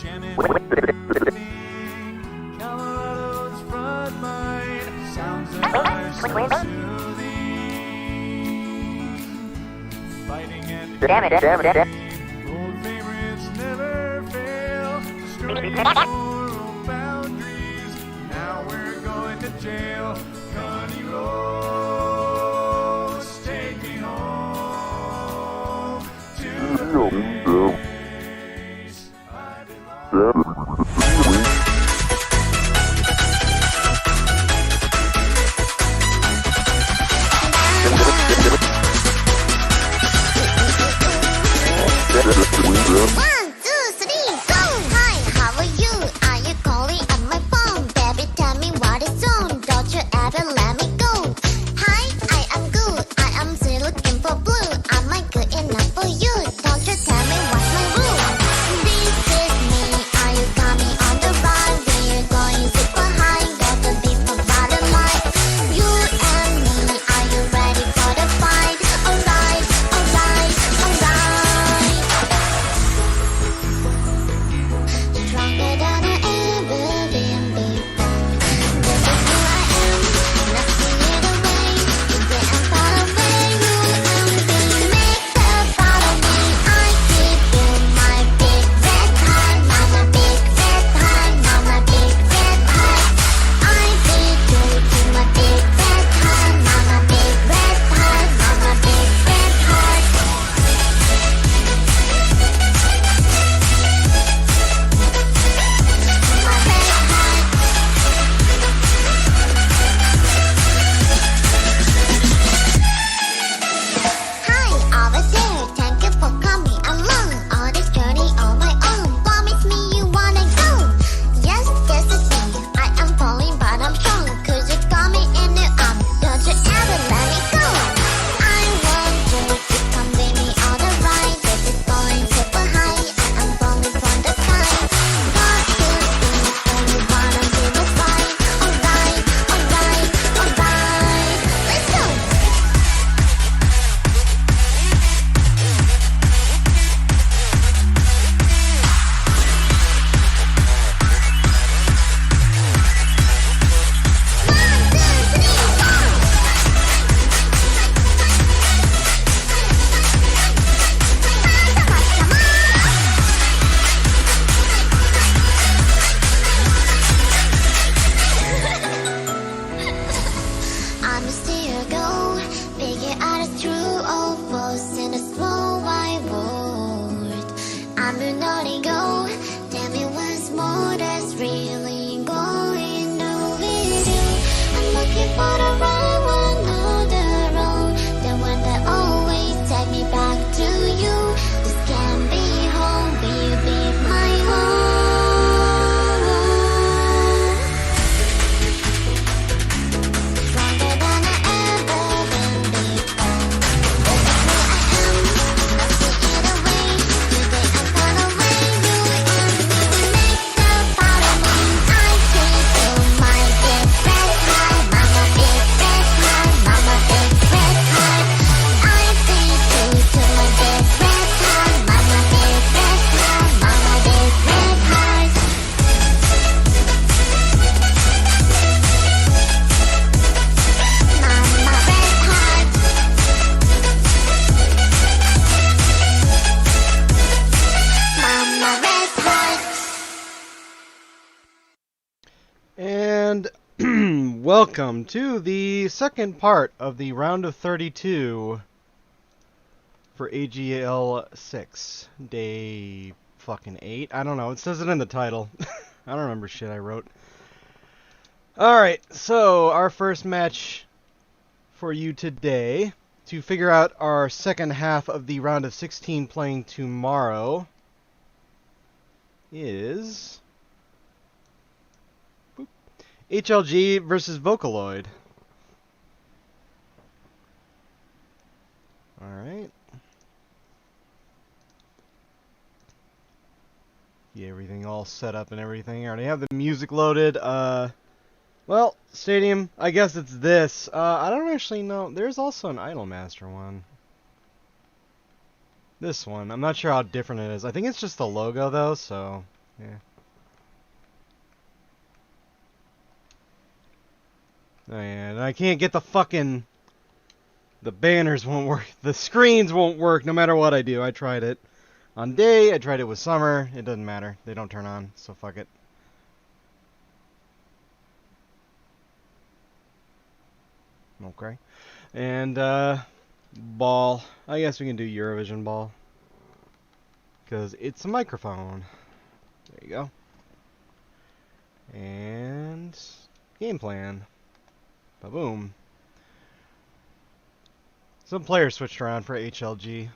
jamming. Colorado's front line sounds are so soothing. Fighting and old favorites never fail. Destroying moral boundaries. Now we're going to jail. Connie Rose, take me home to the place I belong. One, two, three, go! Hi, how are you? Are you calling on my phone? Baby, tell me what is wrong. Don't you ever let me go. Hi, I am good. I am still looking for blue. Am I good enough for you? Don't you tell me what's my rule. This is me. Are you coming on the ride? We're going super high. That's the beat for bottom line. You and me. Are you ready for the fight? Alright, alright, alright. Stronger than I ever been before. This is who I am. Nothing either way. Today I'm far away. You and me make the bottom me. I give you my big red heart. Mama big red heart. Mama big red heart. I be true to my big red heart. Mama big red heart. Mama big red heart. My red heart. Hi, over there. Thank you for coming along on this journey on my own. Promise me you wanna go. Yes, this is me. I am falling, but I'm strong. 'Cause you got me in your arms. Don't you ever let me go. I want you to come with me on the ride. This is going super high. I am falling from the sky. Got to be only wanna do is right. Alright, alright, alright. Let's go. I'm still go, figure out it's true or false in a small wide world. I'm not go, tell me what's more that's really going on with you. I'm looking for the right one, not the wrong, the one that always take me back to you. This can't be home, will you be my home? Stronger than I ever been before. This is who I am. Nothing either way. Today I'm far away. You and me make the bottom line. I give you my big red heart. Mama big red heart. Mama big red heart. I be true to my big red heart. Mama big red heart. Mama big red heart. Mama red heart. Mama red heart. And welcome to the second part of the round of 32 for AGL6, day fucking 8. I don't know, it says it in the title. I don't remember shit I wrote. Alright, so our first match for you today, to figure out our second half of the round of 16 playing tomorrow, is HLG versus Vocaloid. Alright. Yeah, everything all set up and everything. I already have the music loaded. Well, Stadium, I guess it's this. I don't actually know. There's also an Idolmaster one. This one. I'm not sure how different it is. I think it's just the logo, though, so, Yeah. Oh, yeah, and I can't get the fucking... The banners won't work. The screens won't work no matter what I do. I tried it on day. I tried it with summer. It doesn't matter. They don't turn on, so fuck it. Okay. And, ball. I guess we can do Eurovision ball. Because it's a microphone. There you go. And game plan. Ba-boom. Some players switched around for HLG.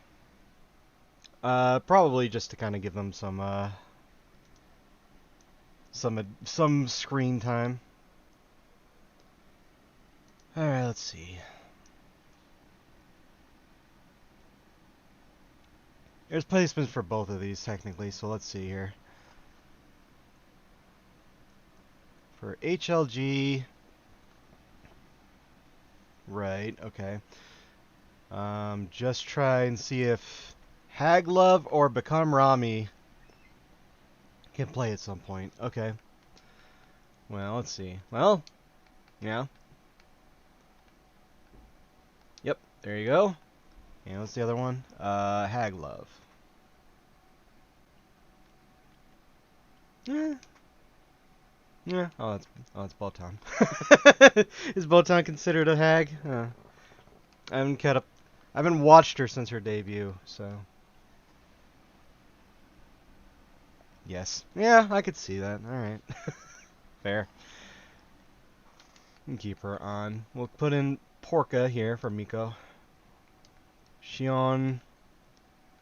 Probably just to kind of give them some screen time. Alright, let's see. There's placements for both of these, technically, so let's see here. For HLG... Right, okay. Just try and see if Haglove or Become Rami can play at some point. Okay. Well, let's see. Well, yeah. Yep, there you go. And what's the other one? Haglove. Yeah. Yeah. Oh, that's Botan. Is Botan considered a hag? I haven't watched her since her debut, so. Yes. Yeah, I could see that. Alright. Fair. And keep her on. We'll put in Porka here for Miko. Shion.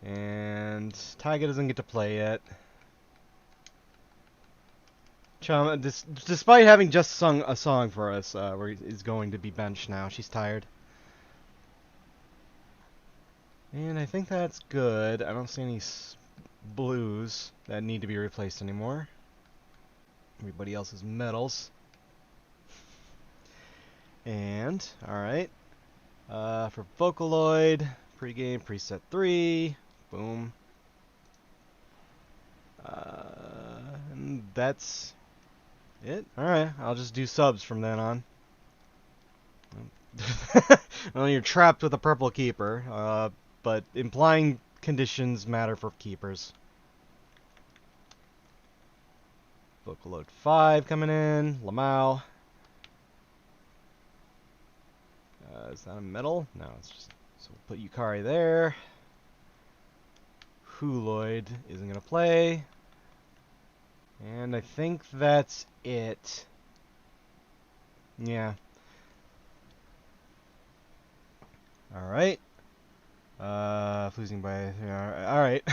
And Taiga doesn't get to play yet. Chama, despite having just sung a song for us, where he's going to be benched now. She's tired. And I think that's good. I don't see any blues that need to be replaced anymore. Everybody else is metals. And, alright. For Vocaloid, pregame, preset 3. Boom. And that's it. Alright, I'll just do subs from then on. Well, you're trapped with a purple keeper, but implying conditions matter for keepers. Vocaloid 5 coming in. Lamau. Is that a metal? No, it's just... So we'll put Yukari there. Huloid isn't going to play. And I think that's it. Yeah. Alright. Losing by... Alright.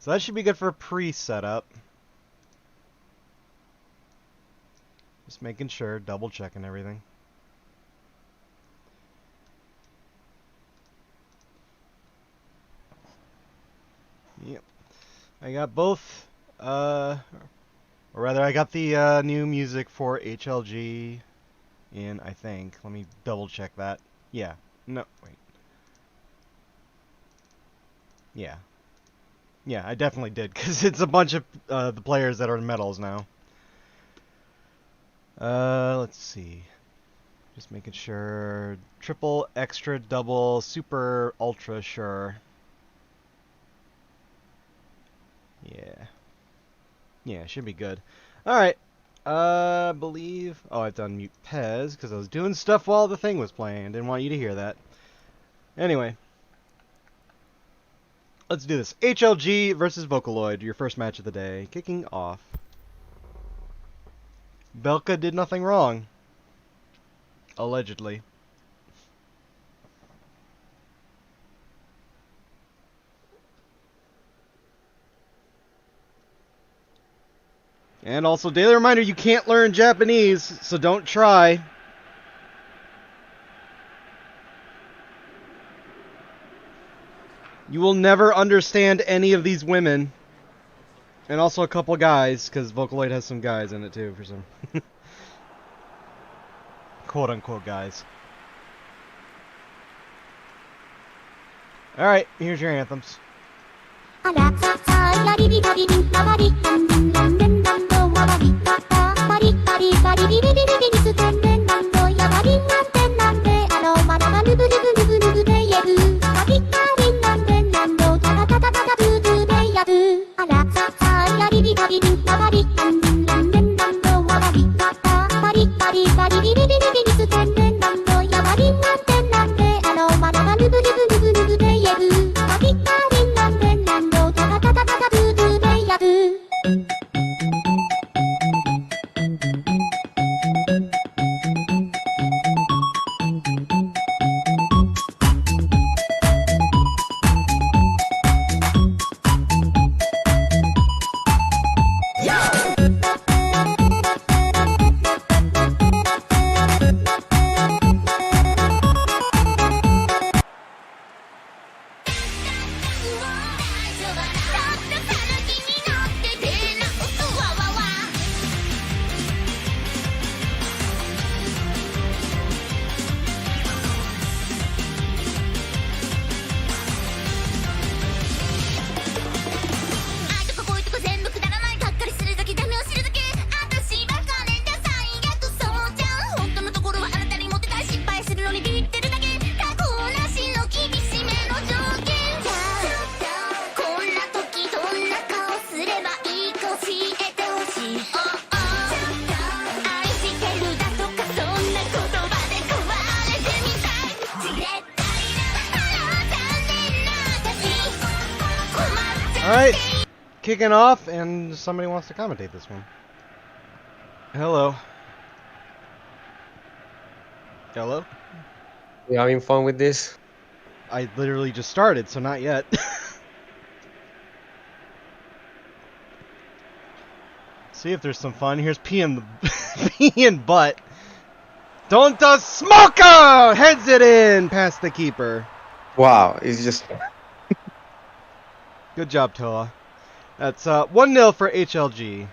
So that should be good for pre-setup. Just making sure, double checking everything. Yep. I got both, or rather I got the new music for HLG in, I think. Let me double check that. Yeah. No, wait. Yeah. Yeah, I definitely did, because it's a bunch of the players that are medals now. Let's see. Just making sure. Triple, extra, double, super, ultra, sure. Yeah. Yeah, should be good. Alright. Believe... Oh, I have to unmute Pez, because I was doing stuff while the thing was playing. Didn't want you to hear that. Anyway. Let's do this. HLG versus Vocaloid, your first match of the day. Kicking off. Belka did nothing wrong. Allegedly. And also, daily reminder, you can't learn Japanese, so don't try. You will never understand any of these women. And also a couple guys, because Vocaloid has some guys in it too, for some... quote-unquote guys. Alright, here's your anthems. からさあやりりばりりんばばりなんでんなんでんなんどわばりばばばりばりばりりりりりりりすてんでんなんどやばりんなんでんなんであのまだまるぶるぶるぶるぶでやぶばりばりんなんでんなんどたたたたたたぶぶでやぶAlright, kicking off, and somebody wants to commentate this one. Hello. Hello? You having fun with this? I literally just started, so not yet. See if there's some fun. Here's pee in the pee in butt. Don't the smoker heads it in past the keeper. Wow, it's just Good job, Toa. That's 1-0 for HLG.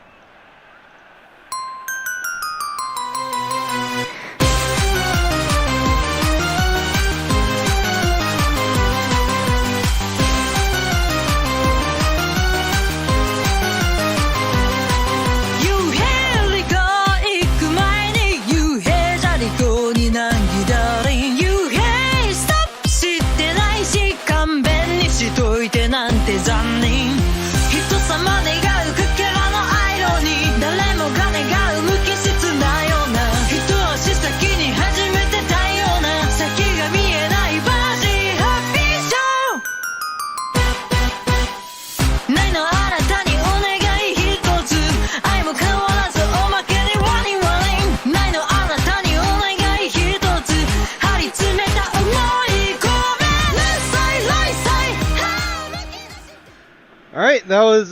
Alright, that was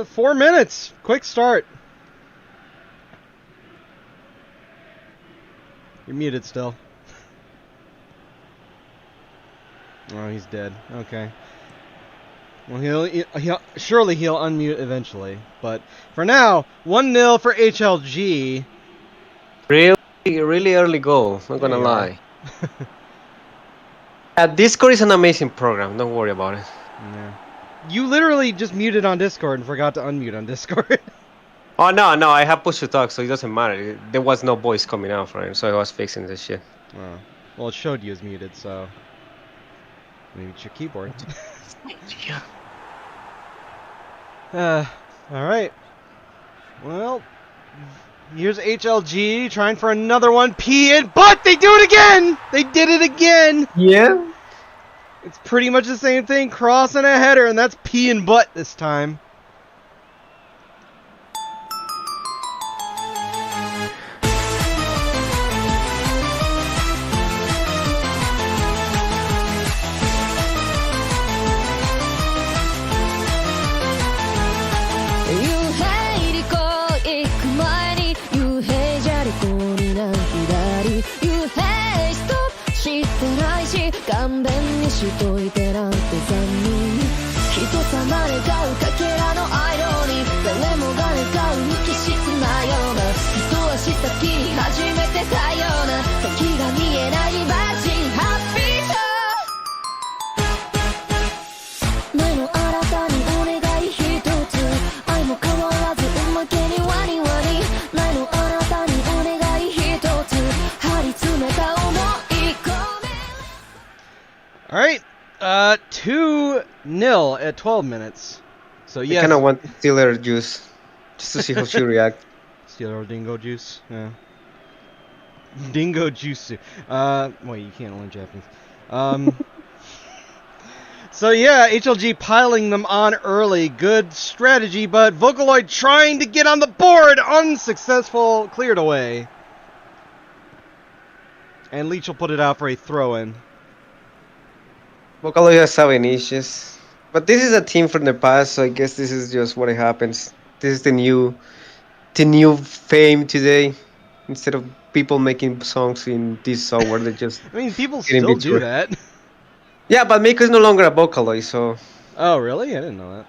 4 minutes. Quick start. You're muted still. Oh, he's dead. Okay. Well, surely he'll unmute eventually. But for now, 1-0 for HLG. really early goal, not gonna lie. Discord is an amazing program, don't worry about it. Yeah. You literally just muted on Discord and forgot to unmute on Discord. Oh no, I have push to talk, so it doesn't matter. There was no voice coming out from him, so I was fixing this shit. Oh. Well, it showed you as muted, so maybe it's your keyboard. Alright. Well, here's HLG trying for another one. Pee in, but they do it again! They did it again! Yeah? It's pretty much the same thing, cross and a header, and that's pee and butt this time. Alright, 2-0 at 12 minutes. So I yes, kind of want to steal her juice just to see how she reacts. steal our dingo juice. Yeah. Dingo juice. Wait, you can't learn Japanese. So yeah, HLG piling them on early. Good strategy, but Vocaloid trying to get on the board. Unsuccessful. Cleared away. And Leech will put it out for a throw-in. Vocaloid has 7 issues. But this is a team from the past, so I guess this is just what it happens. This is the new fame today. Instead of people making songs in this software, they just I mean, people getting still beats do for. that. Yeah, but Miko is no longer a Vocaloid, so Oh, really? I didn't know that.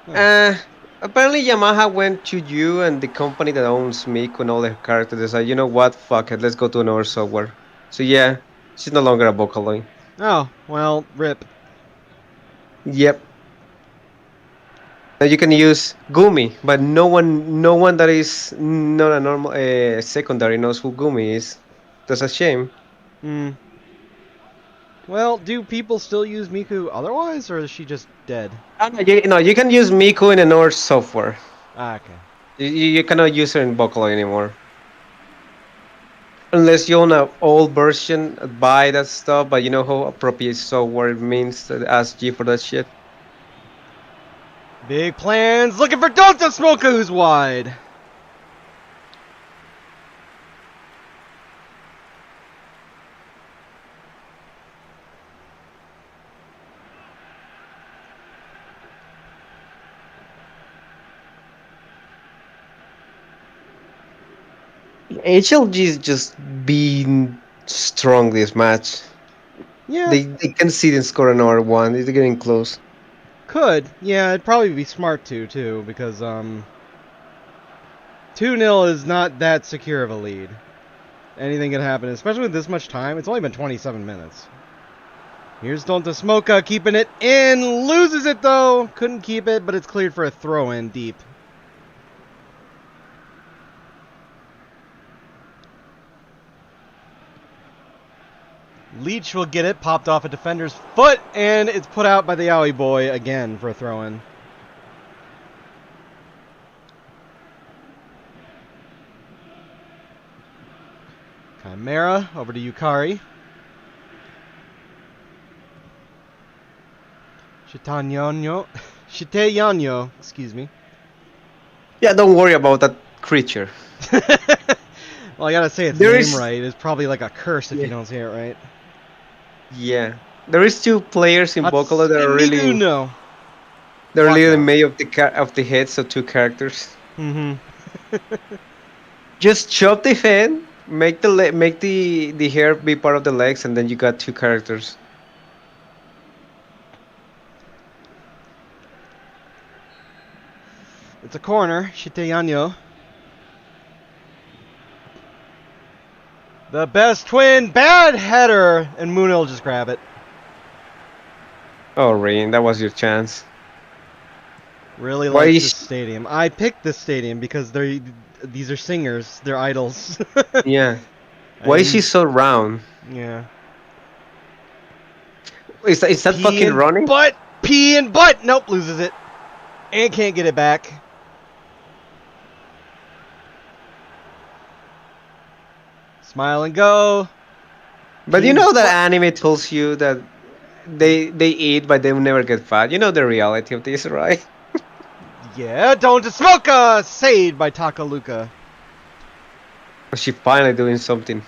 Huh. uh apparently Yamaha went to you and the company that owns Miko and all the characters decided, you know what, fuck it, let's go to another software. So yeah, she's no longer a Vocaloid. Oh, well, rip. Yep. Now you can use Gumi, but no one that is not a normal secondary knows who Gumi is. That's a shame. Hmm. Well, do people still use Miku otherwise, or is she just dead? No, you can use Miku in another software. Ah, okay. You cannot use her in Vocaloid anymore. Unless you own an old version, buy that stuff, but you know how appropriate software means to ask G for that shit. Big plans. Looking for Donta Smoker, who's wide. HLG is just being strong this match. Yeah, They can see and score another one. They're getting close. could. Yeah, it'd probably be smart to, too, because, 2-0 is not that secure of a lead. Anything can happen, especially with this much time. It's only been 27 minutes. Here's Donta Smoka keeping it in. Loses it, though. Couldn't keep it, but it's cleared for a throw-in deep. Leech will get it, popped off a defender's foot, and it's put out by the Yaoi boy again for a throw-in. Chimera over to Yukari. Shiteyanyo, excuse me. Yeah, don't worry about that creature. Well, I gotta say its There name is- right. It's probably like a curse if Yeah. you don't say it right. Yeah, there is 2 players in Vocaloid that are really Hatsumigu-no. they're really Walkout. made of the heads of 2 characters. Mm-hmm. Just chop the head, make the hair be part of the legs, and then you got 2 characters. It's a corner. Shiteyanyo. The best twin. Bad header. And Muna will just grab it. Oh, Rain, that was your chance. Really Why likes is this stadium. I picked this stadium because these are singers. They're idols. Yeah. Why is she so round? Yeah. Is that Pee fucking and running? butt. Pee and butt. Nope, loses it. And can't get it back. Smile and go. But Pee you and know that butt. anime tells you that they eat but they will never get fat. You know the reality of this, right? Yeah, don't smoke. Saved by Takaluka. She finally doing something.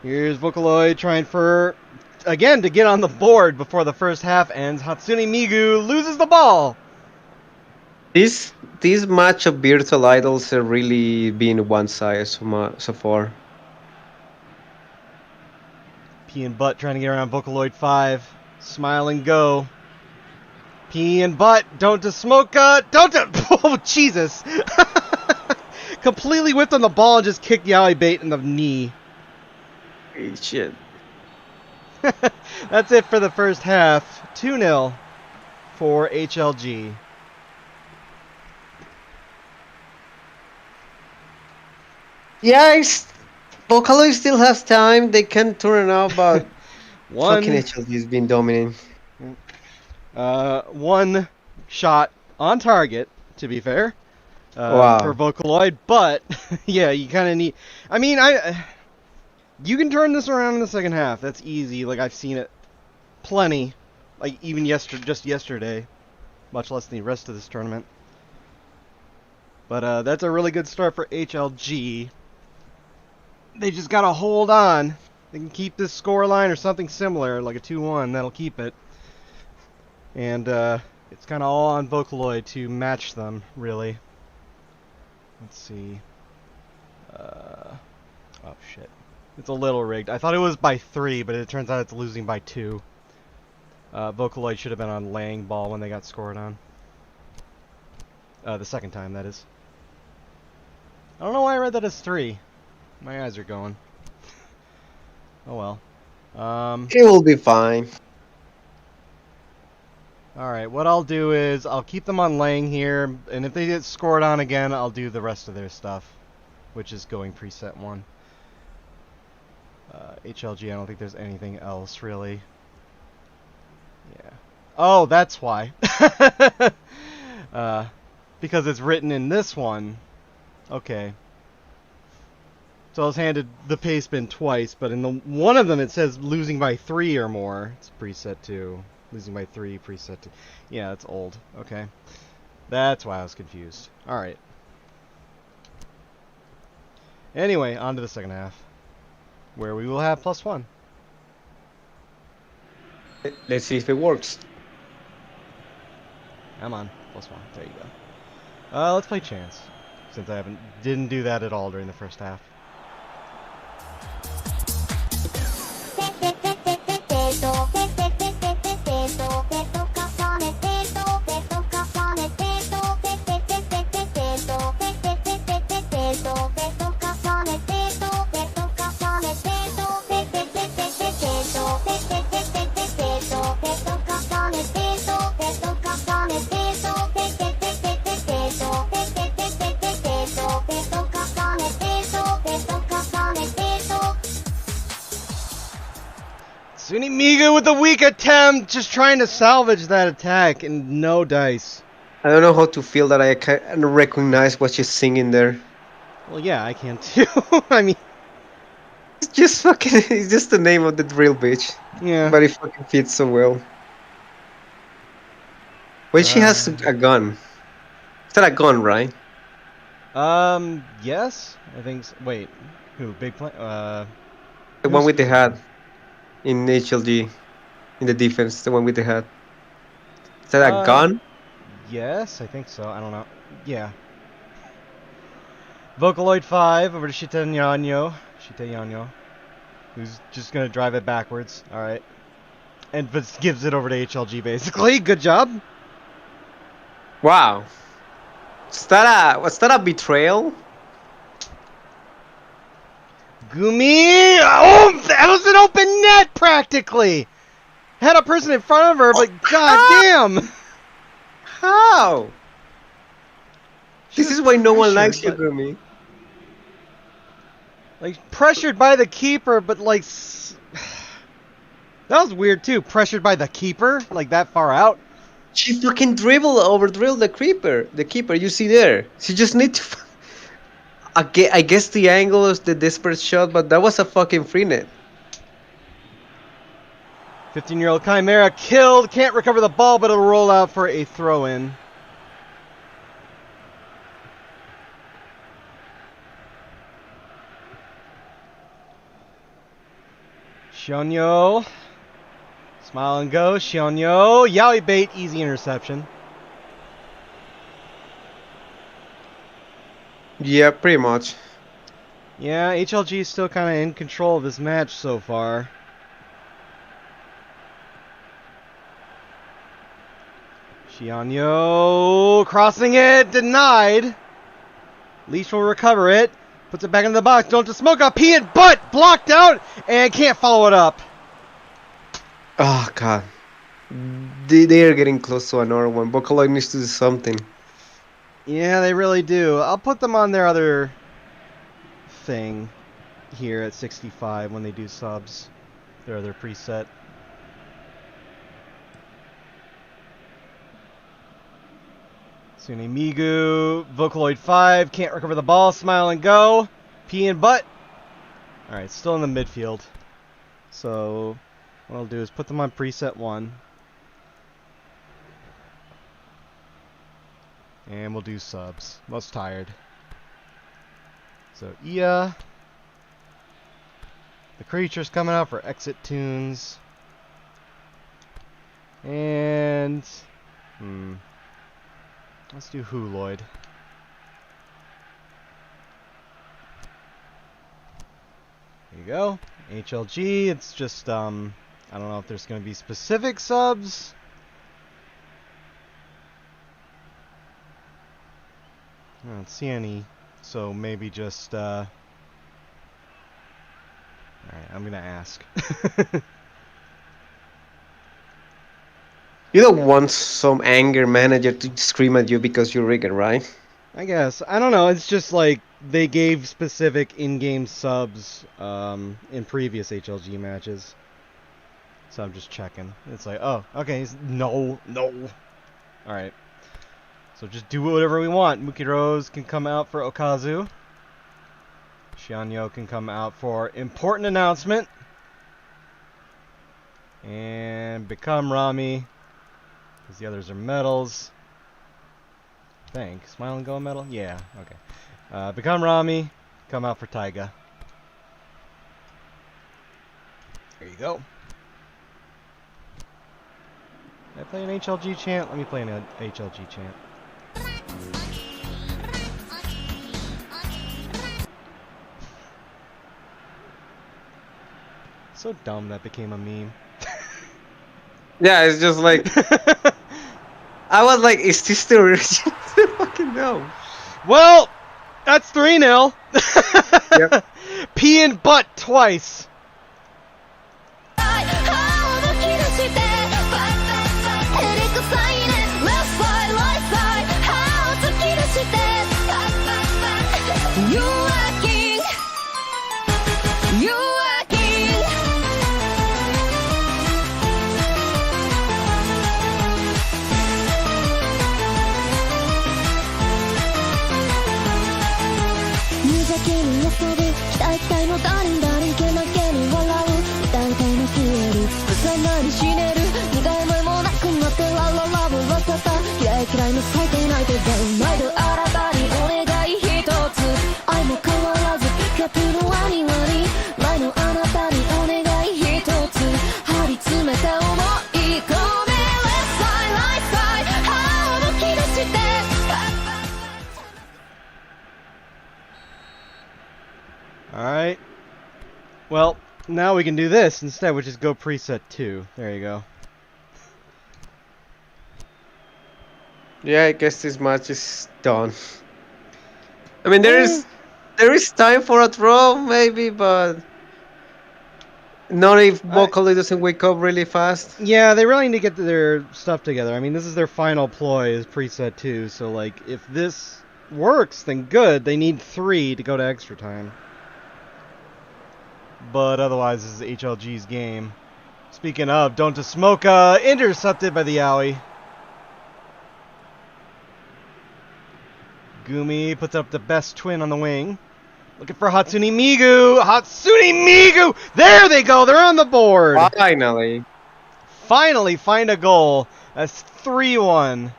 Here's Vocaloid trying for, again, to get on the board before the first half ends. Hatsune Migu loses the ball. This match of virtual idols are really being one side so far. P and Butt trying to get around Vocaloid 5. Smile and go. P and Butt, don't to smoke. Don't to, oh, Jesus. Completely whipped on the ball and just kicked Yaoi Bait in the knee. Hey, shit. That's it for the first half. 2-0 for HLG. Yeah, Vocaloid still has time. They can turn it off, but fucking One, HLG has been dominating. one shot on target, to be fair, for Wow. Vocaloid, but yeah, you kind of need. I mean, you can turn this around in the second half. That's easy. Like I've seen it plenty, like even just yesterday, much less the rest of this tournament. But that's a really good start for HLG. They just gotta hold on. They can keep this score line or something similar, like a 2-1. That'll keep it. And it's kind of all on Vocaloid to match them, really. Let's see. Oh shit. It's a little rigged. I thought it was by 3, but it turns out it's losing by 2. Vocaloid should have been on laying ball when they got scored on. The second time, that is. I don't know why I read that as 3. My eyes are going. Oh well. It will be fine. Alright, what I'll do is I'll keep them on laying here, and if they get scored on again, I'll do the rest of their stuff, which is going preset 1. HLG, I don't think there's anything else, really. Yeah. Oh, that's why. Because it's written in this one. Okay. So I was handed the pace bin twice, but in the one of them it says losing by 3 or more. It's preset 2. Losing by 3, preset 2. Yeah, it's old. Okay. That's why I was confused. Alright. Anyway, on to the second half, where we will have +1. Let's see if it works. Come on, +1. There you go. Let's play chance, since I didn't do that at all during the first half. Sunimiga with a weak attempt, just trying to salvage that attack, and no dice. I don't know how to feel that I can recognize what she's singing there. Well, yeah, I can too. I mean, It's just fucking. It's just the name of the drill bitch. yeah. But it fucking fits so well. When she has a gun. Is that a gun, right? Yes, I think so. Wait, who? Big play? The one with the hat. In HLG. In the defense. The one with the hat. Is that a gun? Yes, I think so. I don't know. Yeah. Vocaloid 5 over to Shiteyanyo, who's just gonna drive it backwards. All right, and but gives it over to HLG basically. Good job. Wow. Was that a betrayal? Gumi! Oh, that was an open net practically. Had a person in front of her, but goddamn. How? This is why no one likes you, but- Gumi. Like pressured by the keeper, but like that was weird too. Pressured by the keeper, like that far out. She fucking overdrilled the keeper. You see there. She just need to. I guess the angle is the desperate shot, but that was a fucking free net. 15-year-old Chimera killed. Can't recover the ball, but it'll roll out for a throw-in. Shionyo. Smile and go. Shionyo. Yaoi bait. Easy interception. Yeah, pretty much. Yeah, HLG is still kind of in control of this match so far. Shionyo crossing it. Denied. Leash will recover it. Puts it back into the box. Don't just smoke up. Pee and butt. Blocked out. And can't follow it up. Oh god. They are getting close to another one. Vocaloid needs to do something. Yeah, they really do. I'll put them on their other thing. here at 65 when they do subs. They're their preset. Sune Migu, Vocaloid 5, can't recover the ball, smile and go. Pee and butt. Alright, still in the midfield. So, what I'll do is put them on preset 1. And we'll do subs. Most tired. So, Ia. The Creature's coming out for exit tunes. And... let's do Huloid. There you go. HLG, it's just, I don't know if there's going to be specific subs. I don't see any, so maybe just, alright, I'm going to ask. You don't want some anger manager to scream at you because you're Rigged, right? I guess. I don't know, it's just like, they gave specific in-game subs, in previous HLG matches. So I'm just checking. It's like, oh, okay, no. Alright. So just do whatever we want. Muki Rose can come out for Okazu. Xianyo can come out for important announcement. And become Rami. Because the others are medals. I think. Smile and Go medal? Yeah, okay. Become Rami. Come out for Taiga. There you go. Did I play an HLG chant? Let me play an HLG chant. So dumb that became a meme. Yeah, it's just like... I was like, is this the original? I fucking know. Well, that's 3-0. Yep. Pee and butt twice. Alright. Well, now we can do this instead, which is go preset 2. There you go. Yeah, I guess this match is done. I mean, there is time for a draw, maybe, but not if Vocaloid doesn't wake up really fast. Yeah, they really need to get their stuff together. I mean, this is their final ploy, is preset 2, so, like, if this works, then good. They need 3 to go to extra time. But otherwise, this is HLG's game. Speaking of, Don't to Smoke, intercepted by the Yowie. Gumi puts up the best twin on the wing. Looking for Hatsune Migu. Hatsune Migu! There they go! They're on the board! Finally. Finally find a goal. That's 3-1.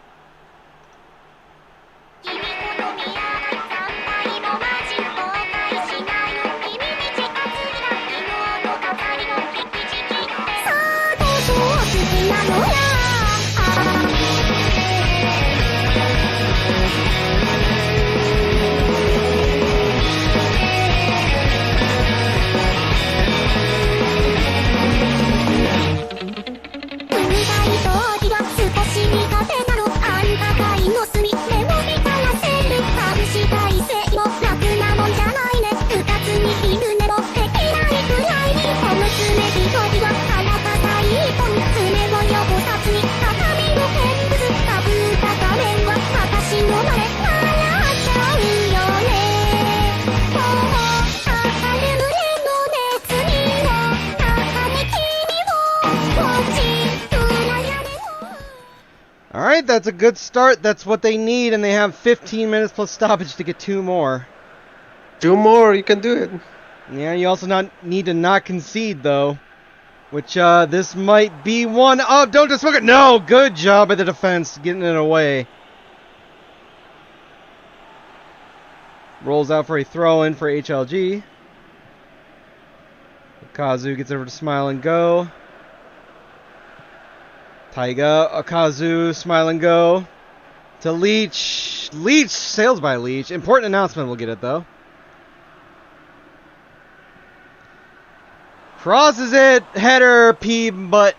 That's a good start. That's what they need, and they have 15 minutes plus stoppage to get 2 more. 2 more, you can do it. Yeah, you also need to not concede, though. Which, this might be one. Oh, don't just smoke it. No, good job by the defense getting it away. Rolls out for a throw-in for HLG. Kazu gets over to Smile and Go. Taiga, Akazu, Smile and Go. To Leech. Leech, sails by Leech. Important announcement, we'll get it, though. Crosses it, header, pee, butt.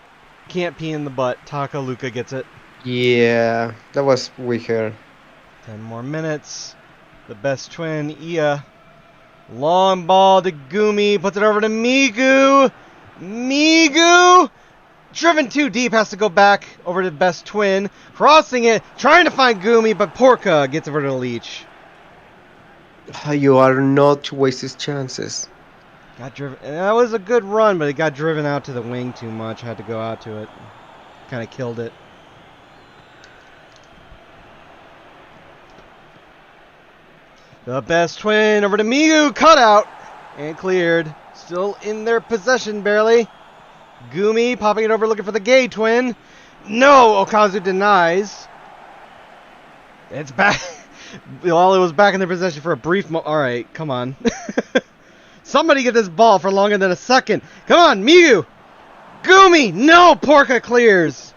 Can't pee in the butt. Taka Luka gets it. Yeah, that was weaker. 10 more minutes. The best twin, Ia. Long ball to Gumi. Puts it over to Migu. Migu! Driven too deep. Has to go back over to the best twin. Crossing it. Trying to find Gumi, but Porka gets over to Leech. You are not to waste his chances. Got driven. That was a good run, but it got driven out to the wing too much. Had to go out to it. Kind of killed it. The best twin over to Migu. Cut out. And cleared. Still in their possession barely. Gumi popping it over looking for the gay twin. No. Okazu denies. It's back. Well, it was back in their possession for a brief moment. Alright, come on. Somebody get this ball for longer than a second. Come on, Migu. Gumi. No. Porka clears.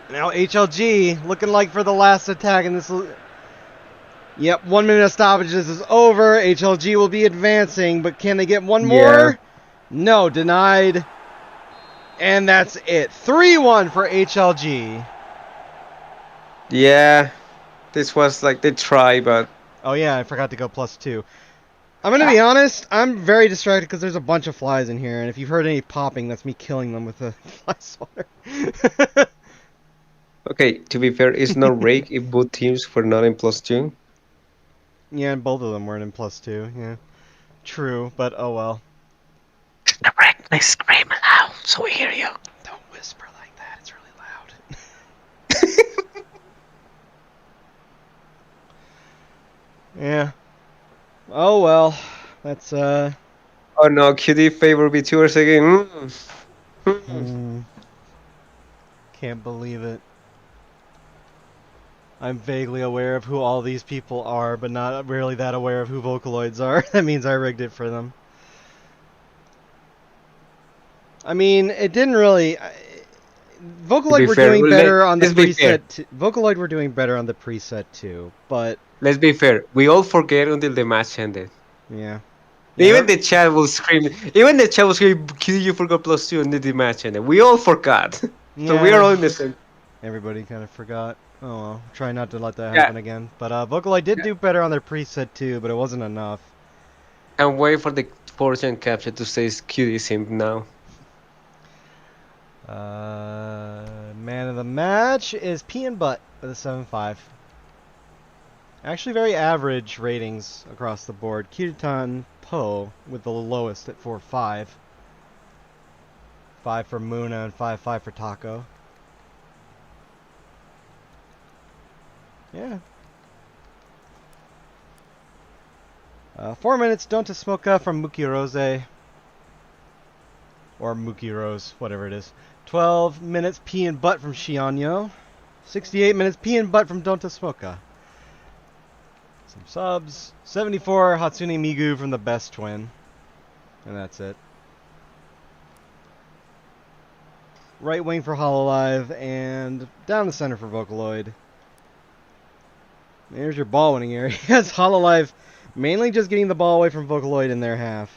Now HLG looking like for the last attack in this. Yep, 1 minute of stoppages is over. HLG will be advancing, but can they get one more? No, denied. And that's it. 3-1 for HLG. Yeah, this was like the try, but... Oh yeah, I forgot to go +2. I'm going to be honest, I'm very distracted because there's a bunch of flies in here, and if you've heard any popping, that's me killing them with a fly swatter. Okay, to be fair, it's not rake if both teams were not in +2. Yeah, and both of them weren't in +2, yeah. True, but oh well. The rake, they scream loud, so we hear you. Don't whisper like that, it's really loud. Yeah. Oh well, that's Oh no, QD favor B2ers again. Can't believe it. I'm vaguely aware of who all these people are, but not really that aware of who Vocaloids are. That means I rigged it for them. I mean, it didn't really... Vocaloid were doing better on the preset. Vocaloid were doing better on the preset too, but... Let's be fair. We all forget until the match ended. Yeah. Even the chat will scream. Even the chat will scream, "Kill, you forgot +2," and the match ended. We all forgot. So we are all in the same. Everybody kind of forgot. Oh well, try not to let that happen again. But Vocaloid did do better on their preset too, but it wasn't enough. And wait for the fortune capture to say QD simp now. Man of the match is P and Butt with a 7.5. Actually, very average ratings across the board. Kirtan Po with the lowest at 4.5. 5 for Muna and 5.5 for Taco. Yeah. 4 minutes, Don't to Smoka from Muki Rose. Or Muki Rose, whatever it is. 12 minutes, Pee and Butt from Shionyo. 68 minutes, Pee and Butt from Don't to Smoka. Some subs. 74, Hatsune Migu from the Best Twin. And that's it. Right wing for Hololive, and down the center for Vocaloid. There's your ball winning area. Yes, Hololive mainly just getting the ball away from Vocaloid in their half.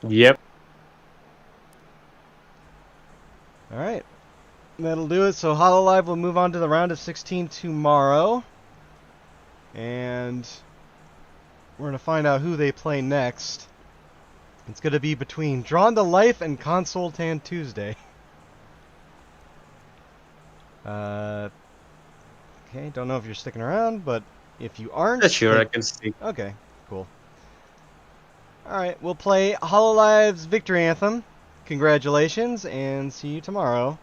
Yep. Alright. That'll do it. So Hololive will move on to the round of 16 tomorrow. And we're going to find out who they play next. It's going to be between Drawn to Life and Console Tan Tuesday. Okay, don't know if you're sticking around, but if you aren't... Sure, I can stick. Okay, cool. Alright, we'll play Hololive's Victory Anthem. congratulations, and see you tomorrow.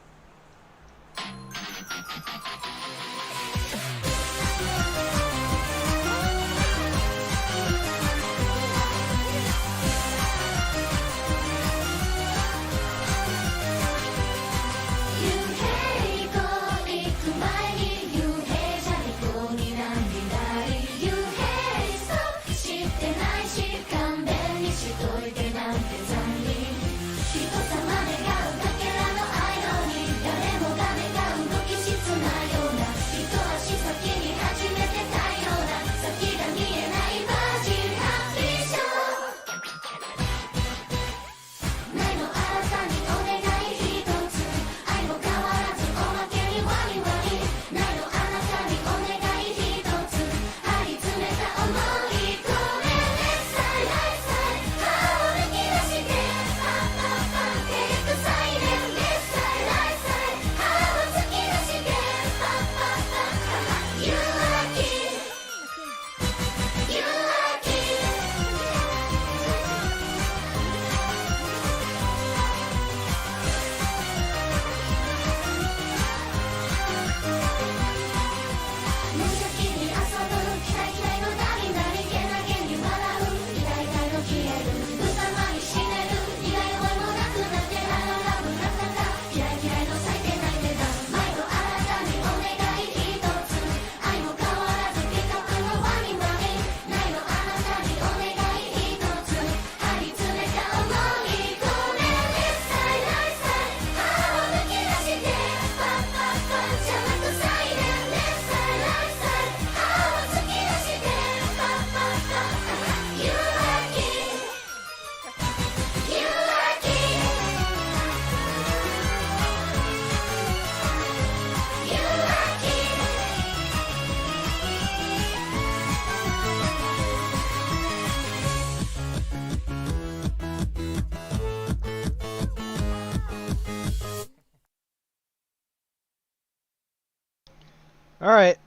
Alright.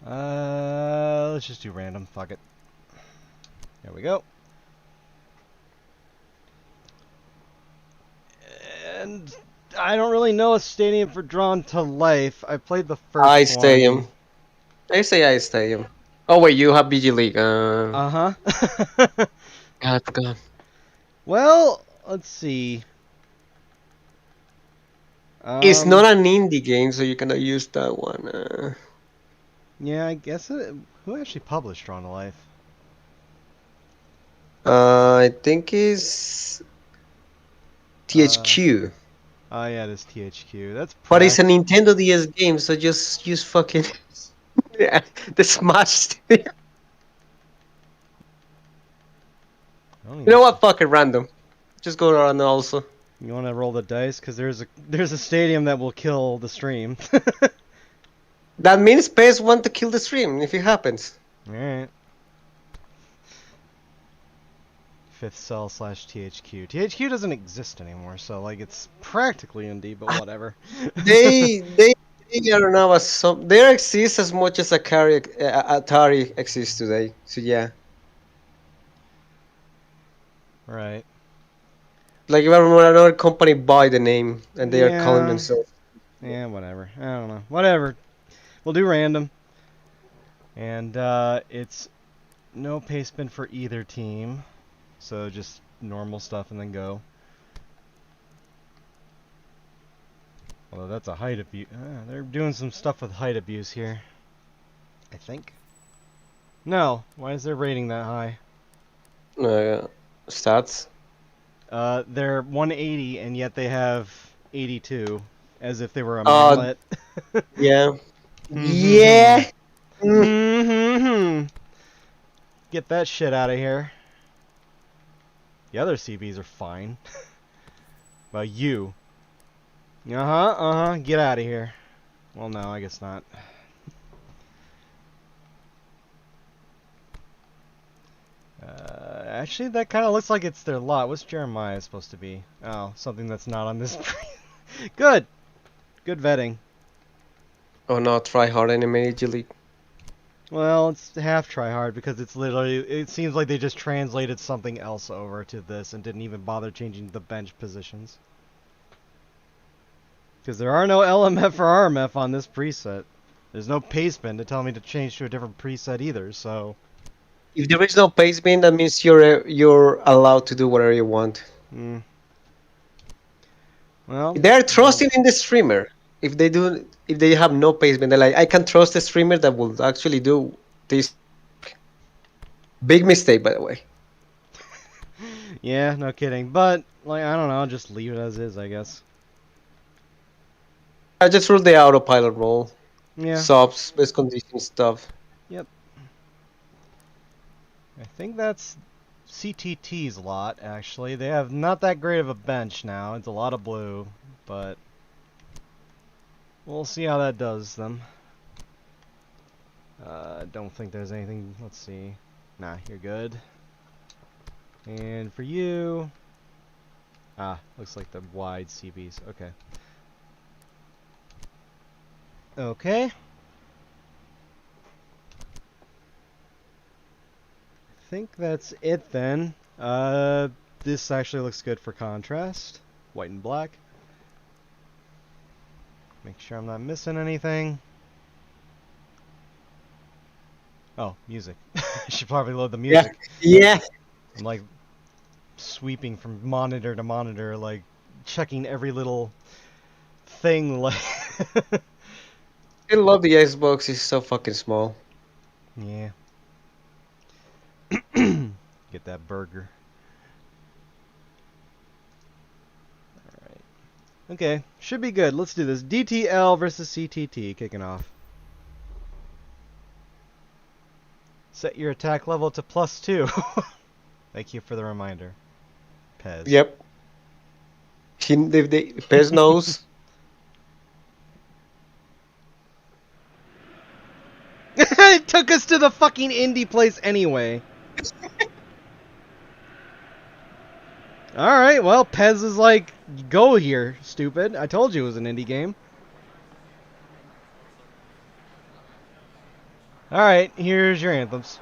Let's just do random. Fuck it. There we go. And I don't really know a stadium for Drawn to Life. I played the first Ice one. Stadium. I say Ice Stadium. Oh wait, you have BG League. Uh-huh. God. Well, let's see. It's not an indie game, so you cannot use that one. Yeah, I guess it... Who actually published Drawn to Life? I think it's THQ. Oh, yeah, it is THQ. That's But it's a Nintendo DS game, so just use fucking yeah, the Smash. You know what? Fuck it, random. Just go around also. You want to roll the dice? Because there's a stadium that will kill the stream. That means PS want to kill the stream if it happens. Alright. Fifth Cell / THQ. THQ doesn't exist anymore, so like it's practically indie, but whatever. They are now they exist as much as Atari exists today. So yeah. Right. Like if another company buy the name and they are calling themselves. Yeah, whatever. I don't know. Whatever. We'll do random. And it's no pace spin for either team. So just normal stuff and then go. Although that's a height abuse. They're doing some stuff with height abuse here. I think. No. Why is their rating that high? Stats. They're 180 and yet they have 82. As if they were a mallet. Yeah. Yeah. Get that shit out of here. The other CBs are fine. Well, you. Get out of here. Well, no, I guess not. Actually, that kind of looks like it's their lot. What's Jeremiah supposed to be? Oh, something that's not on this. Good. Good vetting. Oh no, try hard anime League. Well, it's half try hard because it's literally, it seems like they just translated something else over to this and didn't even bother changing the bench positions. Because there are no LMF or RMF on this preset. There's no pace bin to tell me to change to a different preset either, so... If there is no pace bin, that means you're allowed to do whatever you want. Mm. Well... They're trusting in the streamer. If they have no pace bin, they're like, I can trust the streamer that will actually do this. Big mistake, by the way. Yeah, no kidding. But, like, I don't know, just leave it as is, I guess. I just ruled the autopilot role. Yeah. Subs, best condition stuff. Yep. I think that's CTT's lot, actually. They have not that great of a bench now. It's a lot of blue, but we'll see how that does them. Don't think there's anything. Let's see. Nah, you're good. And for you... looks like the wide CBs. Okay. Okay. I think that's it then. This actually looks good for contrast. White and black. Make sure I'm not missing anything. Oh, music. I should probably load the music. Yeah. I'm like sweeping from monitor to monitor, like checking every little thing. Like, I love the Xbox. It's so fucking small. yeah. Get that burger. Alright. Okay, should be good. Let's do this. DTL versus CTT kicking off. Set your attack level to +2. Thank you for the reminder. Pez. Yep. Pez knows. It took us to the fucking indie place anyway. Alright, well, Pez is like, go here, stupid. I told you it was an indie game. Alright, here's your anthems.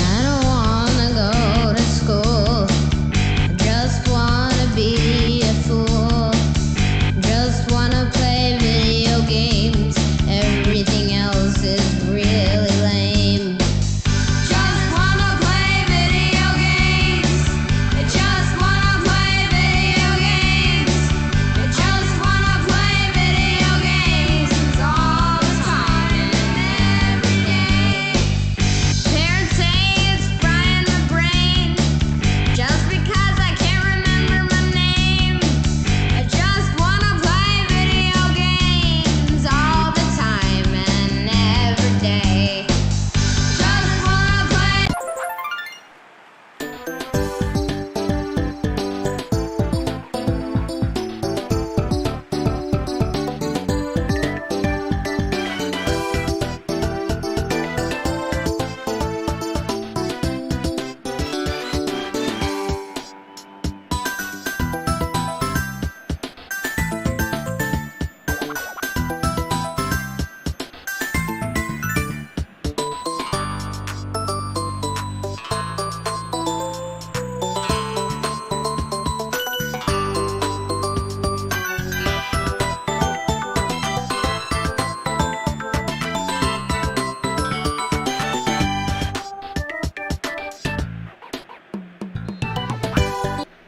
I don't wanna go to school. I just wanna be a fool. Just wanna play video games. Everything else is really lame. Just wanna play video games. I just wanna play video games. I just wanna play video games all the time and every day. Parents say it's frying my brain just because I can't remember my name. I just wanna play video games all the time and every day. Just wanna play.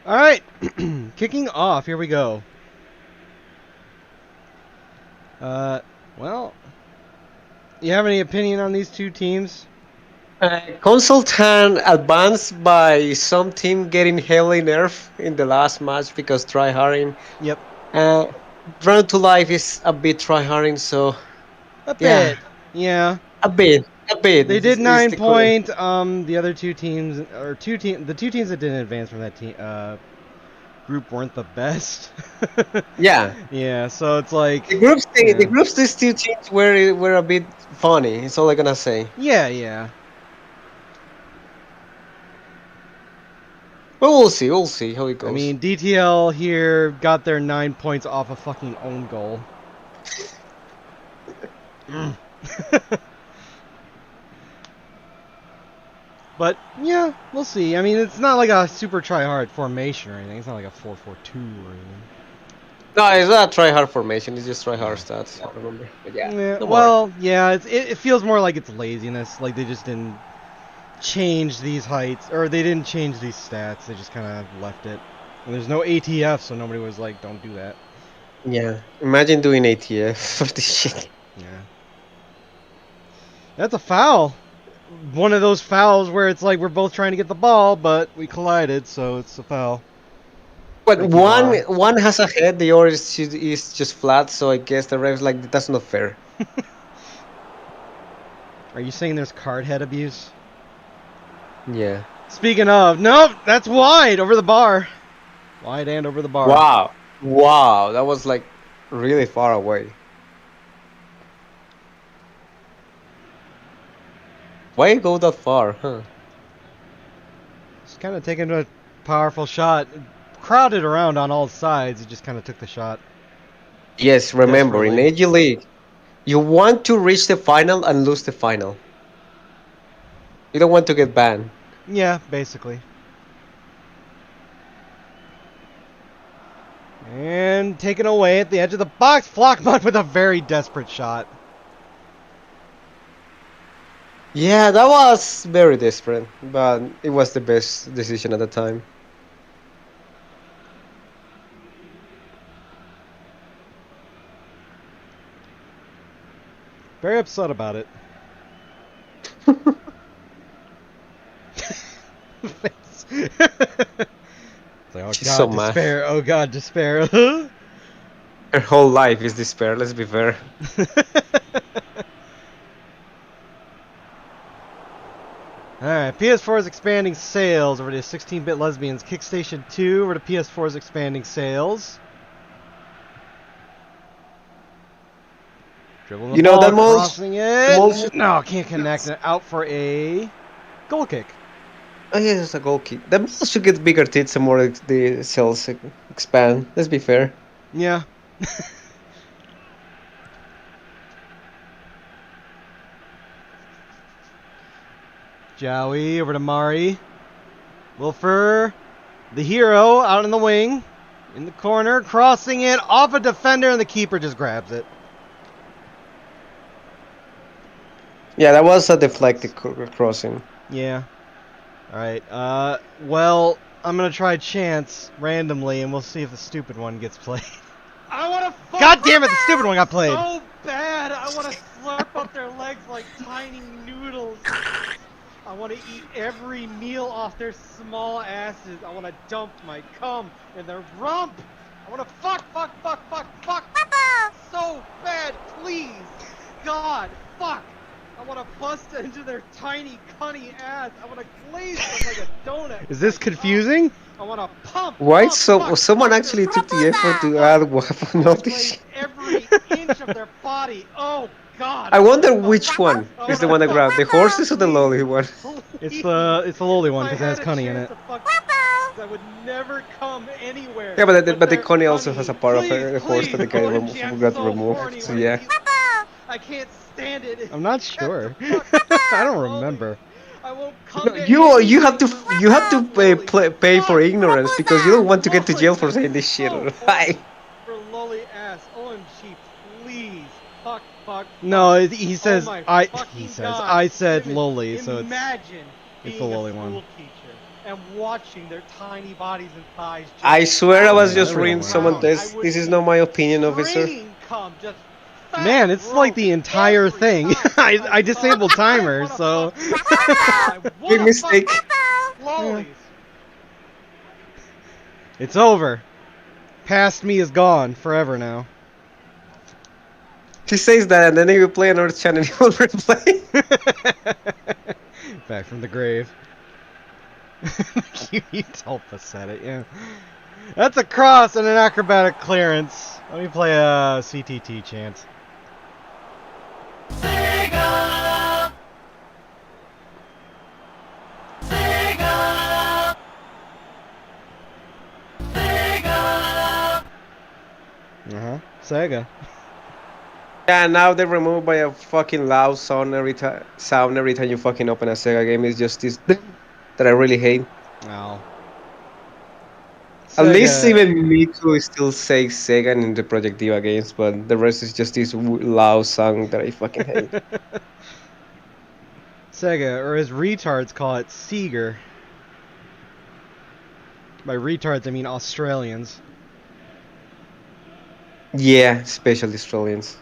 Alright, kicking off, here we go. Well, you have any opinion on these two teams? Consultant advanced by some team getting heavily nerfed in the last match because tryharding. Yep, Run to Life is a bit tryharding, so a Yeah. bit. Yeah. a bit. They is- did is 9 the point. The other two teams, or the two teams that didn't advance from that team group weren't the best. Yeah. Yeah, so it's like The groups, yeah. the groups, these two teams were a bit funny. That's all I'm gonna say. Yeah, yeah. But we'll see how it I goes. mean, DTL here got their 9 points off a fucking own goal. But yeah, we'll see. I mean, it's not like a super try-hard formation or anything. It's not like a 4-4-2 or anything. No, it's not a try hard formation. It's just try hard stats. I remember. But yeah. Yeah, Don't worry. well, yeah, it feels more like it's laziness. Like they just didn't change these heights, or they didn't change these stats. They just kind of left it. And there's no ATF, so nobody was like, "Don't do that." Yeah. Imagine doing ATF for this shit. Yeah, that's a foul. One of those fouls where it's like we're both trying to get the ball, but we collided, so it's a foul. But Thank you, VAR. one has a head, the other is just flat. So I guess the ref's like that's not fair. Are you saying there's card head abuse? Yeah. Speaking of, nope, that's wide over the bar. Wide and over the bar. Wow. Wow. That was like really far away. Why go that far, huh? Just kind of taking a powerful shot. Crowded around on all sides. He just kind of took the shot. Yes, remember, in Desperately. AG League, you want to reach the final and lose the final. You don't want to get banned. Yeah, basically. And taken away at the edge of the box. Flockmont with a very desperate shot. Yeah, that was very desperate, but it was the best decision at the time. Very upset about it. Face. It's like, oh She's god, so mad. despair. Oh god, despair. Her whole life is despair, let's be fair. Alright, PS4 is expanding sales over to 16-bit lesbians. Kickstation 2 over to PS4 is expanding sales. Dribbling the You know, ball, that most- crossing it. most- No, can't connect it. Out for a goal kick. Oh yeah, it's a goal kick. The ball should get bigger tits and more the cells expand, let's be fair. Yeah. Jowie over to Mari. Wilfer, the hero, out in the wing. In the corner, crossing it off a defender, and the keeper just grabs it. Yeah, that was a deflected crossing. Yeah. Alright, well, I'm gonna try chance randomly, and we'll see if the stupid one gets played. I want to God damn it, the stupid one got played! so bad. I want to slurp up their legs like tiny noodles. I want to eat every meal off their small asses. I want to dump my cum in their rump. I want to fuck so bad, please. God, fuck. I want to bust into their tiny, cunny ass. I want to glaze them like a donut. Is this confusing? I want to pump. Why pump, so fuck, someone fuck actually their took the effort to add weapon of this glaze shit? every inch of their body. Oh God. I wonder wanna which fuck- one I is the wanna one that fuck. grabbed the horses or the lolly one. It's the lowly one If I because it has had a Cunny in chance it. to fuck, I would never come anywhere. Yeah, but the their Connie also cunny. has a part of Please, the horse that the please, guy I wanna jam got so removed. horny So when yeah. I can't stand it. I'm not sure. I don't remember. I won't come No, to you have to anything for pay for Fuck. ignorance because you don't want to get to Lolly, jail for this saying is this shit, so right? For lolly ass, OMG, please, fuck. No, fuck. he says Oh my I. fucking He says God. I said Imagine- lowly, so it's Imagine it's being the lowly a one. school teacher and watching their tiny bodies and thighs. Just I swear I was Yeah, just everyone reading went someone around. this. I would This is not my opinion, officer. Scream, come, just fat, Man, it's like the gross, entire every thing. time I disabled fuck, I timers, wanna so fuck- I Big wanna mistake. fuck lollies. it's over. Past me is gone forever now. He says that, and then he will play another channel. He will replay. Back from the grave. You help us at it, yeah. That's a cross and an acrobatic clearance. Let me play a CTT chant. Sega! Sega! Sega! Sega. Yeah, now they're removed by a fucking loud sound every time. Sound every time you fucking open a Sega game. It's just this that I really hate. Wow. At least Sega. even Miku still says Sega in the Project Diva games, but the rest is just this loud sound that I fucking hate. Sega, or as retards call it, Seeger. By retards, I mean Australians. Yeah, especially Australians.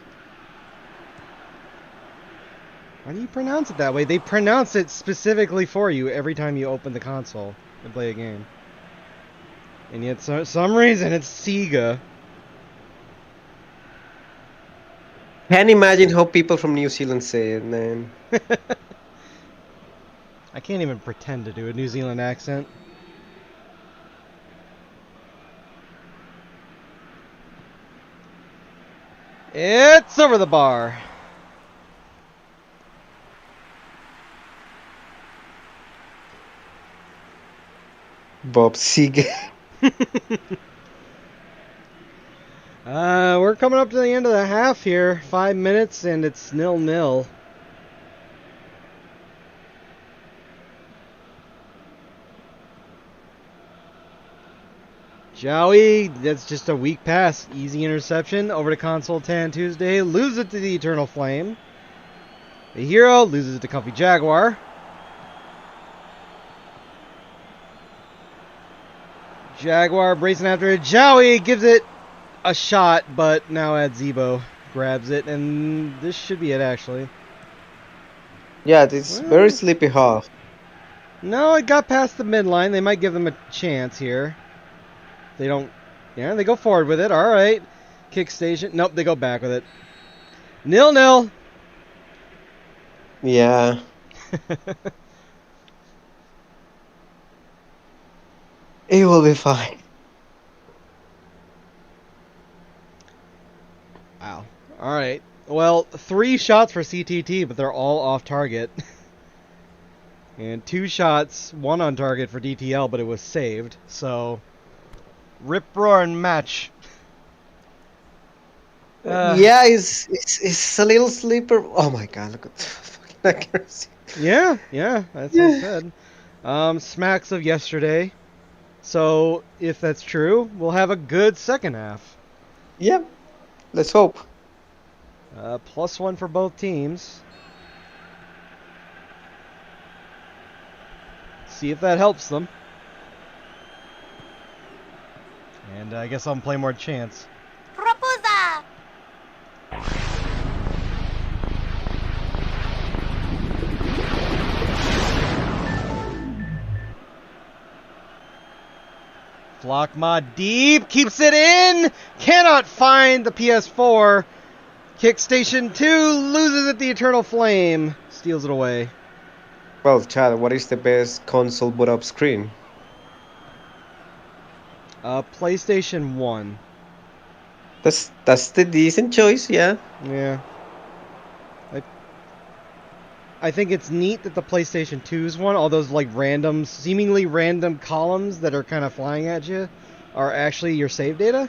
Why do you pronounce it that way? They pronounce it specifically for you every time you open the console and play a game. And yet, for some reason, it's Sega. Can't imagine how people from New Zealand say it, man. I can't even pretend to do a New Zealand accent. It's over the bar. Bob Seger. We're coming up to the end of the half here. 5 minutes and it's 0-0. Joey, that's just a weak pass. Easy interception over to console 10 Tuesday. Loses it to the Eternal Flame. The Hero loses it to Comfy Jaguar. Jaguar bracing after it. Joey gives it a shot, but now Adzebo grabs it, and this should be it actually. Yeah, it's Well, very sleepy half. No, it got past the midline. They might give them a chance here. They don't. Yeah, they go forward with it. All right. Kick station. Nope, they go back with it. 0-0. Yeah. It will be fine. Wow. All right. Well, 3 shots for CTT, but they're all off target. And 2 shots, 1 on target for DTL, but it was saved. So, rip roaring match. Yeah, it's a little sleeper. Oh my god, look at the fucking accuracy. Yeah, that's what I said. Smacks of yesterday. So, if that's true, we'll have a good second half. Yep. Let's hope. +1 for both teams. See if that helps them. And I guess I'll play more chance. Raposa! Flockma deep, keeps it in, cannot find the PS4. Kick Station 2, loses it the Eternal Flame, steals it away. Well, Chad, what is the best console boot up screen? PlayStation 1. That's the decent choice, yeah. Yeah. I think it's neat that the PlayStation 2's one, all those like random, seemingly random columns that are kind of flying at you, are actually your save data.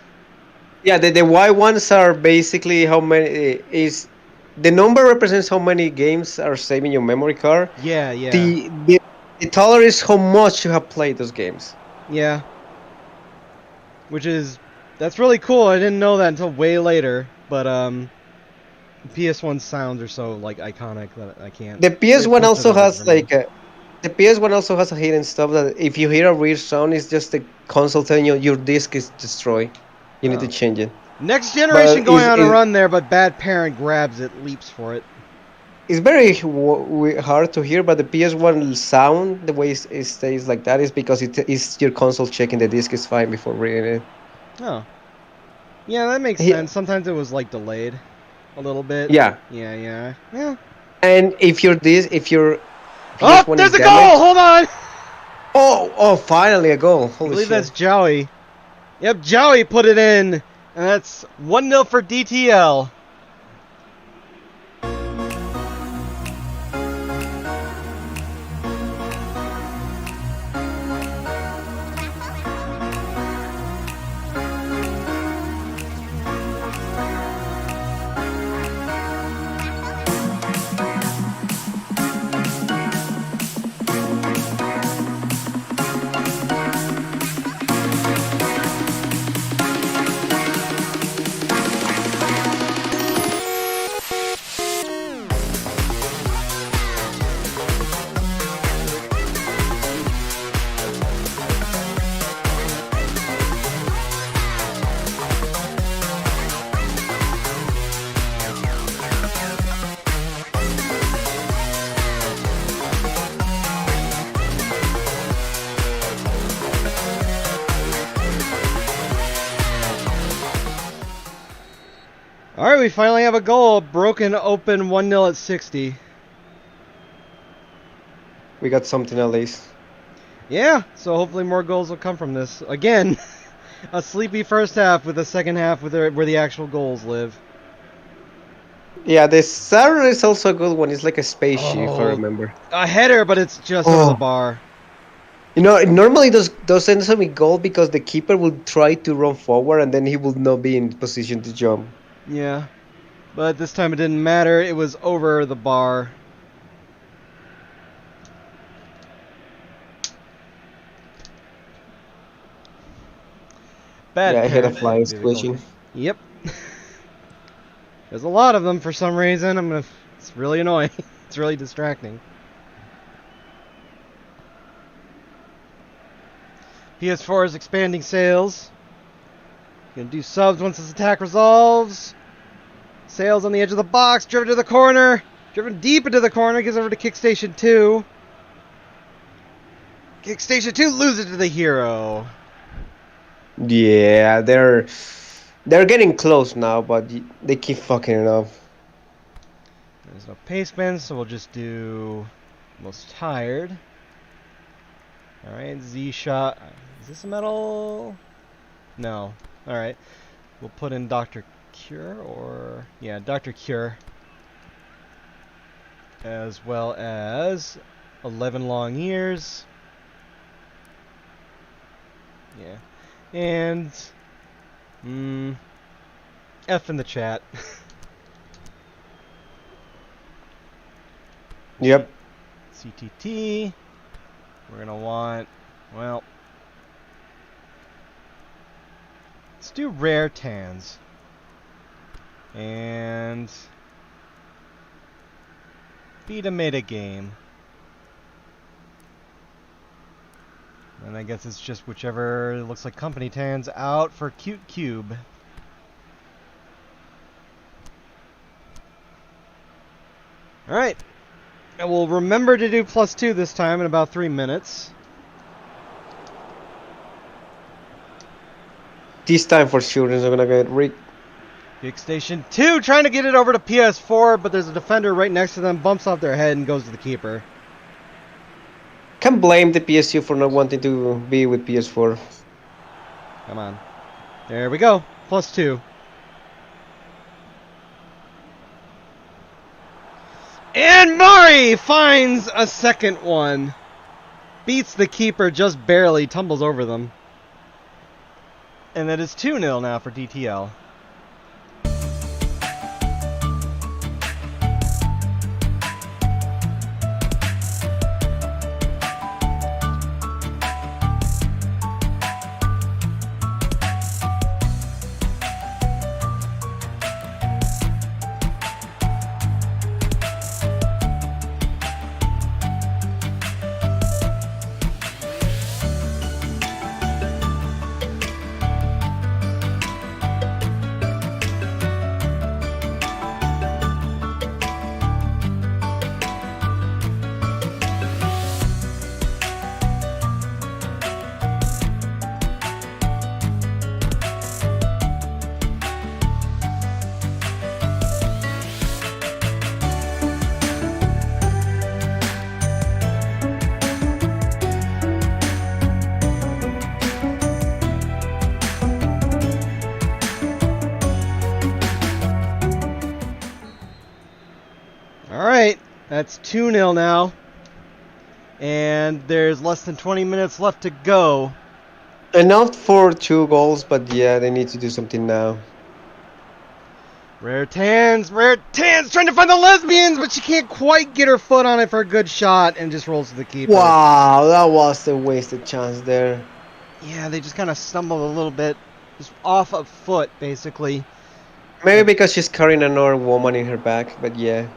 Yeah, the Y ones are basically how many is the number represents how many games are saved in your memory card. Yeah. The taller is how much you have played those games. Yeah. That's really cool. I didn't know that until way later, but PS1 sounds are so like iconic that I can't. The PS1 also has like the PS1 also has a hidden stuff that if you hear a weird sound, it's just the console telling you your disc is destroyed. You need to change it. Next Generation But going on a run there, but Bad Parent grabs it, leaps for it. It's very hard to hear, but the PS1 sound, the way it stays like that, is because it is your console checking the disc is fine before reading it. Oh. Yeah, that makes sense. Sometimes it was like delayed a little bit. Yeah. Yeah. And if your Oh, PS1 there's is a damaged, goal! Hold on! oh, finally a goal! I Holy believe shit! that's Joey. Yep, Joey put it in. And that's 1-0 for DTL. Alright, we finally have a goal. Broken open 1-0 at 60. We got something at least. Yeah, so hopefully more goals will come from this. Again, a sleepy first half with the second half where the actual goals live. Yeah, the Saturn is also a good one. It's like a spaceship, if I remember. A header, but it's just over the bar. You know, normally those ends up in goal because the keeper will try to run forward and then he will not be in position to jump. Yeah, but this time it didn't matter. It was over the bar. Bad Yeah, I had a parent. fly squishing. Yep. There's a lot of them for some reason. It's really annoying. It's really distracting. PS4 is expanding sales. Gonna do subs once this attack resolves. Sales on the edge of the box, driven to the corner. Driven deep into the corner, gives over to Kickstation 2. Kickstation 2 loses to the hero. Yeah, they're getting close now, but they keep fucking it up. There's no pace bend, so we'll just do most tired. Alright, Z shot. Is this a metal? No. Alright. We'll put in Dr. Cure or... yeah, Dr. Cure. As well as 11 long years. Yeah. And... F in the chat. Yep. CTT. We're gonna want... well... let's do rare tans. And... beat a meta game. And I guess it's just whichever looks like company tans out for Cute Cube. Alright. And we'll remember to do +2 this time in about 3 minutes. This time for sure is gonna get rigged. Big Station 2 trying to get it over to PS4, but there's a defender right next to them, bumps off their head and goes to the keeper. Can't blame the PSU for not wanting to be with PS4. Come on. There we go. +2. And Mari finds a second one. Beats the keeper just barely, tumbles over them. And that is 2-0 now for DTL. Alright, that's 2-0 now. And there's less than 20 minutes left to go. Enough for 2 goals, but yeah, they need to do something now. Rare Tans trying to find the lesbians, but she can't quite get her foot on it for a good shot and just rolls to the keeper. Wow, that was a wasted chance there. Yeah, they just kind of stumbled a little bit. Just off a foot, basically. Maybe because she's carrying another woman in her back, but yeah.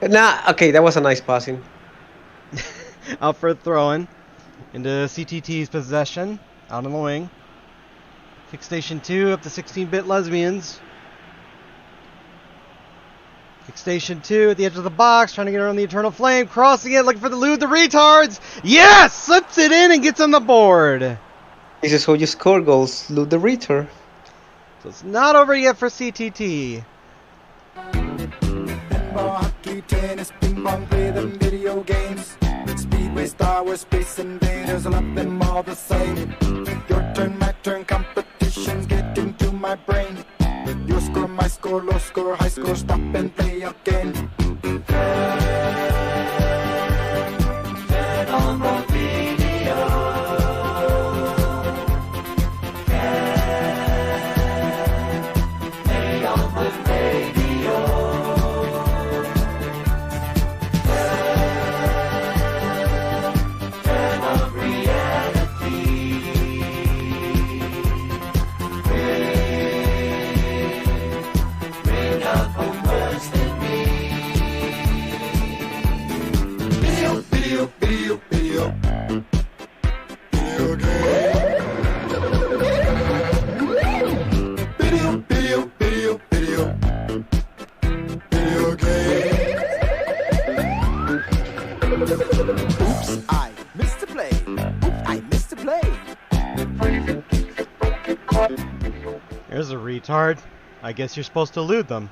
Nah, okay, that was a nice passing. Out for a throw-in. Into CTT's possession. Out on the wing. Kick station 2 up to 16-bit lesbians. Kick station 2 at the edge of the box, trying to get around the Eternal Flame, crossing it, looking for the Lou the retards. Yes! Slips it in and gets on the board. This is how you score goals, loot the reader. So it's not over yet for CTT. Pinball, hockey, tennis, ping pong, play them video games. Speedway, Star Wars, Space Invaders, I love them all the same. Your turn, my turn, competitions get into my brain. Your score, my score, low score, high score, stop and play again. Turn on the video. Play on the radio. Turn on reality. Bring out the worst in me. Video, video, video, video. Video game. Video, video, video, video. Video game. Oops, I missed the play. Oops, I missed the play. There's a retard. I guess you're supposed to loot them.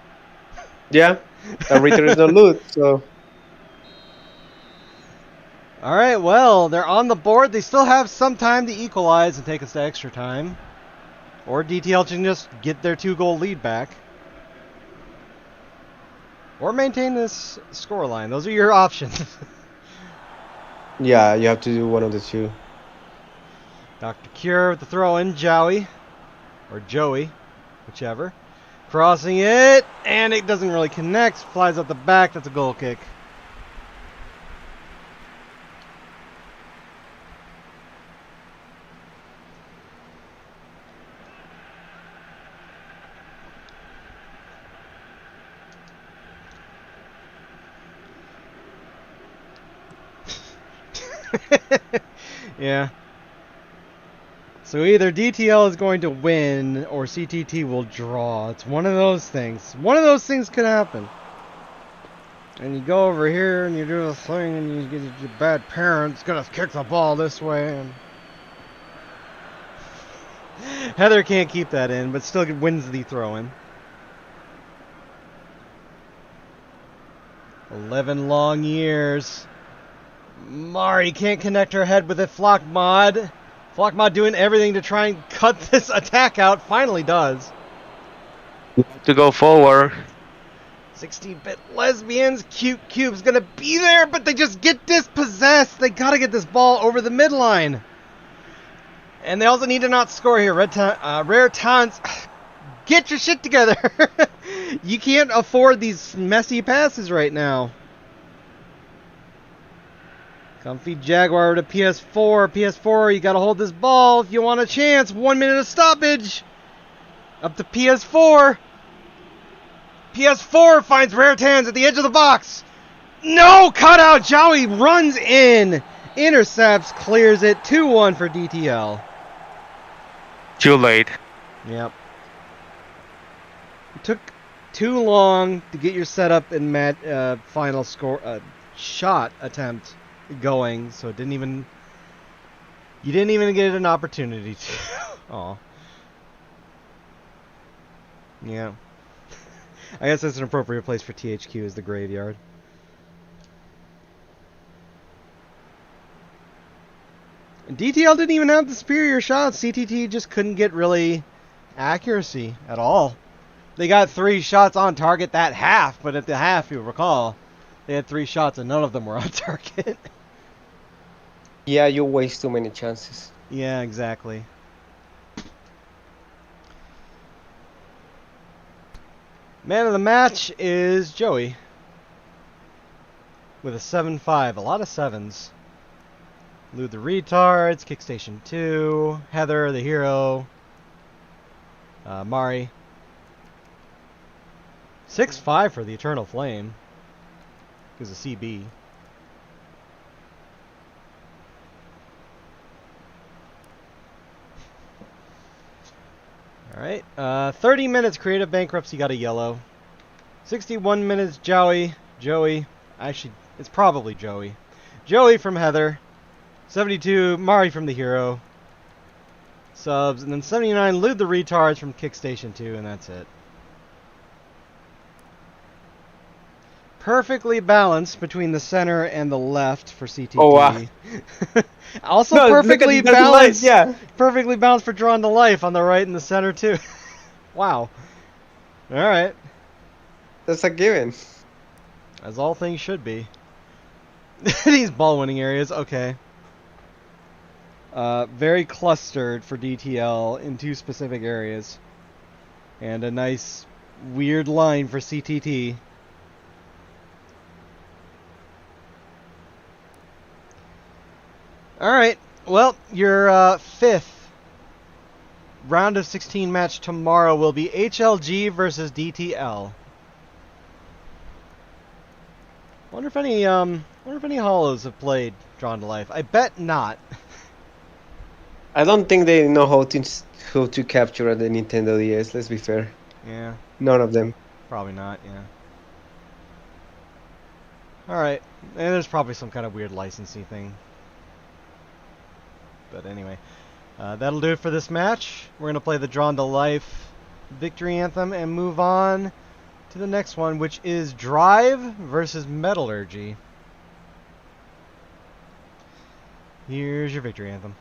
Yeah, a reader is no loot, so... Alright, well, they're on the board. They still have some time to equalize and take us to extra time. Or DTL can just get their 2-goal lead back. Or maintain this scoreline. Those are your options. Yeah, you have to do one of the two. Dr. Cure with the throw-in, Joey. Or Joey, whichever. Crossing it, and it doesn't really connect. Flies out the back. That's a goal kick. Yeah. So either DTL is going to win or CTT will draw. It's one of those things. One of those things could happen. And you go over here and you do a thing and you get your bad parents gonna kick the ball this way. And Heather can't keep that in, but still wins the throw-in. 11 long years. Mari can't connect her head with it. Flock Mod doing everything to try and cut this attack out. Finally does. To go forward. 16-bit lesbians. Cute Cube's gonna be there, but they just get dispossessed. They gotta get this ball over the midline. And they also need to not score here. Rare Taunts, get your shit together. You can't afford these messy passes right now. Comfy Jaguar to PS4. PS4, you gotta hold this ball if you want a chance. 1 minute of stoppage. Up to PS4. PS4 finds Rare Tans at the edge of the box. No cutout. Joey runs in. Intercepts, clears it. 2-1 for DTL. Too late. Yep. It took too long to get your setup and final score shot attempt going, so it didn't even you didn't even get an opportunity to. Aw. Yeah. I guess that's an appropriate place for THQ is the graveyard. And DTL didn't even have the superior shots. CTT just couldn't get really accuracy at all. They got 3 shots on target that half, but at the half, you'll recall, they had 3 shots and none of them were on target. Yeah, you waste too many chances. Yeah, exactly. Man of the match is Joey with a 7-5. A lot of 7s. Lou the Retards, Kickstation 2, Heather the Hero, Mari. 6-5 for the Eternal Flame. Gives a CB. Alright, 30 minutes Creative Bankruptcy got a yellow. 61 minutes Joey. Actually, it's probably Joey. Joey from Heather. 72 Mari from the Hero. Subs. And then 79 Lewd the Retards from Kickstation 2, and that's it. Perfectly balanced between the center and the left for CTT. Oh, wow. Also No, look at perfectly the balanced. lights, yeah. Perfectly balanced for Drawn to Life on the right and the center too. Wow. All right. That's a given. As all things should be. These ball winning areas, okay. Very clustered for DTL in 2 specific areas. And a nice weird line for CTT. Alright, well, your 5th round of 16 match tomorrow will be HLG versus DTL. Wonder if any hollows have played Drawn to Life. I bet not. I don't think they know how to capture the Nintendo DS, let's be fair. Yeah, None of them. probably not, yeah. Alright, and there's probably some kind of weird licensing thing. But anyway, that'll do it for this match. We're going to play the Drawn to Life victory anthem and move on to the next one, which is Drive versus Metallurgy. Here's your victory anthem.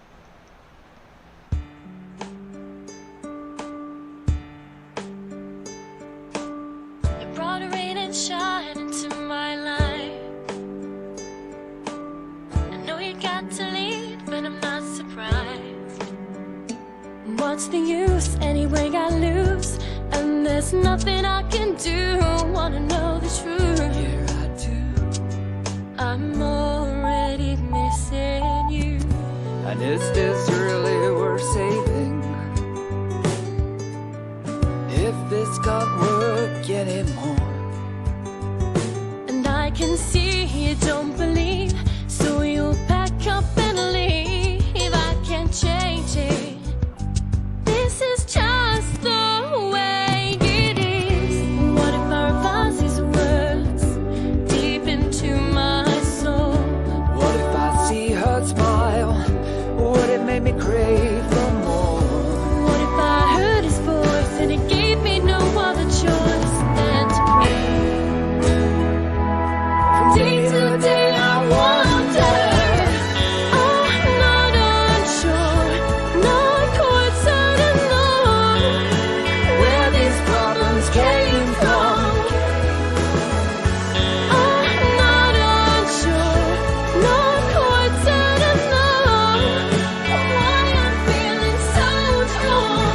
You brought rain and shine into my life. I know you got to lead, but I'm not surprised. What's the use? Anyway, I lose, and there's nothing I can do. Wanna know the truth? Yeah, I do. I'm already missing you. And is this really worth saving? If this can't work anymore. And I can see you don't believe, so you'll pack up and leave. I can't change it. This is just the way it is. What if I revise these words deep into my soul? What if I see her smile? Would it make me crave for more? What if I heard his voice and it gave me no other choice than to pray? From day to day I wonder. I'm not unsure, not quite certain though, where these problems came from. I'm not unsure, not quite certain though, why I'm feeling so torn.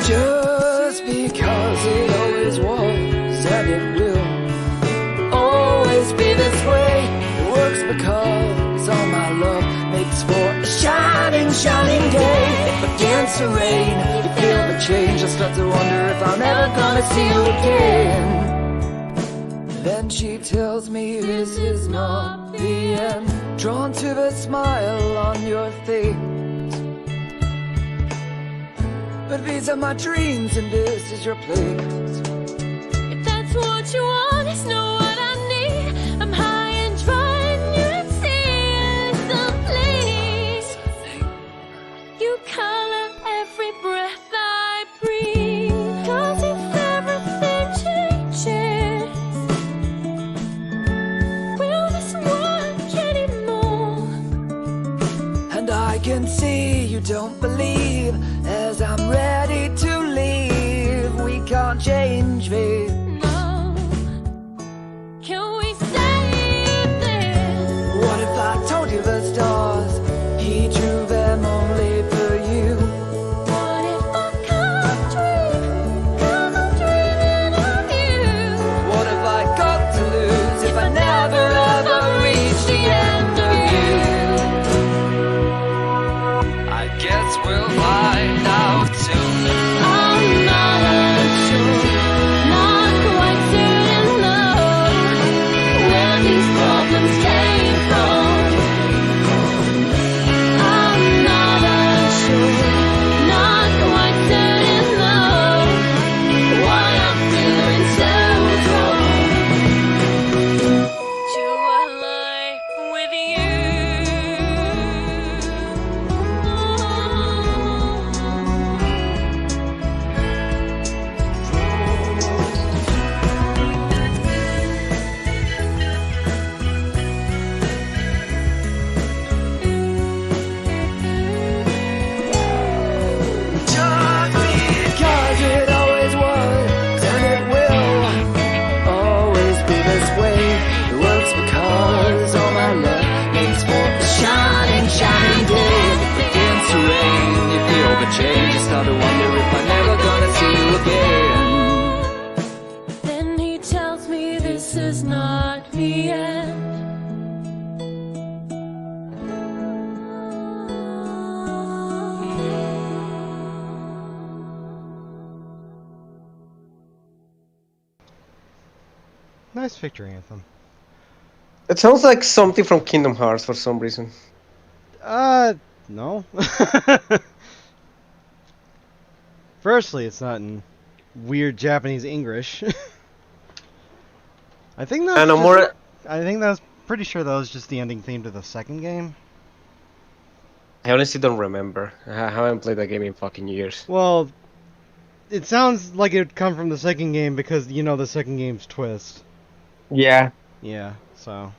Just because it always was, and it will always be this way. It works because all my love makes for a shining, shining day. Begins to rain, you feel the change. I start to wonder if I'm ever gonna see you again. Then she tells me this is not the end. Drawn to the smile on your face. But these are my dreams and this is your place. If that's what you want, it's not what I need. I'm high and dry and you see it's the place. You color every breath I breathe. 'Cause if everything changes, will this work anymore? And I can see you don't believe as I'm ready to leave. We change me. No. Can we save this? What if I told you the stars, he drew them only for you? What if I can't dream? 'Cause I'm dreaming of you. What have I got to lose if I never ever reach the end of you? I guess we'll find out soon. I'm not sure, not quite certain, though, where these problems came from. I'm not sure, not quite certain, though, why I'm feeling so drawn to a life with Cause it always was, and it will always be this way. It works because all my love makes for a shining, shining day. If it begins to rain, you feel the change. You start to wonder if I'm never gonna see you again. Then he tells me this is not the end. Nice victory anthem. It sounds like something from Kingdom Hearts for some reason. No. Firstly, it's not in weird Japanese English. I think that's And no just- more. I think that's pretty sure that was just the ending theme to the second game. I honestly don't remember. I haven't played that game in fucking years. Well, it sounds like it would come from the second game because you know the second game's twist. Yeah. Yeah, so.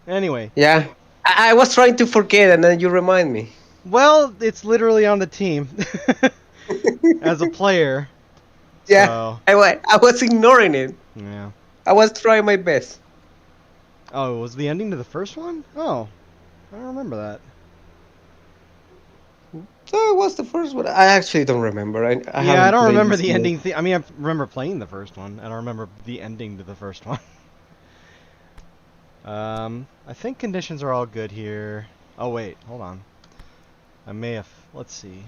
Anyway. Yeah. I was trying to forget, and then you remind me. Well, it's literally on the team. As a player. Yeah. So, I was ignoring it. yeah. I was trying my best. Oh, was the ending to the first one? Oh. I don't remember that. So it was the first one. I actually don't remember. I Yeah, I haven't don't played remember this the game. ending. I mean, I remember playing the first one. I don't remember the ending to the first one. I think conditions are all good here. Oh wait, hold on. I may have. Let's see.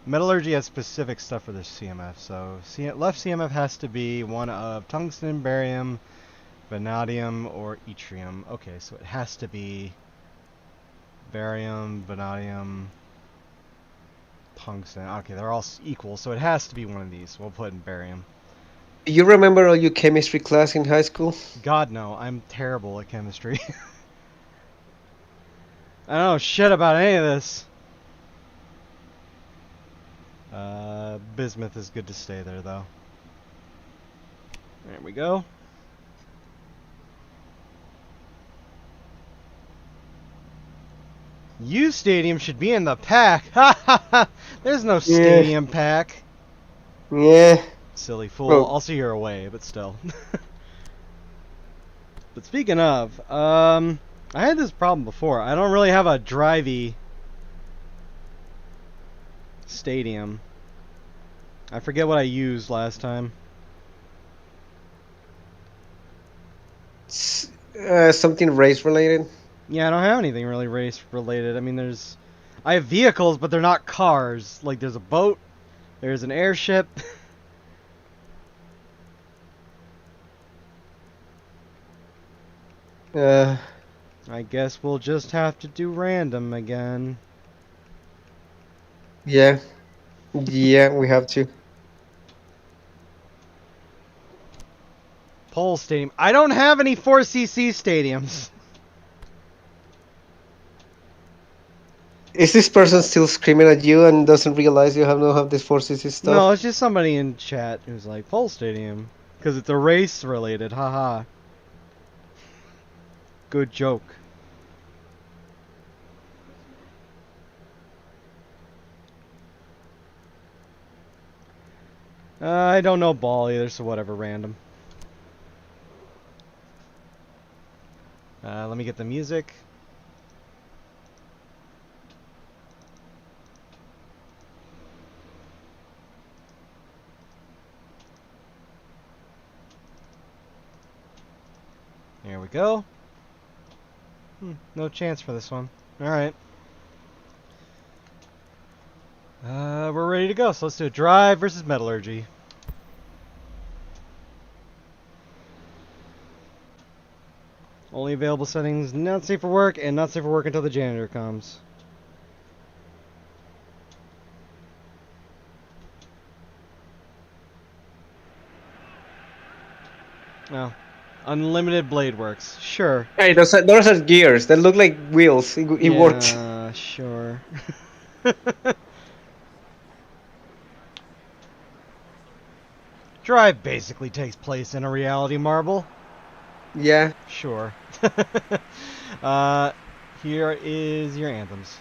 Metallurgy has specific stuff for the CMF. So left CMF has to be one of tungsten, barium, vanadium, or yttrium. Okay, so it has to be barium, vanadium, tungsten. Okay, they're all equal, so it has to be one of these. We'll put in barium. Do you remember all your chemistry class in high school? God, no. I'm terrible at chemistry. I don't know shit about any of this. Bismuth is good to stay there, though. There we go. U Stadium should be in the pack. Ha ha ha! There's no stadium pack. Yeah. Silly fool. Well- Also, you're away, but still. But speaking of, I had this problem before. I don't really have a drivey stadium. I forget what I used last time. Something race related. Yeah, I don't have anything really race related. I mean, I have vehicles, but they're not cars. Like, there's a boat, there's an airship. I guess we'll just have to do random again. Yeah. Yeah, we have to. Pole Stadium. I don't have any 4cc stadiums. Is this person still screaming at you and doesn't realize you don't have this 4cc stuff? No, it's just somebody in chat who's like, Pole Stadium. Because it's a race related, haha. Good joke. I don't know ball either, so whatever, random. Let me get the music. There we go. No chance for this one. Alright. We're ready to go, so let's do it. Drive versus Metallurgy. Only available settings, not safe for work, and not safe for work until the janitor comes. No. Unlimited blade works. Sure. Hey, those are gears that look like wheels. It worked. Yeah, sure. Drive basically takes place in a reality marble. Yeah. Sure. Here is your anthems.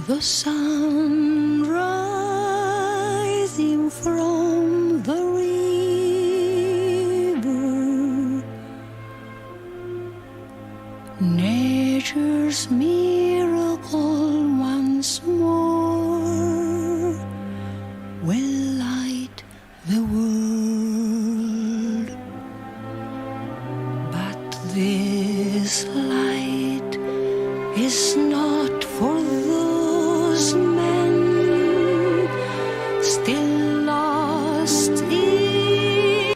The sun rising from the river, nature's miracle once more will light the world. But this light is not for those men still lost in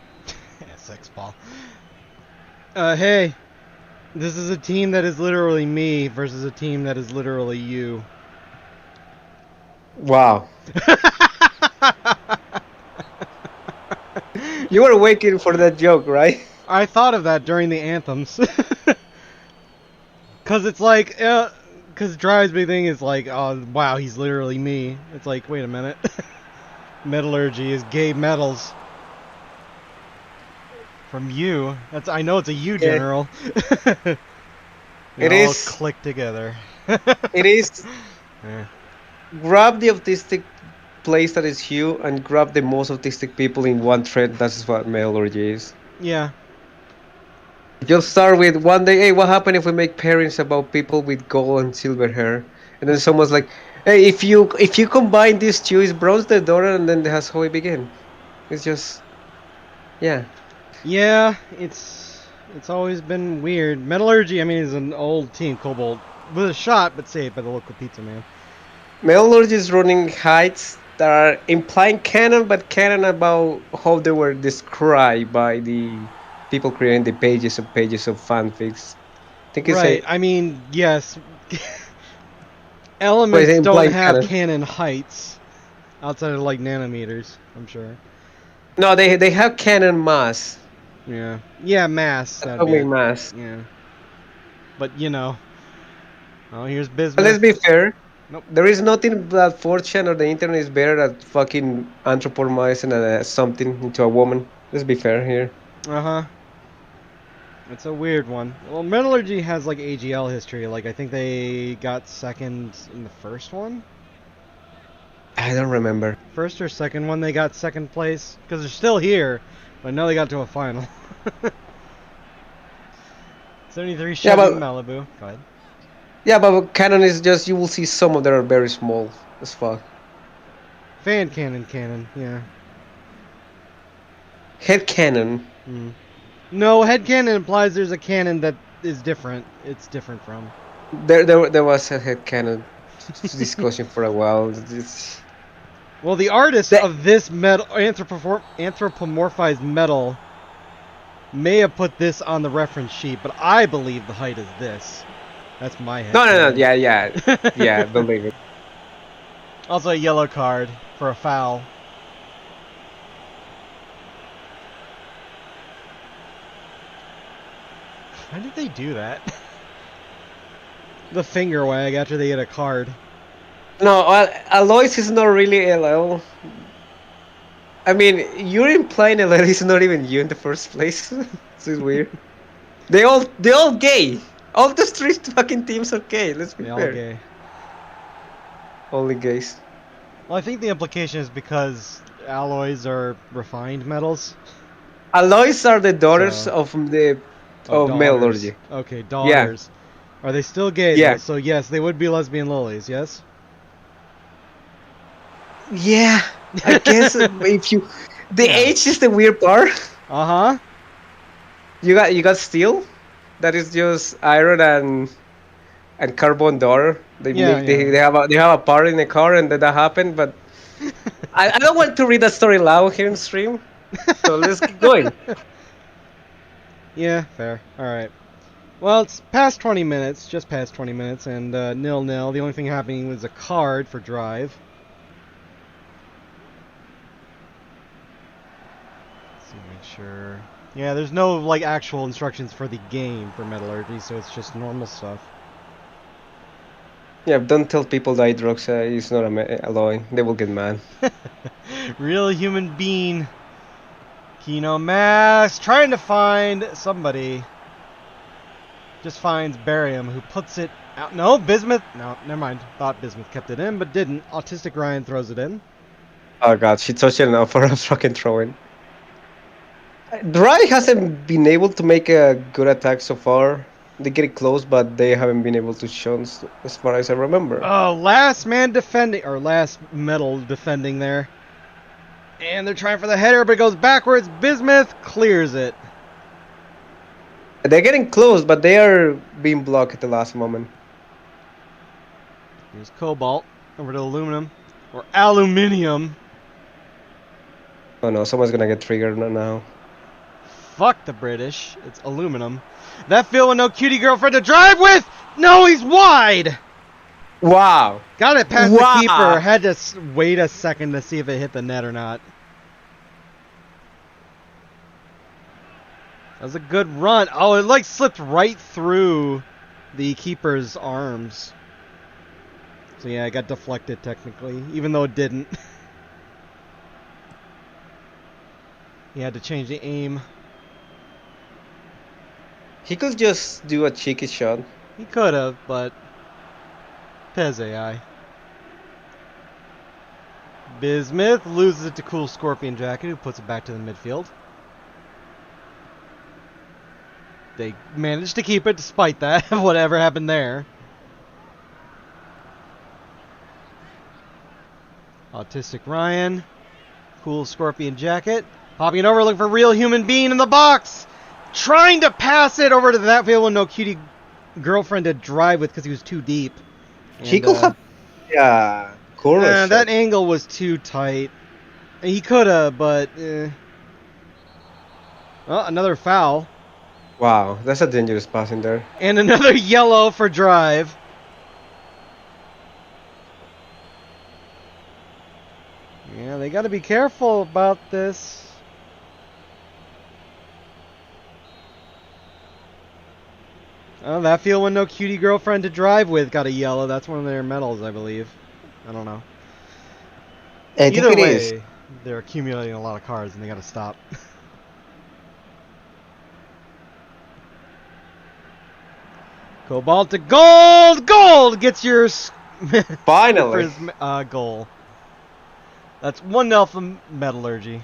Sex ball. Hey. This is a team that is literally me versus a team that is literally you. Wow. You were waiting for that joke, right? I thought of that during the anthems. Cause it's like, cause Drive's big thing is like, oh wow, he's literally me. It's like, wait a minute. Metallurgy is gay metals. From you. That's, I know it's a you general. It all is. click together. It is. Yeah. Grab the autistic place that is you and grab the most autistic people in one thread. That's what metallurgy is. Yeah. Just start with one day, hey, what happened if we make pairings about people with gold and silver hair? And then someone's like, hey, if you combine these two, it's bronze the door, and then that's how we begin. It's just, yeah. Yeah, it's always been weird. Metallurgy, I mean, is an old team, Cobalt. With a shot, but safe by the local pizza man. Metallurgy is running heights that are implying canon, but canon about how they were described by the people creating the pages of fanfics. I think it's Right, I mean, yes. But Elements it's don't implied have canon. canon heights outside of like nanometers, I'm sure. No, they have canon mass. Yeah. Yeah, mass. that'd be Atomic it. mass. Yeah. But you know. Oh, here's But business. let's be fair. Nope. There is nothing that 4chan or the internet is better at fucking anthropomorphizing something into a woman. Let's be fair here. Uh-huh. It's a weird one. Well, Metallurgy has like AGL history. Like I think they got second in the first one. I don't remember. First or second one they got second place because they're still here, but now they got to a final. 73 Yeah, Chevy but Malibu. Go ahead. yeah, but Canon is just you will see some of them are very small as fuck. Fan cannon. Yeah. Head cannon. Mm. No, head cannon implies there's a cannon that is different. It's different from. There was a head cannon discussion for a while. Well, the artist That- of this metal anthropomorphized metal may have put this on the reference sheet, but I believe the height is this. That's my head. No, cannon. yeah, believe it. Also a yellow card for a foul. Why did they do that? The finger wag after they get a card. No, Alois is not really LL. I mean, you're implying LL is not even you in the first place. This is weird. They all gay. All the three fucking teams are gay. Let's be They all fair. gay. Only gays. Well, I think the implication is because alloys are refined metals. Alois are the daughters So- of Oh, metallurgy. Okay, daughters. Are they still gay? Yeah. Though? So yes, they would be lesbian lilies. Yes. Yeah, I guess if you, the Yeah. H is the weird part. Uh huh. You got steel, that is just iron and carbon daughter. They Yeah, make yeah. they have a part in the car and that happened, but I don't want to read that story loud here in stream. So let's keep going. Yeah, fair. All right. Well, it's past 20 minutes, just past 20 minutes, and 0-0. The only thing happening was a card for drive. Let's see, make sure. Yeah, there's no like actual instructions for the game for metallurgy, so it's just normal stuff. Yeah, don't tell people that drugs is not a alloy. They will get mad. Real human being. Kino Mass trying to find somebody. Just finds Barium, who puts it out. No, Bismuth. No, never mind. Thought Bismuth kept it in, but didn't. Autistic Ryan throws it in. Oh god, she touched it enough for a fucking throw-in. Dry hasn't been able to make a good attack so far. They get it close, but they haven't been able to show as far as I remember. Oh, last man defending, or last metal defending there. And they're trying for the header, but it goes backwards. Bismuth clears it. They're getting close, but they are being blocked at the last moment. Here's Cobalt over to aluminum, or aluminium. Oh no, someone's gonna get triggered now. Fuck the British. It's aluminum. That field with no cutie girlfriend to drive with. No, he's wide. Wow! Got it past Wow. the keeper. Had to wait a second to see if it hit the net or not. That was a good run. Oh, it like slipped right through the keeper's arms. So yeah, it got deflected technically, even though it didn't. He had to change the aim. He could just do a cheeky shot. He could have, but Pez AI. Bismuth loses it to Cool Scorpion Jacket, who puts it back to the midfield. They managed to keep it despite that, whatever happened there. Autistic Ryan, Cool Scorpion Jacket, popping it over, looking for Real Human Being in the box! Trying to pass it over to that field with no cutie girlfriend to drive with because he was too deep. He And, could have, yeah, corner shot. that angle was too tight. He could have, but Well, another foul. Wow, that's a dangerous pass in there. And another yellow for drive. Yeah, they got to be careful about this. Oh, that field with no cutie girlfriend to drive with got a yellow. That's one of their medals, I believe. I don't know. I think Either it way, is. they're accumulating a lot of cards and they got to stop. Cobalt to gold! Gold gets your Finally. first, goal. That's 1-0 for Metallurgy.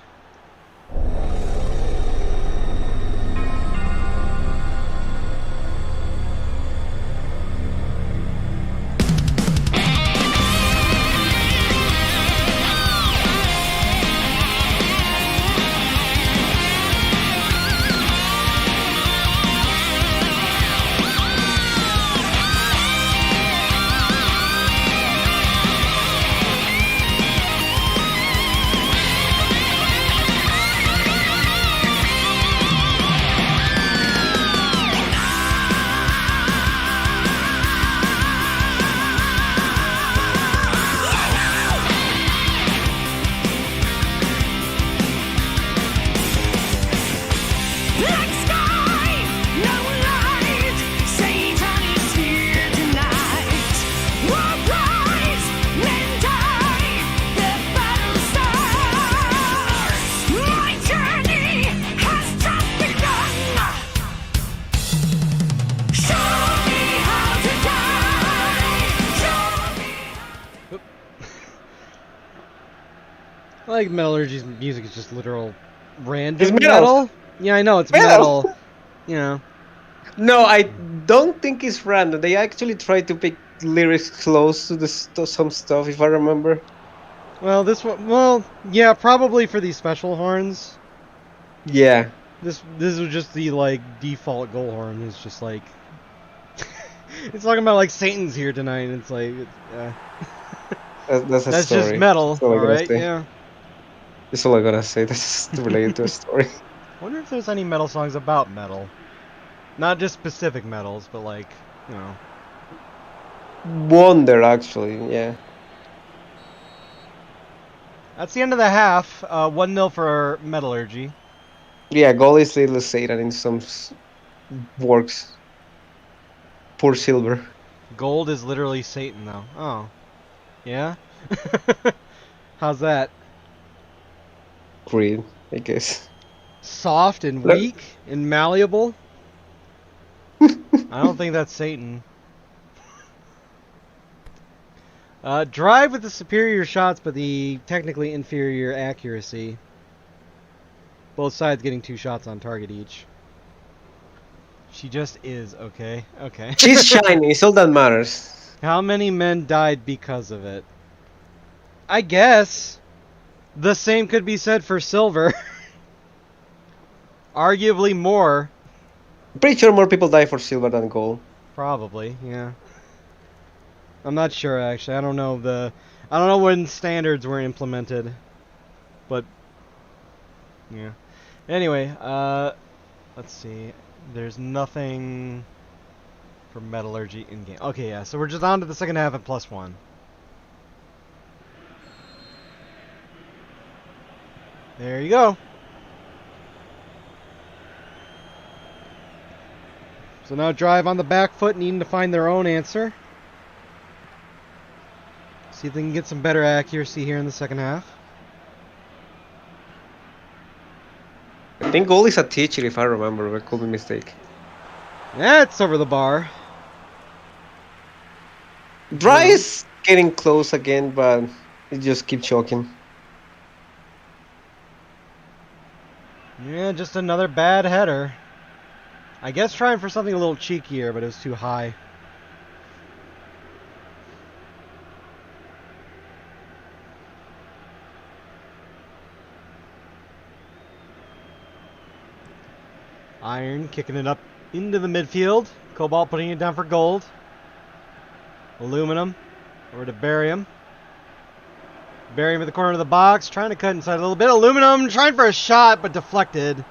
Like Metallurgy's music is just literal random It's metal. Yeah, I know it's Metal. metal. You know. No, I don't think it's random. They actually try to pick lyrics close to some stuff, if I remember. Well, this one. Well, yeah, probably for these special horns. Yeah, This was just the like default goal horn. It's just like it's talking about like Satan's here tonight. And it's like that's a that's story. just metal. That's all All I gotta right, say. yeah. That's all I gotta say. That's just related to a story. Wonder if there's any metal songs about metal, not just specific metals, but like you know. Wonder, actually, yeah. That's the end of the half. 1-0 for Metallurgy. Yeah, goal is little Satan in some works. Poor Silver. Gold is literally Satan, though. Oh, yeah. How's that? Greed, I guess. Soft and Look. weak and malleable. I don't think that's Satan. Drive with the superior shots, but the technically inferior accuracy. Both sides getting 2 shots on target each. She just is, okay? Okay. She's shiny, it's all that matters. How many men died because of it? I guess the same could be said for Silver. Arguably more. I'm pretty sure more people die for Silver than gold. Probably, yeah. I'm not sure actually. I don't know when standards were implemented. But yeah. Anyway, let's see. There's nothing for Metallurgy in game. Okay, yeah. So we're just on to the second half at +1. There you go. So now Drive on the back foot, needing to find their own answer. See if they can get some better accuracy here in the second half. I think goal is a teacher, if I remember, but could be mistake. That's over the bar. Dry is getting close again, but it just keeps choking. Yeah, just another bad header. I guess trying for something a little cheekier, but it was too high. Iron kicking it up into the midfield. Cobalt putting it down for gold. Aluminum over to Barium. Barium at the corner of the box, trying to cut inside a little bit. Aluminum trying for a shot, but deflected.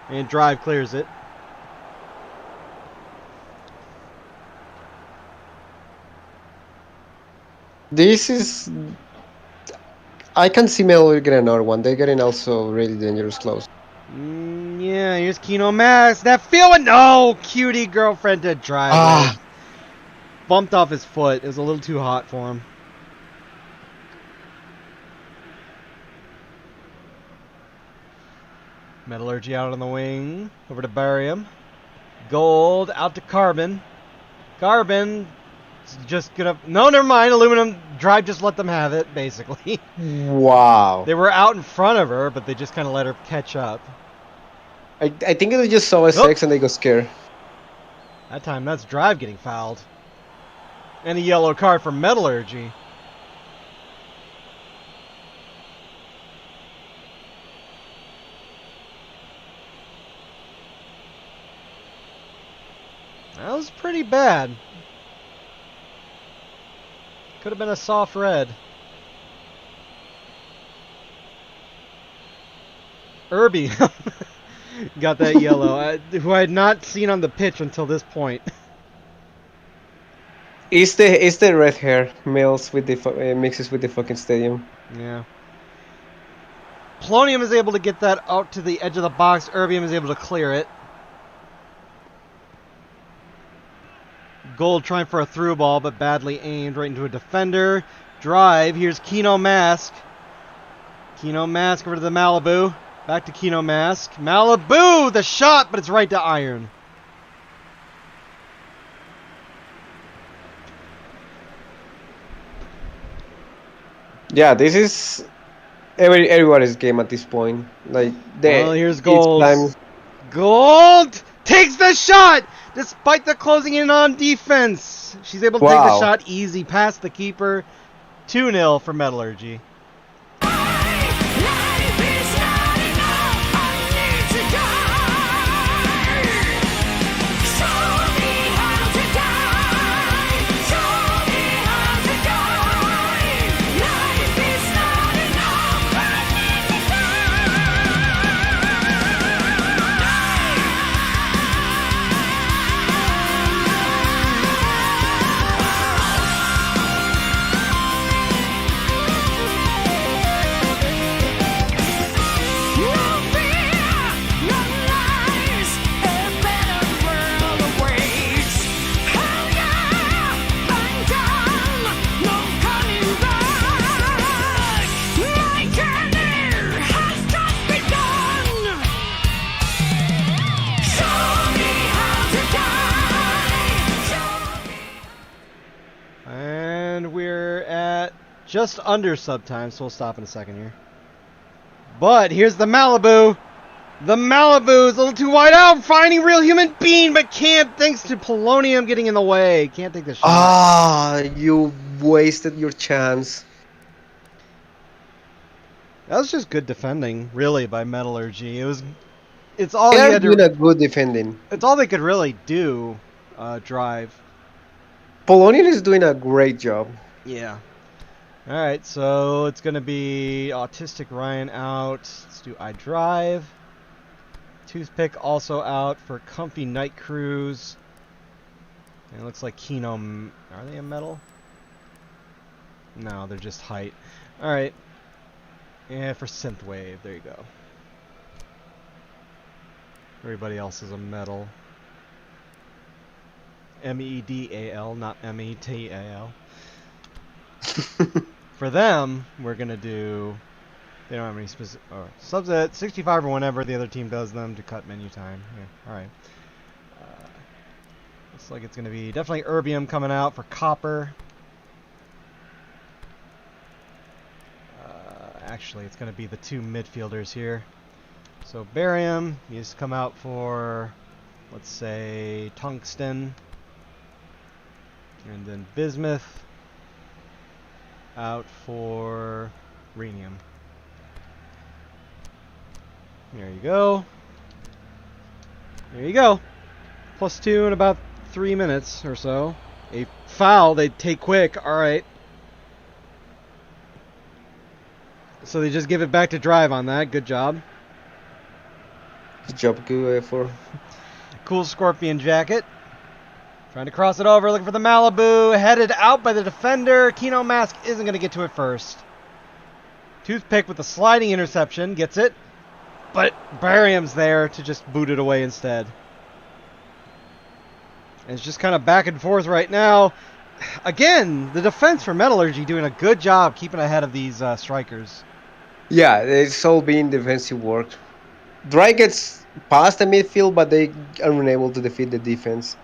And Drive clears it. This is... I can see Metal get another one. They're getting also really dangerous close. Yeah, here's Kino Max. That feeling, no! Cutie girlfriend to Drive. Ah. Bumped off his foot. It was a little too hot for him. Metallurgy out on the wing. Over to Barium. Gold out to Carbon. Carbon just gonna... No, never mind. Aluminum. Drive just let them have it, basically. Wow. They were out in front of her, but they just kind of let her catch up. I think they just saw a 6 and they got scared. That time, that's Drive getting fouled. And a yellow card for Metallurgy. That was pretty bad. Could have been a soft red. Irby got that yellow, who I had not seen on the pitch until this point. It's the red hair males with the mixes with the fucking stadium. Yeah. Polonium is able to get that out to the edge of the box. Erbium is able to clear it. Gold trying for a through ball, but badly aimed right into a defender. Drive. Here's Kino Mask. Kino Mask over to the Malibu. Back to Kino Mask. Malibu! The shot, but it's right to Iron. Yeah, this is everybody's game at this point. Like Well, here's it's time. Gold. Gold takes the shot despite the closing in on defense. She's able to take the Wow. shot easy past the keeper. 2-0 for Metallurgy. And we're at just under sub time, so we'll stop in a second here. But here's the Malibu. The Malibu is a little too wide out, finding real human being, but can't thanks to Polonium getting in the way. Can't take the shot. Ah, you wasted your chance. That was just good defending, really, by Metallurgy. It's all They he are had doing to. a good defending. It's all they could really do. Drive. Polonian is doing a great job. Yeah. All right, so it's gonna be Autistic Ryan out. Let's do I Drive. Toothpick also out for Comfy Night Cruise. And it looks like Kino. Are they a metal? No, they're just height. All right. And for Synthwave, there you go. Everybody else is a metal. MEDAL, not METAL. For them, we're gonna do. They don't have any specific subs at 65 or whenever the other team does them to cut menu time. Yeah, all right. Looks like it's gonna be definitely Erbium coming out for Copper. Actually, it's gonna be the two midfielders here. So Barium, he's come out for, let's say, Tungsten. And then Bismuth out for Rhenium. There you go. There you go. +2 in about 3 minutes or so. A foul, they take quick. Alright. So they just give it back to Drive on that. Good job. Good job, good effort. Cool Scorpion jacket. Trying to cross it over, looking for the Malibu. Headed out by the defender. Kino Mask isn't going to get to it first. Toothpick with the sliding interception. Gets it. But Barium's there to just boot it away instead. And it's just kind of back and forth right now. Again, the defense for Metallurgy doing a good job keeping ahead of these strikers. Yeah, it's all being defensive work. Dry gets past the midfield, but they are unable to defeat the defense.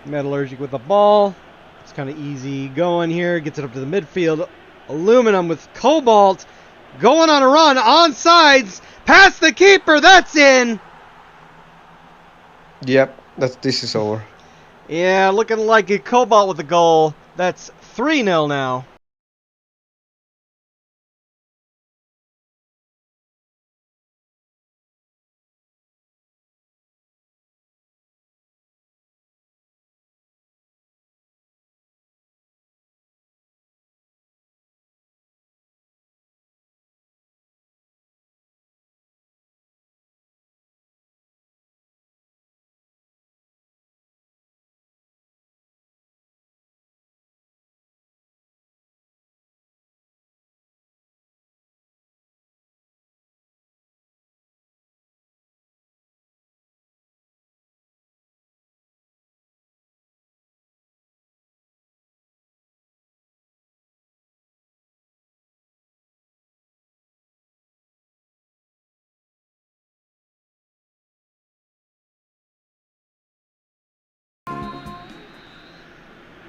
Metallurgic with the ball. It's kind of easy going here. Gets it up to the midfield. Aluminum with Cobalt. Going on a run. Onsides. Past the keeper. That's in. Yep, this is over. Yeah, looking like a Cobalt with the goal. That's 3-0 now.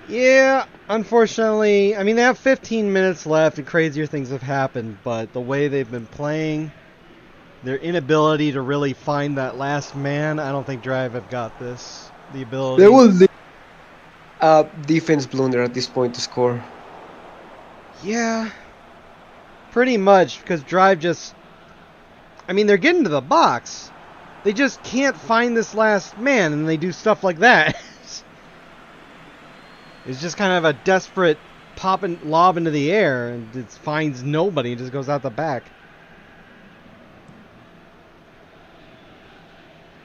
Yeah, unfortunately, I mean, they have 15 minutes left and crazier things have happened, but the way they've been playing, their inability to really find that last man, I don't think Drive have got this. The ability. There was defense blunder at this point to score. Yeah. Pretty much, because Drive just... I mean, they're getting to the box. They just can't find this last man, and they do stuff like that. It's just kind of a desperate pop and lob into the air, and it finds nobody, and just goes out the back.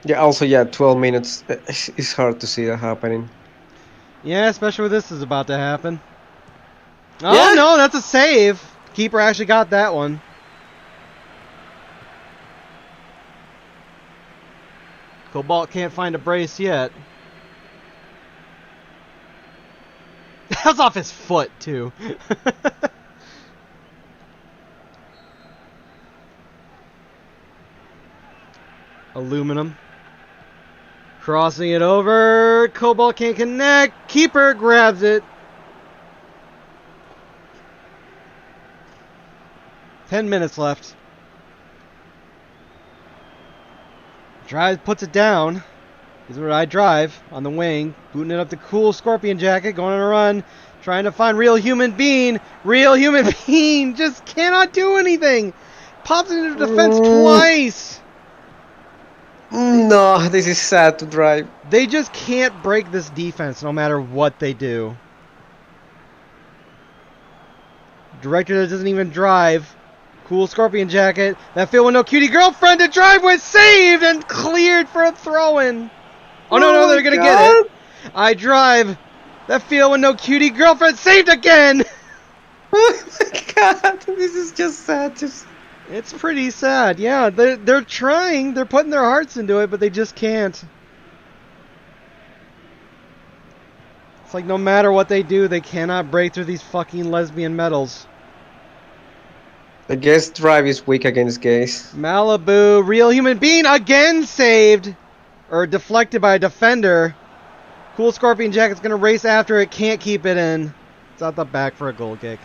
Yeah, also, 12 minutes. It's hard to see that happening. Yeah, especially with this is about to happen. Oh, Yeah. no, that's a save. Keeper actually got that one. Cobalt can't find a brace yet. That's off his foot, too. Aluminum. Crossing it over. Cobalt can't connect. Keeper grabs it. 10 minutes left. Drive puts it down. This is where I drive on the wing. Booting it up the cool Scorpion jacket. Going on a run. Trying to find Real Human Being. Real Human Being just cannot do anything. Pops into defense twice. No, this is sad to Drive. They just can't break this defense no matter what they do. Director that doesn't even drive. Cool Scorpion jacket. That field with no cutie girlfriend to drive with, saved and cleared for a throw-in. Oh, no, they're going to get it. I drive. That field with no cutie girlfriend, saved again. Oh my god, this is just sad. It's pretty sad. Yeah, they're trying. They're putting their hearts into it, but they just can't. It's like no matter what they do, they cannot break through these fucking lesbian medals. I guess Drive is weak against gays. Malibu, Real Human Being again saved. Or deflected by a defender. Cool Scorpion Jacket's going to race after it. Can't keep it in. It's out the back for a goal kick.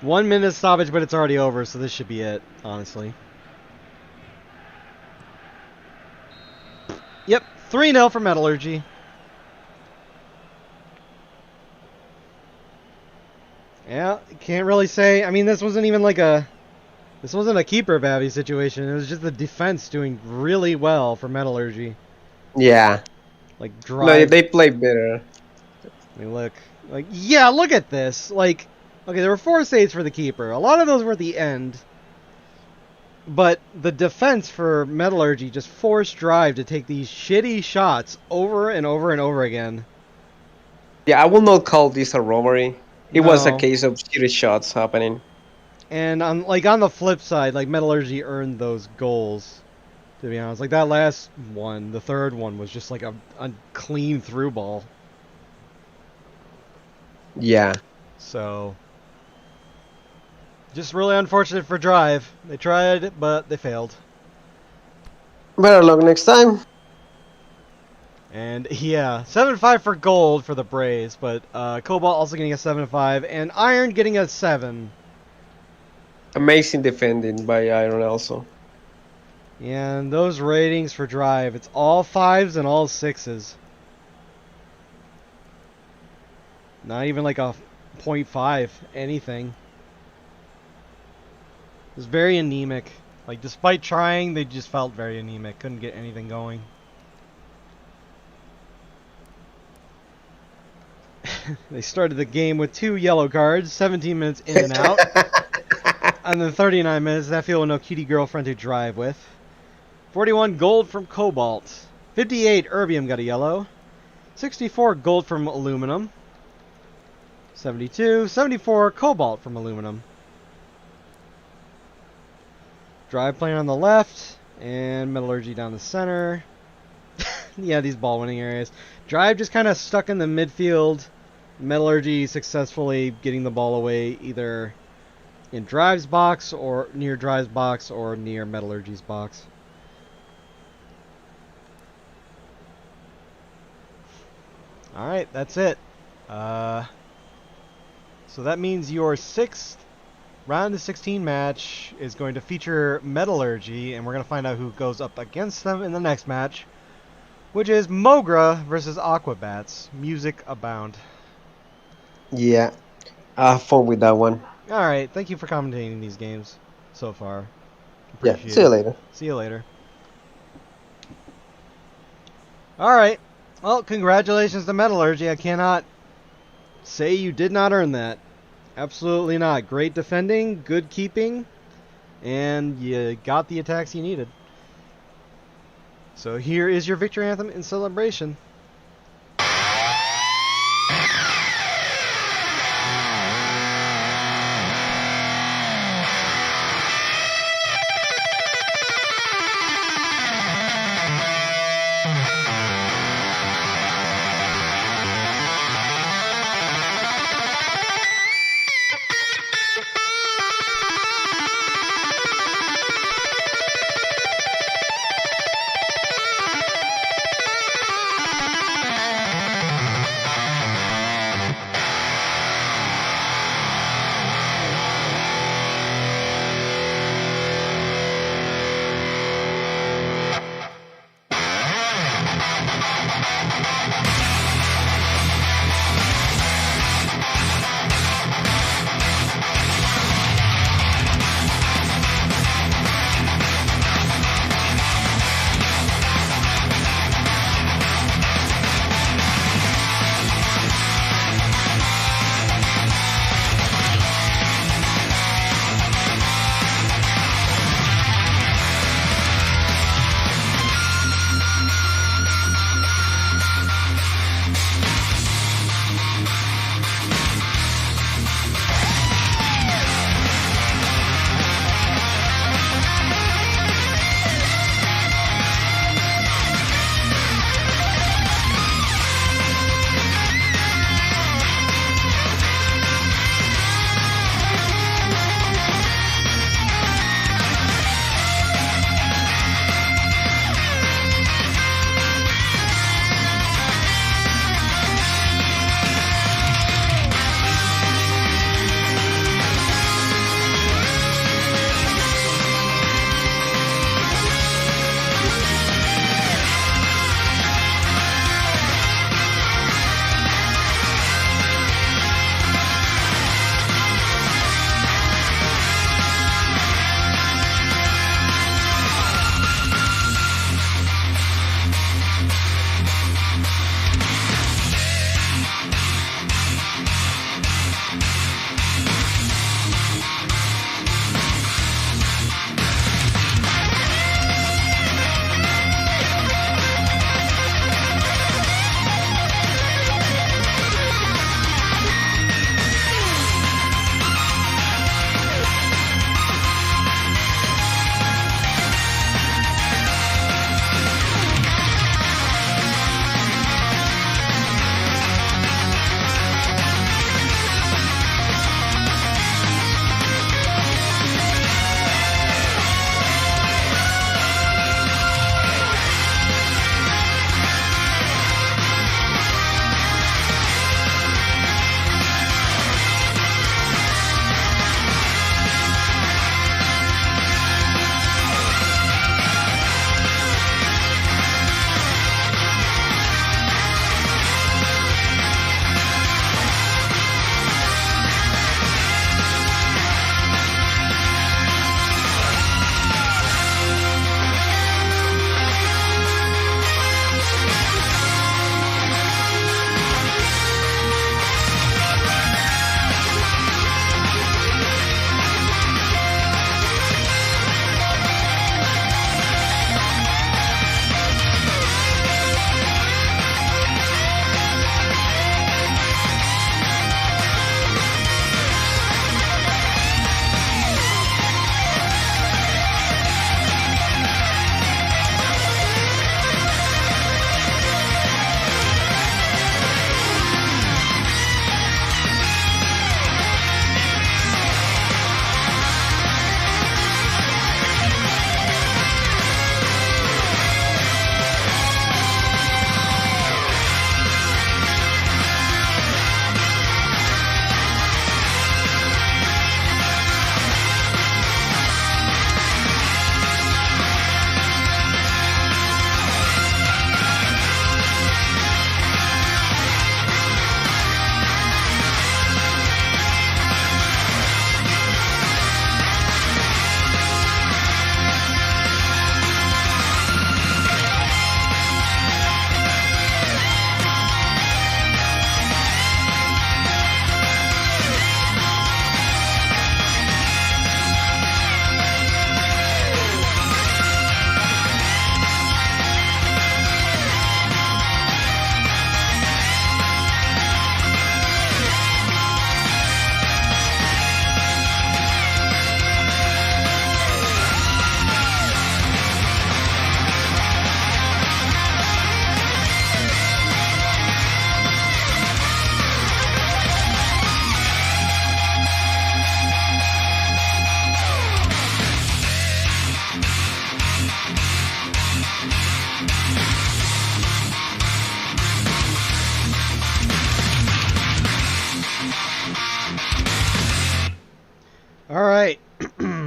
One minute stoppage, but it's already over, so this should be it, honestly. Yep, 3-0 for Metallurgy. Yeah, can't really say. I mean, this wasn't even like a... This wasn't a keeper Babby situation. It was just the defense doing really well for Metallurgy. Yeah. Like, drive. No, they play better. I mean, look. Like, yeah, look at this. Like... Okay, there were 4 saves for the keeper. A lot of those were at the end. But the defense for Metallurgy just forced Drive to take these shitty shots over and over and over again. Yeah, I will not call this a robbery. It was a No. case of shitty shots happening. And on the flip side, like Metallurgy earned those goals. To be honest, like that last one, the third one was just like a clean through ball. Yeah. So, just really unfortunate for Drive. They tried, but they failed. Better luck next time. And yeah, 7-5 for gold for the Braves, but Cobalt also getting a 7-5, and Iron getting a 7. Amazing defending by Iron also. And those ratings for Drive, it's all 5s and all 6s. Not even like a 0.5, anything. It was very anemic. Like, despite trying, they just felt very anemic. Couldn't get anything going. They started the game with 2 yellow cards, 17 minutes in and out. And then 39 minutes, that field with no cutie girlfriend to drive with. 41 gold from Cobalt. 58 Erbium got a yellow. 64 gold from Aluminum. 74 Cobalt from Aluminum. Drive playing on the left, and Metallurgy down the center. Yeah, these ball winning areas. Drive just kind of stuck in the midfield. Metallurgy successfully getting the ball away either in Drive's box or near Drive's box or near Metallurgy's box. Alright, that's it. So that means your sixth round of 16 match is going to feature Metallurgy, and we're going to find out who goes up against them in the next match, which is Mogra versus Aquabats. Music abound. Yeah, I have fun with that one. Alright, thank you for commentating these games so far. Yeah, Appreciate see you it. later. See you later. Alright, well, congratulations to Metallurgy. I cannot say you did not earn that. Absolutely not. Great defending, good keeping, and you got the attacks you needed. So here is your victory anthem in celebration.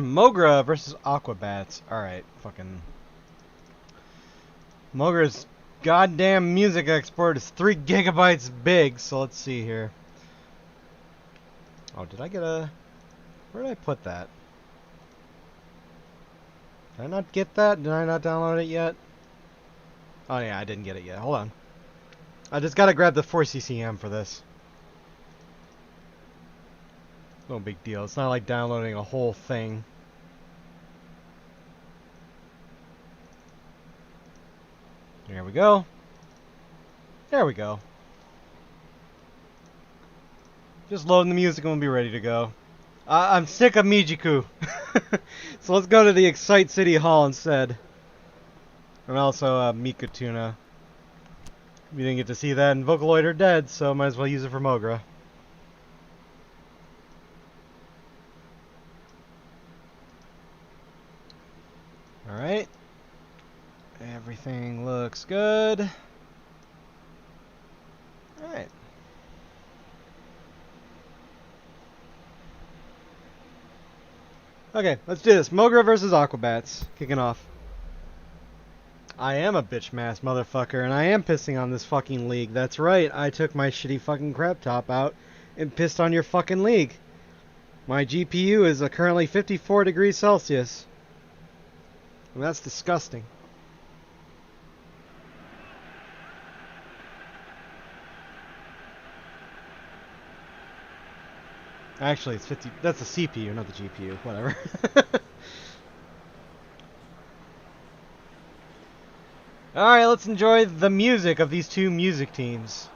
Mogra versus Aquabats. Alright, fucking. Mogra's goddamn music export is 3 gigabytes big, so let's see here. Oh, did I get a... Where did I put that? Did I not get that? Did I not download it yet? Oh yeah, I didn't get it yet. Hold on. I just gotta grab the 4CCM for this. No big deal. It's not like downloading a whole thing. There we go. There we go. Just loading the music and we'll be ready to go. I'm sick of Mijiku. So let's go to the Excite City Hall instead. And also Mikutuna. We didn't get to see that, and Vocaloid are dead, so might as well use it for Mogra. Alright. Everything looks good. Alright. Okay, let's do this. Mogra versus Aquabats. Kicking off. I am a bitch mass motherfucker, and I am pissing on this fucking league. That's right, I took my shitty fucking crap top out and pissed on your fucking league. My GPU is currently 54 degrees Celsius. And that's disgusting. Actually, it's 50. That's the CPU, not the GPU. Whatever. Alright, let's enjoy the music of these two music teams.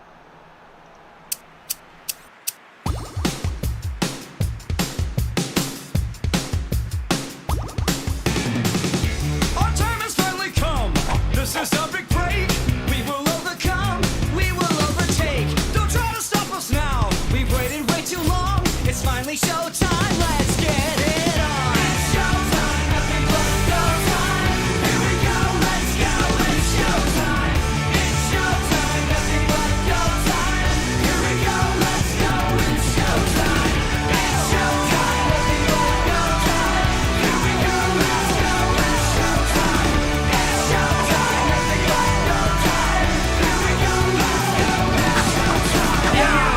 Our time has finally come. This is a big break. We will overcome. We will overtake. Don't try to stop us now. We've waited way too long. It's finally showtime. Let's get it on. It's showtime. Nothing but go time. Here we go. Let's go. It's showtime. It's showtime. Nothing but go time. Here we go. Let's go. It's showtime. It's showtime. Nothing but go time. Here we go. Let's go. It's showtime. It's showtime. Nothing but go time. Here we go. Let's go. It's showtime. Yeah.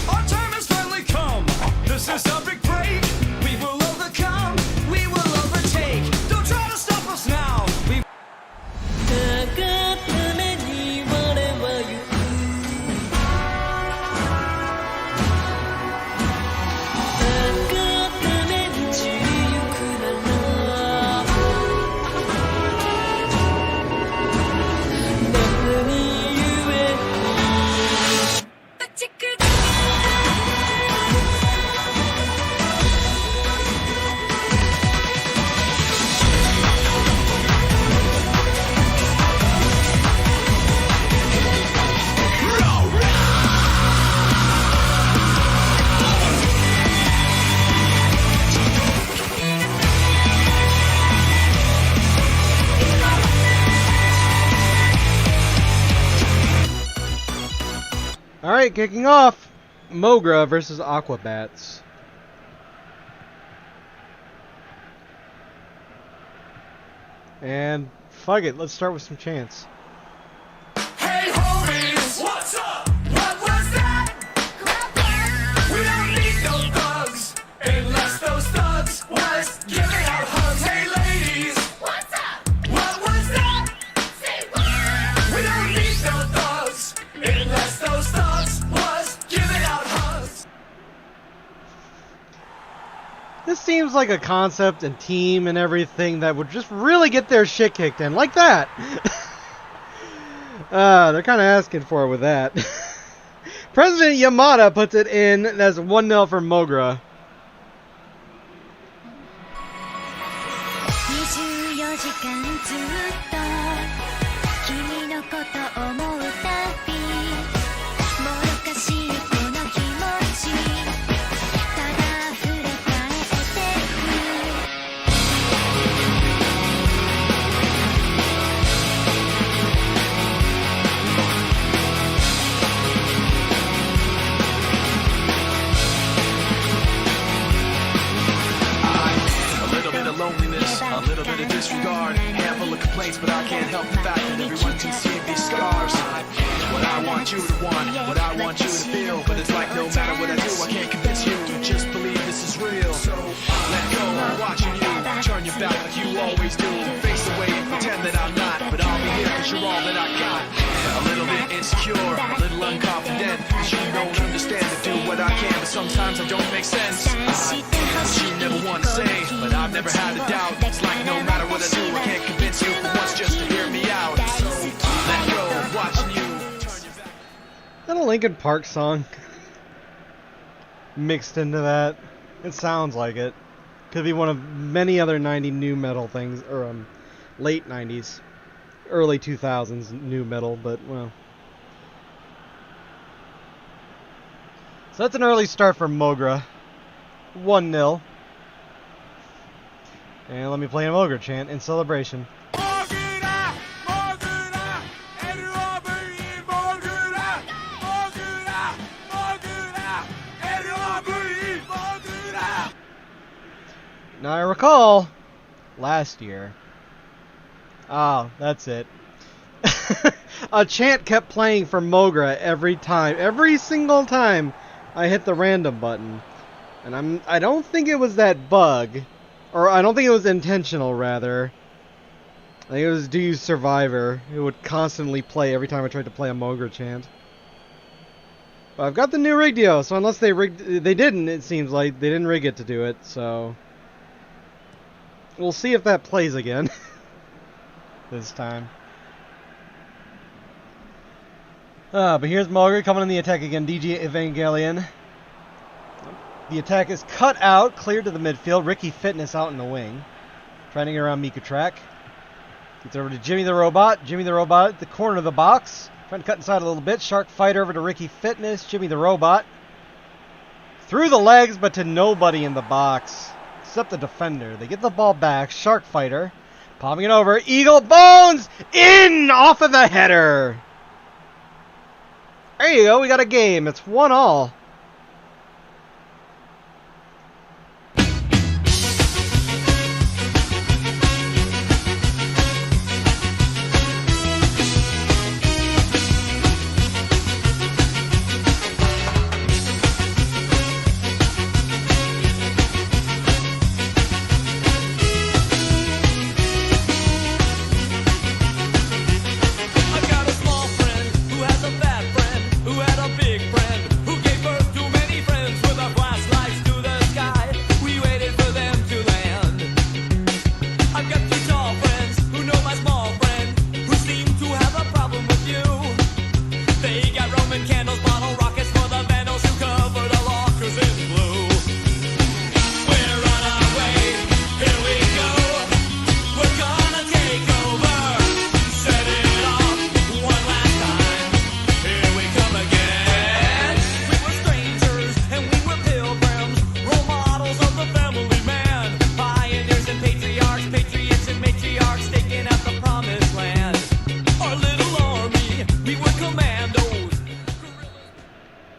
Our time has finally come. This is a big break. We will overcome. We will overtake. Don't try to stop us now. We 高ために我は行く高ために散りゆくなら誰に言え立ちくだ Alright, kicking off. Mogra versus Aquabats. And fuck it, let's start with some chants. Hey homies, what's up? What was that? We don't need no thugs, unless those thugs was giving out hugs. Hey ladies, what's up? What was that? Say what? We don't need no thugs, unless those thugs was giving out hugs. This seems like a concept and team and everything that would just really get their shit kicked in. Like that! They're kind of asking for it with that. President Yamada puts it in as 1-0 for Mogra. 24時間ずっと君のこと思うたびもどかしいこの気持ちただ溢れ返ってく face, but I can't help the fact that everyone can see these scars. What I want you to want, what I want you to feel, but it's like no matter what I do, I can't convince you to just believe this is real. So let go, I'm watching you turn your back like you always do. Face away and pretend that I'm not, but I'll be here 'cause you're all that I got. A little bit insecure, a little unconfident, 'cause you don't understand to do what I can, but sometimes I don't make sense. You never want to say, but I've never had a doubt. It's like no matter what I do, I can't convince you for once just to hear me out. So let go, I'm watching you turn your back. Is that a Linkin Park song? Mixed into that? It sounds like it. Could be one of many other 90 new metal things, or late 90s, early 2000s new metal, but well. So that's an early start for Mogra. 1-0. And let me play an Mogra chant in celebration. Now I recall last year. Oh, that's it. A chant kept playing for Mogra every single time I hit the random button. And I don't think it was that bug, or I don't think it was intentional rather. I think it was Do You Survivor. It would constantly play every time I tried to play a Mogra chant. But I've got the new rig deal, so unless they didn't, it seems like they didn't rig it to do it, so we'll see if that plays again this time. But here's Mogra coming in the attack again. DJ Evangelion. The attack is cut out, cleared to the midfield. Ricky Fitness out in the wing, trying to get around Miku Track. Gets over to Jimmy the Robot. Jimmy the Robot at the corner of the box, trying to cut inside a little bit. Shark Fighter over to Ricky Fitness. Jimmy the Robot through the legs, but to nobody in the box except the defender. They get the ball back. Shark Fighter popping it over. Eagle Bones in off of the header. There you go. We got a game. It's 1-1.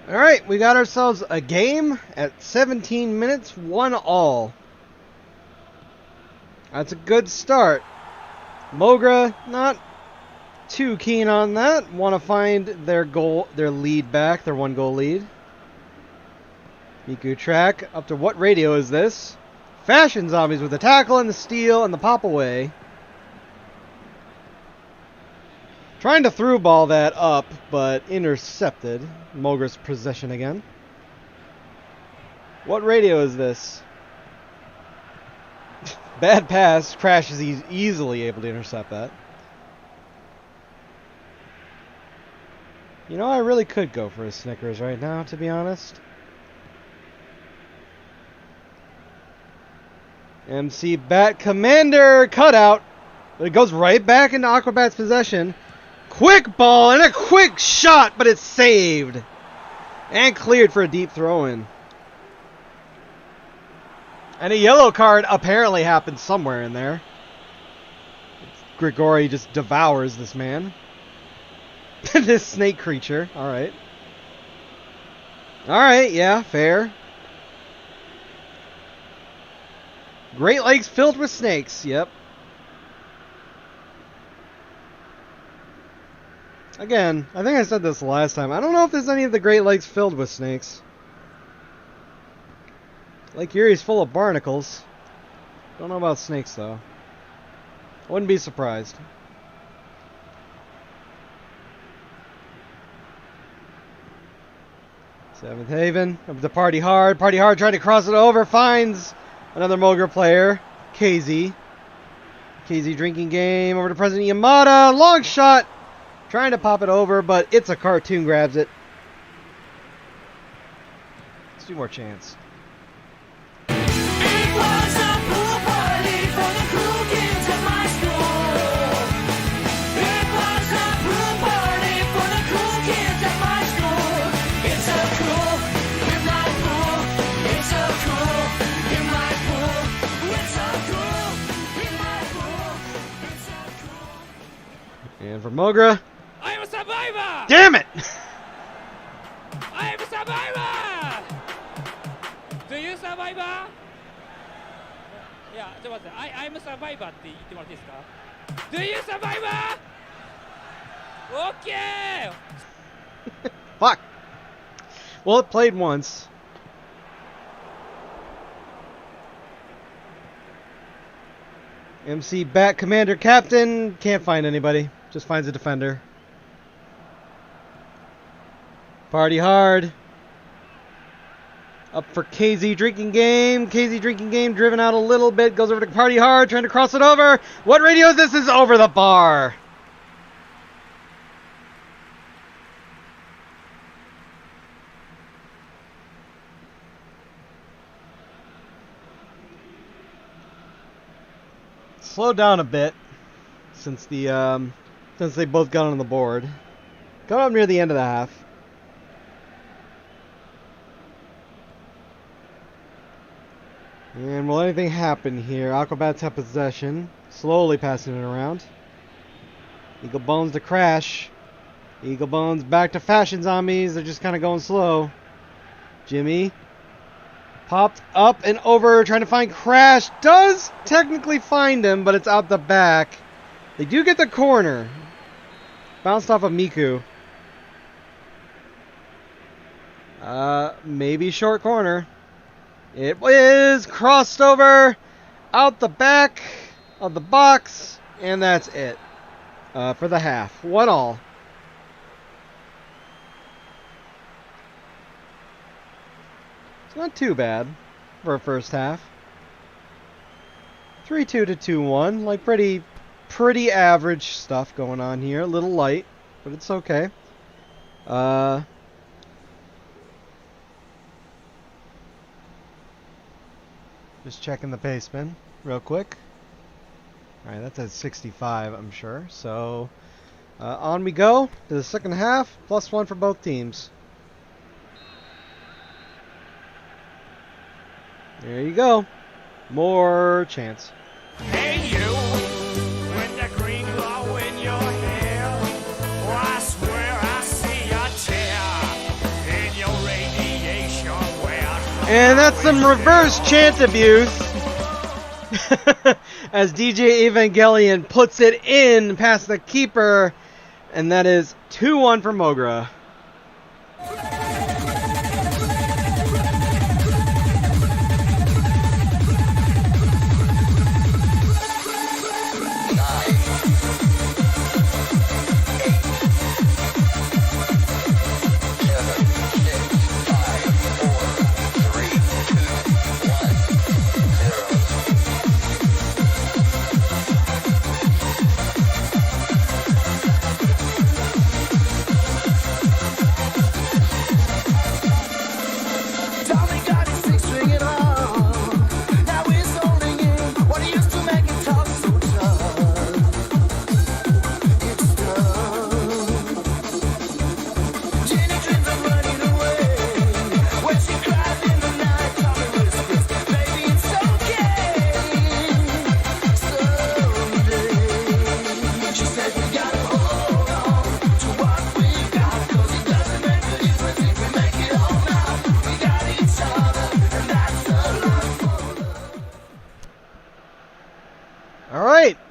Alright, we got ourselves a game at 17 minutes, 1-1. That's a good start. Mogra, not too keen on that. Want to find their lead back, their 1-goal lead. Miku Track, up to what radio is this? Fashion Zombies with the tackle and the steal and the pop away. Trying to through ball that up, but intercepted. Mogra's possession again. What radio is this? Bad pass. Crash is easily able to intercept that. You know, I really could go for a Snickers right now, to be honest. MC Bat Commander cutout. But it goes right back into Aquabat's possession. Quick ball and a quick shot, but it's saved. And cleared for a deep throw-in. And a yellow card apparently happened somewhere in there. Grigori just devours this man. This snake creature. Alright. Alright, yeah, fair. Great Lakes filled with snakes, yep. Again, I think I said this last time. I don't know if there's any of the Great Lakes filled with snakes. Lake Erie's full of barnacles. Don't know about snakes, though. Wouldn't be surprised. Seventh Haven, up to Party Hard. Party Hard trying to cross it over, finds another Mogra player, KZ. KZ drinking game over to President Yamada. Long shot, trying to pop it over, but it's a cartoon, grabs it. Let's do more chance. It was a pool party for the cool kids at my school. It was a pool party for the cool kids at my school. It's a cool in my pool. It's a cool in my pool. It's a cool in my pool. It's a cool. And for Mogra. I am a survivor. Damn it! I am a survivor. Do you survivor? いや、ちょっと待って、I'm a survivor って言ってもらっていいですか Do you survivor? Okay! Fuck! Well, it played once. MC Bat Commander Captain can't find anybody. Just finds a defender. Party Hard. Up for KZ Drinking Game. KZ Drinking Game driven out a little bit. Goes over to Party Hard, trying to cross it over. What radio is this? This is over the bar. Slow down a bit since they both got on the board. Got up near the end of the half. And will anything happen here? Aquabats have possession. Slowly passing it around. Eagle Bones to Crash. Eagle Bones back to Fashion Zombies. They're just kind of going slow. Jimmy. Popped up and over trying to find Crash. Does technically find him, but it's out the back. They do get the corner. Bounced off of Miku. Maybe short corner. It is crossed over out the back of the box, and that's it for the half. 1-1. It's not too bad for a first half. 3-2 to 2-1, like pretty average stuff going on here. A little light, but it's okay. Just checking the pace spin real quick. Alright, that's at 65, I'm sure. So, on we go to the second half. +1 for both teams. There you go. More chance. Hey you, with the green glow in your hair. Oh, I swear I see a tear in your radiation wear. And that's some reverse chant abuse. As DJ Evangelion puts it in past the keeper. And that is 2-1 for Mogra.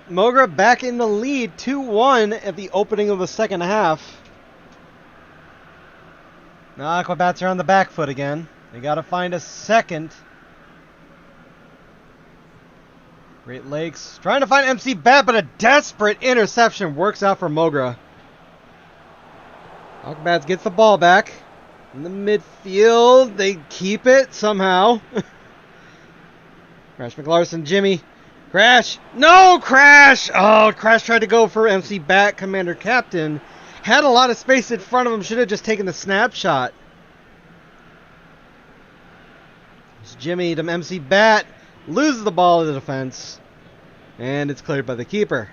Mogra back in the lead, 2-1 at the opening of the second half. Now Aquabats are on the back foot again. They got to find a second. Great Lakes trying to find MC Bat, but a desperate interception works out for Mogra. Aquabats gets the ball back in the midfield. They keep it somehow. Crash McLarson, Jimmy. Crash. No, Crash! Oh, Crash tried to go for MC Bat, Commander Captain. Had a lot of space in front of him. Should have just taken the snapshot. It's Jimmy to MC Bat. Loses the ball to the defense. And it's cleared by the keeper.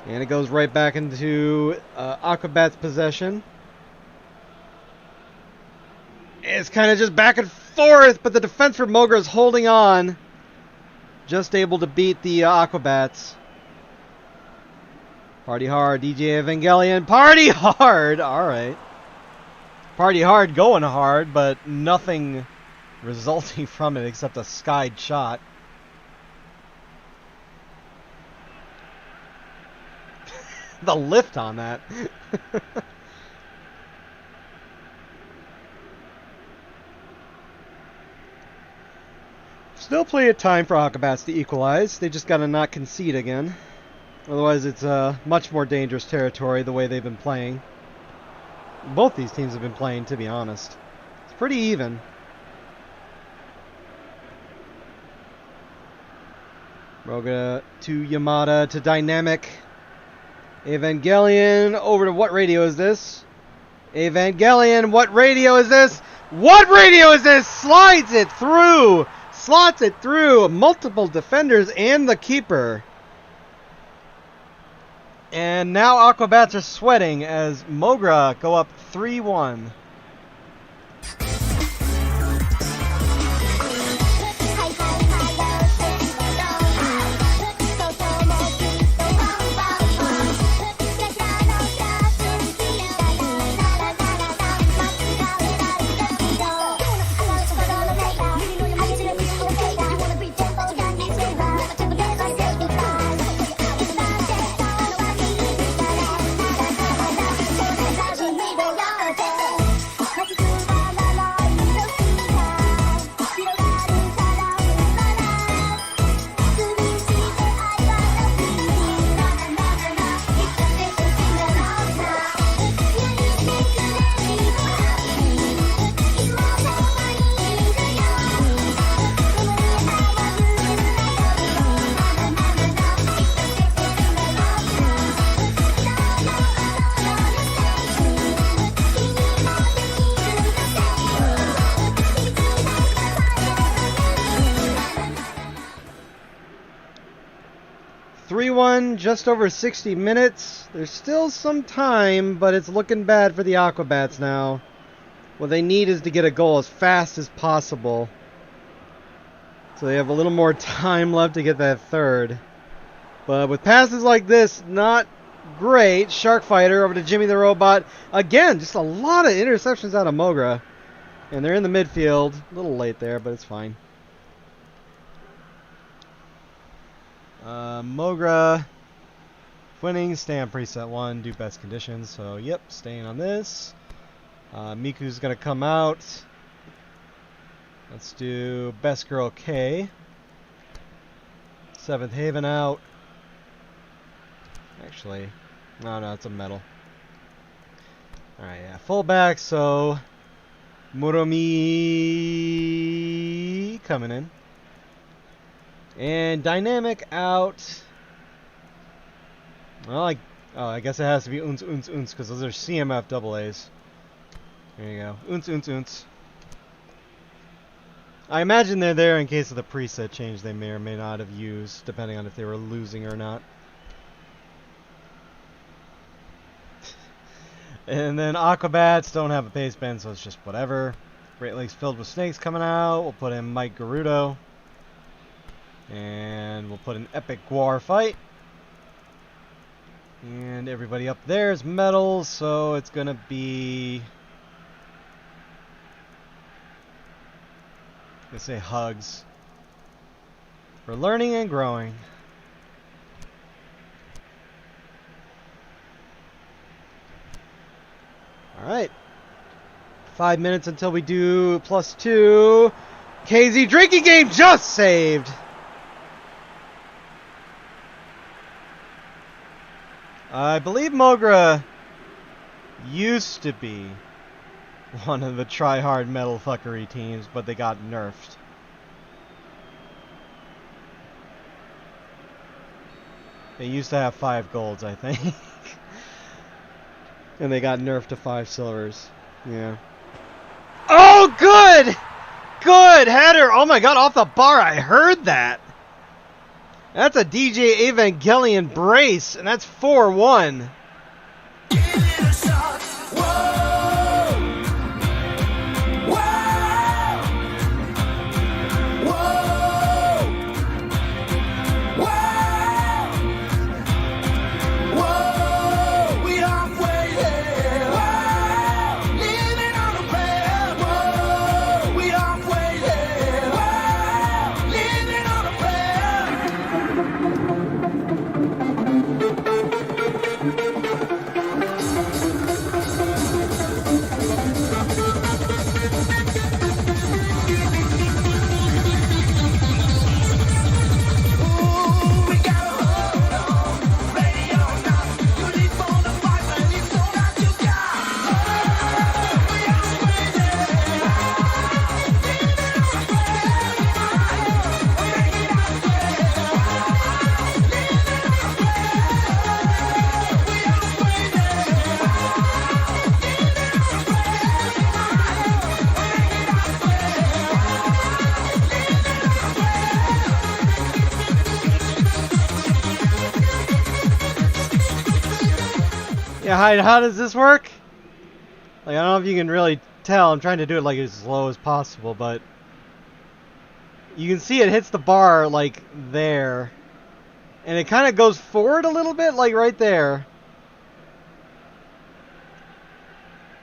And it goes right back into Aquabats' possession. It's kind of just back and forth, but the defense for Mogra is holding on. Just able to beat the Aquabats. Party hard, DJ Evangelion. Party hard! Alright. Party hard, going hard, but nothing resulting from it except a skied shot. The lift on that. Still plenty of time for Aquabats to equalize. They just got to not concede again. Otherwise, it's much more dangerous territory the way they've been playing. Both these teams have been playing, to be honest. It's pretty even. Mogra to Yamada to Dynamic. Evangelion over to what radio is this? Evangelion, what radio is this? What radio is this? Slides it through. Slots it through multiple defenders and the keeper. And now Aquabats are sweating as Mogra go up 3-1. Just over 60 minutes. There's still some time, but it's looking bad for the Aquabats now. What they need is to get a goal as fast as possible. So they have a little more time left to get that third. But with passes like this, not great. Shark Fighter over to Jimmy the Robot. Again, just a lot of interceptions out of Mogra. And they're in the midfield. A little late there, but it's fine. Mogra winning, stay on preset 1, do best conditions. So, yep, staying on this. Miku's going to come out. Let's do best girl K. Seventh Haven out. Actually, no, it's a medal. Alright, yeah, fullback, so Muromi coming in. And Dynamic out. Well, I guess it has to be Unz because those are CMF double A's. There you go. Unz. I imagine they're there in case of the preset change they may or may not have used, depending on if they were losing or not. And then Aquabats don't have a pace bend, so it's just whatever. Great Lakes filled with snakes coming out. We'll put in Mike Garudo. And we'll put an epic Guar fight. And everybody up there is medals, so it's going to be... let's say hugs. For learning and growing. Alright. 5 minutes until we do +2. KZ drinking game just saved. I believe Mogra used to be one of the try-hard metal fuckery teams, but they got nerfed. They used to have 5 golds, I think. And they got nerfed to 5 silvers. Yeah. Oh, good! Good header! Oh my god, off the bar, I heard that! That's a DJ Evangelion brace, and that's 4-1. Yeah, how does this work? Like, I don't know if you can really tell. I'm trying to do it like as slow as possible, but you can see it hits the bar like there, and it kind of goes forward a little bit, like right there.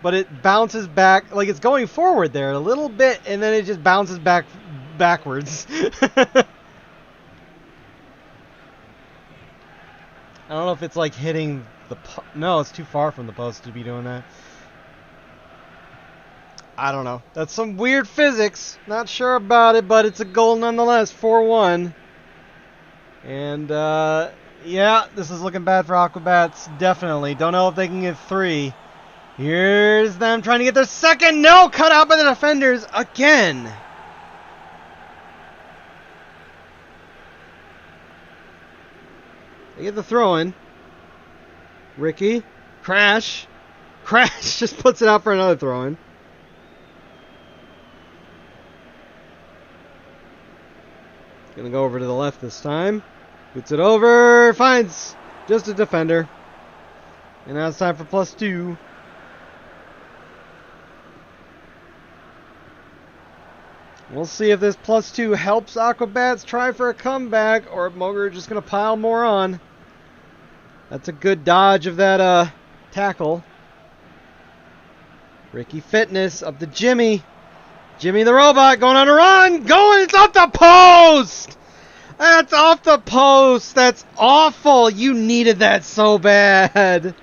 But it bounces back, like it's going forward there a little bit, and then it just bounces backwards. I don't know if it's like hitting the no, it's too far from the post to be doing that. I don't know. That's some weird physics. Not sure about it, but it's a goal nonetheless. 4-1. And, yeah, this is looking bad for Aquabats. Definitely. Don't know if they can get 3. Here's them trying to get their second. No! Cut out by the defenders again. They get the throw in. Ricky. Crash. Crash just puts it out for another throw in. Gonna go over to the left this time. Puts it over. Finds just a defender. And now it's time for +2. We'll see if this +2 helps Aquabats try for a comeback, or if Moger are just gonna pile more on. That's a good dodge of that tackle. Ricky Fitness up to Jimmy. Jimmy the robot going on a run. Going, it's off the post. That's off the post. That's awful. You needed that so bad.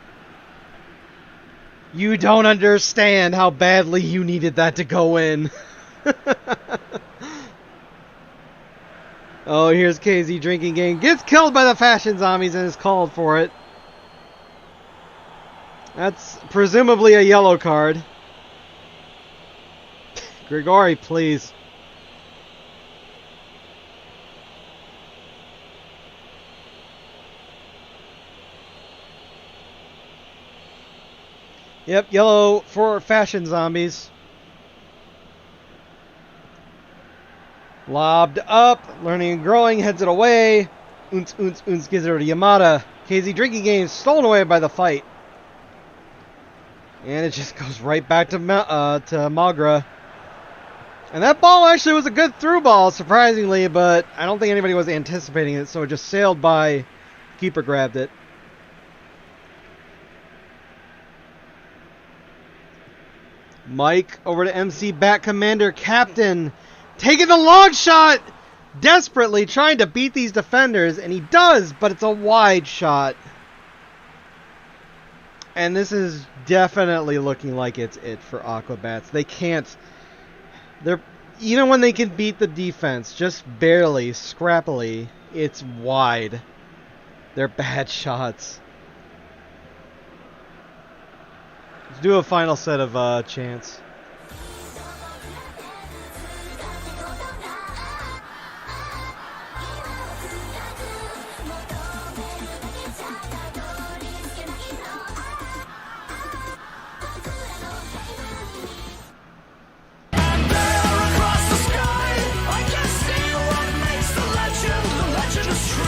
You don't understand how badly you needed that to go in. Oh, here's KZ drinking game. Gets killed by the fashion zombies and is called for it. That's presumably a yellow card. Grigori, please. Yep, yellow for fashion zombies. Lobbed up, learning and growing, heads it away. Unz gives it over to Yamada. KZ drinking game stolen away by the fight. And it just goes right back to Magra. And that ball actually was a good through ball, surprisingly, but I don't think anybody was anticipating it, so it just sailed by. Keeper grabbed it. Mike over to MC Bat Commander Captain. Taking the long shot! desperately trying to beat these defenders, and he does, but it's a wide shot. And this is definitely looking like it's it for Aquabats. They can't... They're... Even when they can beat the defense, just barely, scrappily, it's wide. They're bad shots. Let's do a final set of chants.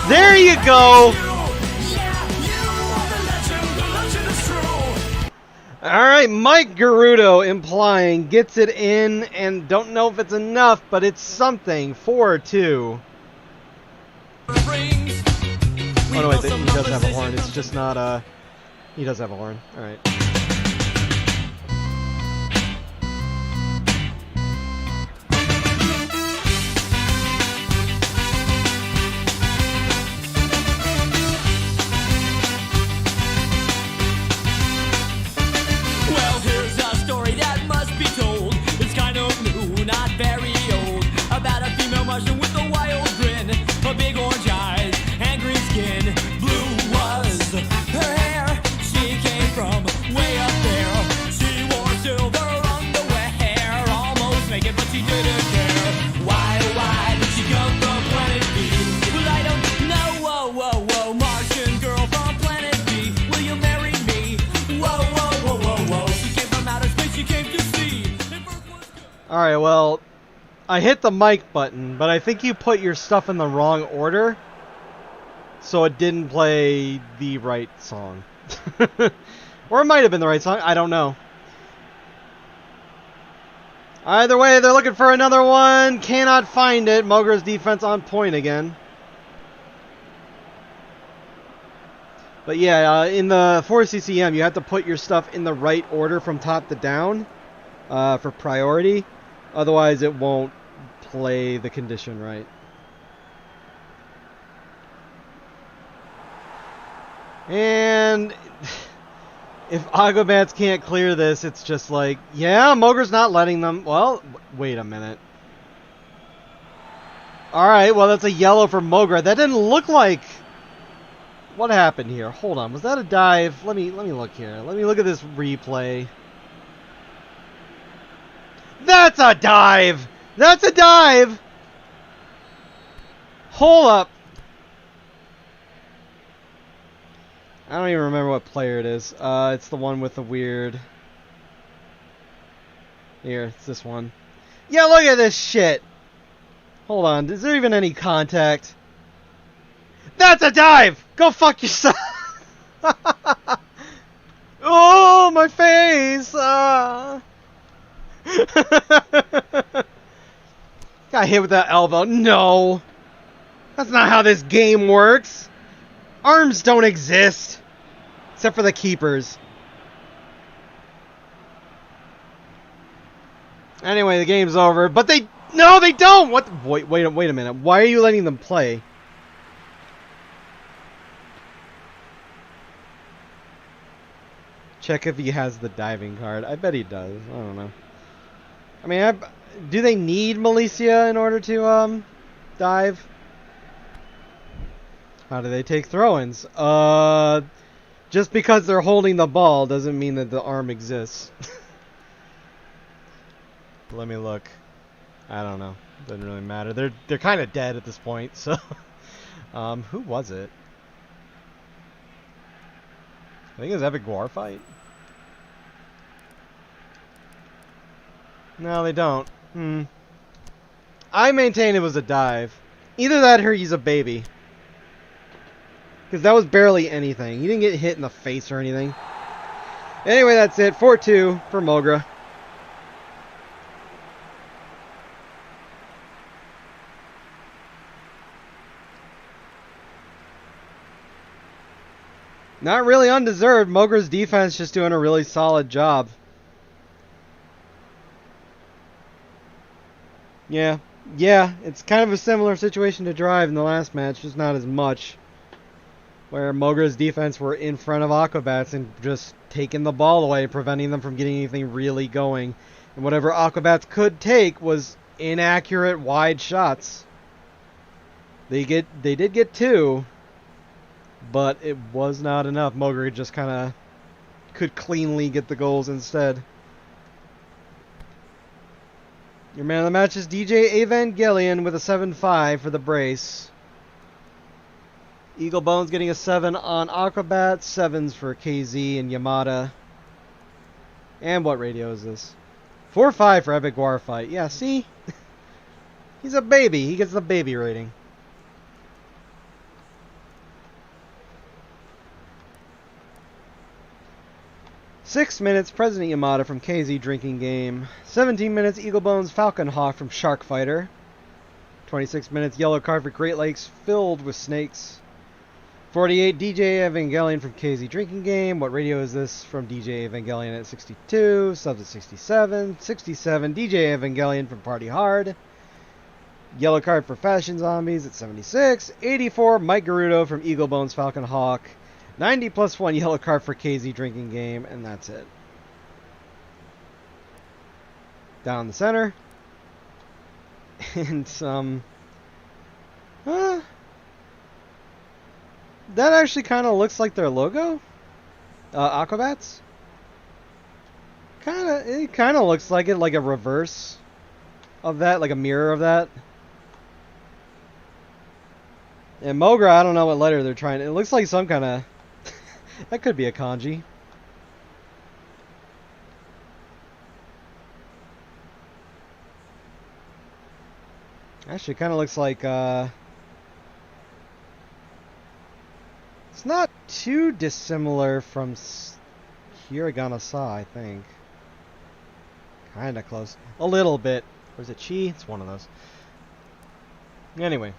There you go! Alright, Mike Garudo implying gets it in, and don't know if it's enough, but it's something. 4-2. Oh no, wait, he does have a horn. It's just not, he does have a horn. Alright. Well, here's a story that must be told. It's kind of new, not very old. About a female Martian with a wild grin, a big orange eyes and green skin. Blue was her hair. She came from way up there. She wore silver underwear, almost naked, but she didn't care. Why did she come from planet B? Well, I don't know. Whoa, Martian girl from planet B. Will you marry me? Whoa. She came from outer space, she came to see. Alright, well, I hit the mic button, but I think you put your stuff in the wrong order, so it didn't play the right song. Or it might have been the right song, I don't know. Either way, they're looking for another one. Cannot find it. Mogra's defense on point again. But yeah, in the 4CCM, you have to put your stuff in the right order from top to down for priority. Otherwise, it won't play the condition right. And if Aquabats can't clear this, it's just like, yeah, Mogra's not letting them. Well, wait a minute. Alright, well, that's a yellow for Mogra. That didn't look like... What happened here? Hold on, was that a dive? Let me look here. Let me look at this replay. That's a dive! That's a dive! Hold up. I don't even remember what player it is. It's the one with the weird... Here, it's this one. Yeah, look at this shit! Hold on, is there even any contact? That's a dive! Go fuck yourself! Oh, my face! Got hit with that elbow. No! That's not how this game works! Arms don't exist! Except for the keepers. Anyway, the game's over. But they... No, they don't! What? Wait a minute. Why are you letting them play? Check if he has the diving card. I bet he does. I don't know. I mean, do they need Milicia in order to, dive? How do they take throw-ins? Just because they're holding the ball doesn't mean that the arm exists. Let me look. I don't know. Doesn't really matter. They're kind of dead at this point, so... who was it? I think it was Epic War Fight. No, they don't. I maintain it was a dive. Either that or he's a baby. Because that was barely anything. He didn't get hit in the face or anything. Anyway, that's it. 4-2 for Mogra. Not really undeserved. Mogra's defense just doing a really solid job. Yeah, Yeah, it's kind of a similar situation to Drive in the last match, just not as much. Where Mogra's defense were in front of Aquabats and just taking the ball away, preventing them from getting anything really going. And whatever Aquabats could take was inaccurate wide shots. They did get 2, but it was not enough. Mogra just kind of could cleanly get the goals instead. Your man of the match is DJ Evangelion with a 7-5 for the brace. Eagle Bones getting a 7 on Aquabat, 7s for KZ and Yamada. And what radio is this? 4-5 for Epic Warfight. Yeah, see? He's a baby. He gets the baby rating. Six minutes, President Yamada from KZ Drinking Game. 17 minutes, Eagle Bones Falcon Hawk from Shark Fighter. 26 minutes, Yellow Card for Great Lakes filled with snakes. 48, DJ Evangelion from KZ Drinking Game. What radio is this? From DJ Evangelion at 62. Subs at 67. 67, DJ Evangelion from Party Hard. Yellow Card for Fashion Zombies at 76. 84, Mike Garudo from Eagle Bones Falcon Hawk. 90 plus 1 yellow card for KZ Drinking Game, and that's it. Down the center. And some... that actually kind of looks like their logo. Aquabats. It kind of looks like it, like a reverse of that, like a mirror of that. And Mogra, I don't know what letter they're trying to... It looks like some kind of... That could be a kanji. Actually, kind of looks like, it's not too dissimilar from Hiragana Sa, I think. Kind of close. A little bit. Or is it Chi? It's one of those. Anyway.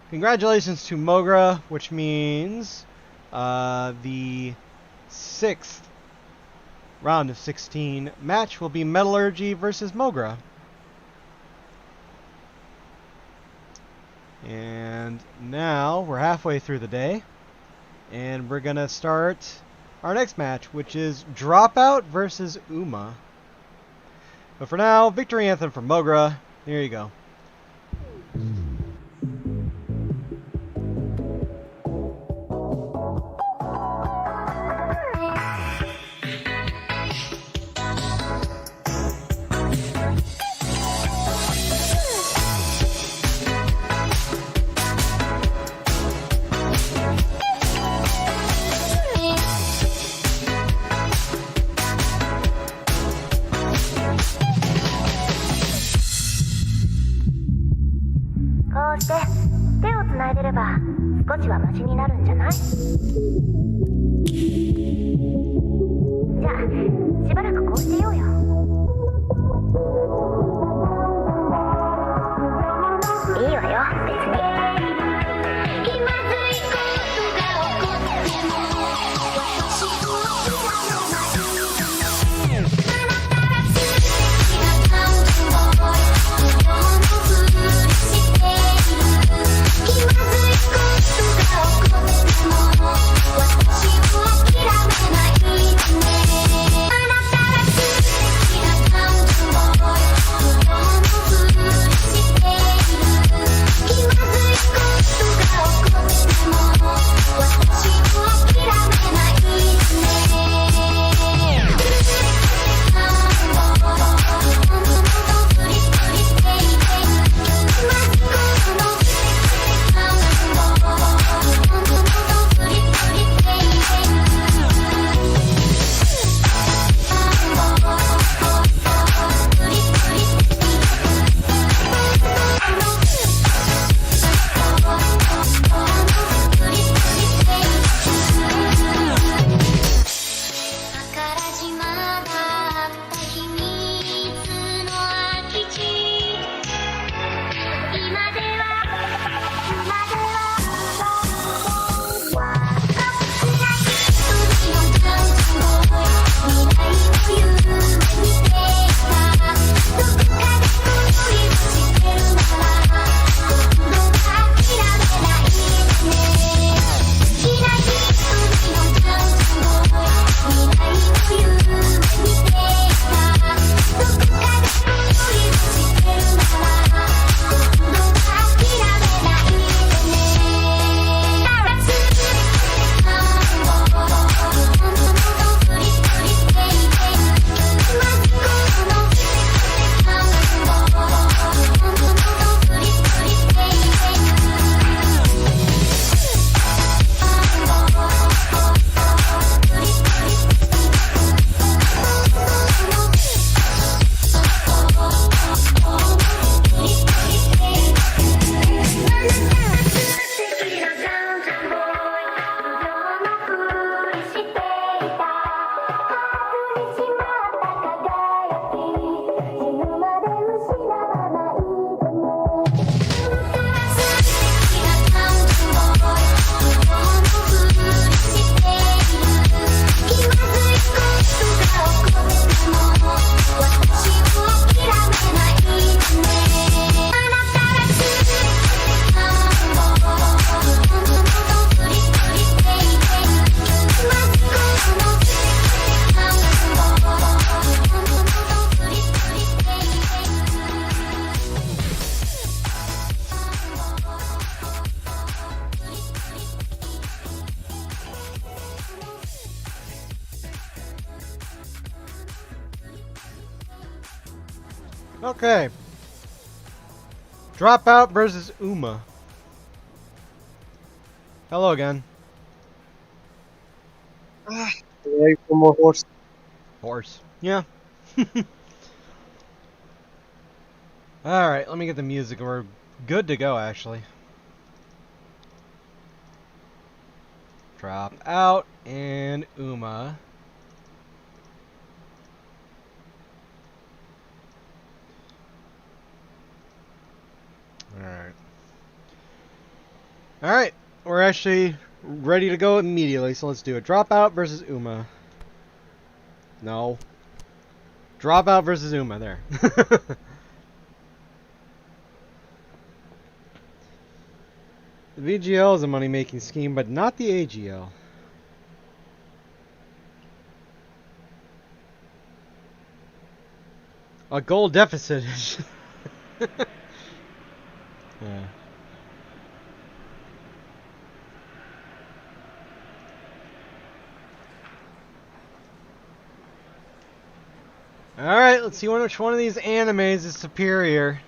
Congratulations to Mogra, which means... the 6th round of 16 match will be Metallurgy versus Mogra. And now we're halfway through the day, and we're gonna start our next match, which is Dropout versus Uma. But for now, victory anthem for Mogra. Here you go. 少しはマシになるんじゃない？じゃあしばらくこうしてようよ。いいわよ、別に。私を諦めないでね。Okay. Dropout versus Uma. Hello again. Ready for more horse? Horse. Yeah. Alright, let me get the music and we're good to go actually. Drop out and Uma. Alright. Alright, we're actually ready to go immediately, so let's do it. Dropout versus Uma. No. Dropout versus Uma, there. The VGL is a money-making scheme, but not the AGL. A goal deficit. Yeah. Alright, let's see which one of these animes is superior.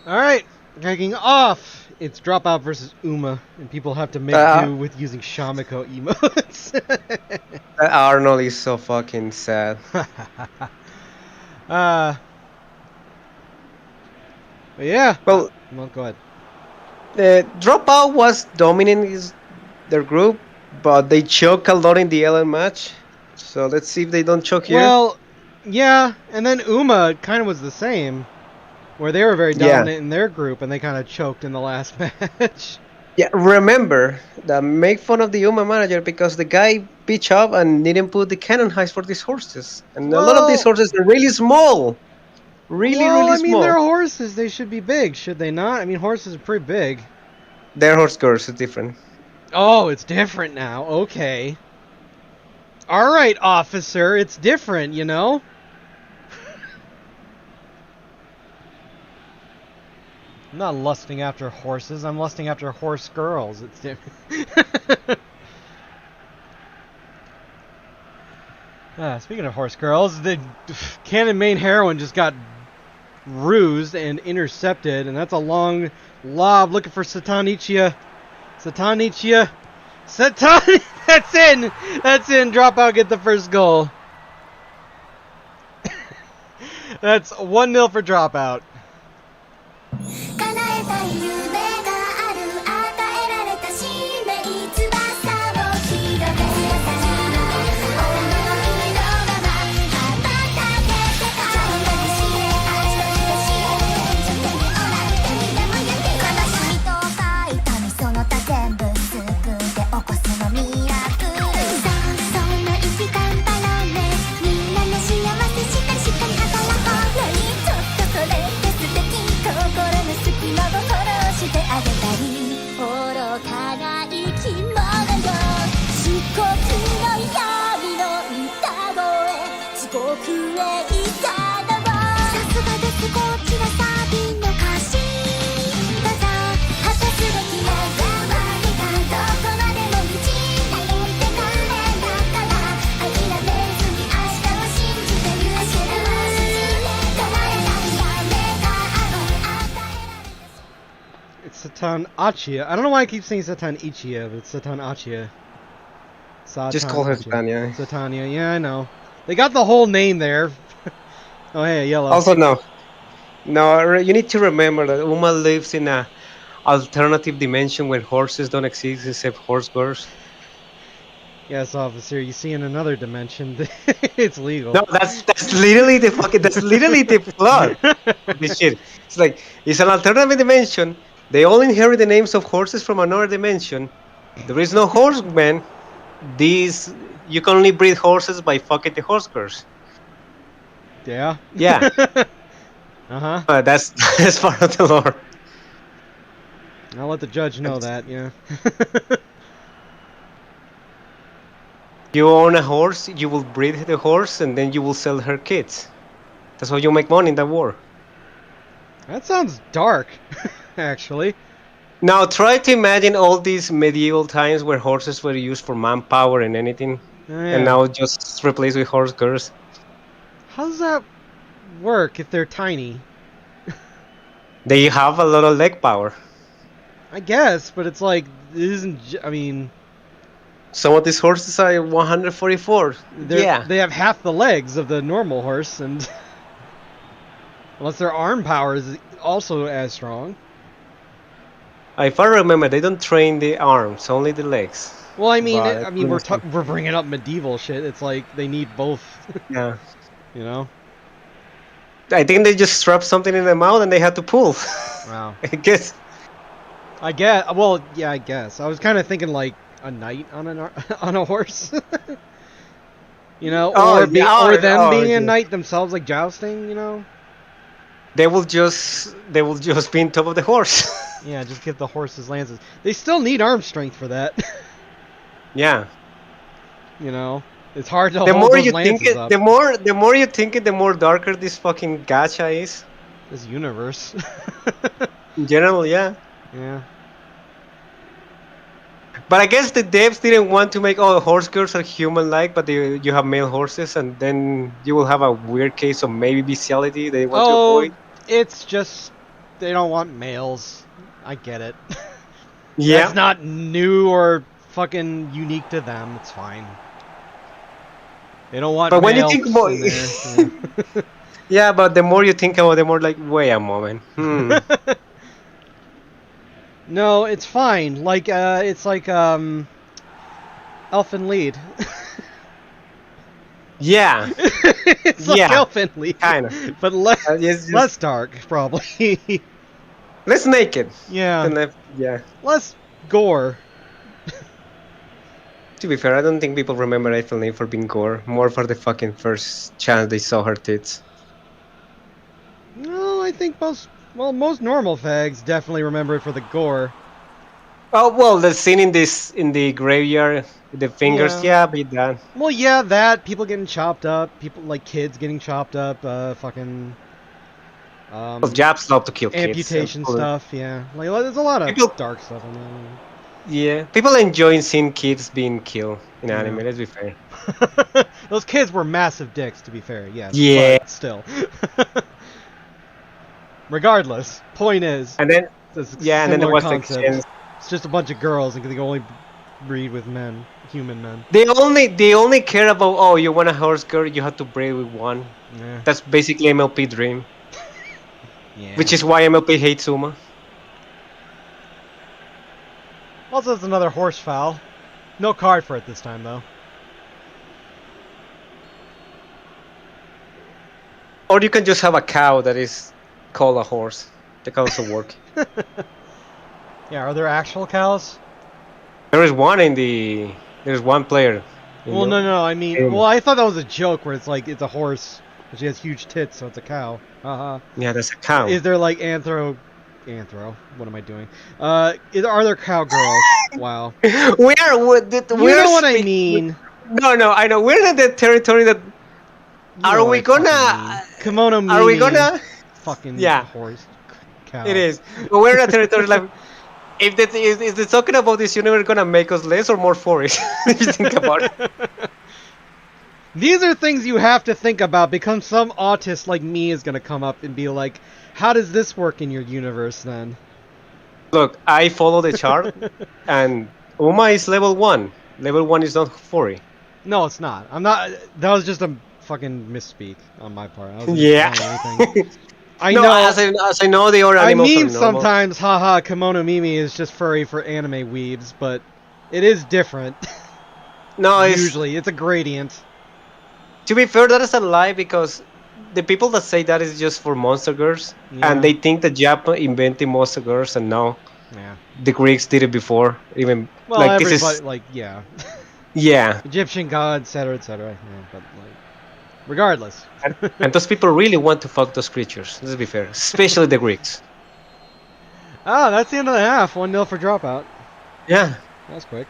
Alright, kicking off. It's Dropout versus Uma, and people have to make do with using Shamiko emotes. That Arnold is so fucking sad. But yeah. Well, Go ahead. Dropout was dominating their group, but they choke a lot in the Ellen match. So let's see if they don't choke here. Well, yeah, and then Uma kind of was the same, where they were very dominant in their group, and they kind of choked in the last match. Yeah, remember that make fun of the Uma manager because the guy bitch up and didn't put the cannon heights for these horses, and a lot of these horses are really small, really I mean, small. they're horses; they should be big, should they not? I mean, horses are pretty big. Their horse course is different. Oh, it's different now. Okay. All right, officer, it's different, you know. I'm not lusting after horses. I'm lusting after horse girls. It's different. Speaking of horse girls, the Canon main heroine just got rused and intercepted, and that's a long lob looking for Satanichia. Satanichia. That's in! That's in. Dropout, get the first goal. That's 1-0 for Dropout. 叶えたい夢がある与えられた使命翼を広げ思いの色が舞い羽ばたけ世界を知れ愛と知れ知れ同じ手にでもやって悲しみとか痛みその他全部 Satan Achia. I don't know why I keep saying Satan Ichia, but it's Satan Achia. Just call her Tanya. Satania, yeah, I know. They got the whole name there. Oh, hey, yellow. Also, no, you need to remember that Uma lives in a alternative dimension where horses don't exist except horse girls. Yes, officer, you see in another dimension, it's legal. No, that's literally the plot of this shit. It's like it's an alternative dimension. They all inherit the names of horses from another dimension. There is no horseman. These you can only breed horses by fucking the horse girls. Yeah? Yeah, Uh-huh. that's that's part of the lore. I'll let the judge know that, yeah. You own a horse, you will breed the horse, and then you will sell her kids. That's how you make money in that war. That sounds dark, actually. Now try to imagine all these medieval times where horses were used for manpower and anything, Oh, and yeah. now just replaced with horse girls. How does that work if they're tiny? They have a lot of leg power. I guess, but it's like, it isn't, I mean, Some of these horses are 144. Yeah. they have half the legs of the normal horse, and unless their arm power is also as strong. If I remember, they don't train the arms, only the legs. Well, I mean, But we're bringing up medieval shit. It's like they need both, yeah. you know? I think they just strapped something in their mouth and they had to pull. Wow. I guess. Well, yeah, I guess. I was kind of thinking like a knight on on a horse. You know, Oh, or yeah, them being yeah. a knight themselves, like jousting. You know. They will just be on top of the horse. Yeah, just give the horses lances. They still need arm strength for that. Yeah. You know, it's hard to The hold more those you lances think it, up. the more you think it, the more darker this fucking gacha is. This universe. In general, yeah. Yeah. But I guess the devs didn't want to make all horse girls are human-like, but you have male horses, and then you will have a weird case of maybe bestiality they want to avoid. It's just they don't want males. I get it. Yeah. That's not new or fucking unique to them. It's fine. They don't want But when you males think more, in there. Yeah. yeah, but the more you think about it, the more like, wait a moment. No, it's fine. Like it's like Elfin Lead. Yeah, It's like Yeah, Elfin Lead, kind of. but Yes, less dark, probably. Let's naked. Yeah, And yeah. less gore. To be fair, I don't think people remember Eiffel Lane for being gore. More for the fucking first chance they saw her tits. No, I think most normal fags definitely remember it for the gore. Oh well, the scene in the graveyard, with the fingers, yeah, be that. Well, yeah, that people getting chopped up, people like kids getting chopped up, fucking. Well, Japs love to kill kids. Amputation so- stuff, yeah. Like there's a lot of People- dark stuff in there. Yeah, people enjoy seeing kids being killed in Yeah. anime. Let's be fair. Those kids were massive dicks, to be fair. Yes. Yeah. But still. Regardless, point is, And then it's a yeah, and then there similar was the concept. exchange. It's just a bunch of girls, and they can only breed with men, human men. They only care about, oh, you want a horse girl, you have to breed with one. Yeah. That's basically MLP dream, Yeah. which is why MLP hates Uma. Also, it's another horse fowl. No card for it this time, though. Or you can just have a cow that is called a horse. That can also work. Yeah, are there actual cows? There is one in the. There's one player. in Well, the- no, I mean, well, I thought that was a joke where it's like it's a horse, but she has huge tits, so it's a cow. Haha. Yeah, that's a cow. Is there like anthro? What am I doing? Are there cowgirls? Wow. we are. We You know what I mean? No, I know. We're in the territory that. You know Are what we I fucking gonna? mean. Kimono Mimi? Are we gonna? Fucking Yeah. horse. Cow. It is. But we're in a territory like. If they're talking about this universe, gonna make us less or more for it? If you think about it. These are things you have to think about because some autist like me is gonna come up and be like, "How does this work in your universe then?" Look, I follow the chart, and Uma is level 1. Level 1 is not 40. No, it's not. I'm not. That was just a fucking misspeak on my part. I wasn't Yeah. implying anything. I No, know. as I know, the other I animals mean, are normal. sometimes, haha, Kimono Mimi is just furry for anime weebs, but it is different. No, Usually, it's a gradient. to be fair, that is a lie because the people that say that is just for monster girls, Yeah. and they think that Japan invented monster girls, and no, Yeah. the Greeks did it before. Even Well, like this everybody, is like, yeah. yeah, Egyptian gods, etc., etc. Yeah, but, like, regardless. and those people really want to fuck those creatures. Let's be fair, especially the Greeks. Ah, that's the end of the half. 1-0 for dropout. Yeah, That was quick.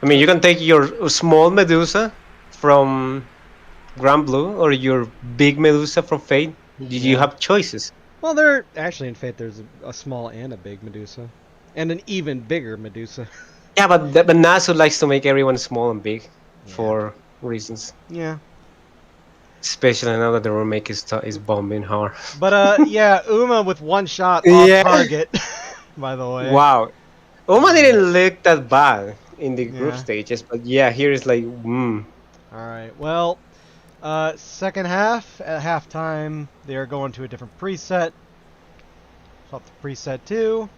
I mean, you can take your small Medusa from Grand Blue or your big Medusa from Fate. You Yeah. have choices. Well, there actually, in fact, there's a small and a big Medusa, and an even bigger Medusa. Yeah, but Nasu likes to make everyone small and big for reasons. Yeah. Especially now that the remake is bombing hard. But yeah, Uma with one shot Yeah. off target. By the way. Wow. Uma didn't look that bad in the group Yeah. stages, but yeah, here is like, All right. Well, second half at halftime, they are going to a different preset. Swap the preset 2.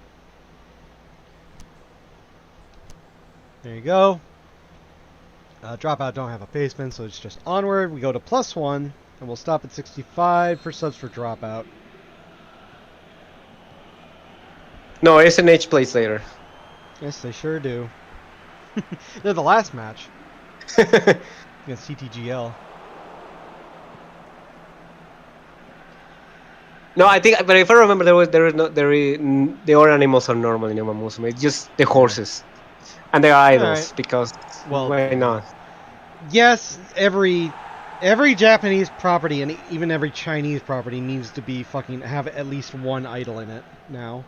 There you go. Dropout don't have a basement, so it's just onward. We go to +1, and we'll stop at 65 for subs for Dropout. no, SNH plays later. Yes, they sure do. They're the last match against CTGL. No, I think, but if I remember, the other animals are normal in Uma Musume. It's just the horses and the idols Alright. because Well, why not? Yes, every Japanese property and even every Chinese property needs to be fucking have at least one idol in it now.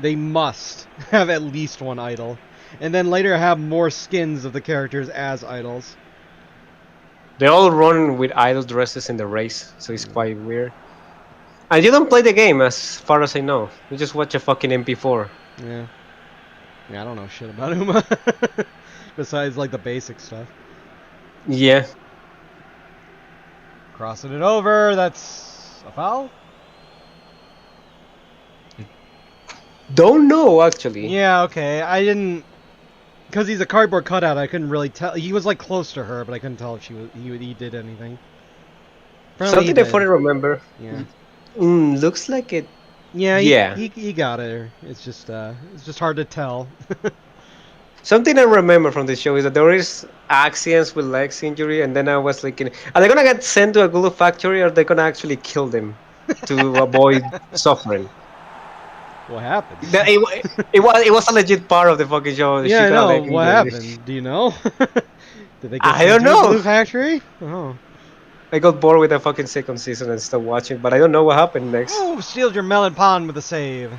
They must have at least one idol. And then later have more skins of the characters as idols. They all run with idol dresses in the race, so it's quite weird. And you don't play the game, as far as I know. You just watch a fucking MP4. Yeah. Yeah, I don't know shit about Uma. Besides, like, the basic stuff. Yeah. Crossing it over, that's a foul? Don't know, actually. Yeah, okay. I didn't... Because he's a cardboard cutout, I couldn't really tell. He was, like, close to her, but I couldn't tell if he did anything. Apparently Something he I fully did. remember. Yeah. Looks like it. Yeah, Yeah. he got her. It's just hard to tell. Something I remember from the show is that there is accidents with legs injury, and then I was thinking, are they gonna get sent to a glue factory, or are they gonna actually kill them to avoid suffering? What happened? It was a legit part of the fucking show. She Yeah, I got a know. leg What injury. happened? Do you know? Did they get I sent don't to a know. glue factory? Oh. I got bored with the fucking second season and stopped watching, but I don't know what happened next. Oh, steals your melon pond with a save.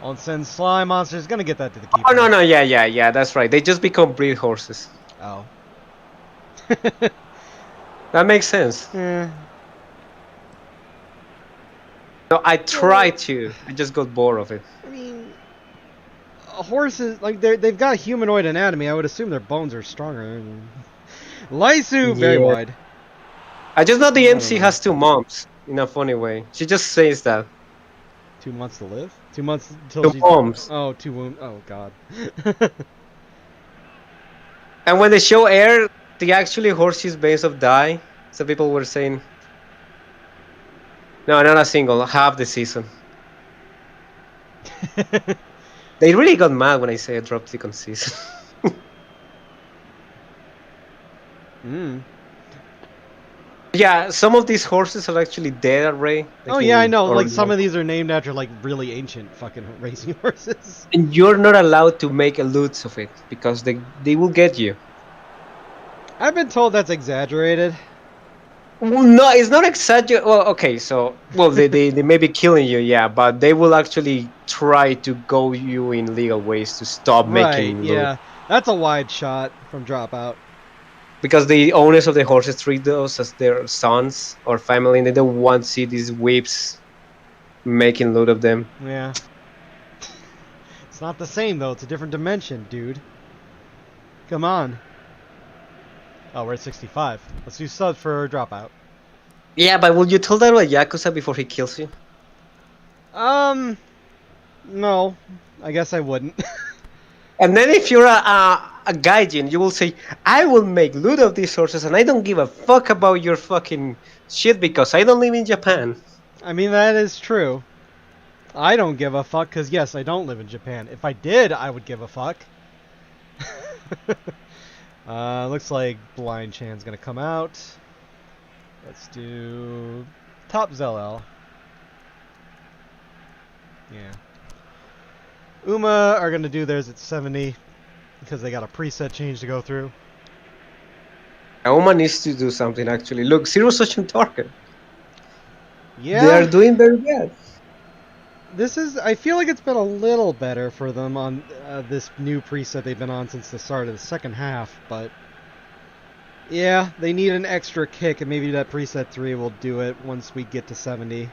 Onsen slime monster's gonna get that to the keeper. Oh no, yeah, that's right. They just become breed horses. Oh. That makes sense. Yeah. No, I tried to. I just got bored of it. I mean, horses like they've got humanoid anatomy. I would assume their bones are stronger. Lysu, very Yeah. wide. I just know the MC know. has two moms in a funny way. She just says that. 2 months to live. 2 months until Two she's. moms. Oh, 2 wounds. Oh God. And when the show aired, the actually horses based of die. So people were saying, no, not a single, half the season. They really got mad when I say I dropped second season. Mm. Yeah, some of these horses are actually dead already. Oh yeah, I know. Like some of these are named after like really ancient fucking racing horses. And you're not allowed to make a loot of it because they will get you. I've been told that's exaggerated. Well, no, it's not exaggerate. Well, okay, so well, they may be killing you, yeah, but they will actually try to go you in legal ways to stop Right, making loot yeah. That's a wide shot from Dropout. because the owners of the horses treat those as their sons or family, and they don't want to see these whips making loot of them. Yeah. It's not the same, though. It's a different dimension, dude. Come on. Oh, we're at 65. Let's do subs for Dropout. Yeah, but will you tell that to a Yakuza before he kills you? No. I guess I wouldn't. And then if you're a gaijin, you will say, I will make loot of these horses and I don't give a fuck about your fucking shit because I don't live in Japan. I mean, that is true. I don't give a fuck, because yes, I don't live in Japan. If I did, I would give a fuck. Looks like Blind Chan's gonna come out. Let's do Top Zell. Yeah. Uma are gonna do theirs at 70 because they got a preset change to go through. Aoma needs to do something actually. Look, Zero Such on target. Yeah. They are doing very bad. This is, I feel like it's been a little better for them on this new preset they've been on since the start of the second half, but yeah, they need an extra kick, and maybe that preset 3 will do it once we get to 70.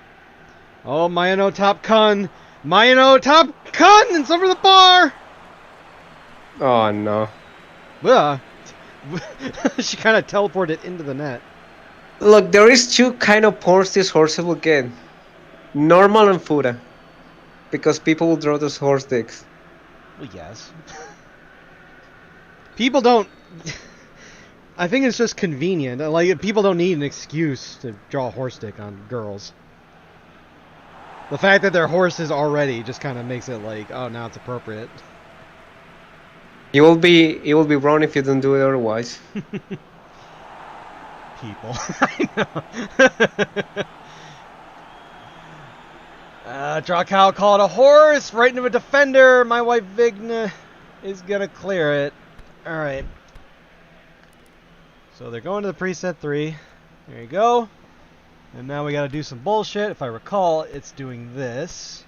Oh, Mayano Top Kun! Mayano Top Kun! It's over the bar! Oh no. Yeah. She kind of teleported into the net. Look, there is two kind of ports these horses will get. Normal and Fura. Because people will draw those horse dicks. Well, yes. People don't... I think it's just convenient. Like, people don't need an excuse to draw a horse dick on girls. The fact that their horse is already just kind of makes it like, oh, now it's appropriate. You will be wrong if you don't do it otherwise. People. I know. Draw cow, call it a horse, right into a defender. My wife Vigna is gonna clear it. Alright. So they're going to the preset 3. There you go. And now we gotta do some bullshit. If I recall, it's doing this.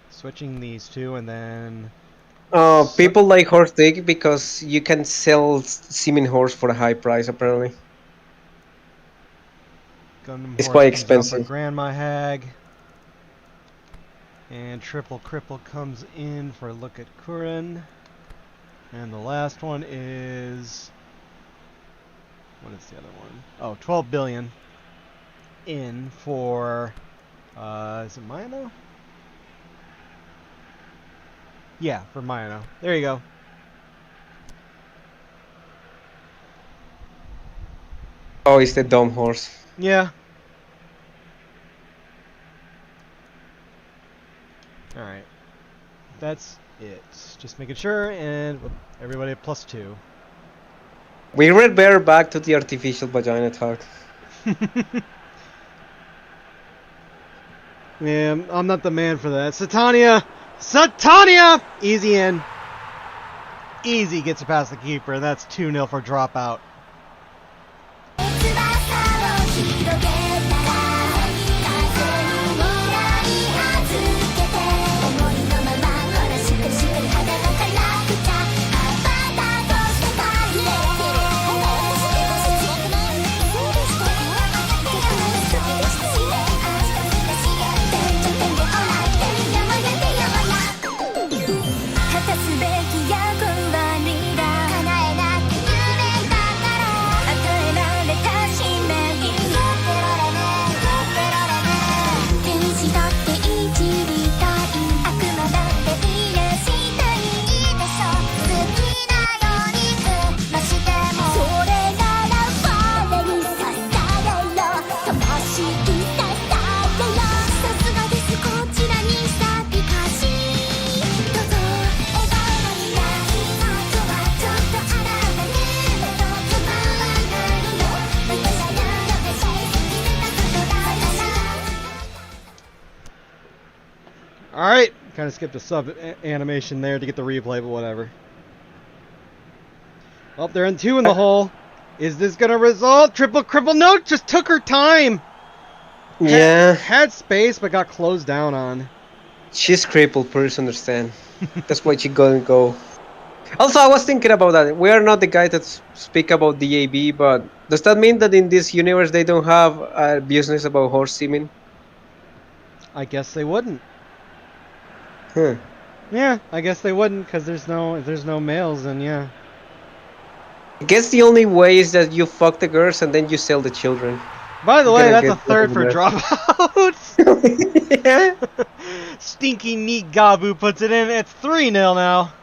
Switching these two, and then... Oh, people like horse dick because you can sell semen horse for a high price, apparently. Gundam It's horse quite comes out for expensive. Grandma Hag. And Triple Cripple comes in for a look at Kurin. And the last one is... What is the other one? Oh, 12 billion in for... is it Mayano? Yeah, for Mayano. There you go. Oh, it's the dumb horse. Yeah. Alright. That's it. Just making sure, and everybody at +2. We read better back to the artificial vagina talk. Yeah, I'm not the man for that. Satania! Satania! Easy in. Easy gets it past the keeper, and that's 2-0 for Dropout. 翼を広げたら風にもらい預けて思いのままほらしっかりしっかり肌が辛くちゃ羽ばたこ世界へ私強くないそうでした結構好きでしたし明日少しやってちょっとでオーライでやまやでやまや果たすべき役割だ叶えなきゃ夢だから与えられた使命受けられねえ天使だっていじりたい悪魔だって癒したいでしょ好きなように済ましてもそれなら我に捧げろ魂捧げろさすがですこちらにさびかしどうぞ笑顔にないあとはちょっとあなたに目とつまわないよ私はやらせ見せたことだから Alright, kind of skipped a sub animation there to get the replay, but whatever. Oh, they're in 2 in the hole. Is this gonna result? Triple cripple? No, just took her time. Yeah, Had space, but got closed down on. she's crippled, please understand. That's why she couldn't go. Also, I was thinking about that. We are not the guy that speak about the AB, but does that mean that in this universe they don't have a business about horse semen? I guess they wouldn't. Huh. Yeah, I guess they wouldn't, because there's no males, and yeah. I guess the only way is that you fuck the girls and then you sell the children. By the You're way, gonna that's a get third for nothing dropouts. Yeah. Stinky Neat Gabu puts it in. It's 3-0 now.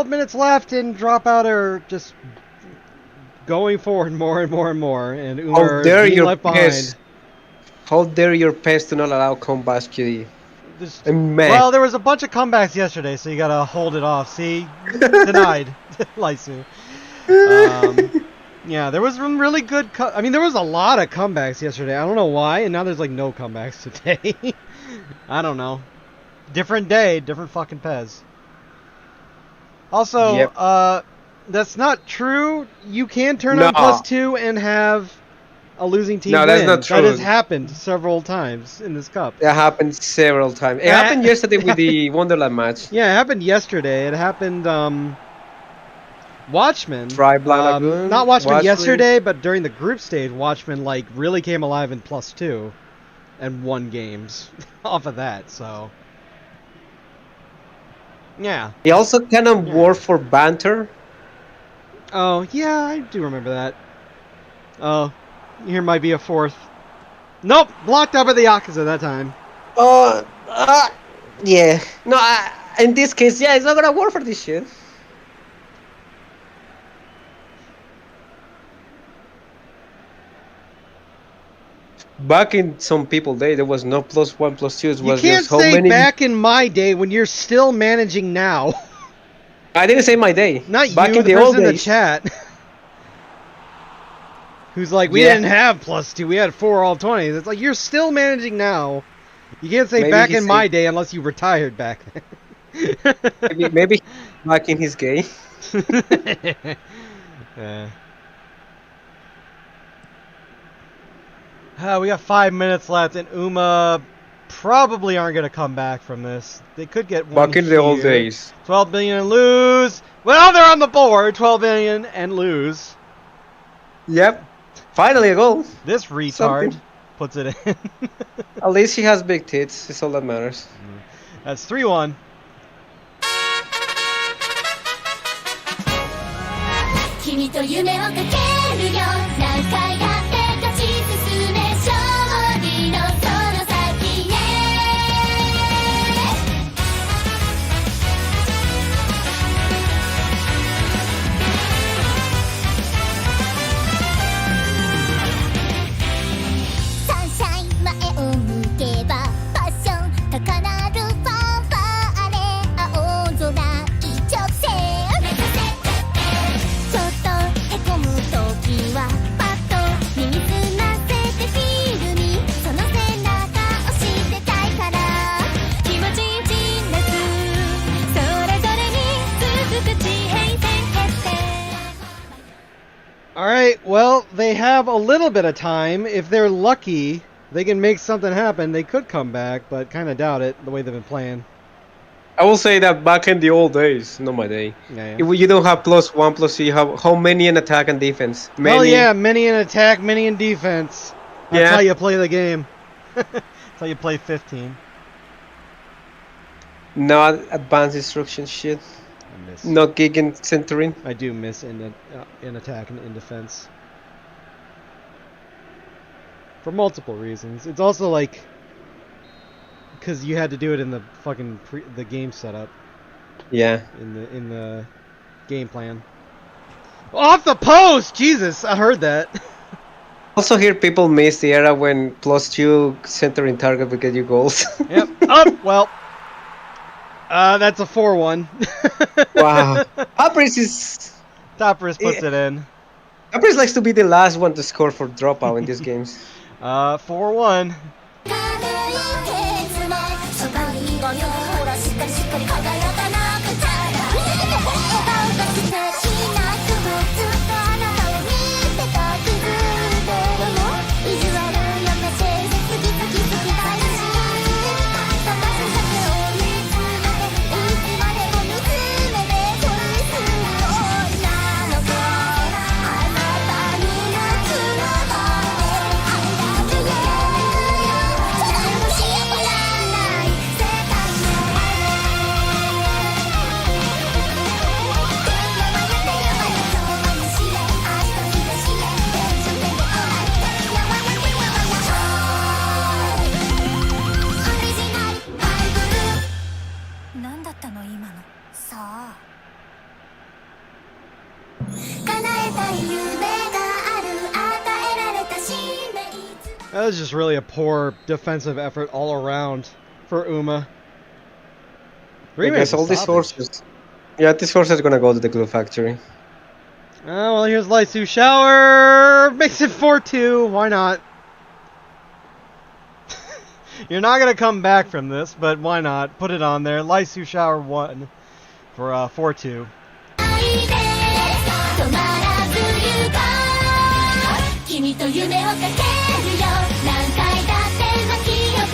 Minutes left, and Dropout are just going forward more and more and more, and How Umar dare being your left pest? behind. How dare your pest to not allow comebacks, QD? Just- I'm mad. well, there was a bunch of comebacks yesterday, so you gotta hold it off. See, denied, Lysu. Yeah, there was some really good. I mean, there was a lot of comebacks yesterday. I don't know why, and now there's like no comebacks today. I don't know. Different day, different fucking Pez. Also, Yep. That's not true. You can turn No. on +2 and have a losing team No, that's win. not true. That has happened several times in this cup. That happened several times. It Yeah. happened yesterday with the Wonderland match. Yeah, it happened yesterday. It happened, Watchmen. Try Black Lagoon, Not Watchmen Watchmen. yesterday, but during the group stage, Watchmen, like, really came alive in +2 and won games off of that, so. Yeah. He also kind of wore for banter. Oh, yeah, I do remember that. Oh, here might be a fourth. Nope, blocked out by the Yakuza that time. Yeah. No, in this case, yeah, it's not gonna work for this shit. Back in some people day, there was no +1, +2. It You was can't just how say many. back in my day when you're still managing now. I didn't say my day. Not back you, in the the old person in the days. chat. Who's like, we Yeah. didn't have +2, we had 4 all 20s. It's like, you're still managing now. You can't say Maybe back he in my said- day unless you retired back then. maybe back in his gay. Yeah. We got 5 minutes left, and Uma probably aren't going to come back from this. They could get one Back in the old here. days. 12 billion and lose. Well, they're on the board. 12 billion and lose. Yep. Finally a goal. This retard Something. puts it in. At least he has big tits. It's all that matters. That's 3-1. 君と夢をかけるよ何回だって勝ち進め勝利のその先へサンシャイン前を向けばパッション高鳴るファンファーレ青空一直線目指せちょっとへこむ時はパッと耳澄ませてフィールにその背中押してたいから気持ちいい夏それぞれに続く地平線決定 Alright, well, they have a little bit of time. If they're lucky, they can make something happen. They could come back, but kind of doubt it the way they've been playing. I will say that back in the old days, not my day. Yeah, If you don't have +1, +2, you have how many in attack and defense? Many. Hell yeah, many in attack, many in defense. That's Yeah. how you play the game. That's how you play 15. Not advanced instruction shit. I miss. Not gig and centering. I do miss in attack and in defense. For multiple reasons. It's also like because you had to do it in the fucking the game setup. Yeah. In the game plan. Off the post! Jesus, I heard that. Also, here people miss the era when +2 centering target would get you goals. Yep. Oh, well. That's a 4-1. Wow. Abris is. Topris puts it in. Abris likes to be the last one to score for dropout in these games. 4-1. 軽いケツもそばにいるよほらしっかりしっかり輝かなくちゃ笑顔が素敵な雲ずっとあなたを見てた気づいてるの意地悪やめて好き好き好き大好き探す先を見つめていつまでも見つめて恋する女の子あなたに夏の場で I love you 何だったの今のさあ叶えたい夢がある与えられた使命 That was just really a poor defensive effort all around for Uma. I guess all these horses. Yeah, these horses are gonna go to the glue factory. Oh, well, here's Lysu Shower. Makes it 4-2. Why not? You're not going to come back from this, but why not? Put it on there. Lysu Shower 1 for 4-2. 止まらず行こう君と夢をかけるよ何回だって巻き起こせ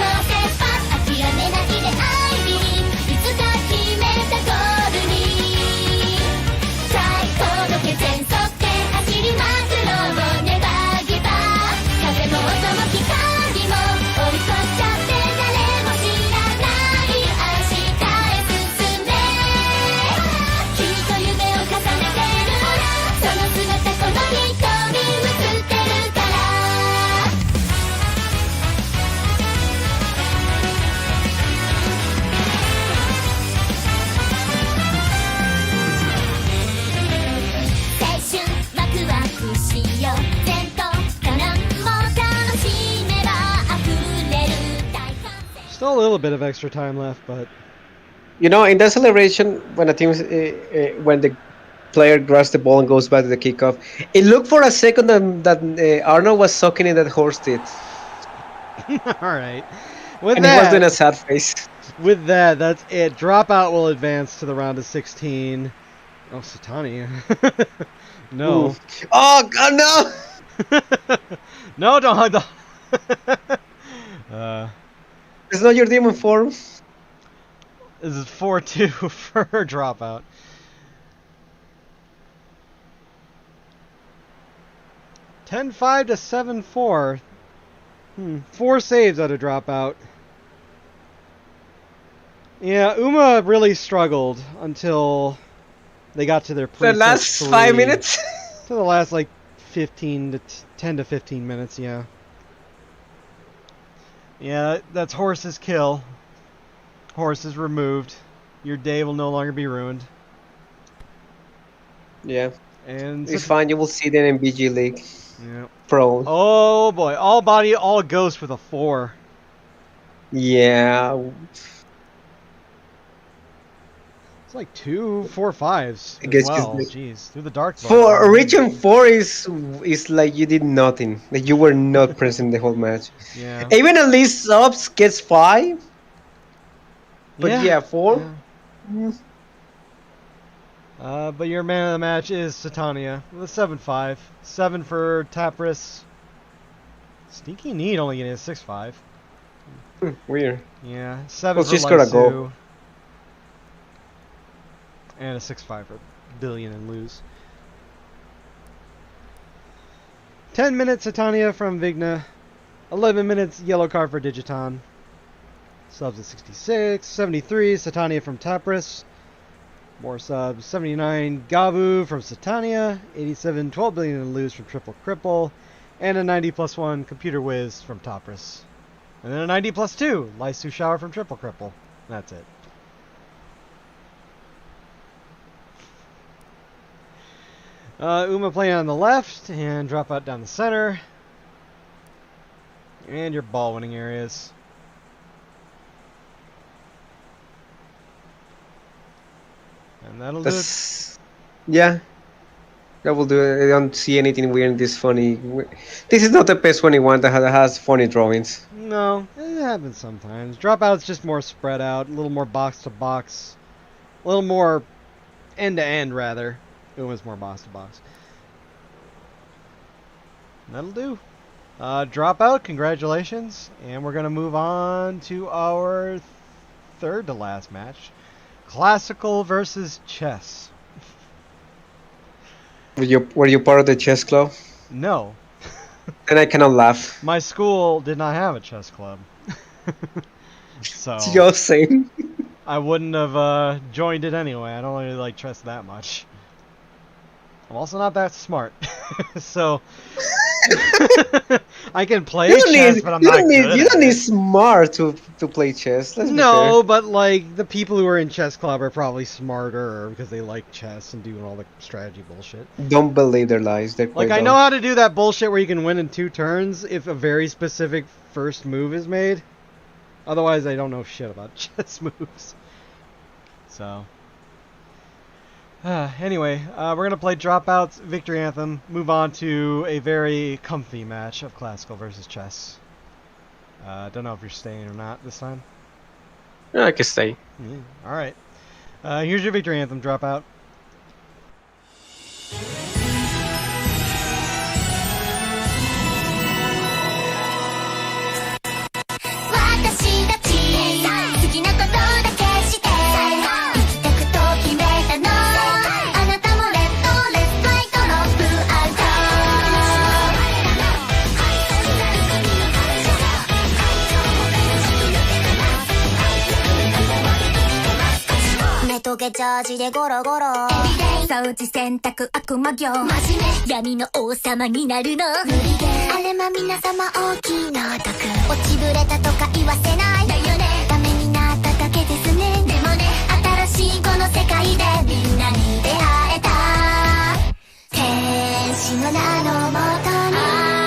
ば諦めないで I believe いつか決めたゴールに Try 届け全速で走りまくろうネバーギブアップ風も音も光も追い越しちゃって誰も知らない明日へ進め君と夢を重ねてるその姿この瞳映ってるから青春ワクワクしよう全頭からも楽しめば溢れる大歓声 Still a little bit of extra time left, but You know, in that celebration, when a team, when the player grabs the ball and goes back to the kickoff, it looked for a second that Arnold was sucking in that horse tit, all right. With and he was doing a that, sad face. that's it. Dropout will advance to the round of 16. Oh, Satani. No. Ooh. Oh God, no! No, don't hug the... It's not your demon form. This is 4-2 for Dropout. $10-5 to 7-4. 4 saves out of Dropout. Yeah, Uma really struggled until they got to their The preset last 3. 5 minutes. To the last like 10 to 15 minutes, yeah. Yeah, that's Horse's kill. Horse is removed. Your day will no longer be ruined. Yeah, And it's fine. You will see that in BG League yeah. Pro. Oh boy, all body, all ghost with a 4. Yeah, It's like 2 4-5s as I guess well. just Jeez, through the dark. for region 4 is like you did nothing. Like you were not present the whole match. Yeah. Even at least subs gets 5. But yeah, 4. Yeah. But your man of the match is Satania with a 7-5. 7 for Tapris. Sneaky Need only getting a 6-5. Weird. Yeah, 7 Well, for she's got a goal. Lysu. And a 6-5 for Billion and Lose. 10 minutes Satania from Vigna. 11 minutes yellow card for Digiton. Subs at 66. 73 Satania from Tapris. More subs. 79 Gavu from Satania. 87 12 Billion and Lose from Triple Cripple. And a 90+1 Computer Whiz from Tapris. And then a 90+2 Lysu Shower from Triple Cripple. That's it. Uma playing on the left and drop out down the center. And your ball winning areas. And that'll do it. Yeah. That will do it. I don't see anything weird in this funny. This is not the best one that has funny drawings. No, it happens sometimes. Dropout's just more spread out, a little more box to box, a little more end to end rather. Uma's more box to box. That'll do. Dropout, congratulations, and we're gonna move on to our third to last match: classical versus chess. Were you part of the chess club? No. And I cannot laugh. My school did not have a chess club. So You're saying? I wouldn't have joined it anyway. I don't really like chess that much. I'm also not that smart. So I can play chess, but I'm not good. You don't need smart to play chess. Let's be No, fair. but like the people who are in chess club are probably smarter because they like chess and doing all the strategy bullshit. Don't believe their lies. They're Like quite I know dumb. how to do that bullshit where you can win in 2 turns if a very specific first move is made. Otherwise, I don't know shit about chess moves. So anyway, we're gonna play Dropouts Victory Anthem. Move on to a very comfy match of classical versus chess. Don't know if you're staying or not this time. Yeah, I can stay. Yeah, all right. Here's your Victory Anthem. Dropout. 私たち好きなことだけして生きてくと決めたのあなたもレッドレッドライトロップアウト目とげジャージでゴロゴロ掃除洗濯悪魔業真面目闇の王様になるの無理ゲーあれま皆様大きな毒落ちぶれたとか言わせないだよねダメになっただけですねでもね新しいこの世界でみんなに出会えた天使の名のもとに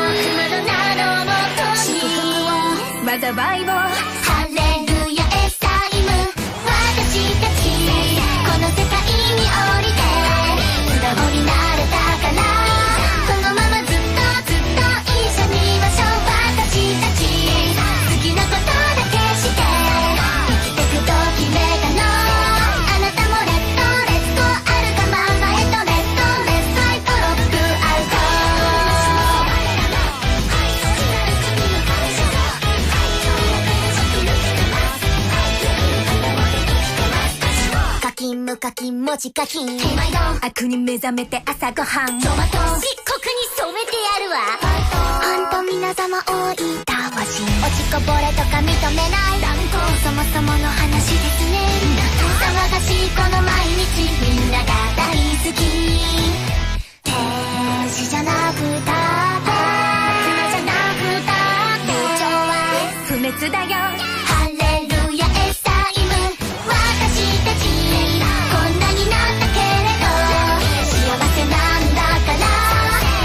悪魔の名のもとに祝福を災いをハレルヤエサイム私たちこの世界に降りて素直になれたからこのままずっとずっと一緒にいましょう私たち好きなことだけして生きてくと決めたのあなたもレッドレッツゴーあるがままへとレッドレッツライトロップアウト課金無課金文字課金悪に目覚めて朝ごはん漆黒に染めてやるわほんと皆様多いたわし落ちこぼれとか認めないそもそもの話ですね騒がしいこの毎日みんなが大好き天使じゃなくたって悪魔じゃなくたって友情は不滅だよハレルヤエサイム私たちこんなになったけれど幸せなんだから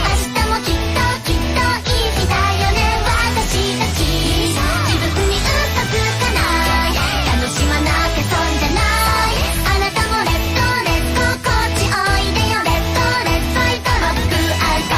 明日もきっときっといい日だよね私たち自分に嘘つかない楽しまなきゃ損じゃないあなたもレッドレッドこっちおいでよレッドレッドライトロップアウト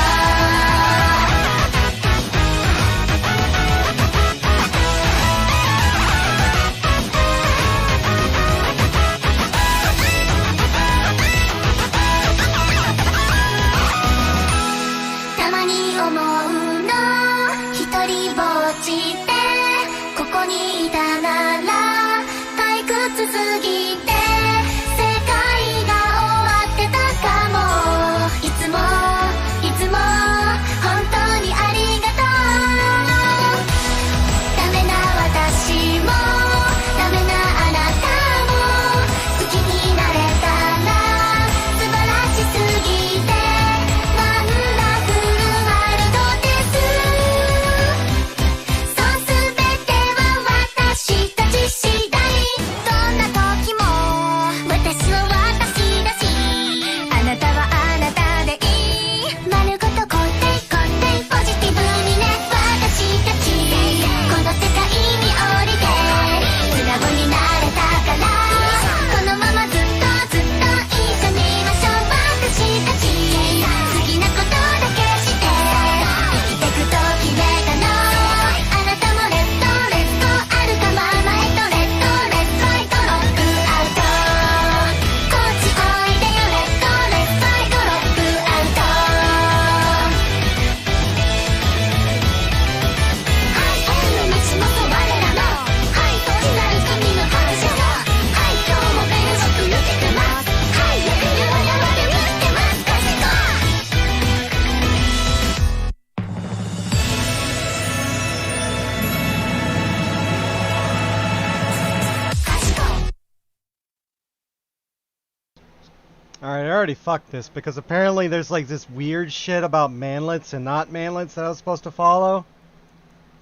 Alright, I already fucked this because apparently there's like this weird shit about manlets and not manlets that I was supposed to follow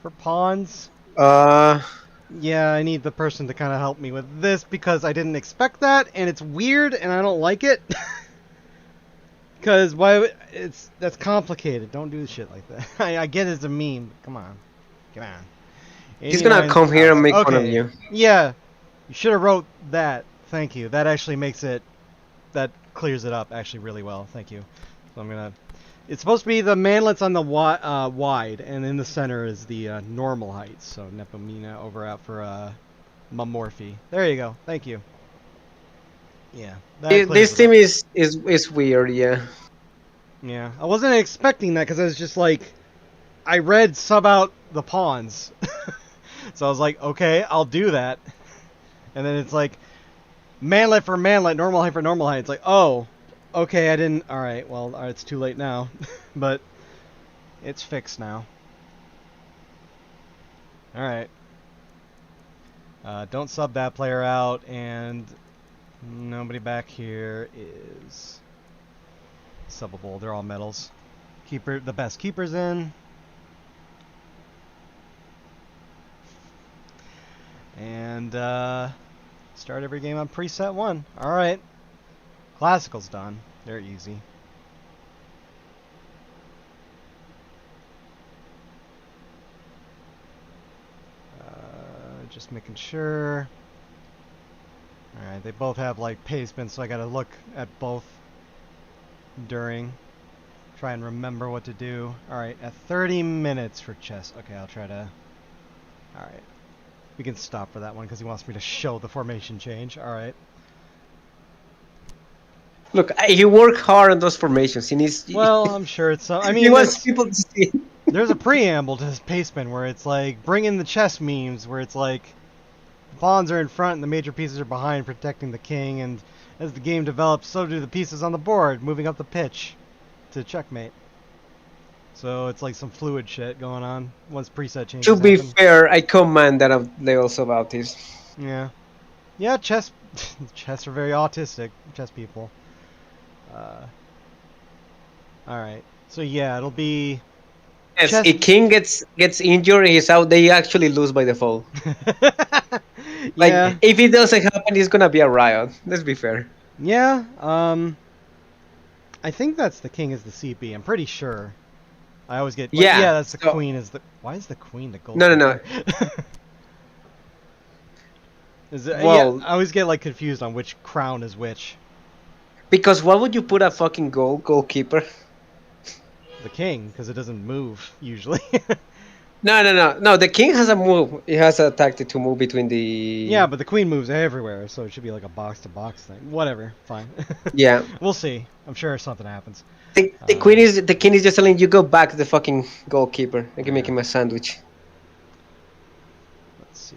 for pawns. Uh, Yeah, I need the person to kind of help me with this because I didn't expect that and it's weird and I don't like it. Because that's complicated. Don't do shit like that. I get it's a meme. But come on. he's gonna 89 come here and make fun of okay. you. Yeah, you should have wrote that. Thank you. That actually makes it. That clears it up actually really well. Thank you. So I'm gonna. It's supposed to be the manlets on the wide, and in the center is the normal height. So Nepomina over out for Mamorphy. There you go. Thank you. Yeah. That clears This it team up. is weird, yeah. Yeah. I wasn't expecting that because I was just like, I read sub out the pawns, so I was like, okay, I'll do that. And then it's like, manlet for manlet, normal height for normal height. It's like, oh, okay, I didn't. All right, well, it's too late now, but it's fixed now. All right. Don't sub that player out, and nobody back here is subbable. They're all metals. Keeper, the best keepers in. And start every game on preset 1. Alright. Classical's done. They're easy. Just making sure. Alright, they both have like pacement, so I gotta look at both during. Try and remember what to do. Alright, at 30 minutes for chess. Okay, I'll try to. Alright. We can stop for that one because he wants me to show the formation change. Alright. Look, he worked hard on those formations. He needs. Well, I'm sure it's. I he mean, wants people to see. there's a preamble to his pacement where it's like bring in the chess memes where it's like the pawns are in front and the major pieces are behind protecting the king, and as the game develops, so do the pieces on the board moving up the pitch to checkmate. So it's like some fluid shit going on once preset changes To be happen. fair, I command that of levels of autism. Yeah. Yeah, chess chess are very autistic, chess people. Alright. So yeah, it'll be Yes, chess- if king gets injured, he's out. They actually lose by default. Like yeah. if it doesn't happen, it's gonna be a riot. Let's be fair. Yeah, I think that's the king is the CP. I'm pretty sure. I always get Yeah, that's the so- queen is the. Why is the queen the gold? No, no, no. Is it, Well- yeah, I always get like confused on which crown is which. Because why would you put a fucking goalkeeper? The king, because it doesn't move usually. No. The king has a move. He has a tactic to move between the. Yeah, but the queen moves everywhere, so it should be like a box to box thing. Whatever, fine. Yeah. We'll see. I'm sure something happens. The king is just telling you go back to the fucking goalkeeper. I can make him a sandwich. Let's see.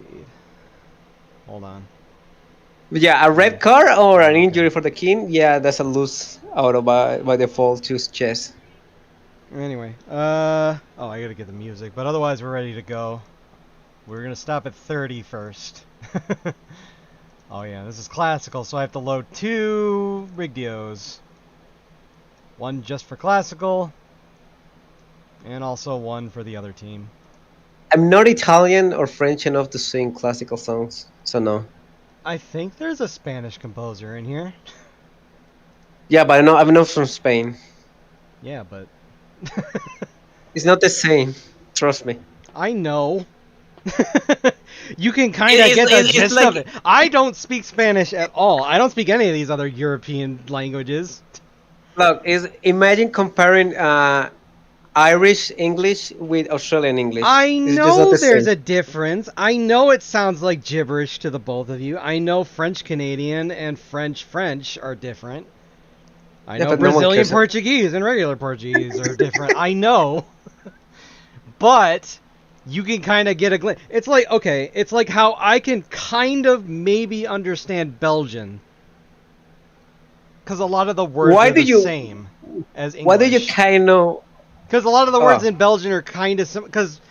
Hold on. But yeah, a red card or an injury for the king. Yeah, that's a lose auto by default. Choose chess. Anyway, oh, I gotta get the music, but otherwise we're ready to go. We're gonna stop at 30 first. Oh yeah, this is classical, so I have to load 2 Rigdios. One just for classical, and also one for the other team. I'm not Italian or French enough to sing classical songs, so no. I think there's a Spanish composer in here. Yeah, but I'm not from Spain. Yeah, but... It's not the same. Trust me. I know. You can kind of It's- get the it's gist like- of it. I don't speak Spanish at all. I don't speak any of these other European languages. Look, imagine comparing Irish English with Australian English. I It's just not know the there's same. a difference. I know it sounds like gibberish to the both of you. I know French Canadian and French are different. I Yeah, know but no one Brazilian cares. Portuguese and regular Portuguese are different. I know. But you can kind of get a glimpse. It's like, okay, it's like how I can kind of maybe understand Belgian. Because a lot of the words Why are do the you- same as English. Why do you kind of? Because a lot of the words Oh. in Belgian are kind of because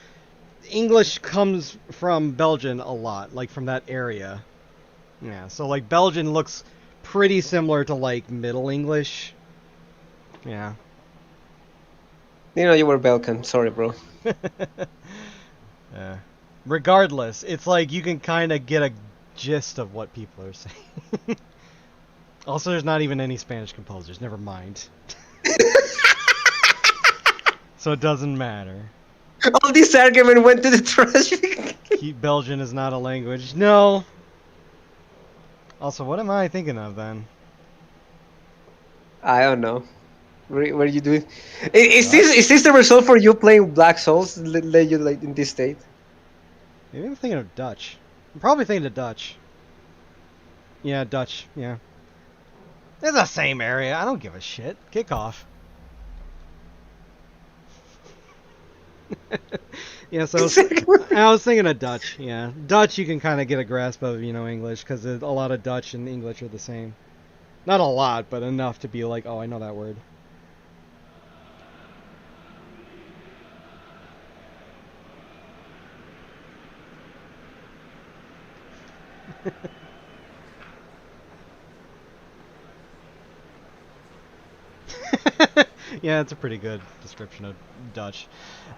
English comes from Belgian a lot, like from that area. Yeah, so like Belgian looks pretty similar to like Middle English. Yeah. You know, you were Balkan. Sorry, bro. Yeah. Regardless, it's like you can kind of get a gist of what people are saying. Also, there's not even any Spanish composers. Never mind. So it doesn't matter. All this argument went to the trash. Belgian is not a language. No. Also, what am I thinking of then? I don't know. What are you doing? Is this the result for you playing Black Souls? Let you like in this state? Maybe I'm thinking of Dutch. I'm probably thinking of Dutch. Yeah, Dutch. Yeah. It's the same area. I don't give a shit. Kick off. Yeah, so I was thinking of Dutch. Yeah, Dutch you can kind of get a grasp of, English, because a lot of Dutch and English are the same. Not a lot, but enough to be like, oh, I know that word. Yeah, it's a pretty good description of Dutch.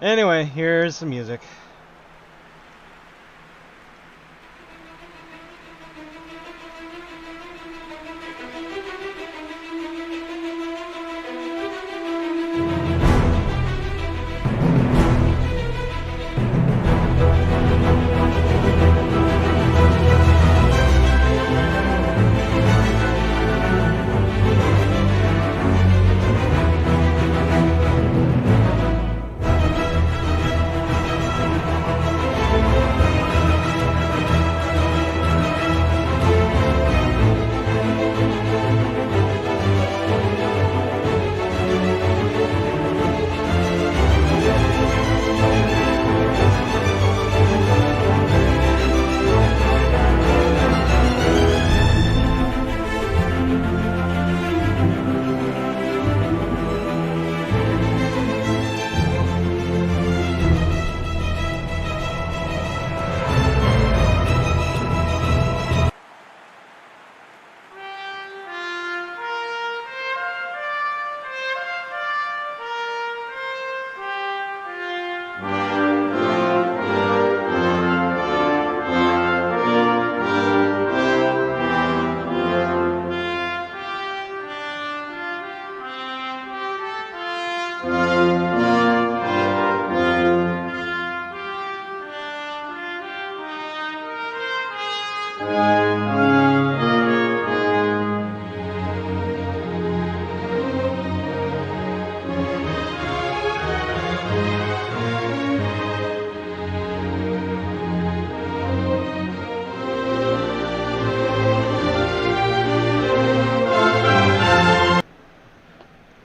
Anyway, here's some music.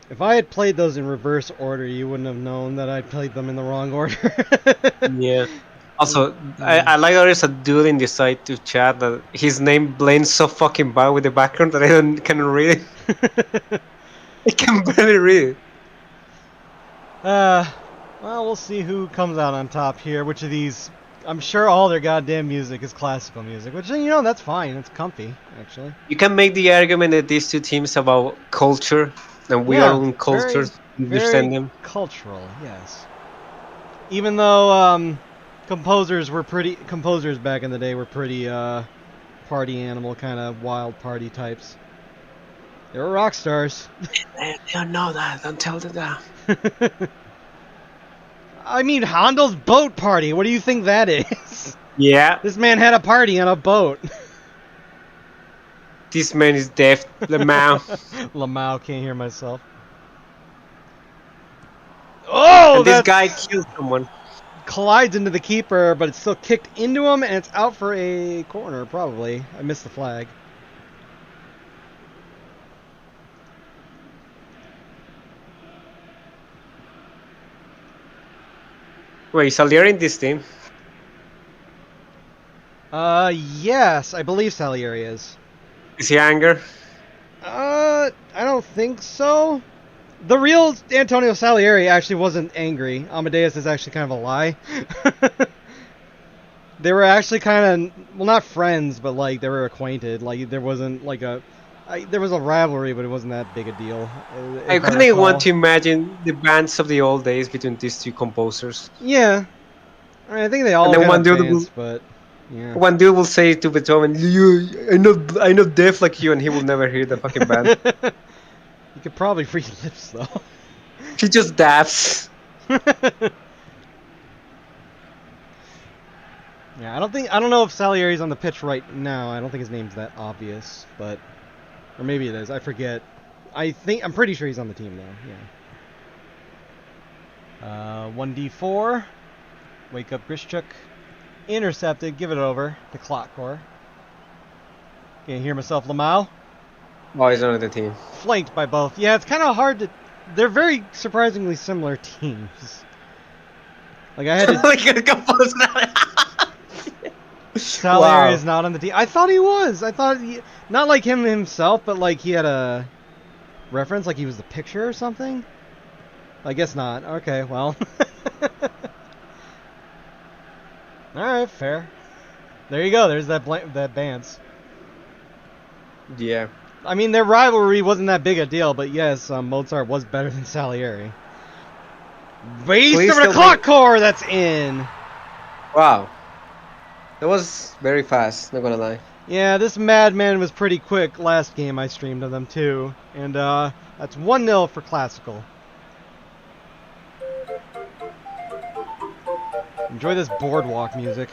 If I had played those in reverse order, you wouldn't have known that I played them in the wrong order. Yeah. Also, I like there's a dude in the side to chat that his name blends so fucking bad with the background that cannot read it. I can barely read it. Well, we'll see who comes out on top here. Which of these? I'm sure all their goddamn music is classical music, which, that's fine. It's comfy, actually. You can make the argument that these two teams about culture, and we are on culture, understand them. Cultural, yes. Even though composers back in the day were pretty party animal, kind of wild party types. They were rock stars. They don't know that. Don't tell them that. I mean, Handel's boat party. What do you think that is? Yeah. This man had a party on a boat. This man is deaf. Lamau. Lamau, can't hear myself. Oh, and this guy killed someone. Collides into the keeper, but it's still kicked into him, and it's out for a corner, probably. I missed the flag. Wait, Salieri in this team? Yes, I believe Salieri is. Is he Anger? I don't think so. The real Antonio Salieri actually wasn't angry. Amadeus is actually kind of a lie. They were actually kind of, well, not friends, but like they were acquainted. Like there wasn't like a There was a rivalry, but it wasn't that big a deal. I If I really want recall. to imagine the bands of the old days between these two composers. Yeah, I think they And all then kind of advanced, but yeah. one dude will say to Beethoven, I'm not deaf like you," and he will never hear the fucking band. You could probably read lips though. He just daps. Yeah, I don't know if Salieri's on the pitch right now. I don't think his name's that obvious, but or maybe it is. I forget. I'm pretty sure he's on the team though. Yeah. 1d4. Wake up Grishchuk. Intercepted. Give it over to Clockcore. Can't hear myself, Lamau. Oh, he's on the team. Flanked by both. Yeah, it's kind of hard to. They're very surprisingly similar teams. Like I had to. Like a couple of Salieri is not on the team. I thought he was. I thought not like him himself, but like he had a reference, like he was the picture or something. I guess not. Okay, well. All right, fair. There you go. There's that Bance. Yeah. I mean, their rivalry wasn't that big a deal, but yes, Mozart was better than Salieri. Race over the clock core. That's in. Wow. That was very fast, not gonna lie. Yeah, this madman was pretty quick last game I streamed of them too. And that's 1-0 for Classical. Enjoy this boardwalk music.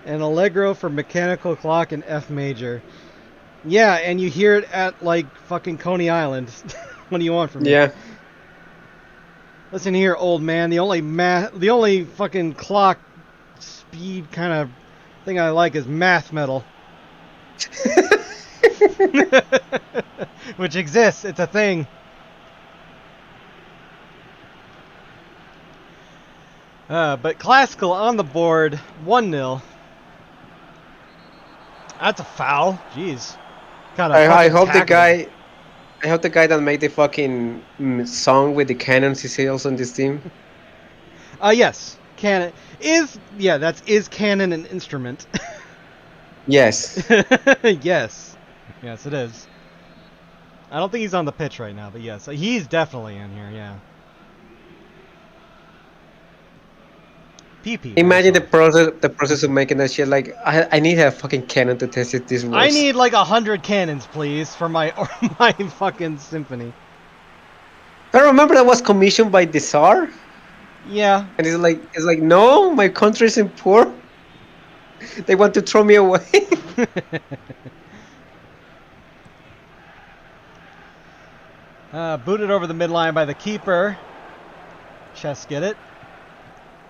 An Allegro for Mechanical Clock in F major. Yeah, and you hear it at like fucking Coney Island. What do you want from me? Yeah. Listen here, old man. The only fucking clock speed kind of thing I like is math metal. Which exists. It's a thing. But Classical on the board, 1-0. That's a foul. Jeez. I hope the guy that made the fucking song with the cannons is also on this team. Yes. Cannon is Cannon an instrument? Yes. Yes. Yes, it is. I don't think he's on the pitch right now, but yes, he's definitely in here, yeah. PP. Imagine the process of making that shit. Like, I need a fucking cannon to test if this works. I need like 100 cannons, please, for my fucking symphony. I remember that was commissioned by the Tsar. Yeah. And it's like, no, my country's in poor. They want to throw me away. Booted over the midline by the keeper. Chess get it.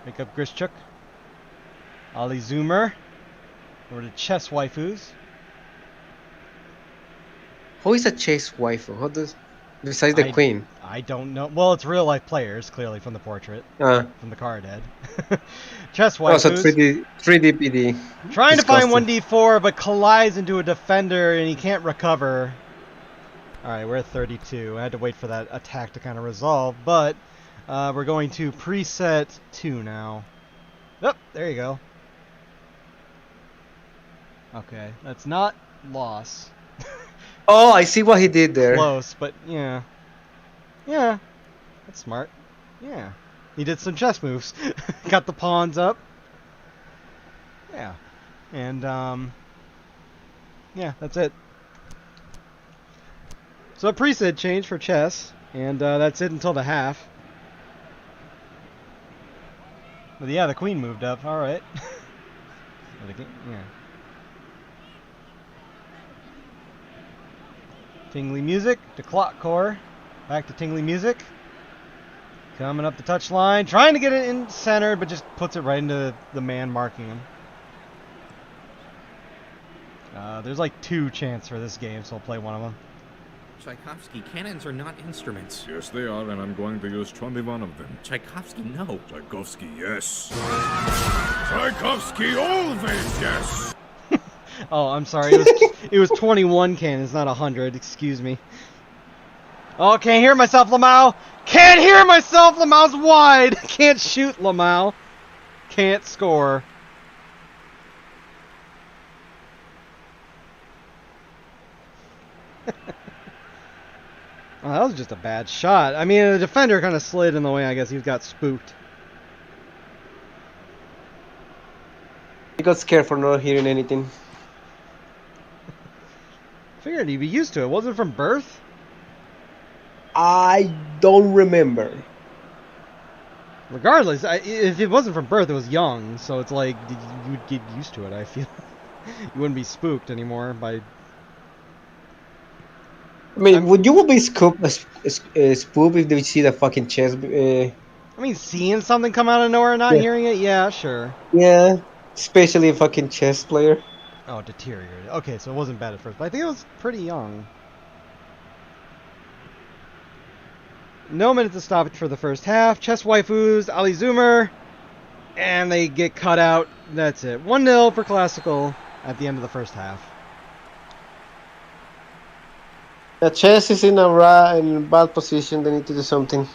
Make up Grishchuk. Ali Zoomer. Over to Chess Waifus. Who is a chess waifu? Besides the queen? I don't know. Well, it's real life players, clearly from the portrait. From the card head. Chess Waifus. Also 3D PD. Trying to find 1d4, but collides into a defender and he can't recover. Alright, we're at 32. I had to wait for that attack to kind of resolve, but we're going to preset 2 now. Oh, there you go. Okay, that's not loss. Oh, I see what he did there. Close, but yeah. Yeah, that's smart. Yeah. He did some chess moves. Got the pawns up. Yeah. And, Yeah, that's it. So a preset change for chess, and that's it until the half. But yeah, the queen moved up. All right. Yeah. Tingly music to clock core. Back to tingly music. Coming up the touch line, trying to get it in center, but just puts it right into the man marking him. There's like 2 chants for this game, so I'll play one of them. Tchaikovsky, cannons are not instruments. Yes, they are, and I'm going to use 21 of them. Tchaikovsky, no. Tchaikovsky, yes. Tchaikovsky, always yes. Oh, I'm sorry. It was 21 cannons, not 100. Excuse me. Oh, can't hear myself, Lamau. Can't hear myself. Lamau's wide. Can't shoot, Lamau. Can't score. Oh, that was just a bad shot. I mean, the defender kind of slid in the way. I guess he got spooked. He got scared for not hearing anything. Figured he'd be used to it. Was it from birth? I don't remember. Regardless, if it wasn't from birth, it was young. So it's like you would get used to it. I feel you wouldn't be spooked anymore by. I mean, would you be spooked if they see the fucking chess? I mean, seeing something come out of nowhere and not hearing it, yeah, sure. Yeah, especially a fucking chess player. Oh, deteriorated. Okay, so it wasn't bad at first, but I think it was pretty young. No minute to stop it for the first half. Chess waifus, Ali Zoomer, and they get cut out. That's it. 1-0 for Classical at the end of the first half. The chess is in a bad position. They need to do something.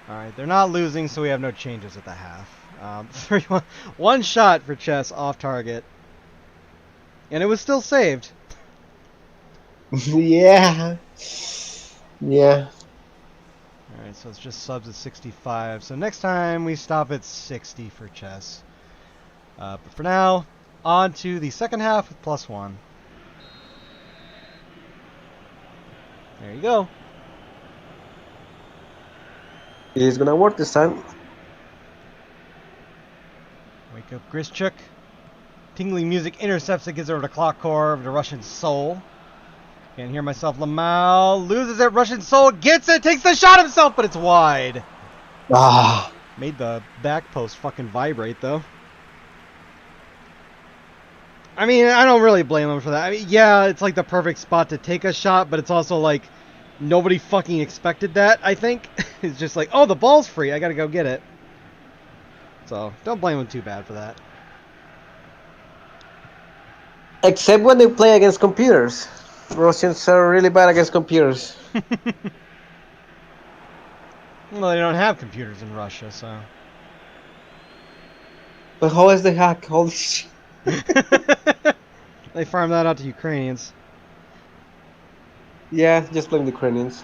Alright, they're not losing, so we have no changes at the half. 3-1. One shot for chess off target. And it was still saved. Yeah. Yeah. Alright, so it's just subs at 65. So next time we stop at 60 for chess. But for now, on to the second half with +1. There you go. It's gonna work this time. Wake up Grischuk. Tingling music intercepts it, gets over to clock core of the Russian Soul. Can't hear myself. Lamau loses it. Russian Soul gets it, takes the shot himself, but it's wide. Ah. Made the back post fucking vibrate though. I mean, I don't really blame him for that. I mean, yeah, it's like the perfect spot to take a shot, but it's also like nobody fucking expected that, I think. It's just like, oh, the ball's free. I gotta go get it. So, don't blame him too bad for that. Except when they play against computers. Russians are really bad against computers. Well, they don't have computers in Russia, so. But how is the hack? Holy shit. They farm that out to Ukrainians. Yeah, just blame the Ukrainians.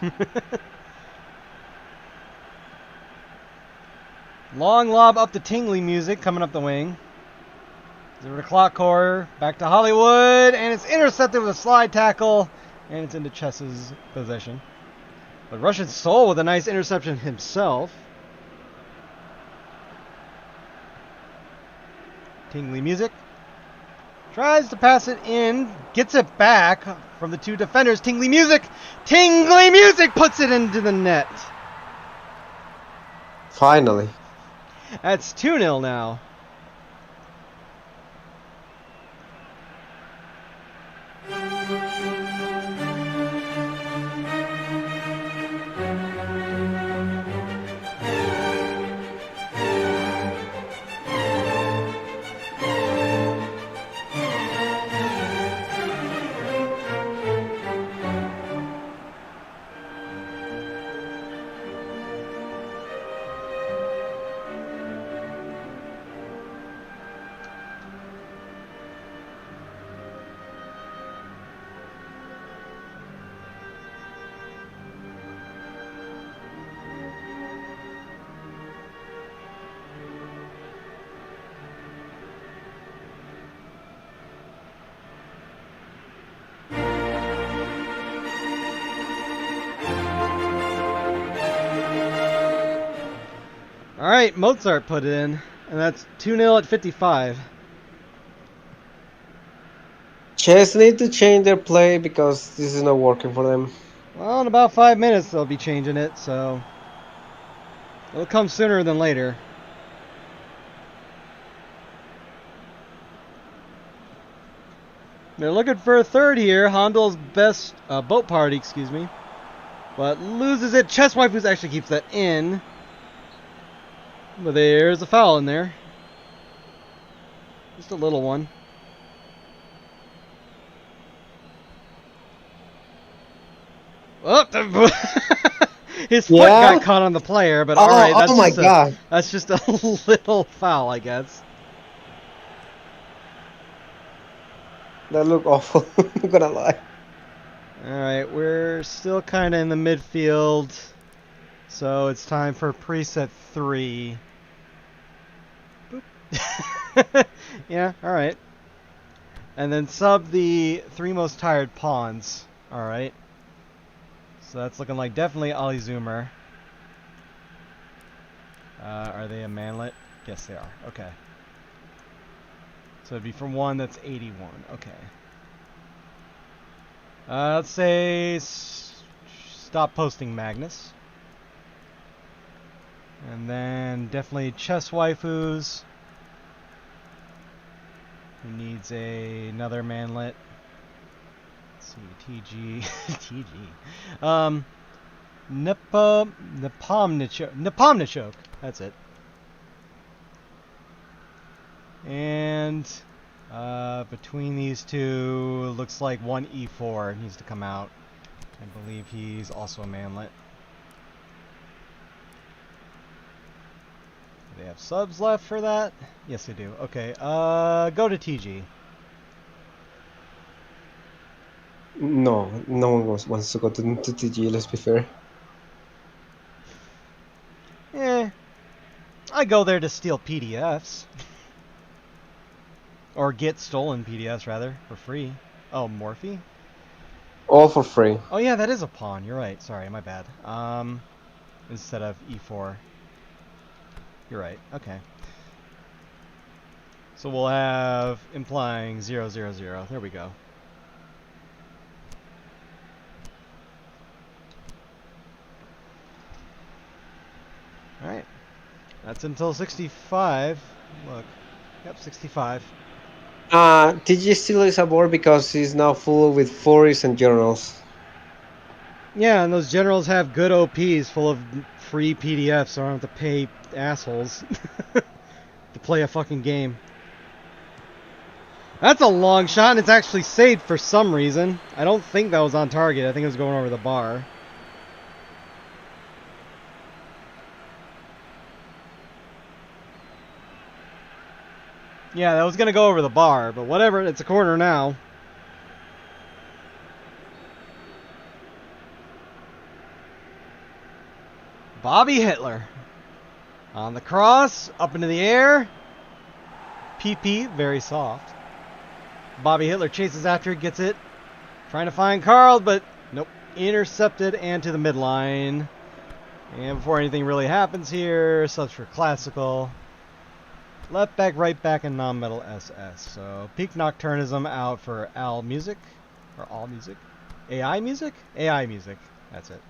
Long lob up to Tingly music, coming up the wing. 0 to clock core, back to Hollywood, and it's intercepted with a slide tackle, and it's into Chess's possession. But Russian Soul with a nice interception himself. Tingly music. Tries to pass it in, gets it back from the 2 defenders. Tingly music! Tingly music puts it into the net. Finally. That's 2-0 now. Alright, Mozart put it in. And that's 2-0 at 55. Chess need to change their play because this is not working for them. Well, in about 5 minutes they'll be changing it, so it'll come sooner than later. They're looking for a third here. Hondel's best boat party, excuse me. But loses it. Chess Waifus actually keeps that in. But there's a foul in there. Just a little one. Oh, his foot got caught on the player, but alright, that's just a little foul, I guess. That look awful, I'm not gonna lie. Alright, we're still kind of in the midfield, so it's time for preset 3. Boop. Yeah, alright. And then sub the 3 most tired pawns. Alright. So that's looking like definitely Ali Zoomer. Are they a manlet? Yes, they are. Okay. So it'd be from one that's 81. Okay. Let's say stop posting Magnus. And then definitely Chess Waifus. Who needs another manlet? Let's see, TG. TG. Nepomniachtchi. That's it. And between these two, looks like one E4 needs to come out. I believe he's also a manlet. Do they have subs left for that? Yes, they do. Okay, go to TG. No, no one wants to go to TG, let's be fair. I go there to steal PDFs. Or get stolen PDFs, rather, for free. Oh, Morphe? All for free. Oh yeah, that is a pawn. You're right. Sorry, my bad. Instead of E4. You're right. Okay. So we'll have implying 0, 0, 0. There we go. Alright. That's until 65. Look. Yep, 65. TG still is aboard because he's now full with forests and generals. Yeah, and those generals have good OPs full of free PDFs, so I don't have to pay assholes to play a fucking game. That's a long shot, and it's actually saved for some reason. I don't think that was on target. I think it was going over the bar. Yeah, that was going to go over the bar, but whatever. It's a corner now. Bobby Hitler. On the cross, up into the air. PP, very soft. Bobby Hitler chases after it, gets it. Trying to find Carl, but nope. Intercepted and to the midline. And before anything really happens here, subs for classical. Left back, right back, and non-metal SS. So Peak Nocturnism out for Al Music. Or All Music. AI Music? AI Music. That's it.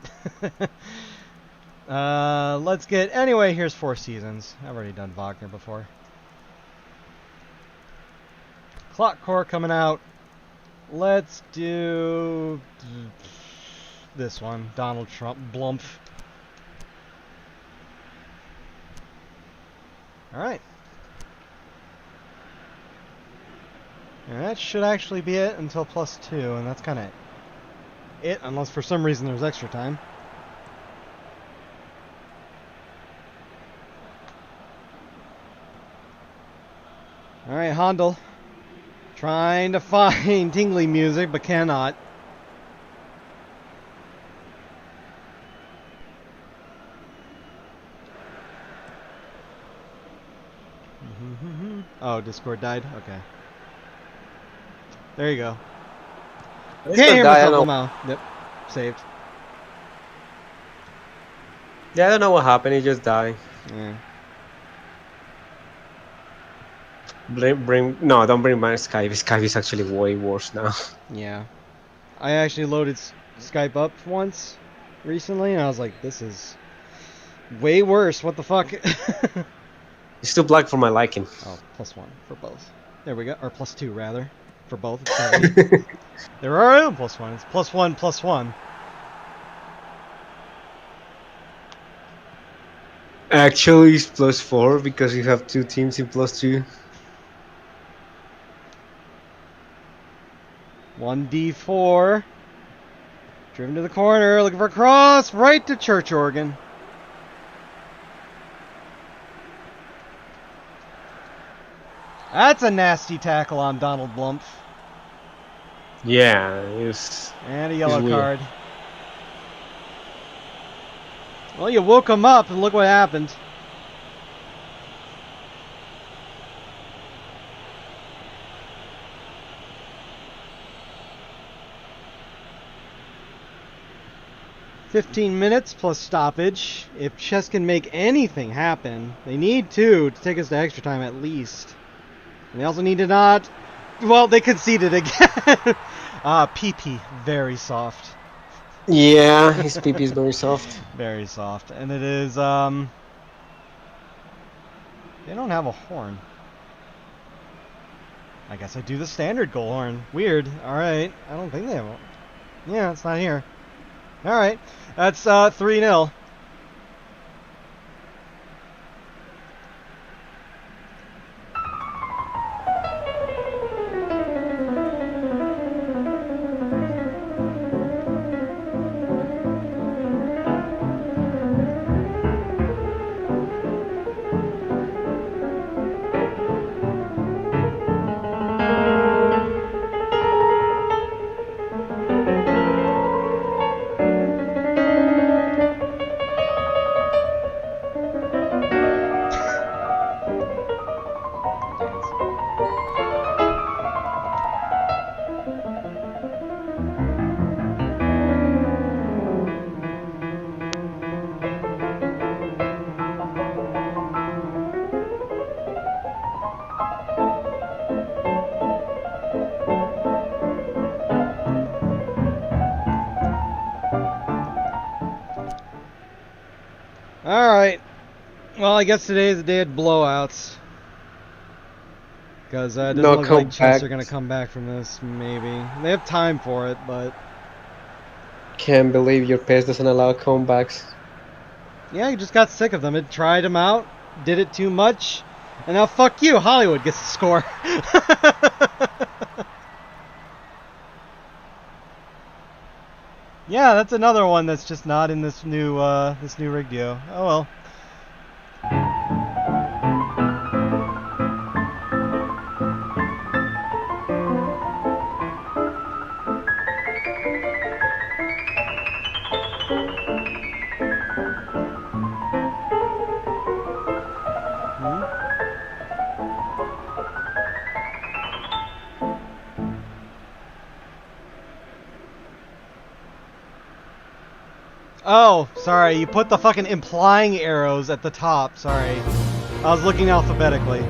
Let's get... Anyway, here's Four Seasons. I've already done Wagner before. Clock Core coming out. Let's do... this one. Donald Trump. Blumph. Alright. And that should actually be it until +2, and that's kind of it, unless for some reason there's extra time. Alright, Handel. Trying to find tingly music, but cannot. Oh, Discord died? Okay. There you go. Can't hear myself now. Yep. Saved. Yeah, I don't know what happened, he just died. Yeah. No, don't bring back Skype. Skype is actually way worse now. Yeah. I actually loaded Skype up once recently, and I was like, this is way worse. What the fuck? It's too black for my liking. Oh, +1 for both. There we go. Or +2, rather. For both, it's 70. There are no +1. It's +1, +1. Actually, it's +4 because you have two teams in +2. 1d4. Driven to the corner, looking for a cross, right to church organ. That's a nasty tackle on Donald Blumpf. Yeah, it's And a yellow weird. card. Well, you woke him up, and look what happened. "15 minutes plus stoppage. If Chess can make anything happen, they need to take us to extra time at least. And they also need to not... Well, they conceded again. PP, very soft. Yeah, his PP is very soft. Very soft. And it is, they don't have a horn. I guess I do the standard goal horn. Weird. Alright. I don't think they have a... Yeah, it's not here. Alright. That's 3-0. Alright. Well, I guess today is the day of blowouts. Because it doesn't No look like Chess are comebacks. going to come back from this, maybe. They have time for it, but... Can't believe your PES doesn't allow comebacks. Yeah, you just got sick of them. It tried them out, did it too much, and now fuck you, Hollywood gets the score. Yeah, that's another one that's just not in this new Rigdio. Oh well. Oh, sorry, you put the fucking implying arrows at the top, sorry. I was looking alphabetically.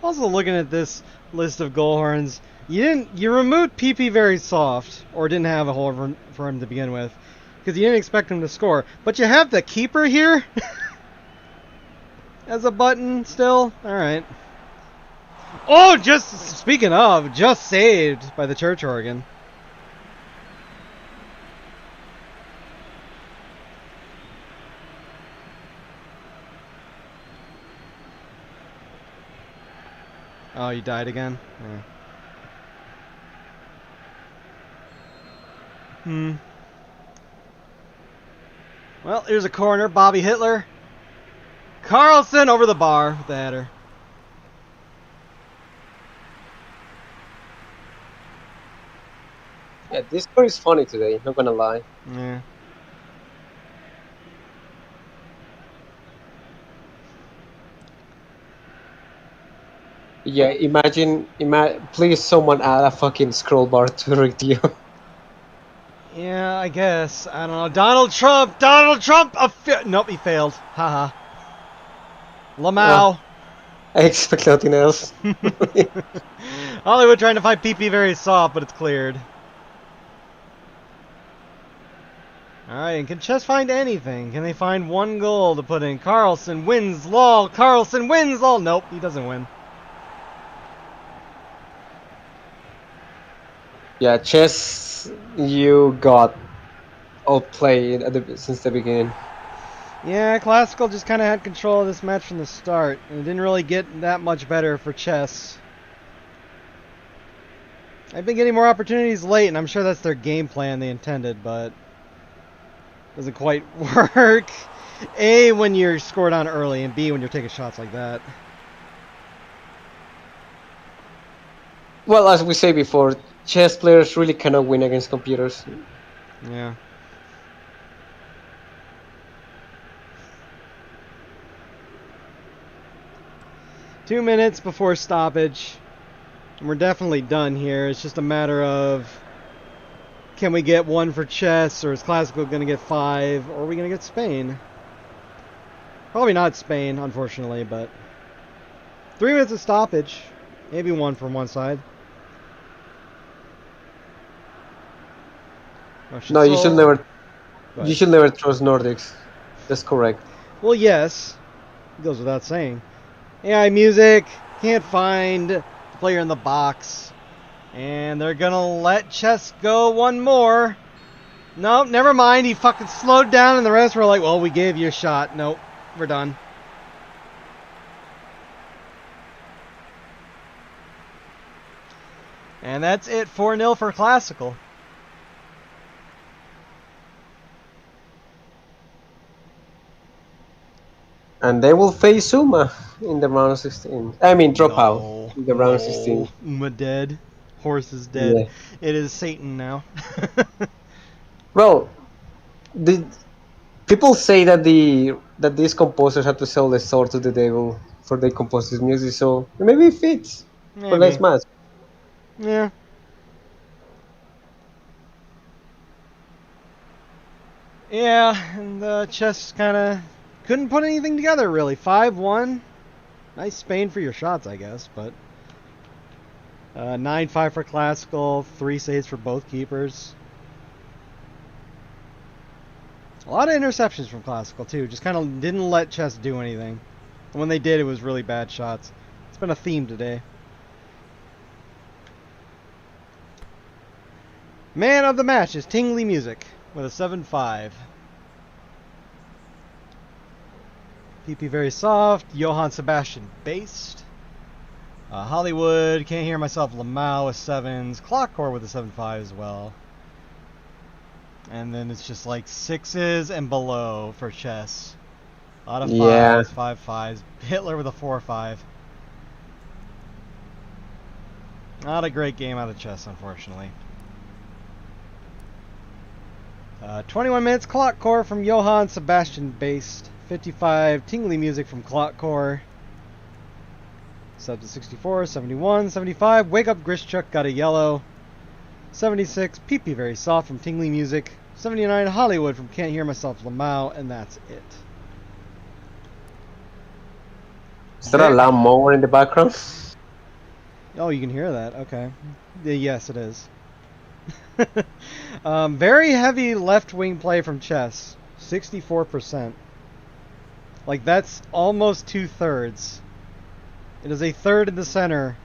Also looking at this list of goal horns, you removed PP very soft, or didn't have a hole for him to begin with, because you didn't expect him to score. But you have the keeper here as a button still. All right. Oh, just speaking of, just saved by the church organ. Oh, you died again? Yeah. Well, here's a corner. Bobby Hitler. Carlson over the bar with the header. Yeah, this score is funny today, not gonna lie. Yeah. Yeah, please someone add a fucking scroll bar to the review. Yeah, I guess. I don't know. Donald Trump! Donald Trump! Nope, he failed. Haha. Lamau. I expect nothing else. Hollywood trying to find PP very soft, but it's cleared. Alright, and can Chess find anything? Can they find one goal to put in? Carlson wins, lol. Carlson wins, lol. Nope, he doesn't win. Yeah, Chess, you got outplayed since the beginning. Yeah, Classical just kind of had control of this match from the start. And it didn't really get that much better for Chess. I've been getting more opportunities late, and I'm sure that's their game plan they intended, but doesn't quite work. A, when you're scored on early, and B, when you're taking shots like that. Well, as we say before, chess players really cannot win against computers. Yeah. Two minutes before stoppage. And we're definitely done here. It's just a matter of, can we get one for Chess, or is Classical going to get 5, or are we going to get Spain? Probably not Spain, unfortunately, but 3 minutes of stoppage. Maybe one from one side. No, you should never. You should never trust Nordics. That's correct. Well, yes. It goes without saying. AI music. Can't find the player in the box. And they're going to let Chess go one more. Nope, never mind. He fucking slowed down, and the rest were like, well, we gave you a shot. Nope, we're done. And that's it. 4-0 for Classical. And they will face Suma in the round of 16. I mean, drop out in the round of 16. Uma dead. Horse is dead. Yeah. It is Satan now. Well, people say that these composers have to sell the sword to the devil for they compose this music, so maybe it fits for next match. Yeah. Yeah, and Chess kind of couldn't put anything together, really. 5-1. Nice Spain for your shots, I guess, but 9-5 for Classical, 3 saves for both keepers. A lot of interceptions from Classical, too. Just kind of didn't let Chess do anything. And when they did, it was really bad shots. It's been a theme today. Man of the match is Tingly Music with a 7-5. PP very soft. Johann Sebastian based. Hollywood, can't hear myself. Lamau with 7s. Clockcore with a 7-5 as well. And then it's just like 6s and below for Chess. A lot of 5s, 5-5s. Hitler with a 4-5. Not a great game out of Chess, unfortunately. 21 minutes Clockcore from Johann Sebastian based. 55 Tingly Music from Clockcore. Sub to 64, 71, 75. Wake Up Grishchuk got a yellow. 76 PP Very Soft from Tingly Music. 79 Hollywood from Can't Hear Myself Lamau, and that's it. Is there a lawnmower in the background? Oh, you can hear that. Okay. Yes, it is. Very heavy left wing play from Chess. 64%. Like, that's almost 2/3. It is a third in the center,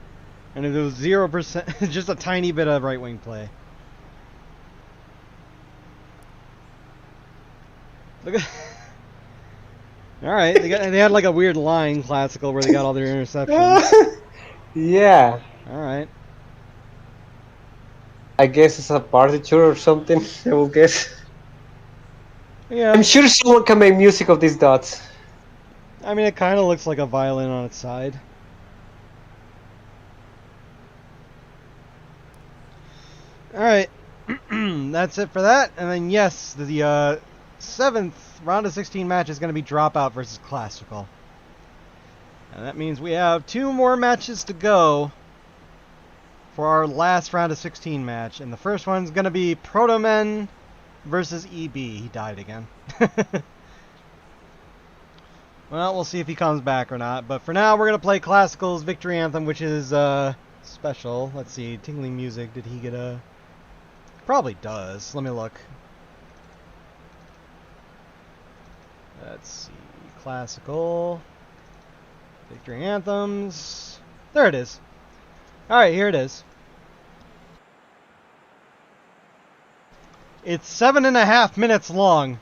and it was 0%, just a tiny bit of right wing play. Look at. All right, they had like a weird line Classical where they got all their interceptions. Yeah. All right. I guess it's a partiture or something. I will guess. Yeah, I'm sure someone can make music of these dots. I mean, it kind of looks like a violin on its side. Alright, that's it for that. And then, yes, the 7th round of 16 match is going to be Dropout versus Classical. And that means we have 2 more matches to go for our last round of 16 match. And the first one's going to be Protomen versus EB. He died again. Well, we'll see if he comes back or not. But for now, we're going to play Classical's Victory Anthem, which is special. Let's see. Tingling Music. Did he get a... Probably does. Let me look. Let's see. Classical. Victory Anthems. There it is. Alright, here it is. It's 7.5 minutes long.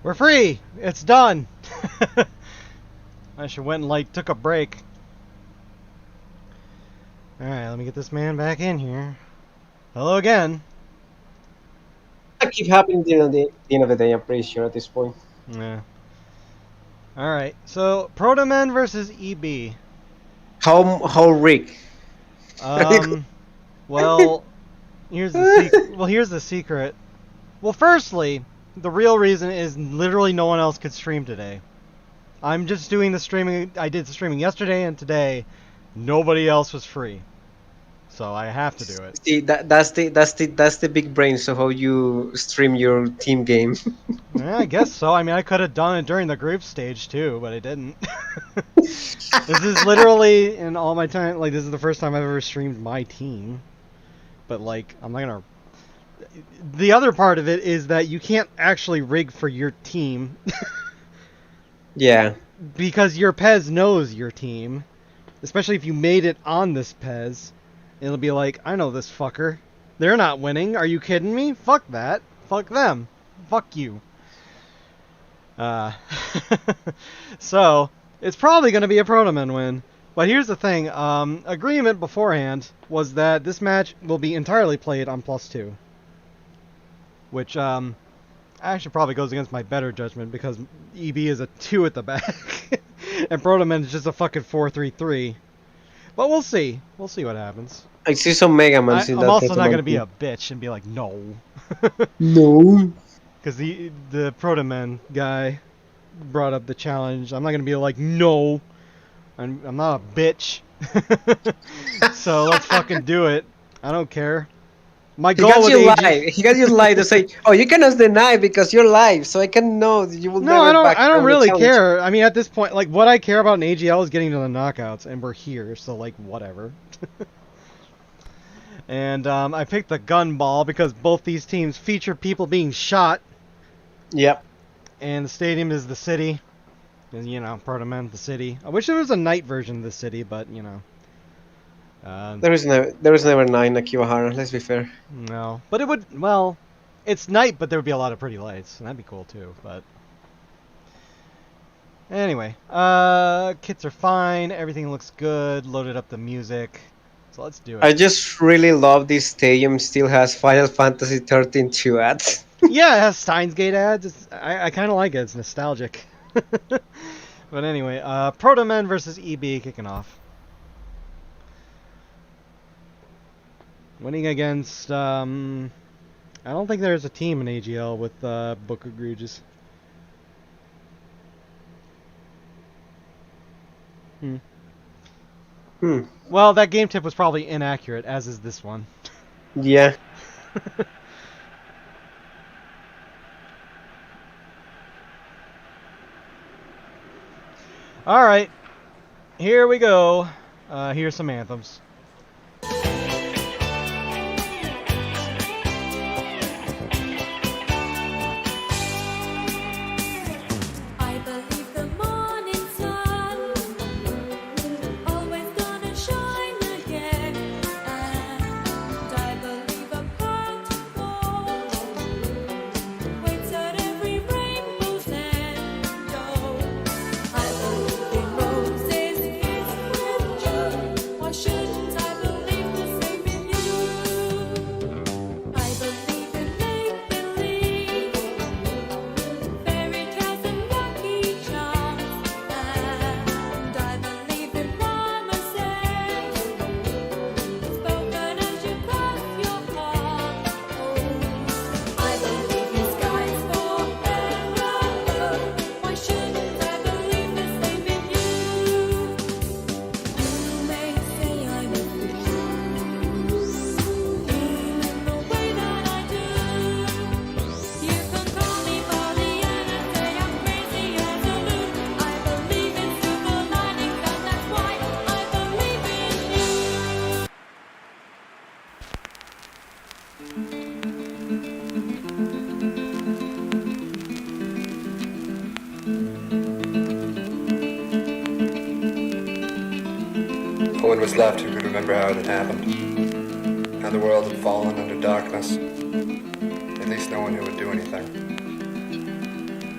We're free! It's done! I should went and like took a break. Alright, let me get this man back in here. Hello again. That keep happening till the end of the day, I'm pretty sure at this point. Yeah. Alright, so Protomen versus EB. How Rick? Well, here's the secret. Well, firstly, the real reason is literally no one else could stream today. I'm just doing the streaming. I did the streaming yesterday and today. Nobody else was free, so I have to do it. See, that's the big brain. So how you stream your team game? Yeah, I guess so. I mean, I could have done it during the group stage too, but I didn't. This is literally in all my time. Like, this is the first time I've ever streamed my team. But like, I'm not gonna. The other part of it is that you can't actually rig for your team. Yeah. Because your Pez knows your team. Especially if you made it on this Pez. It'll be like, I know this fucker. They're not winning. Are you kidding me? Fuck that. Fuck them. Fuck you. So, it's probably going to be a Protoman win. But here's the thing. Agreement beforehand was that this match will be entirely played on +2. Which, actually probably goes against my better judgment because EB is a 2 at the back. And Protoman is just a fucking 4-3-3. But we'll see. We'll see what happens. I see some Mega Mans in that. I'm also not going to be a bitch and be like, no. No. Because the Protoman guy brought up the challenge. I'm not going to be like, no. I'm not a bitch. So let's fucking do it. I don't care. My goal He got you with live. He got you live to say, "Oh, you cannot deny because you're live, so I can know that you will No, never back I don't down the really challenge." care. I mean, at this point, like, what I care about in AGL is getting to the knockouts, and we're here, so, like, whatever. And, I picked the gun ball because both these teams feature people being shot. Yep. And the stadium is the city. And, you know, Protoman, the city. I wish there was a night version of the city, but, you know. There was never 9 Akiwahara, let's be fair. No. But it would, well, it's night, but there would be a lot of pretty lights, and that'd be cool, too, but... Anyway, kits are fine, everything looks good, loaded up the music, so let's do it. I just really love this stadium still has Final Fantasy 13 2 ads. Yeah, it has Steins Gate ads. I kind of like it. It's nostalgic. But anyway, Protomen versus EB kicking off. Winning against, I don't think there's a team in AGL with Book of Grooges. Well, that game tip was probably inaccurate, as is this one. Yeah. Alright, here we go. Here's some anthems. I believe the morning sun always gonna shine again, and I believe a particle waits at every rainbow's end. Oh, I believe in roses kissed with June. Why shouldn't I believe the same in you? I believe in make-believe, fairy tales and lucky charms, and I believe in promises spoken as you cross your path. Oh, I believe in skies forever blue. Why shouldn't I believe the same in you? You may say I'm a fool, feeling the way that I do. You can call me Bobby and say I'm crazy as a loon. I believe in silver linings, and that's why I believe in you. No one was left who could remember how it had happened. How the world had fallen under darkness. At least no one who would do anything.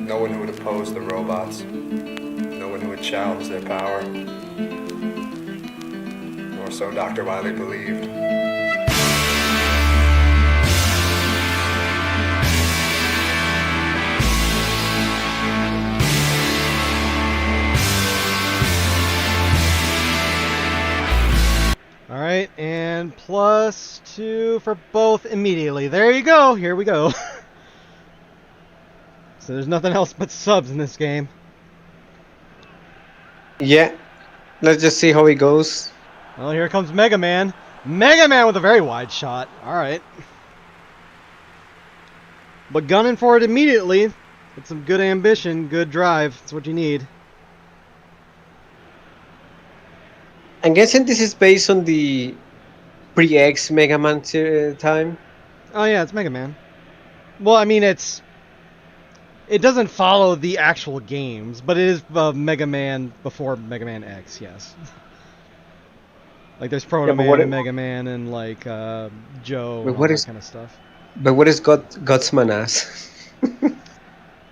No one who would oppose the robots. No one who would challenge their power. Or so Dr. Wily believed. All right, and +2 for both immediately. There you go. Here we go. So there's nothing else but subs in this game. Yeah. Let's just see how it goes. Well, here comes Mega Man. Mega Man with a very wide shot. All right. But gunning for it immediately. With some good ambition, good drive. That's what you need. I'm guessing this is based on the pre-X Mega Man time. Oh yeah, it's Mega Man. Well, I mean, it doesn't follow the actual games, but it is Mega Man before Mega Man X, yes. Like there's Proto Man and Mega Man and like Joe and all that kind of stuff. But what is Gutsman as?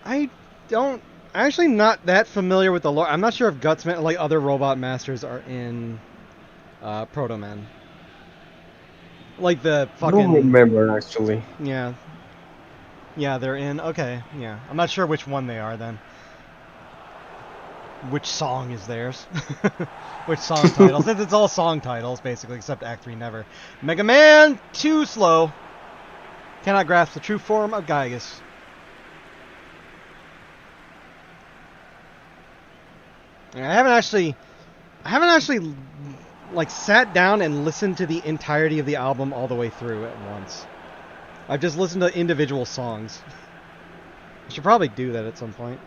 I'm actually not that familiar with the lore. I'm not sure if Gutsman, like other Robot Masters, are in Proto Man. Like the fucking. I don't remember actually. Yeah. Yeah, they're in. Okay, yeah. I'm not sure which one they are then. Which song is theirs? Which song title? Since it's all song titles, basically, except Act 3 Never. Mega Man, too slow. Cannot grasp the true form of Gygus. I haven't actually like sat down and listened to the entirety of the album all the way through at once. I've just listened to individual songs. I should probably do that at some point.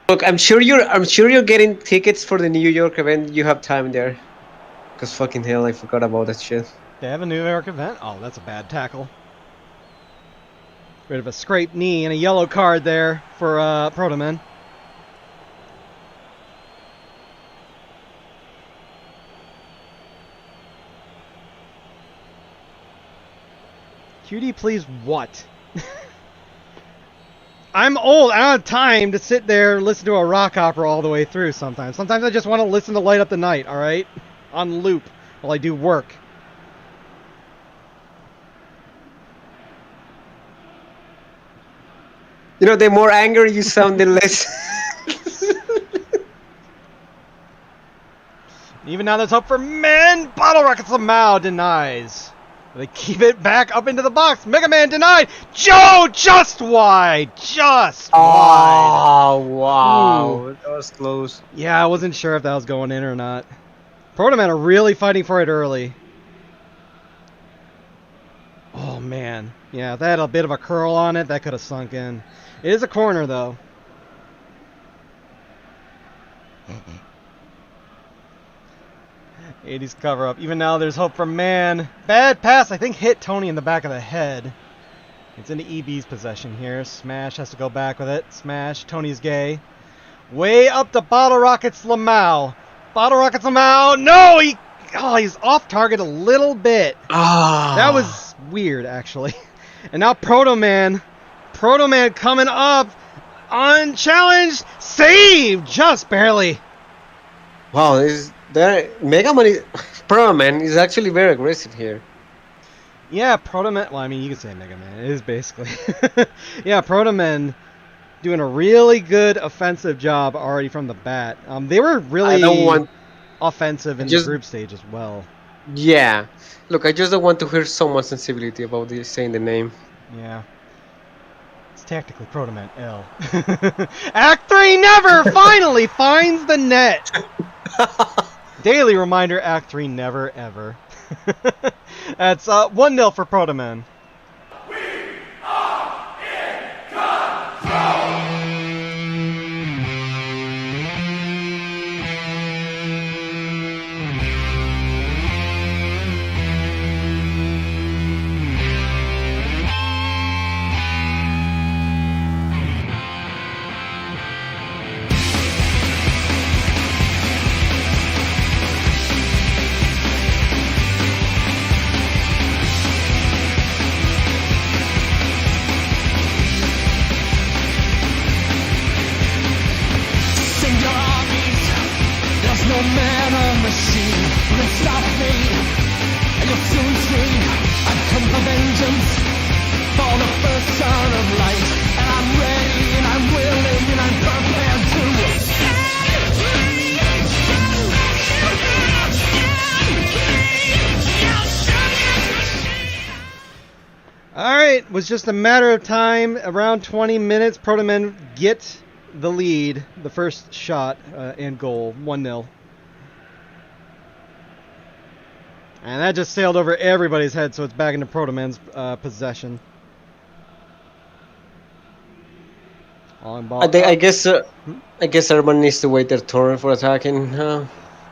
Look, I'm sure you're getting tickets for the New York event. You have time there. Cause fucking hell, I forgot about that shit. They have a New York event? Oh, that's a bad tackle. Rid of a scraped knee and a yellow card there for Proto Man. QD, please what? I'm old. I don't have time to sit there and listen to a rock opera all the way through sometimes. Sometimes I just want to listen to Light Up the Night, alright? On loop while I do work. You know, the more anger you sound, the less. Even now there's hope for men. Bottle Rockets Lamau denies. They keep it back up into the box. Mega Man denied. Joe just wide. Just wide. Oh, wow. Ooh. That was close. Yeah, I wasn't sure if that was going in or not. Proto Man are really fighting for it early. Oh, man. Yeah, if that had a bit of a curl on it, that could have sunk in. It is a corner, though. 80s cover up. Even now, there's hope for man. Bad pass, I think, hit Tony in the back of the head. It's into EB's possession here. Smash has to go back with it. Smash. Tony's gay. Way up to Bottle Rockets Lamau. Bottle Rockets Lamau. No! He's off target a little bit. That was weird, actually. And now Proto Man. Proto Man coming up. Unchallenged. Saved! Just barely. Wow, Mega Man Proto Man is actually very aggressive here. Yeah, Proto Man. Well, I mean, you can say Mega Man. It is basically. Yeah, Proto Man doing a really good offensive job already from the bat. They were really offensive in the group stage as well. Yeah. Look, I just don't want to hear so much sensibility about saying the name. Yeah. It's tactically Proto Man L. Act 3 Never finally finds the net. Daily reminder, Act 3 never ever. That's 1-0 for Proto Man. We are in control! it was just a matter of time. Around 20 minutes, Protomen get the lead, the first shot and goal, 1-0. And that just sailed over everybody's head, so it's back into Protomen's possession. On ball. I guess everyone needs to wait their turn for attacking.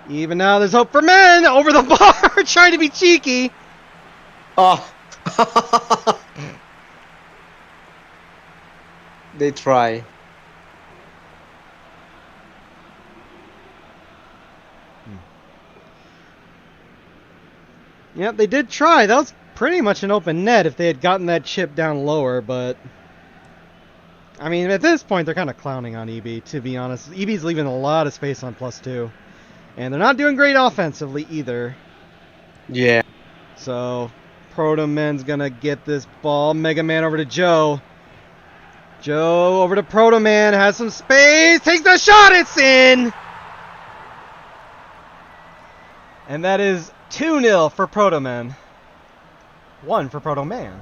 Even now, there's hope for men over the bar, trying to be cheeky. Oh. They try. Yep, they did try. That was pretty much an open net if they had gotten that chip down lower, but... I mean, at this point, they're kind of clowning on EB, to be honest. EB's leaving a lot of space on +2. And they're not doing great offensively either. Yeah. So, Protomen's gonna get this ball. Mega Man over to Joe. Joe over to Protoman. Has some space. Takes the shot. It's in! And that is 2-0 for Protoman. 1 for Protoman.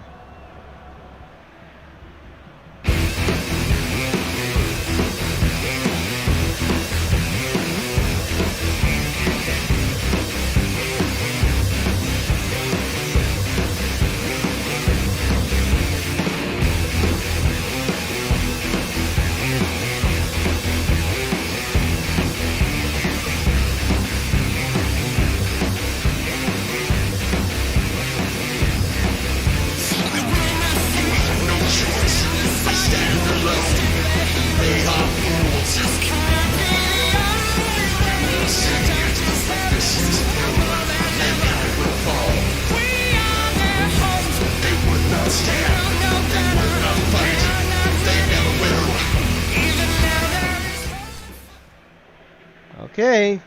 Okay,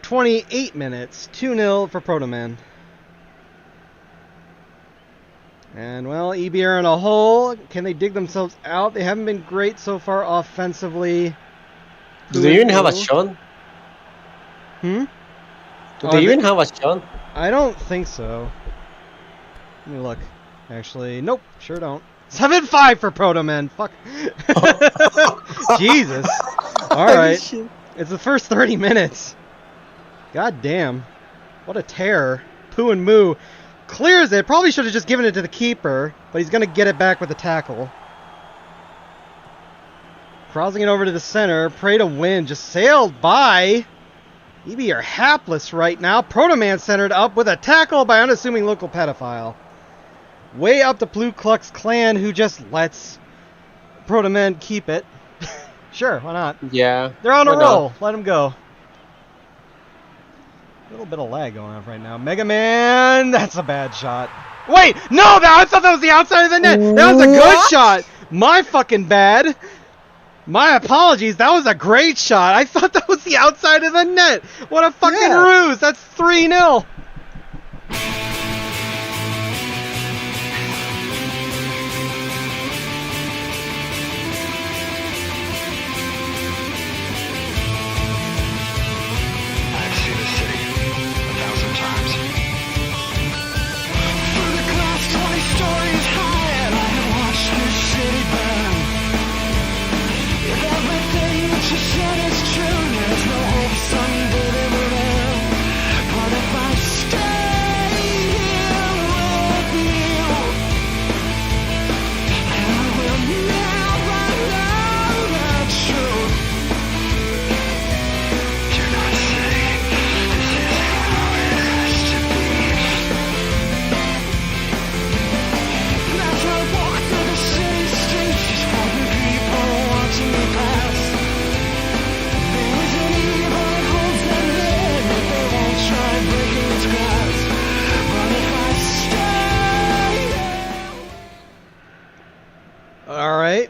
28 minutes, 2-0 for Protoman. And, well, EB are in a hole. Can they dig themselves out? They haven't been great so far offensively. Do they even have a shot? Hmm? Do they even have a shot? I don't think so. Let me look. Actually, nope, sure don't. 7-5 for Protoman. Fuck. Jesus. Alright. It's the first 30 minutes. God damn. What a terror. Poo and Moo clears it. Probably should have just given it to the keeper, but he's going to get it back with the tackle. Crossing it over to the center. Pray to win. Just sailed by. EB are hapless right now. Protoman centered up with a tackle by unassuming local pedophile. Way up to Blue Klux Klan, who just lets Protoman keep it. Sure, why not? Yeah. They're on a roll. Let them go. A little bit of lag going on right now. Mega Man, that's a bad shot. Wait, no, I thought that was the outside of the net. That was a good shot. My fucking bad. My apologies. That was a great shot. I thought that was the outside of the net. What a fucking ruse. That's 3-0.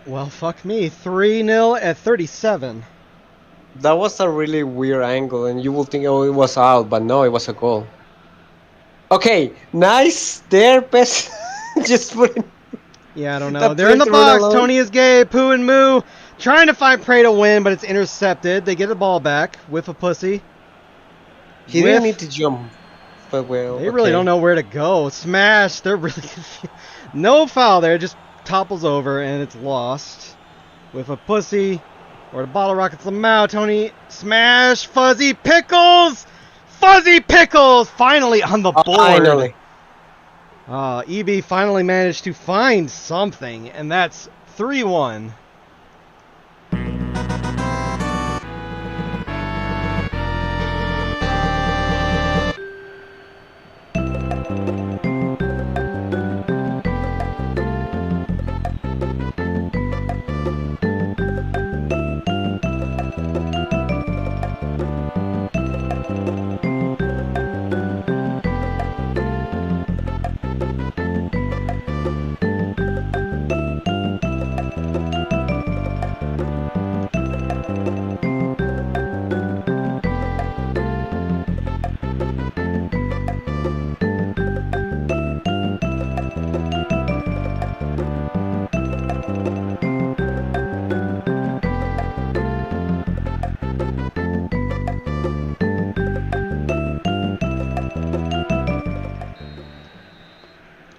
Well, fuck me. 3-0 at 37. That was a really weird angle, and you would think, oh, it was out, but no, it was a goal. Okay, nice there, Pes. Just putting... Yeah, I don't know. They're in the box. Tony is gay. Poo and Moo trying to find Prey to win, but it's intercepted. They get the ball back with a pussy. He didn't need to jump But well, They really don't know where to go. Smash. They're really confused. No foul there. Just topples over and it's lost. With a pussy. Or the bottle rockets Lamau. Tony. Smash. Fuzzy Pickles. Fuzzy Pickles. Finally on the board. Finally. EB finally managed to find something. And that's 3-1.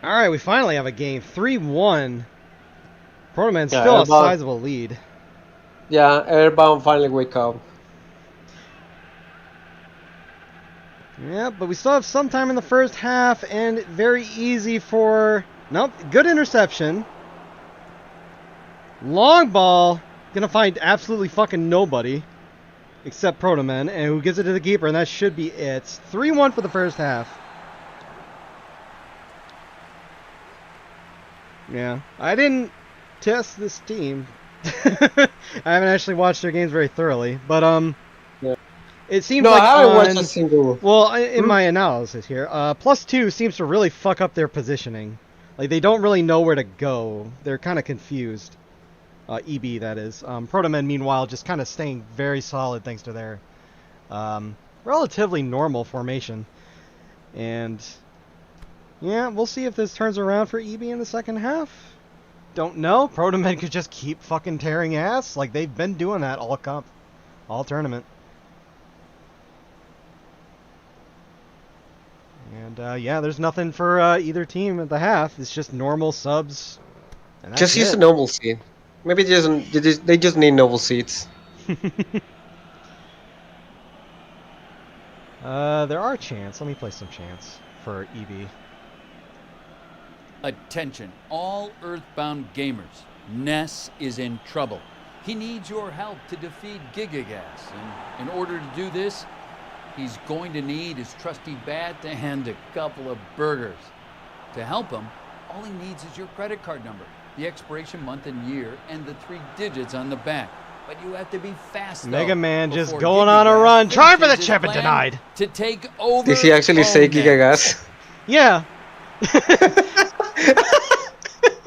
Alright, we finally have a game. 3-1. Protoman's still a sizable lead. Yeah, Airbound finally wake up. Yeah, but we still have some time in the first half, and very easy for... Nope, good interception. Long ball. Gonna find absolutely fucking nobody. Except Protoman, and who gives it to the keeper, and that should be it. 3-1 for the first half. Yeah, I didn't test this team. I haven't actually watched their games very thoroughly, but yeah. It seems no, like I haven't watched a single. Well, in my analysis here, +2 seems to really fuck up their positioning. Like they don't really know where to go. They're kind of confused. EB that is. Protomen meanwhile just kind of staying very solid thanks to their relatively normal formation. And yeah, we'll see if this turns around for EB in the second half. Don't know. Protomen could just keep fucking tearing ass. Like, they've been doing that all tournament. And, yeah, there's nothing for either team at the half. It's just normal subs. And Just use a noble seed. Maybe they just need noble seeds. There are chants. Let me play some chants for EB. Attention, all Earthbound gamers. Ness is in trouble. He needs your help to defeat Gigagas. And in order to do this, he's going to need his trusty bat and a couple of burgers. To help him, all he needs is your credit card number, the expiration month and year, and the 3 digits on the back. But you have to be fast, though. Mega Man just going on a run. Try for the chip and denied. To take over. Did he actually say Gigagas? Yeah.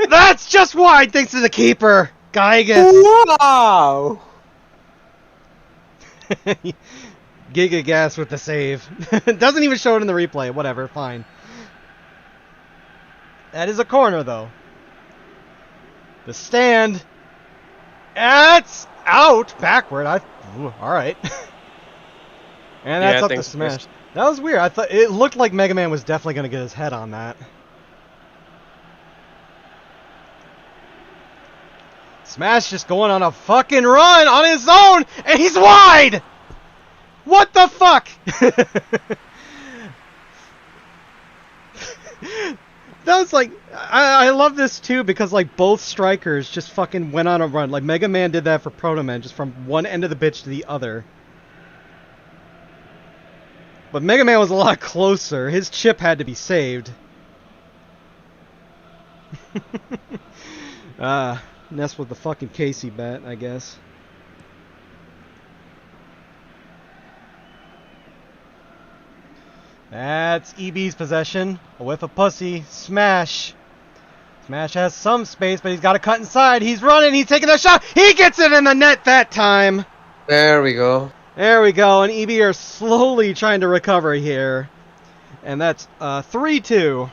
That's just why, thanks to the keeper, Gygas. Wow. Gigagas with the save. Doesn't even show it in the replay. Whatever, fine. That is a corner, though. The stand. That's out. Backward. Alright. And that's up to Smash. That was weird. I thought it looked like Mega Man was definitely going to get his head on that. Smash just going on a fucking run on his own, and he's wide! What the fuck? That was like, I love this too, because like both strikers just fucking went on a run. Like Mega Man did that for Proto Man, just from one end of the bitch to the other. But Mega Man was a lot closer. His chip had to be saved. Ness with the fucking Casey bat, I guess. That's EB's possession. A whiff of pussy. Smash. Smash has some space, but he's got to cut inside. He's running. He's taking the shot. He gets it in the net that time. There we go. There we go. And EB are slowly trying to recover here. And that's 3-2.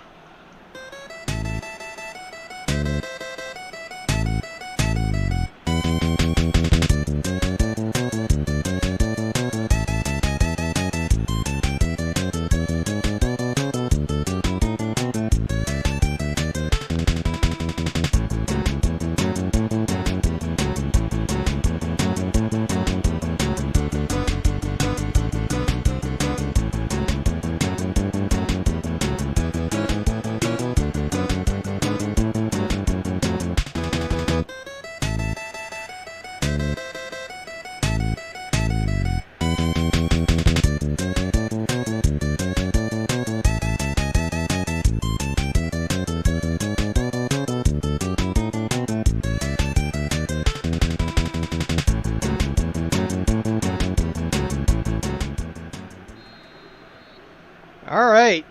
All right.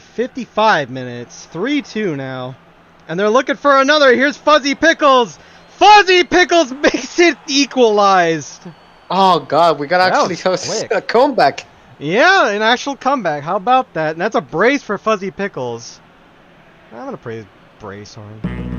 55 minutes. 3-2 now. And they're looking for another. Here's Fuzzy Pickles. Fuzzy Pickles makes it equalized. Oh God, we got That actually was quick. a comeback. Yeah, an actual comeback. How about that? And that's a brace for Fuzzy Pickles. I'm going to praise brace on him.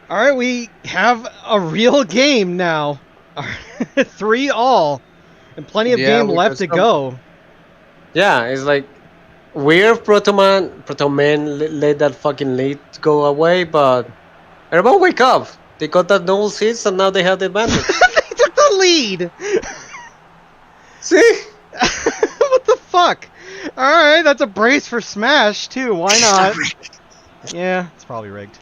All right, we have a real game now. 3-all. And plenty of game left to go. Yeah, it's like weird Proto-Man let that fucking lead go away, but everyone wake up. They got that null seats and now they have the advantage. They took the lead! See? What the fuck? Alright, that's a brace for Smash, too. Why not? Yeah, it's probably rigged.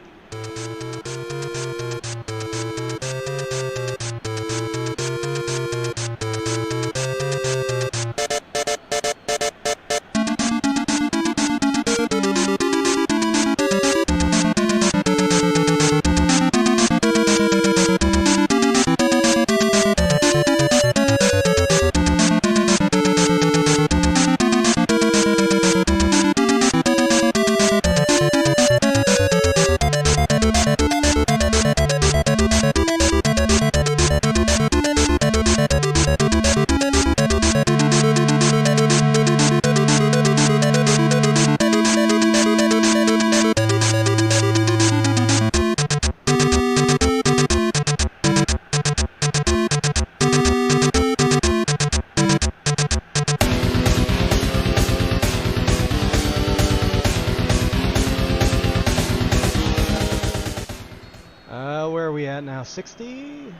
Where are we at now? 60?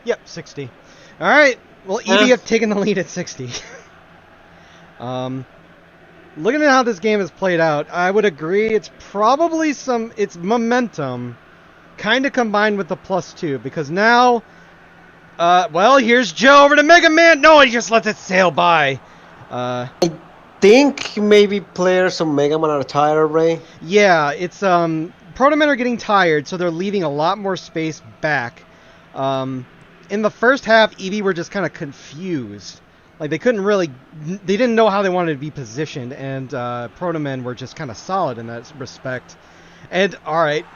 Yep, 60. Alright, well, EV have taken the lead at 60. Looking at how this game has played out, I would agree it's probably it's momentum kind of combined with the +2, because now, well, here's Joe over to Mega Man. No, he just lets it sail by. I think maybe players of Mega Man are tired already. Yeah, it's, Proto Men are getting tired, so they're leaving a lot more space back. In the first half, Eevee were just kind of confused. Like, they didn't know how they wanted to be positioned, and Proto Men were just kind of solid in that respect. And, alright.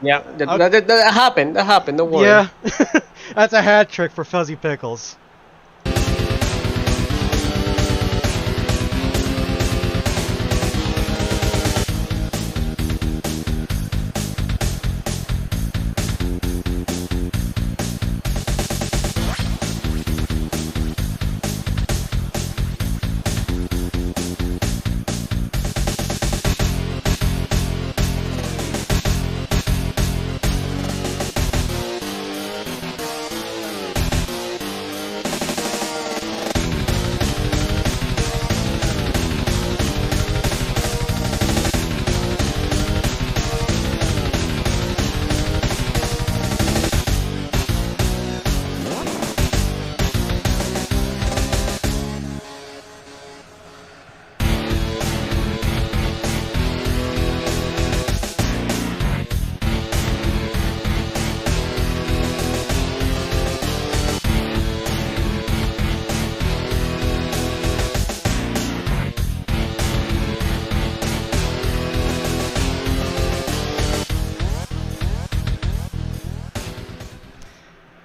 Yeah, that happened, don't worry. Yeah, that's a hat trick for Fuzzy Pickles.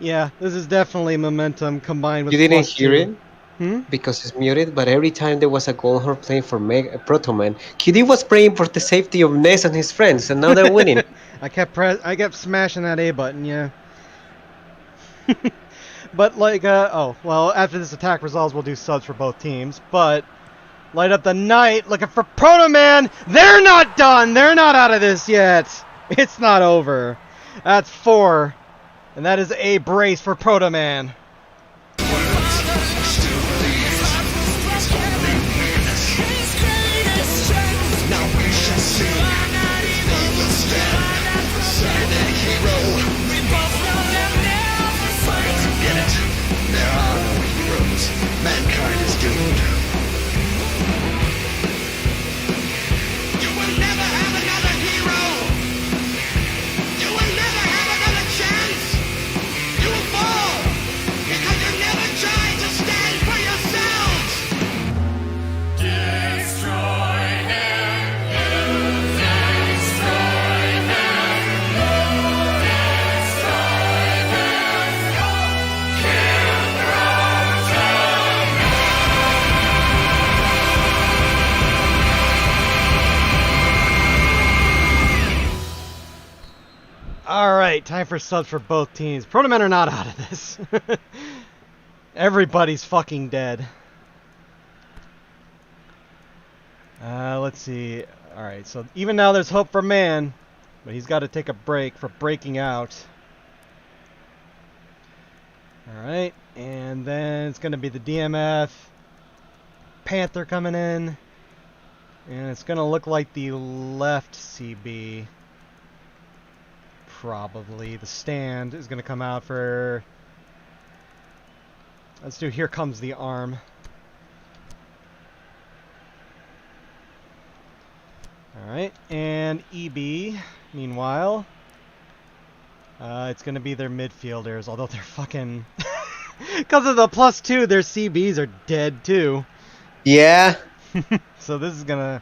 Yeah, this is definitely momentum combined with You didn't plus hear 2. it Hmm? because it's muted, but every time there was a goal horn playing for Proto Man, QD was praying for the safety of Ness and his friends, and now they're winning. I kept smashing that A button, yeah. But like, oh, well, after this attack resolves, we'll do subs for both teams. But light up the night, looking for Proto Man. They're not done. They're not out of this yet. It's not over. That's 4, and that is a brace for Proto Man. Mankind is doomed. You will never have another hero. You will never have another chance. You will fall because you never tried to stand for yourselves. Destroy him. Destroy him. Destroy him. Kill Alright, time for subs for both teams. Proto Men are not out of this. Everybody's fucking dead. Let's see. Alright, so even now there's hope for Man, but he's got to take a break for breaking out. Alright, and then it's going to be the DMF. Panther coming in. And it's going to look like the left CB. Probably. The stand is going to come out for... Let's do Here Comes the Arm. Alright, and EB, meanwhile, it's going to be their midfielders, although they're fucking... Because of the +2, their CBs are dead too. Yeah. So this is gonna...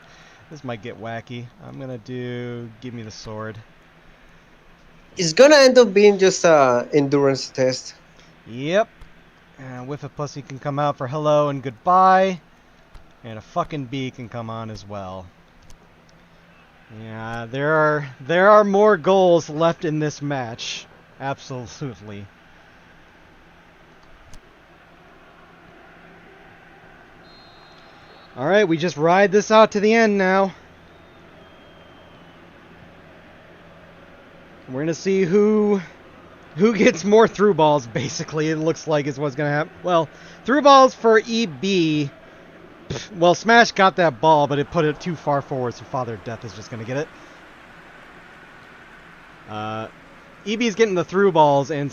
This might get wacky. I'm going to do Give Me the Sword. It's gonna end up being just a endurance test. Yep. And Whiff of Pussy can come out for hello and goodbye. And a fucking B can come on as well. Yeah, there are more goals left in this match. Absolutely. Alright, we just ride this out to the end now. We're gonna see who gets more through balls, basically, it looks like is what's gonna happen. Well, through balls for EB. Well, Smash got that ball, but it put it too far forward, so Father of Death is just gonna get it. EB's getting the through balls, and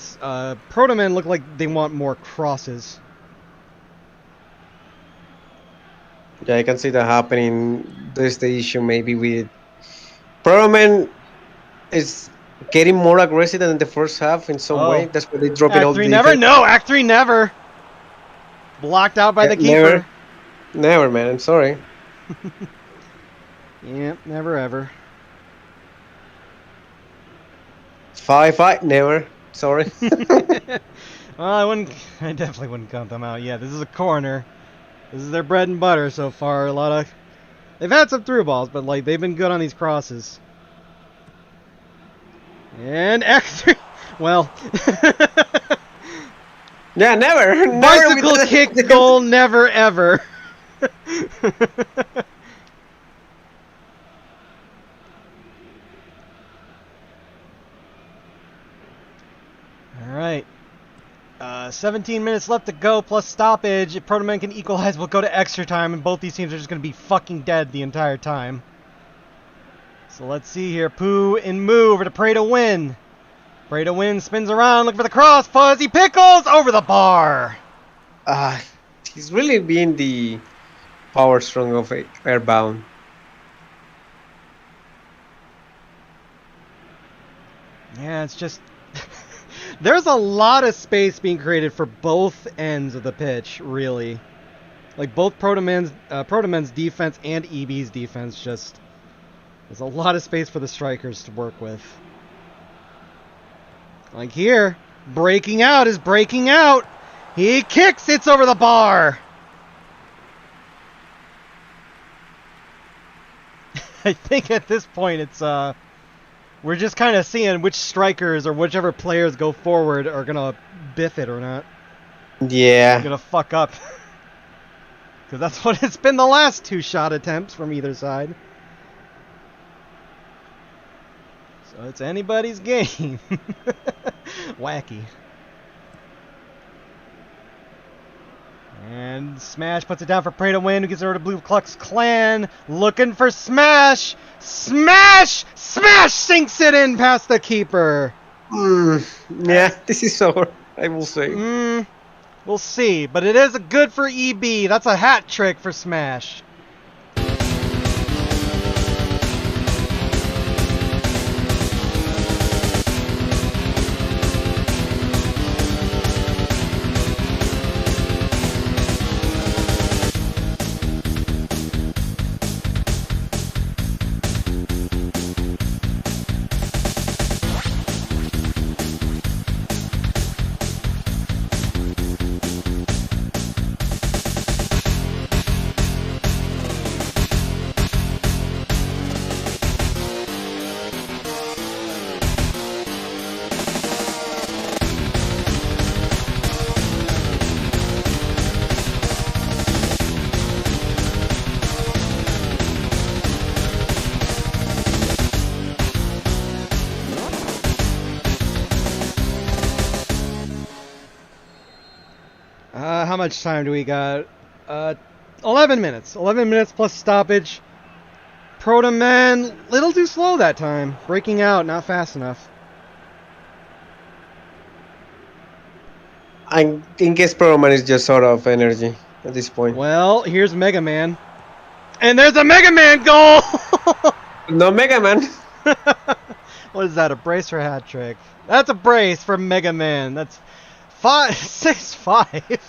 Proto Men look like they want more crosses. Yeah, I can see that happening. There's the issue maybe with Proto Man is getting more aggressive than in the first half in some way. That's why they drop it all. Act 3 never? No, Act 3 never! Blocked out by the keeper. Never, man. I'm sorry. Yeah, never ever. 5-5, never. Sorry. Well, I definitely wouldn't count them out. Yeah, this is a corner. This is their bread and butter so far. They've had some through balls, but like they've been good on these crosses. And X3. Well. Yeah, never. Bicycle kick goal, never ever. Alright. 17 minutes left to go plus stoppage. If Proto Man can equalize, we'll go to extra time, and both these teams are just going to be fucking dead the entire time. So let's see here. Pooh and Moo over to Pray to Win. Pray to Win spins around, looking for the cross. Fuzzy Pickles over the bar. He's really being the power strong of Airbound. Yeah, it's just... There's a lot of space being created for both ends of the pitch, really. Like, both Proto Men's defense and EB's defense, just... There's a lot of space for the strikers to work with. Like here, Breaking out is breaking out. He kicks. It's over the bar. I think at this point it's we're just kind of seeing which strikers or whichever players go forward are gonna biff it or not. Yeah. Gonna fuck up. Because that's what it's been the last 2 shot attempts from either side. So it's anybody's game. Wacky. And Smash puts it down for Prey to win, who gets over to Blue Klux Klan. Looking for Smash! Smash! Smash sinks it in past the keeper. Yeah, this is over, I will say. We'll see, but it is good for EB. That's a hat trick for Smash. How much time do we got? 11 minutes. 11 minutes plus stoppage. Proto Man, little too slow that time. Breaking out, not fast enough. I guess Proto Man is just out of energy at this point. Well, here's Mega Man. And there's a Mega Man goal! No Mega Man. What is that, a brace or a hat trick? That's a brace for Mega Man. That's 6-5.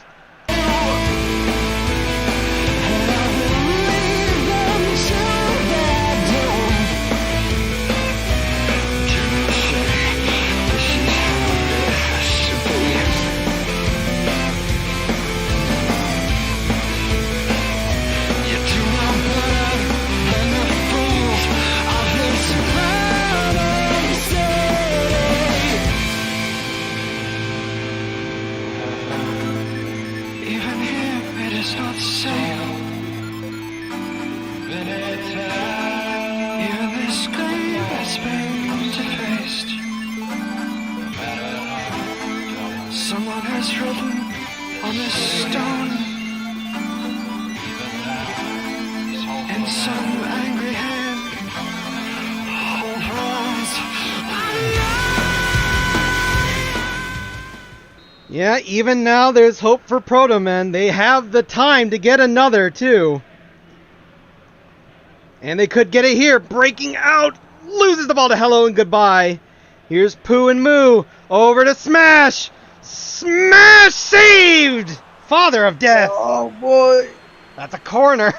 Someone has written on this stone in some angry hand. Yeah, even now there's hope for Proto Men. They have the time to get another, too. And they could get it here. Breaking out. Loses the ball to Hello and Goodbye. Here's Pooh and Moo. Over to Smash. Smash saved! Father of Death. Oh, boy. That's a corner.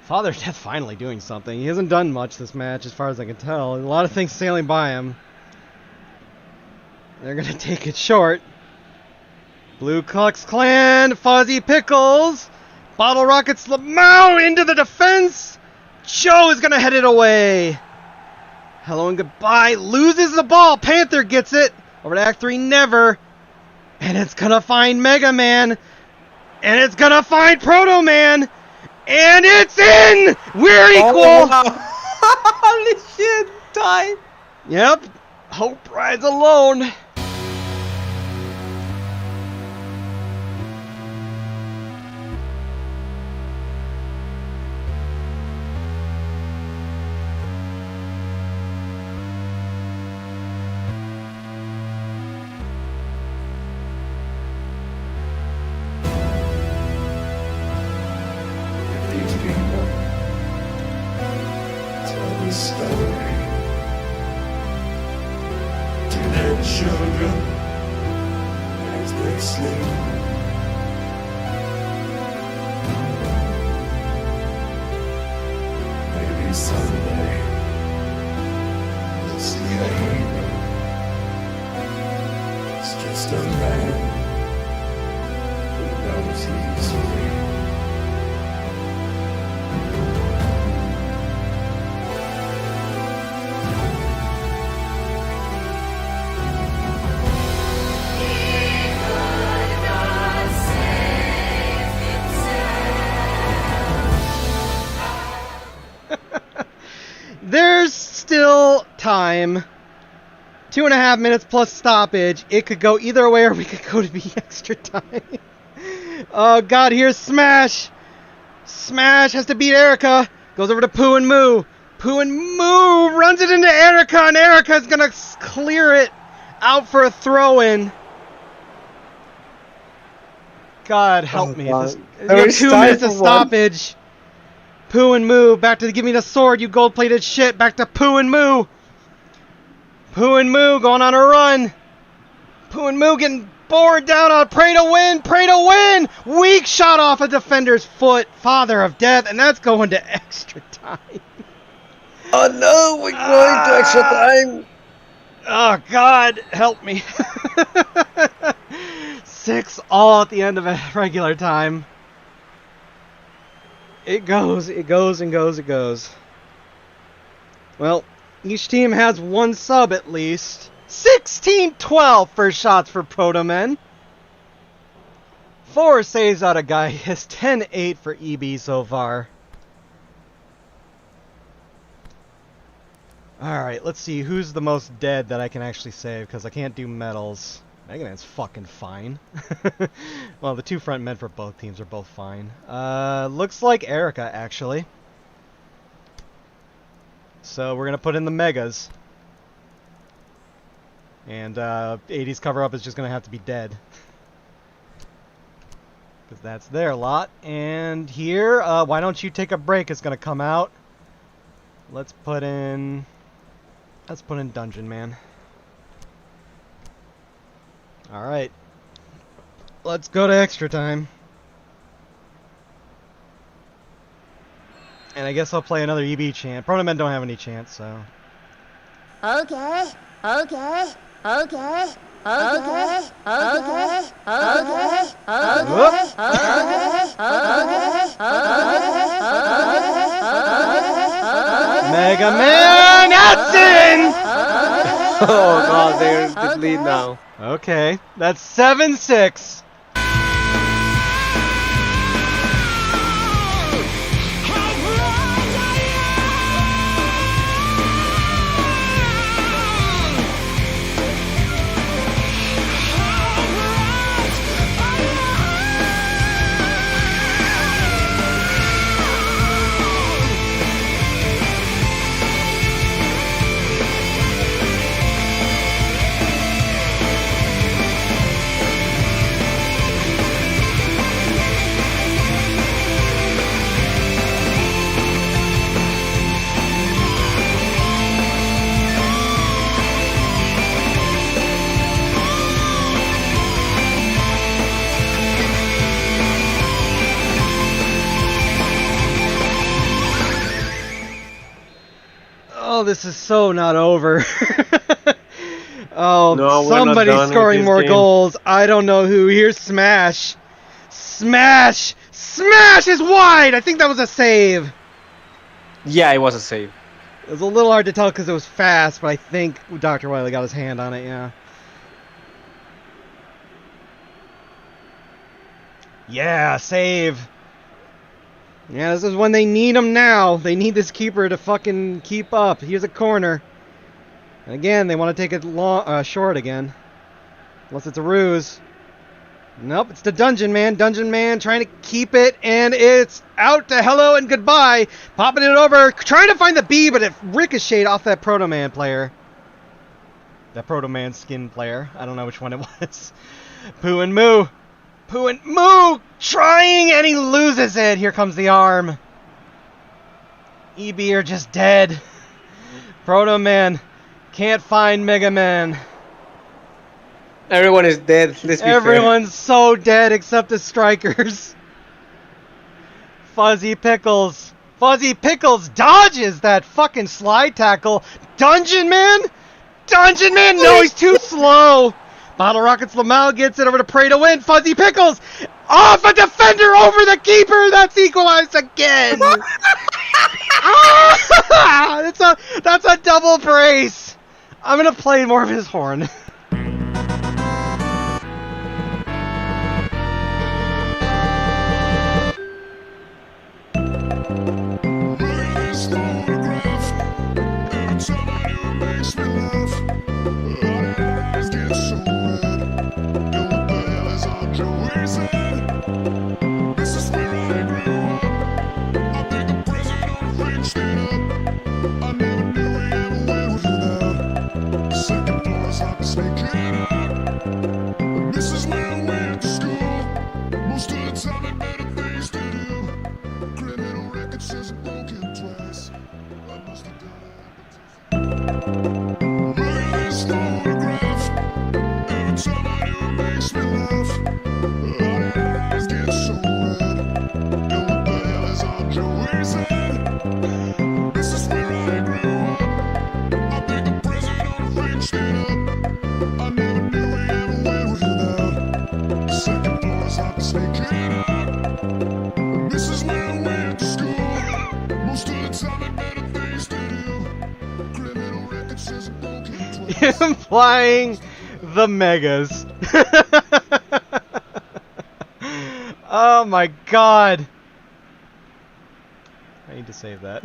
Father of Death finally doing something. He hasn't done much this match as far as I can tell. A lot of things sailing by him. They're going to take it short. Blue Klux Klan, Fuzzy Pickles, Bottle Rockets Lamau into the defense. Joe is going to head it away. Hello and Goodbye. Loses the ball. Panther gets it. Over to Act 3, Never. And it's going to find Mega Man. And it's going to find Proto Man. And it's in! We're equal! Oh, wow. Holy shit, tie. Yep. Hope rides alone. Story to their children as they sleep. every Sunday. Is he a hero? It's just a man who knows he's free. There's still time. 2.5 minutes plus stoppage. It could go either way, or we could go to the extra time. Oh god, here's Smash. Smash has to beat Erica. Goes over to Pooh and Moo. Pooh and Moo runs it into Erica, and Erica's gonna clear it out for a throw-in. God help me. God. This, we have 2 minutes of stoppage. Pooh and Moo, back to give me the sword, you gold-plated shit. Back to Pooh and Moo. Pooh and Moo going on a run. Pooh and Moo getting bored down on Pray to win. Pray to win. Weak shot off a defender's foot. Father of death, and that's going to extra time. Oh no, we're going to extra time. Oh God, help me. 6-all at the end of a regular time. It goes, and goes, it goes. Well, each team has 1 sub at least. 16-12 first shots for Proto Men. 4 saves out of Gaius. 10-8 for EB so far. Alright, let's see who's the most dead that I can actually save, because I can't do medals. Mega Man's fucking fine. Well, the 2 front men for both teams are both fine. Looks like Erica, actually. So we're going to put in the Megas. And 80's cover-up is just going to have to be dead. Because that's their lot. And here, why don't you take a break is going to come out. Let's put in Dungeon Man. Alright. Let's go to extra time. And I guess I'll play another EB chant. Proto Men don't have any chants, so... Okay, okay, okay, okay, okay, okay, Mega Man, that's in! Oh god, they're the lead now. Okay, that's 7-6. Oh, this is so not over. Oh, No, somebody's scoring more goals. I don't know who. Here's Smash. Smash! Smash is wide! I think that was a save. Yeah, it was a save. It was a little hard to tell because it was fast, but I think Dr. Wily got his hand on it, yeah. Yeah, save. Yeah, this is when they need him now. They need this keeper to fucking keep up. Here's a corner. And again, they want to take it short again. Unless it's a ruse. Nope, it's the Dungeon Man. Dungeon Man trying to keep it, and it's out to hello and goodbye. Popping it over, trying to find the B, but it ricocheted off that Proto Man player. That Proto Man skin player. I don't know which one it was. Pooh and Moo. Pooh and Moo trying, and he loses it. Here comes the arm. EB are just dead. Proto Man can't find Mega Man. Everyone is dead. Let's be Everyone's so dead except the strikers. Fuzzy Pickles. Fuzzy Pickles dodges that fucking slide tackle. Dungeon Man? Dungeon Man? No, he's too slow. Bottle Rockets Lamau gets it over to Prey to win. Fuzzy Pickles off a defender over the keeper. That's equalized again. That's a double brace. I'm gonna play more of his horn. Implying the megas. Oh my god. I need to save that.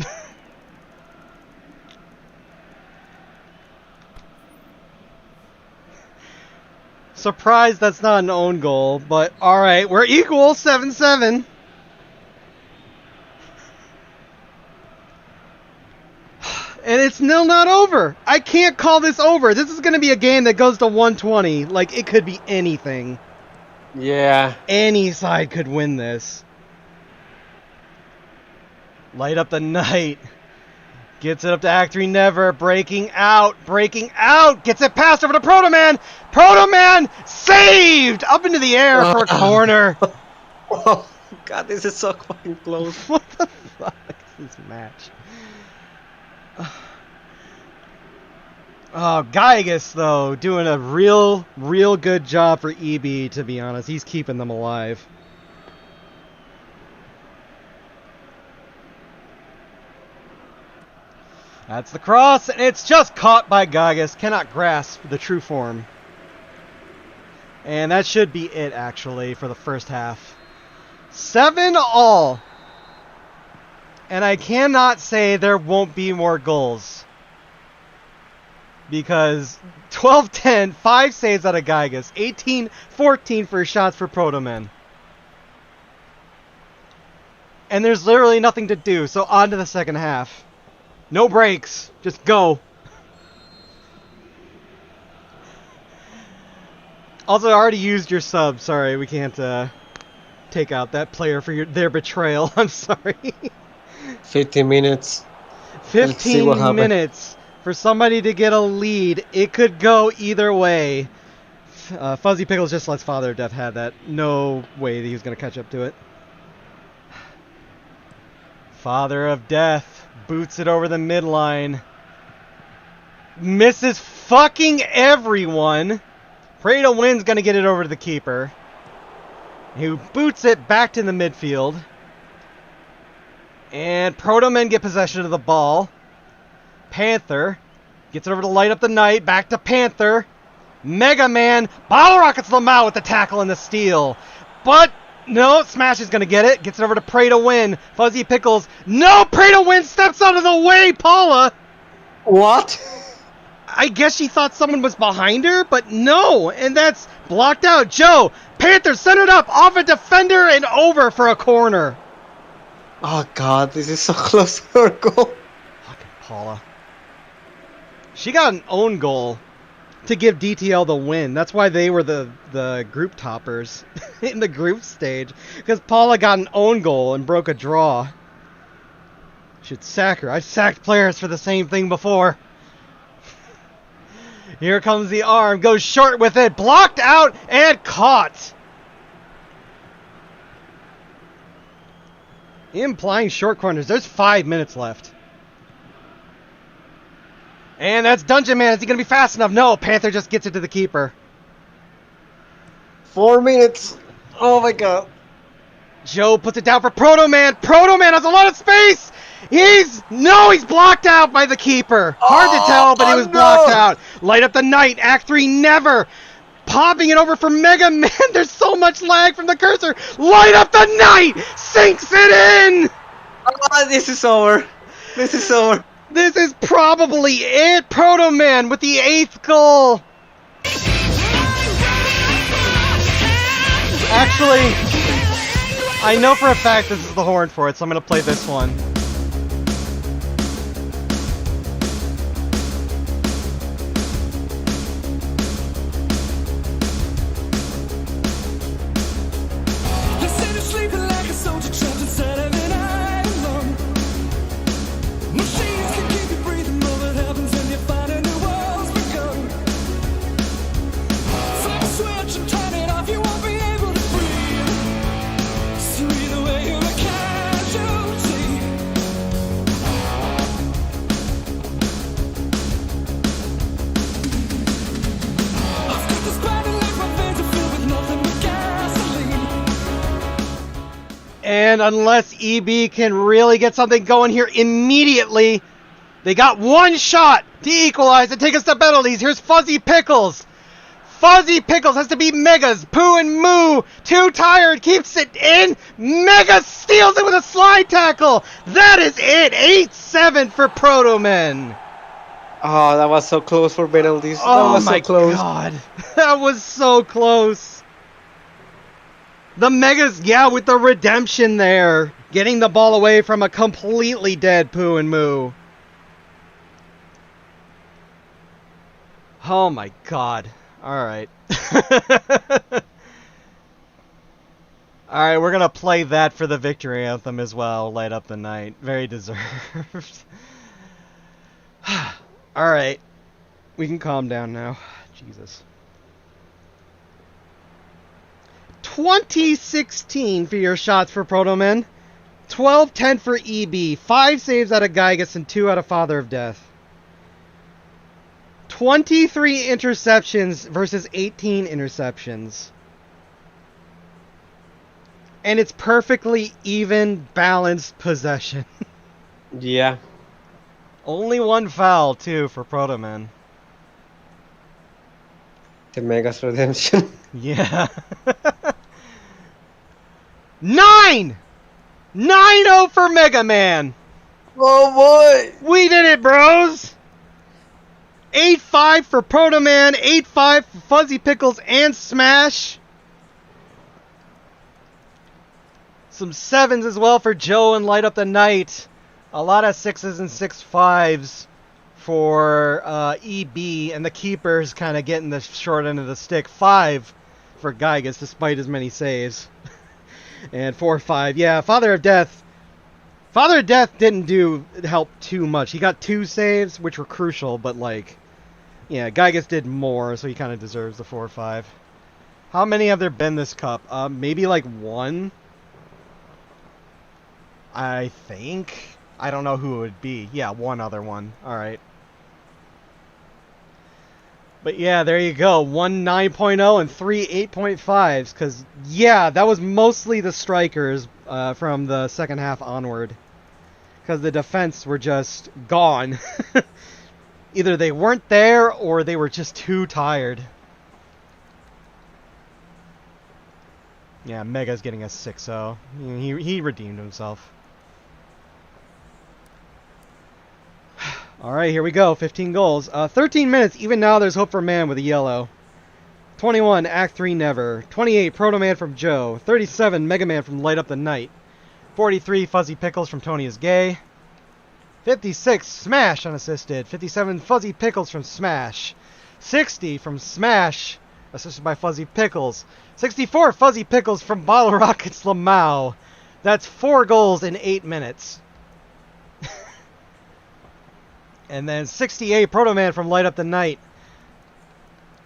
Surprised that's not an own goal, but alright, we're equal, 7-7. And it's still not over. I can't call this over. This is going to be a game that goes to 120. Like, it could be anything. Yeah. Any side could win this. Light up the night. Gets it up to Act 3 Never. Breaking out. Breaking out. Gets it passed over to Proto Man. Proto Man saved! Up into the air for a corner. Oh, God, this is so fucking close. What the fuck is this match? Oh, Gygas, though, doing a real good job for EB, to be honest. He's keeping them alive. That's the cross, and it's just caught by Gygas. Cannot grasp the true form. And that should be it, actually, for the first half. 7-all. And I cannot say there won't be more goals. Because 12-10, 5 saves out of Gygas. 18-14 for shots for Proto Man. And there's literally nothing to do, so on to the second half. No breaks, just go. Also, I already used your sub. Sorry, we can't take out that player for their betrayal. I'm sorry. 15 minutes. 15 minutes for somebody to get a lead. It could go either way. Fuzzy Pickles just lets Father of Death have that. No way that he was going to catch up to it. Father of Death boots it over the midline. Misses fucking everyone. Prey to win's going to get it over to the keeper, who boots it back to the midfield. And Proto Men get possession of the ball. Panther gets it over to Light Up the Night. Back to Panther. Mega Man. Bottle Rockets Lamau with the tackle and the steal. But no, Smash is going to get it. Gets it over to Prey to Win. Fuzzy Pickles. No, Prey to Win steps out of the way, Paula. What? I guess she thought someone was behind her, but no. And that's blocked out. Joe, Panther, send it up. Off a defender and over for a corner. Oh, God, this is so close to her goal. Fucking Paula. She got an own goal to give DTL the win. That's why they were the group toppers in the group stage. Because Paula got an own goal and broke a draw. Should sack her. I've sacked players for the same thing before. Here comes the arm. Goes short with it. Blocked out and caught. Implying short corners. There's 5 minutes left. And that's Dungeon Man. Is he going to be fast enough? No, Panther just gets it to the keeper. 4 minutes. Oh my god. Joe puts it down for Proto Man. Proto Man has a lot of space. He's blocked out by the keeper. Hard to tell, but he was blocked out. Light Up the Night, Act 3 never. Popping it over for Mega Man. There's so much lag from the cursor. Light Up the Night sinks it in. Oh, this is over. This is over. This is probably it. Proto Man with the 8th goal. Actually, I know for a fact this is the horn for it, so I'm going to play this one. And unless EB can really get something going here immediately, they got one shot to equalize and take us to penalties. Here's Fuzzy Pickles. Fuzzy Pickles has to beat Megas. Pooh and Moo, too tired, keeps it in. Mega steals it with a slide tackle. That is it. 8-7 for Proto Men. Oh, that was so close for penalties. Oh that was my so close. god. That was so close. The Megas, yeah, with the redemption there. Getting the ball away from a completely dead Pooh and Moo. Oh my god. Alright. Alright, we're gonna play that for the victory anthem as well. Light Up the Night. Very deserved. Alright. We can calm down now. Jesus. 2016 for your shots for Proto Men. 12-10 for EB. 5 saves out of Gygas and 2 out of Father of Death. 23 interceptions versus 18 interceptions. And it's perfectly even balanced possession. Yeah. Only 1 foul, too, for Proto Men. The Megas redemption. Yeah. 9! 9-0 for Mega Man. Oh boy. We did it, bros. 8-5 for Proto Man. 8-5 for Fuzzy Pickles and Smash. Some 7s as well for Joe and Light Up the Night. A lot of 6s and 6-5s for EB, and the keeper's kind of getting the short end of the stick. 5 for Gygas, despite as many saves. And 4-5. Yeah, Father of Death. Father of Death didn't help too much. He got 2 saves, which were crucial, but like, yeah, Gygas did more, so he kind of deserves the 4-5. How many have there been this cup? Maybe like 1? I think. I don't know who it would be. Yeah, 1 other one. Alright. But yeah, there you go. 1 9.0 and 3 8.5s. Because, yeah, that was mostly the strikers from the second half onward. Because the defense were just gone. Either they weren't there or they were just too tired. Yeah, Mega's getting a 6-0. He redeemed himself. Alright, here we go. 15 goals. 13 minutes. Even now, there's hope for Man with a yellow. 21, Act 3 Never. 28, Proto Man from Joe. 37, Mega Man from Light Up the Night. 43, Fuzzy Pickles from Tony is Gay. 56, Smash unassisted. 57, Fuzzy Pickles from Smash. 60 from Smash, assisted by Fuzzy Pickles. 64, Fuzzy Pickles from Bottle Rockets Lamau. That's 4 goals in 8 minutes. And then 68, Proto Man from Light Up the Night.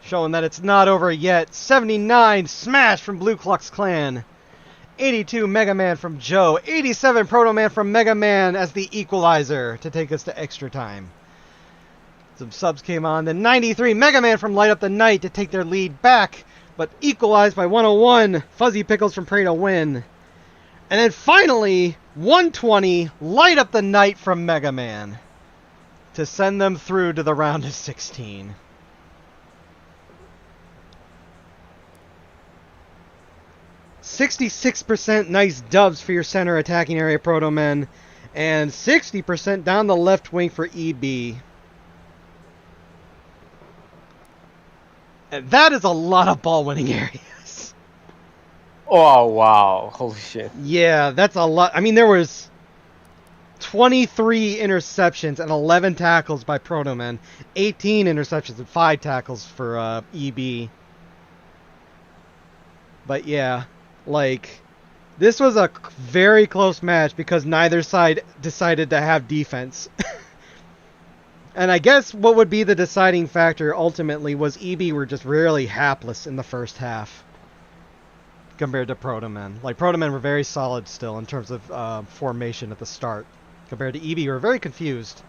Showing that it's not over yet. 79, Smash from Blue Klux Klan. 82 Mega Man from Joe, 87 Proto Man from Mega Man as the equalizer to take us to extra time. Some subs came on, then 93 Mega Man from Light Up the Night to take their lead back, but equalized by 101 Fuzzy Pickles from Pray to Win. And then finally, 120 Light Up the Night from Mega Man to send them through to the round of 16. %, nice dubs for your center attacking area Proto Men, and 60% down the left wing for EB. And that is a lot of ball winning areas. Oh, wow. Holy shit. Yeah, that's a lot. I mean, there was 23 interceptions and 11 tackles by Proto Men, 18 interceptions and 5 tackles for EB. But yeah, like, this was a very close match because neither side decided to have defense. And I guess what would be the deciding factor ultimately was EB were just really hapless in the first half compared to Proto Men. Like, Proto Men were very solid still in terms of formation at the start compared to EB, who were very confused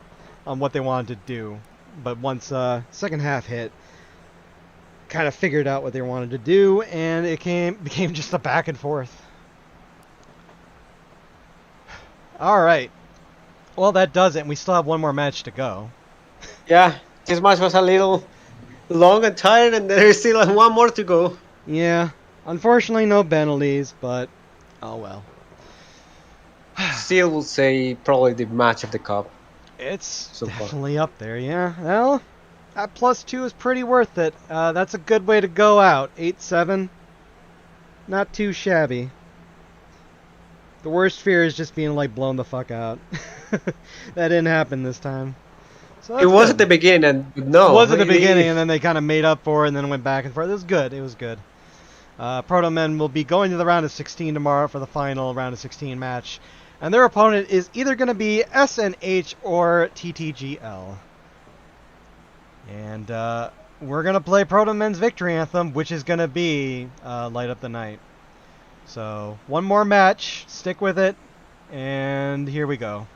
on what they wanted to do. But once second half hit, kind of figured out what they wanted to do, and it became just a back and forth. All right. Well, that does it, and we still have one more match to go. Yeah, this match was a little long and tired, and there's still one more to go. Yeah, unfortunately no penalties, but oh well. Still will say probably the match of the cup. It's so definitely up there, yeah. Well, that +2 is pretty worth it. That's a good way to go out. 8-7. Not too shabby. The worst fear is just being, like, blown the fuck out. That didn't happen this time. So it was at the beginning, and no. It was at the beginning, and then they kind of made up for it, and then went back and forth. It was good. It was good. Proto Men will be going to the round of 16 tomorrow for the final round of 16 match. And their opponent is either going to be SNH or TTGL. And we're going to play Proto Men's victory anthem, which is going to be Light Up the Night. So, one more match. Stick with it. And here we go.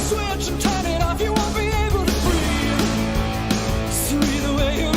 Switch and turn it off, you won't be able to breathe. So either way you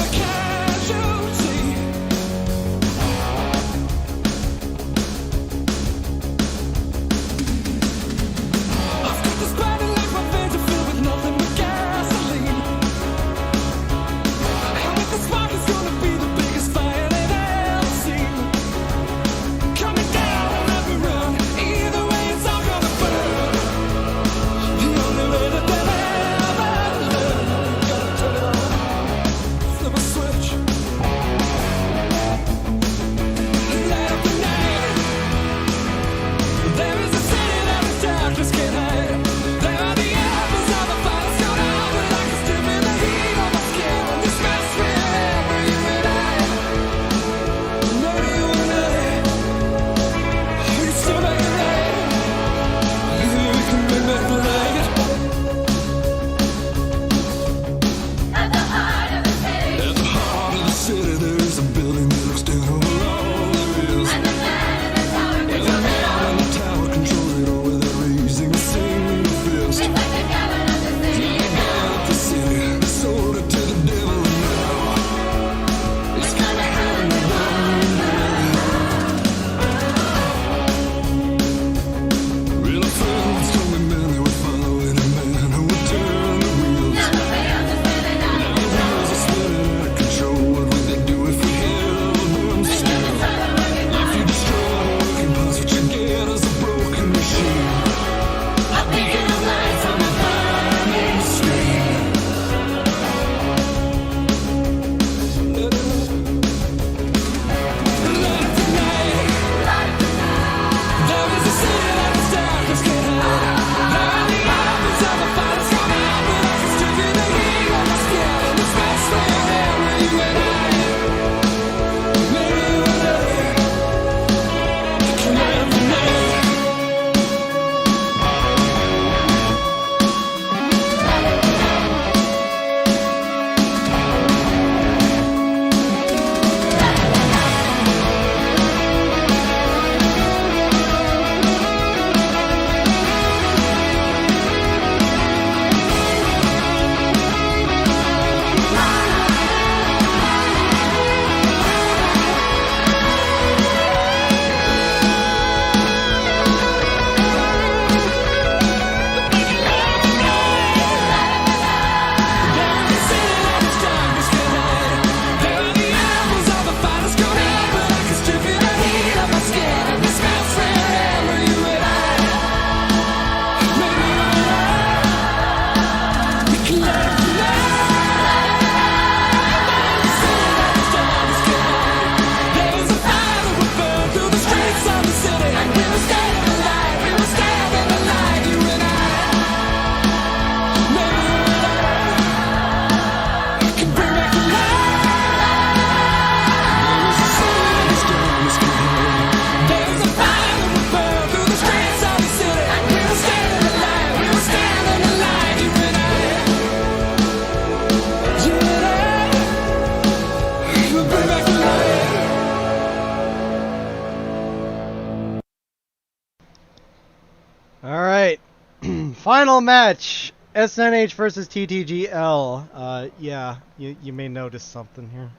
Final match. SNH versus TTGL. Yeah, you may notice something here.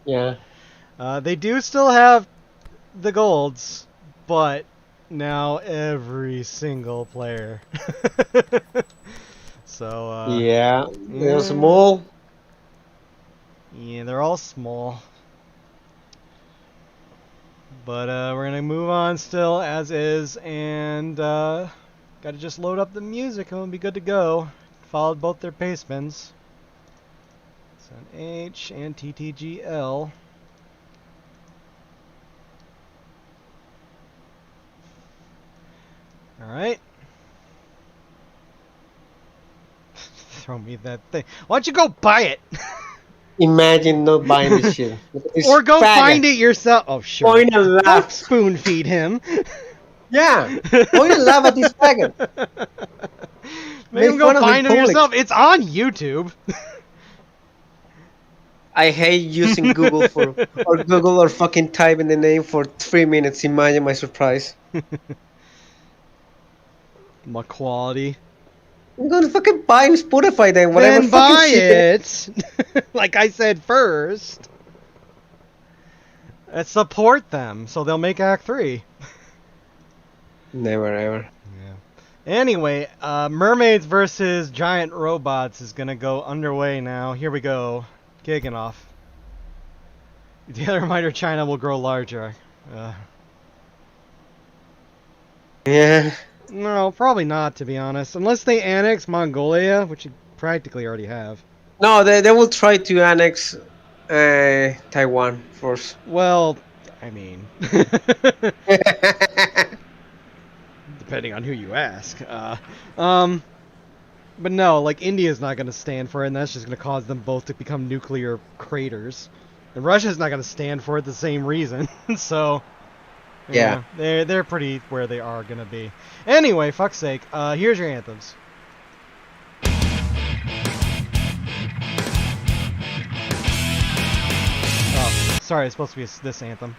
Yeah. They do still have the golds, but now every single player. So, Yeah. They're yeah. small. Yeah, they're all small. But we're gonna move on still as is, and gotta just load up the music and we'll be good to go. Followed both their pace spins. SNH and TTGL. Alright. Throw me that thing. Why don't you go buy it? Imagine not buying this shit. Or go find it yourself. Oh, sure. Point and Don't laugh. spoon feed him. Yeah. Point and laugh at this faggot. Make him Make go fun of find him him public. yourself. It's on YouTube. I hate using Google or fucking typing the name for 3 minutes. Imagine my surprise. My quality. I'm gonna fucking buy Spotify then. Whatever Then fucking buy shit. it. Like I said first. Support them so they'll make Act 3. Never ever. Anyway, Mermaids versus Giant Robots is gonna go underway now. Here we go. Kicking off. The other reminder, China will grow larger. Yeah. No, probably not, to be honest. Unless they annex Mongolia, which you practically already have. No, they will try to annex Taiwan first. Well, I mean... depending on who you ask. But no, like, India's not going to stand for it, and that's just going to cause them both to become nuclear craters. And Russia's not going to stand for it the same reason. So... Yeah. They're pretty where they are gonna be. Anyway, fuck's sake. Here's your anthems. Oh, sorry, it's supposed to be this anthem.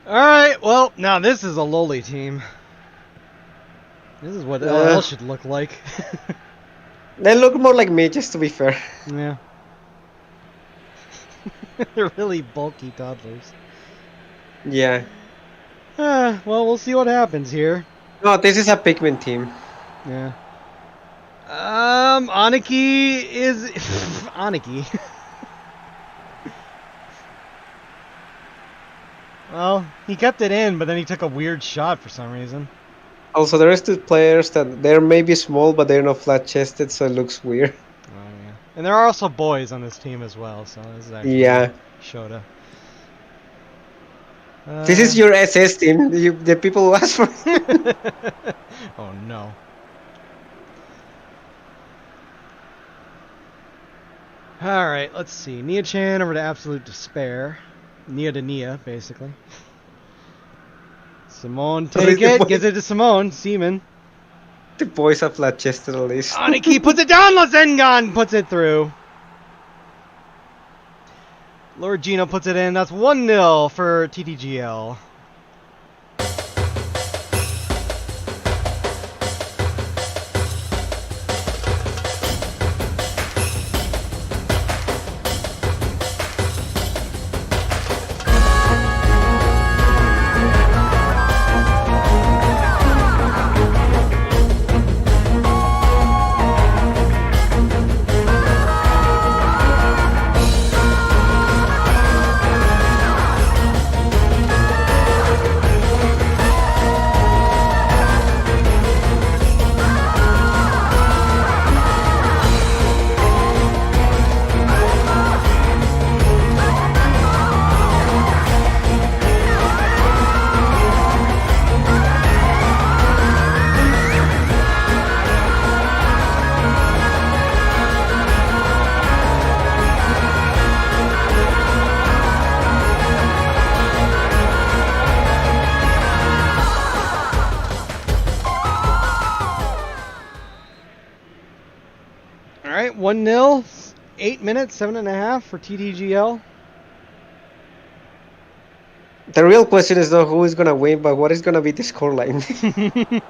Alright, well, now this is a lowly team. This is what LL should look like. They look more like me, just to be fair. Yeah. They're really bulky toddlers. Yeah. Well, we'll see what happens here. No, this is a Pikmin team. Yeah. Aniki is... Aniki. Well, he kept it in, but then he took a weird shot for some reason. Also, there is two players that they're maybe small, but they're not flat-chested, so it looks weird. Oh, yeah. And there are also boys on this team as well, so this is actually Yeah. Shota. This is your SS team, the people who asked for it. Oh, no. Alright, let's see. Nia-chan over to Absolute Despair. Nia to Nia, basically. Simone, take it. Gives it to Simone. Seaman. The boys are flat-chested at least. Aniki puts it down. Lazengan puts it through. Lord Gino puts it in. That's 1-0 for TTGL. Alright, 1-0. 8 minutes, 7.5 for TTGL. The real question is not who is gonna win, but what is gonna be the scoreline.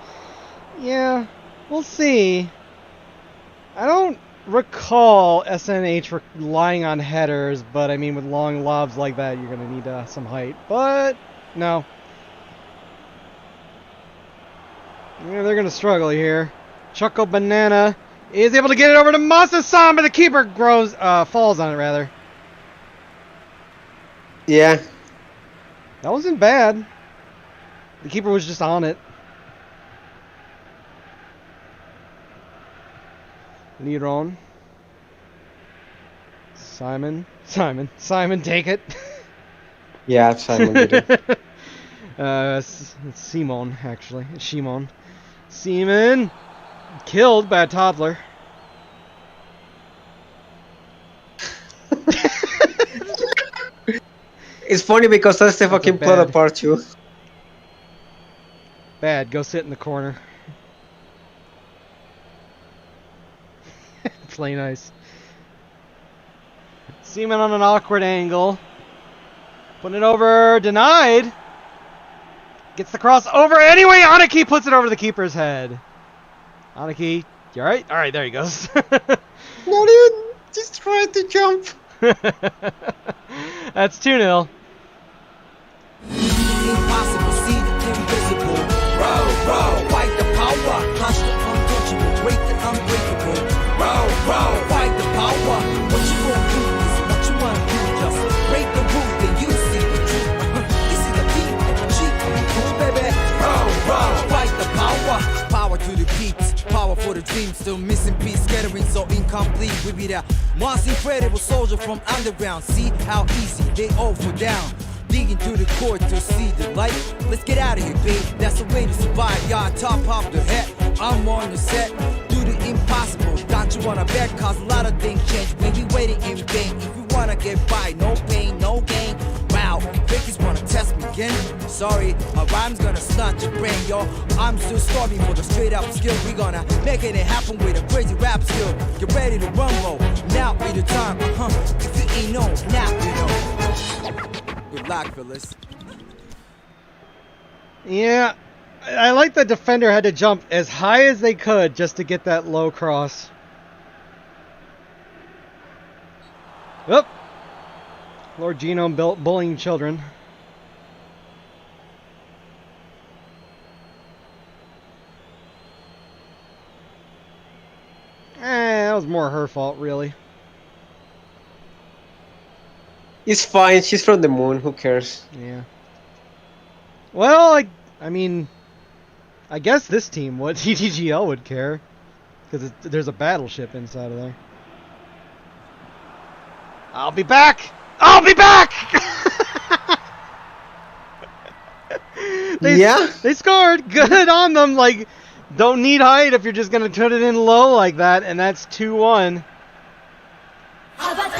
Yeah, we'll see. I don't recall SNH relying on headers, but I mean, with long lobs like that, you're gonna need some height. But no. Yeah, they're gonna struggle here. Choco Banana is able to get it over to Masa-san, but the keeper falls on it rather. Yeah. That wasn't bad. The keeper was just on it. Liron. Simon, take it. Yeah, Simon did it. It's Simon, actually. It's Shimon. Seaman killed by a toddler. It's funny because that's the fucking plot of part 2. Bad, go sit in the corner. Play nice. Seaman on an awkward angle. Putting it over, denied. Gets the cross over anyway. Aniki puts it over the keeper's head. Aniki, you alright? Alright, there he goes. Not even just tried to jump. That's 2-0. Impossible, see the invisible. Row, row, fight the power. Crush the untouchable, break the unbreakable. Row, row, fight the power. What you gonna do is what you wanna do. Just break the rule, then you see the truth. You see the beat, cheat, baby. Row, row, fight the power. Power to the beats, power for the dream. Still missing piece, scattering so incomplete. We be that once incredible soldier from underground. See how easy they all fall down. Digging through the court to see the light. Let's get out of here, babe. That's the way to survive. Y'all top of the head. I'm on the set. Do the impossible. Don't you wanna bet? Cause a lot of things change when we waiting in vain. If we wanna get by, no pain, no gain. Wow, Vicky's wanna test me again. Sorry, my rhyme's gonna snatch your brain, yo. I'm still starving for the straight up skill. We gonna make it happen with a crazy rap skill. Get ready to rumble. Now be the time. If you ain't know, now you know. Good luck, Phyllis. Yeah, I like the defender had to jump as high as they could just to get that low cross. Oop. Lord Gino bullying children. That was more her fault, really. It's fine, she's from the moon, who cares? Yeah. Well, I mean, I guess this team would. TTGL would care. Because there's a battleship inside of there. I'll be back! I'll be back! They scored! Good on them! Like, don't need height if you're just going to put it in low like that, and that's 2-1. How about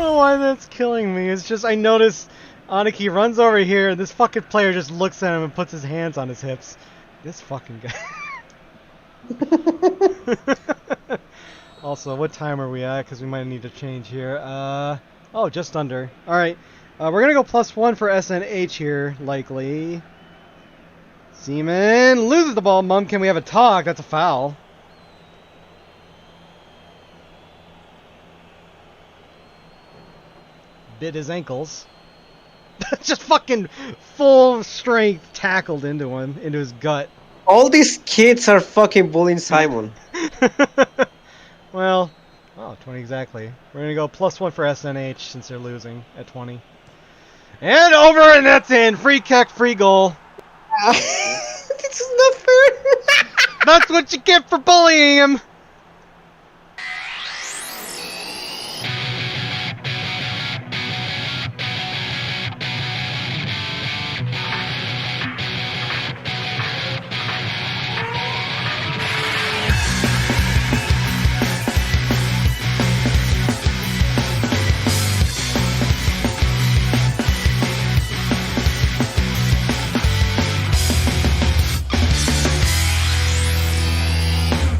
know why that's killing me. It's just I notice Aniki runs over here, and this fucking player just looks at him and puts his hands on his hips. This fucking guy. Also, what time are we at? Because we might need to change here. Oh, just under. All right. We're gonna go +1 for SNH here, likely. Seaman loses the ball. Mum, can we have a talk? That's a foul. Bit his ankles. Just fucking full strength tackled into him, into his gut. All these kids are fucking bullying Simon. Well, oh, 20 exactly. We're gonna go +1 for SNH since they're losing at 20. And over, and that's in. Free kick, free goal. This is not fair. That's what you get for bullying him.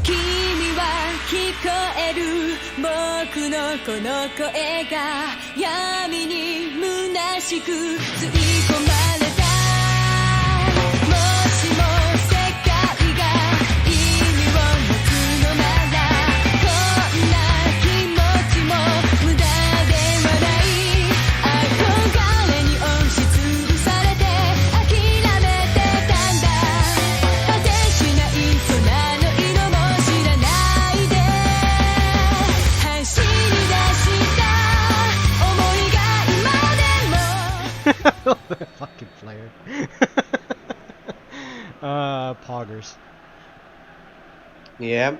Kimi wa kikoeru boku no kono koe ga yami ni munashiku suikomare ta. Moshi mo sekai ga imi wo motsu no nara konna kimochi mo muda de wa nai. Akogare ni onshitsu sarete akiramete tanda. Tate shinai sona no iro mo shiranai de. Hashiri dashita omoi ga ima de mo. Fucking player. Poggers. Yeah.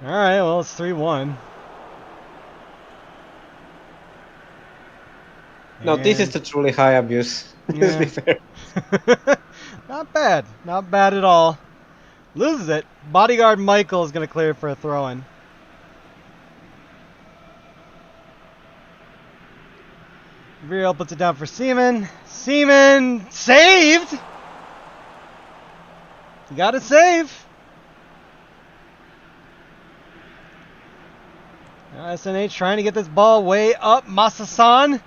Alright, well, it's 3-1. No, this is the truly high abuse. Let's be fair. Not bad. Not bad at all. Loses it. Bodyguard Michael is going to clear it for a throw-in. Real puts it down for Seaman. Seaman saved! You gotta save! Now SNH trying to get this ball way up. Masa-san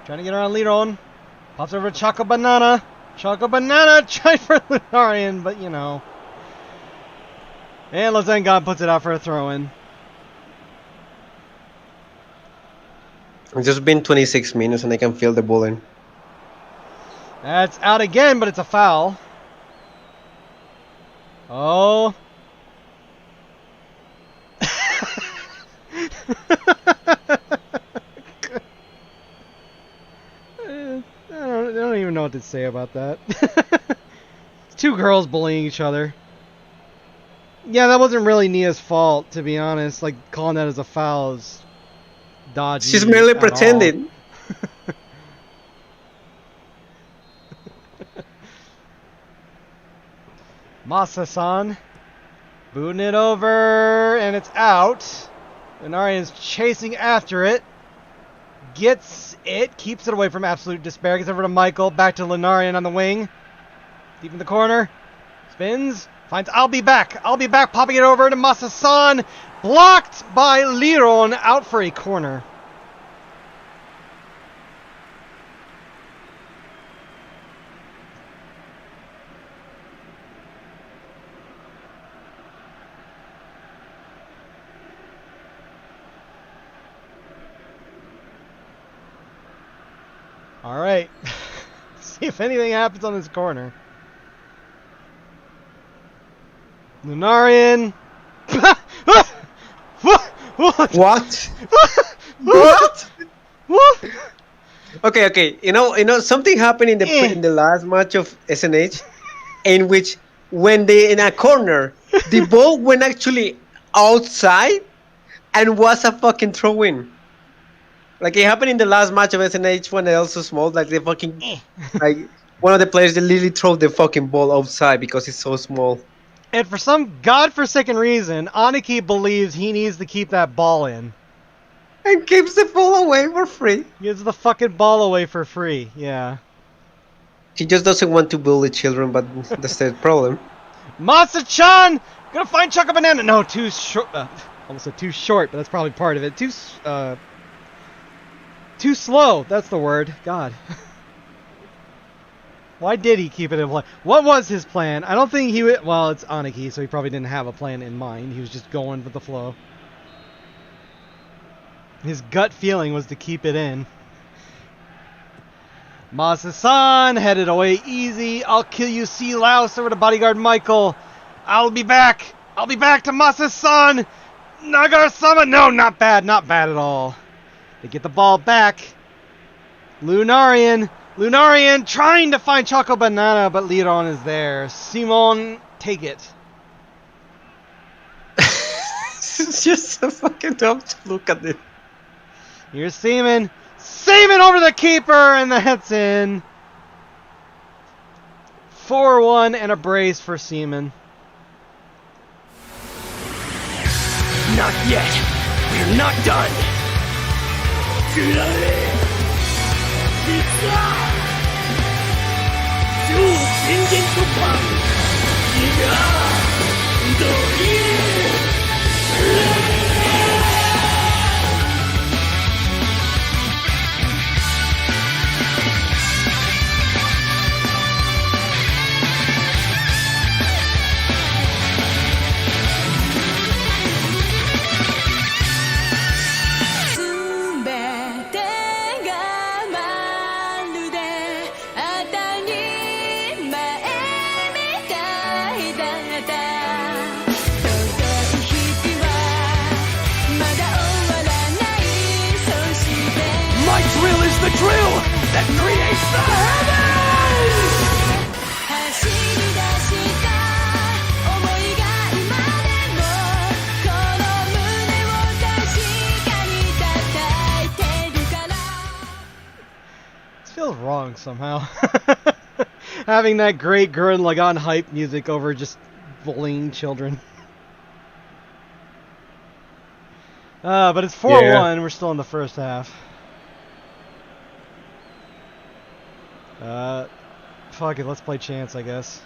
trying to get around Liron. Pops over to Choco Banana. Choco Banana trying for Lunarian, but you know. And Lozengon puts it out for a throw-in. It's just been 26 minutes and I can feel the bullying. That's out again, but it's a foul. Oh. I don't even know what to say about that. It's two girls bullying each other. Yeah, that wasn't really Nia's fault, to be honest. Like, calling that as a foul is dodgy. She's merely at all. pretending. Masa-san booting it over, and it's out. Lunarian's chasing after it. Gets it, keeps it away from absolute despair. Gets over to Michael, back to Lunarian on the wing. Deep in the corner. Spins, finds I'll be back, popping it over to Masa-san. Blocked by Liron, out for a corner. All right. See if anything happens on this corner. Lunarian. What? What? What? Okay. You know, something happened in the last match of SNH, in which when they in a corner, the ball went actually outside, and was a fucking throw-in. Like it happened in the last match of SNH when they're also small. Like they fucking like one of the players they literally throw the fucking ball outside because it's so small. And for some godforsaken reason, Aniki believes he needs to keep that ball in. And gives the ball away for free. Gives the fucking ball away for free, yeah. He just doesn't want to bully children, but that's the problem. Masa-chan! Gonna find Choco Banana! No, too short. Almost said too short, but that's probably part of it. Too slow. That's the word. God. Why did he keep it in play? What was his plan? I don't think he would. Well, it's Aniki, so he probably didn't have a plan in mind. He was just going with the flow. His gut feeling was to keep it in. Masa-san headed away easy. I'll kill you, Sea Louse, over to bodyguard Michael. I'll be back. I'll be back to Masa-san. Nagara-sama. No, not bad. Not bad at all. They get the ball back. Lunarian trying to find Choco Banana, but Leon is there. Simon, take it. It's just so fucking dumb to look at it. Here's Seaman. Seaman over the keeper, and that's in. 4-1 and a brace for Seaman. Not yet. We're not done. The drill that creates the heavens. This feels wrong somehow. Having that great Gurren Lagann hype music over just bullying children. But it's 4-1. Yeah. We're still in the first half. Fuck it, let's play chance, I guess.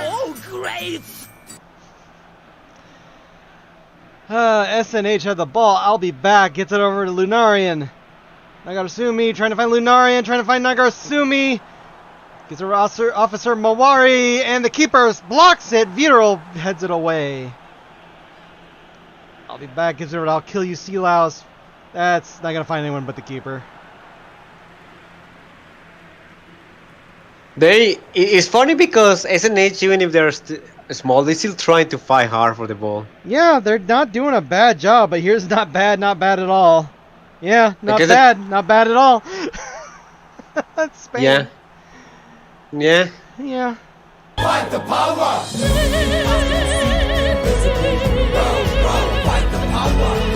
Oh, great! SNH had the ball. I'll be back. Gets it over to Lunarian. Nagarasumi trying to find Lunarian, trying to find Nagarasumi. Gets Officer Mawari, and the keeper blocks it. Viral heads it away. I'll be back. Gives it over to I'll kill you, Sea Louse. That's not going to find anyone but the keeper. It's funny because SNH, even if they're small, they're still trying to fight hard for the ball. Yeah, they're not doing a bad job, but here's not bad at all. Yeah, not bad at all. That's Spain. Yeah. Yeah. Yeah. Fight the power! Fight the power! Fight the power!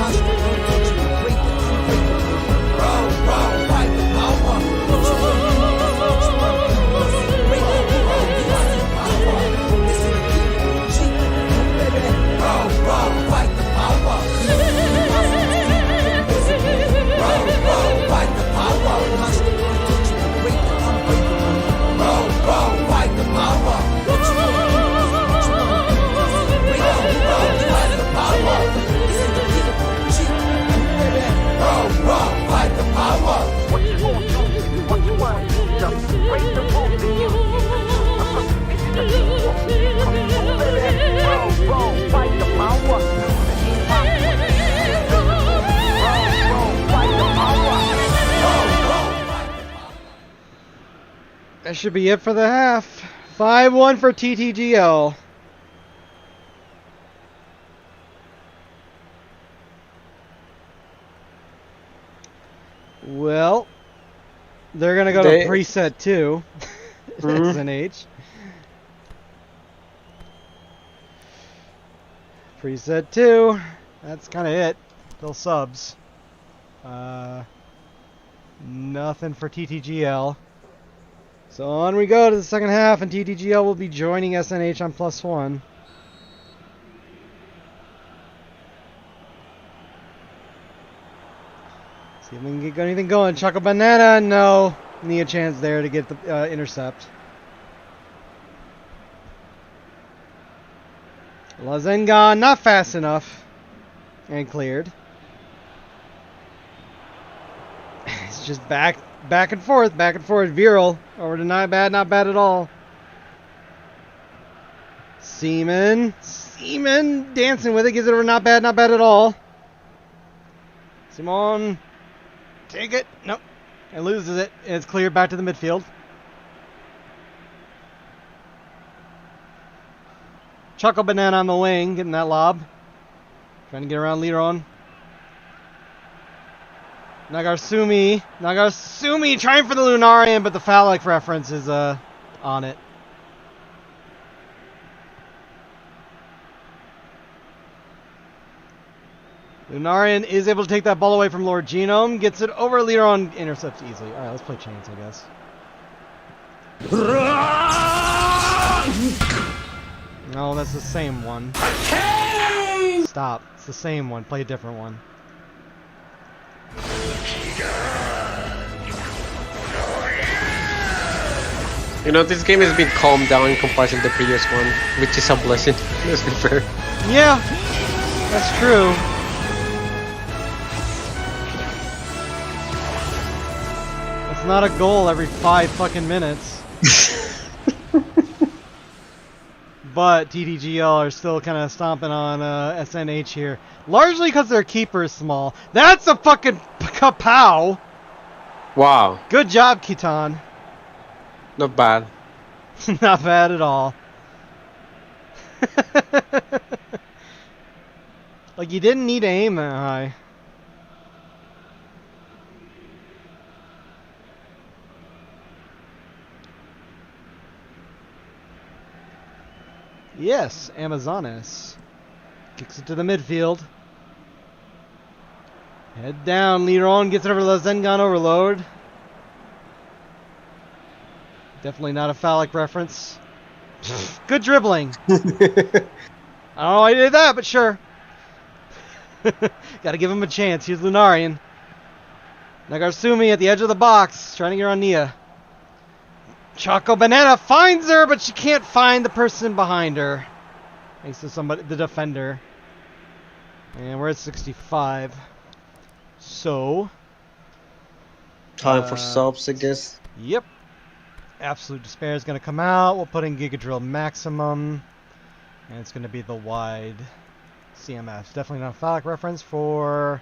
That should be it for the half. 5-1 for TTGL. Well, they're going to go to preset 2. SNH. Preset 2. That's kind of it. Still subs. Nothing for TTGL. So on we go to the second half, and TTGL will be joining SNH on +1. See if we can get anything going. Choco Banana, no. Need a chance there to get the intercept. Lazenga, not fast enough. And cleared. It's just back and forth. Viral over to not bad at all. Seaman dancing with it, gives it over not bad at all. Simon, take it. Nope. And loses it. And it's cleared back to the midfield. Choco Banana on the wing, getting that lob. Trying to get around Liron. Nagarsumi trying for the Lunarian, but the phallic reference is on it. Lunarian is able to take that ball away from Lord Genome, gets it over Liron, intercepts easily. Alright, let's play chains, I guess. No, that's the same one. Stop. It's the same one. Play a different one. You know, this game has been calmed down in comparison to the previous one, which is a blessing, let's be fair. Yeah, that's true. It's not a goal every 5 fucking minutes. But TTGL are still kind of stomping on SNH here. Largely because their keeper is small. That's a fucking kapow! Wow. Good job, Kitan. Not bad. Not bad at all. Like, you didn't need to aim that high. Yes, Amazonas. Kicks it to the midfield. Head down, Liron gets it over to the Zengon overload. Definitely not a phallic reference. Good dribbling. I don't know why he did that, but sure. Gotta give him a chance. Here's Lunarian. Nagarsumi at the edge of the box, trying to get on Nia. Choco Banana finds her, but she can't find the person behind her. Thanks to somebody, the defender. And we're at 65. So. Time for subs, I guess. Yep. Absolute Despair is going to come out. We'll put in Giga Drill Maximum. And it's going to be the wide CMF. Definitely not a phallic reference for.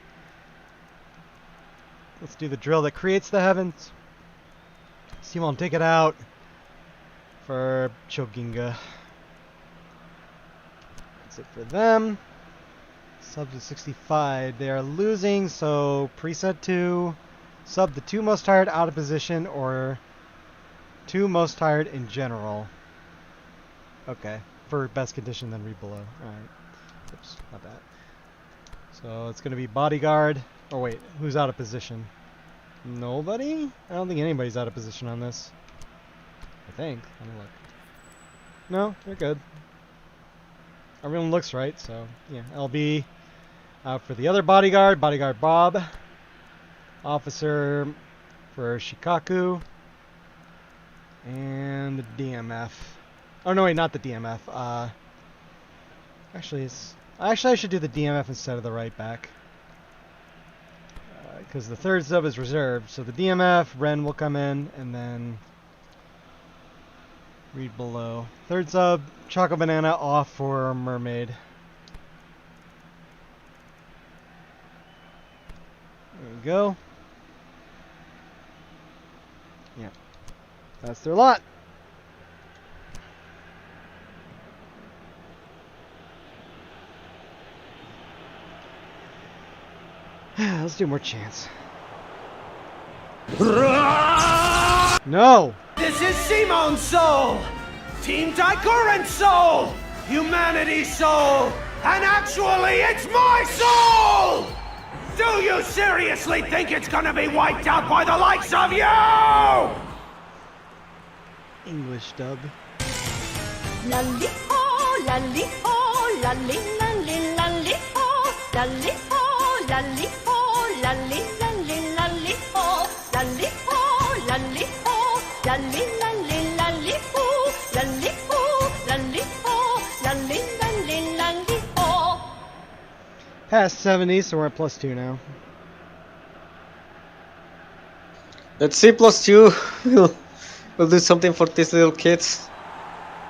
Let's do the drill that creates the heavens. Simon, take it out for Choginga. That's it for them. Subs to 65. They are losing, so preset 2. Sub the 2 most tired out of position or 2 most tired in general. Okay. For best condition, then read below. Alright. Oops, not that. So it's going to be bodyguard. Oh wait, who's out of position? Nobody? I don't think anybody's out of position on this. I think. Let me look. No, they're good. Everyone looks right, so yeah. LB out for the other bodyguard. Bodyguard Bob. Officer for Shikaku. And the DMF. Oh no, wait, not the DMF. Actually, I should do the DMF instead of the right back. Because the third sub is reserved. So the DMF, Ren will come in, and then read below. Third sub, Choco Banana off for Mermaid. There we go. Yeah. That's their lot. Let's do more chants. No! This is Simon's soul! Team Daikoren's soul! Humanity's soul! And actually, it's my soul! Do you seriously think it's gonna be wiped out by the likes of you? English dub. Lolly ho, lolly ho, lolly lolly lolly ho, lolly ho, lolly ho, lolly lolly lolly ho, lolly ho, lolly ho, lolly lolly lolly ho, lolly ho, lolly ho, lolly lolly lolly ho. Past 70, so we're at +2 now. Let's see, +2. We'll do something for these little kids.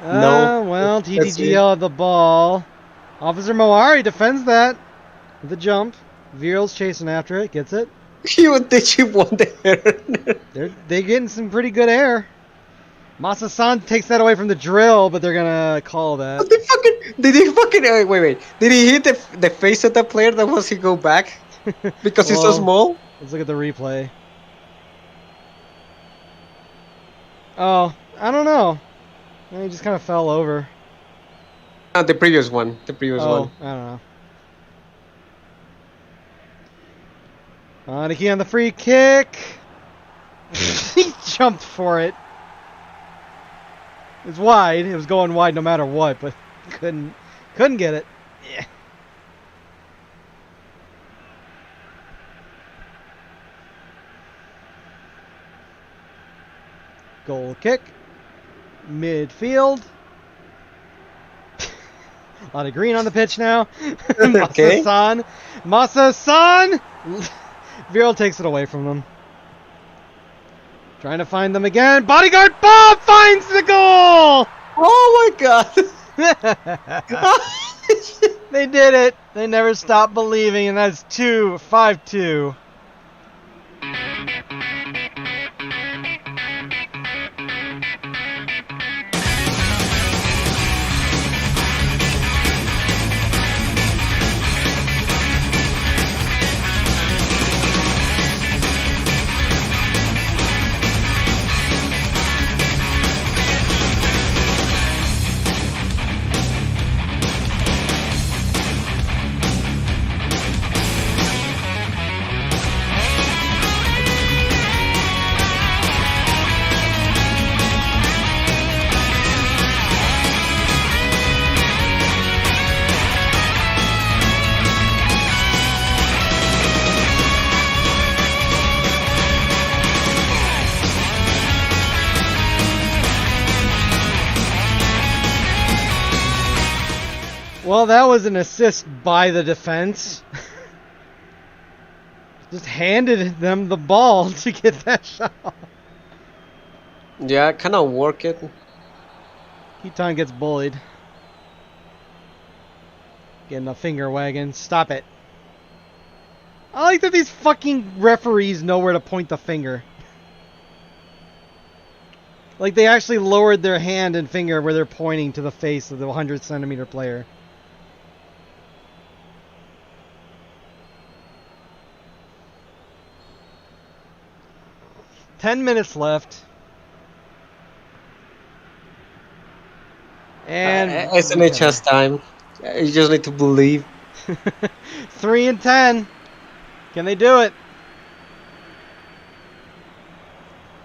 No. Well, Let's see. TDGL had the ball. Officer Moari defends that with the jump. Viral's chasing after it, gets it. You would think you won there. They're getting some pretty good air. Masa-san takes that away from the drill, but they're gonna call that. Did he fucking wait? Did he hit the face of that player? That was he go back because he's so Well, small? Let's look at the replay. Oh, I don't know. He just kind of fell over. The previous one. The previous one. I don't know. Aniki on the free kick. He jumped for it. It was wide. It was going wide no matter what, but couldn't get it. Yeah. Goal kick. Midfield. A lot of green on the pitch now. Okay. Masa-san. Masa-san! Viral takes it away from them. Trying to find them again. Bodyguard Bob finds the goal! Oh my god. They did it. They never stopped believing, and that's 5-2. Well, that was an assist by the defense. Just handed them the ball to get that shot. Yeah, kind of work it. Keaton gets bullied. Getting a finger wagging. Stop it. I like that these fucking referees know where to point the finger. Like they actually lowered their hand and finger where they're pointing to the face of the 100-centimeter player. Ten minutes left. And it's NHS time. You just need to believe. 3 and 10. Can they do it?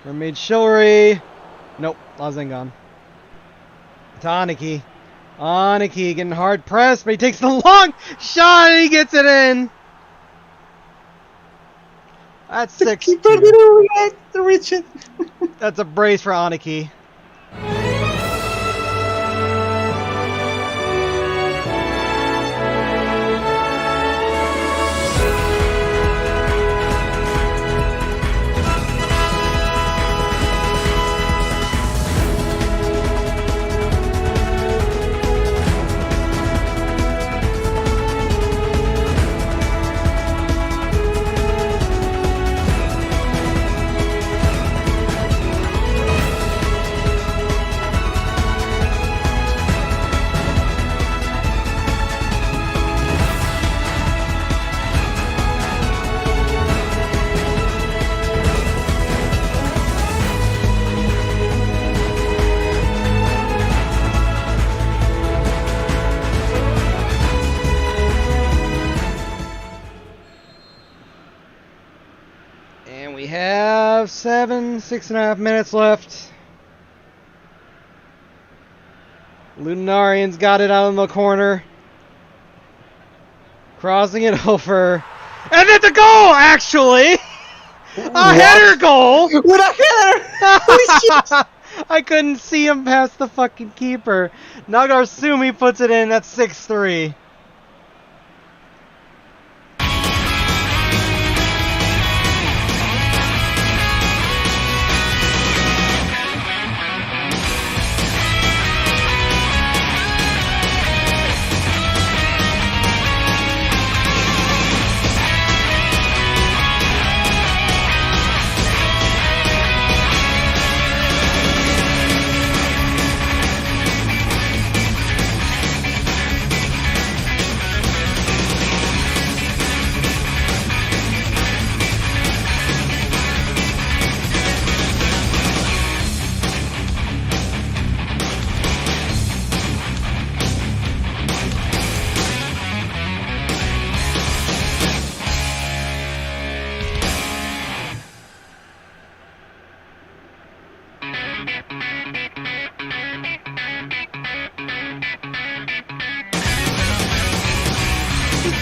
Mermaid Chivalry. Nope. Lazengon. To Aniki. Aniki getting hard pressed, but he takes the long shot and he gets it in. That's 6-2. That's a brace for Aniki. 6.5 minutes left. Lunarian's got it out in the corner. Crossing it over. And it's a goal, actually! A header goal! What a header! Holy shit! I couldn't see him past the fucking keeper. Nagarsumi puts it in. That's 6-3.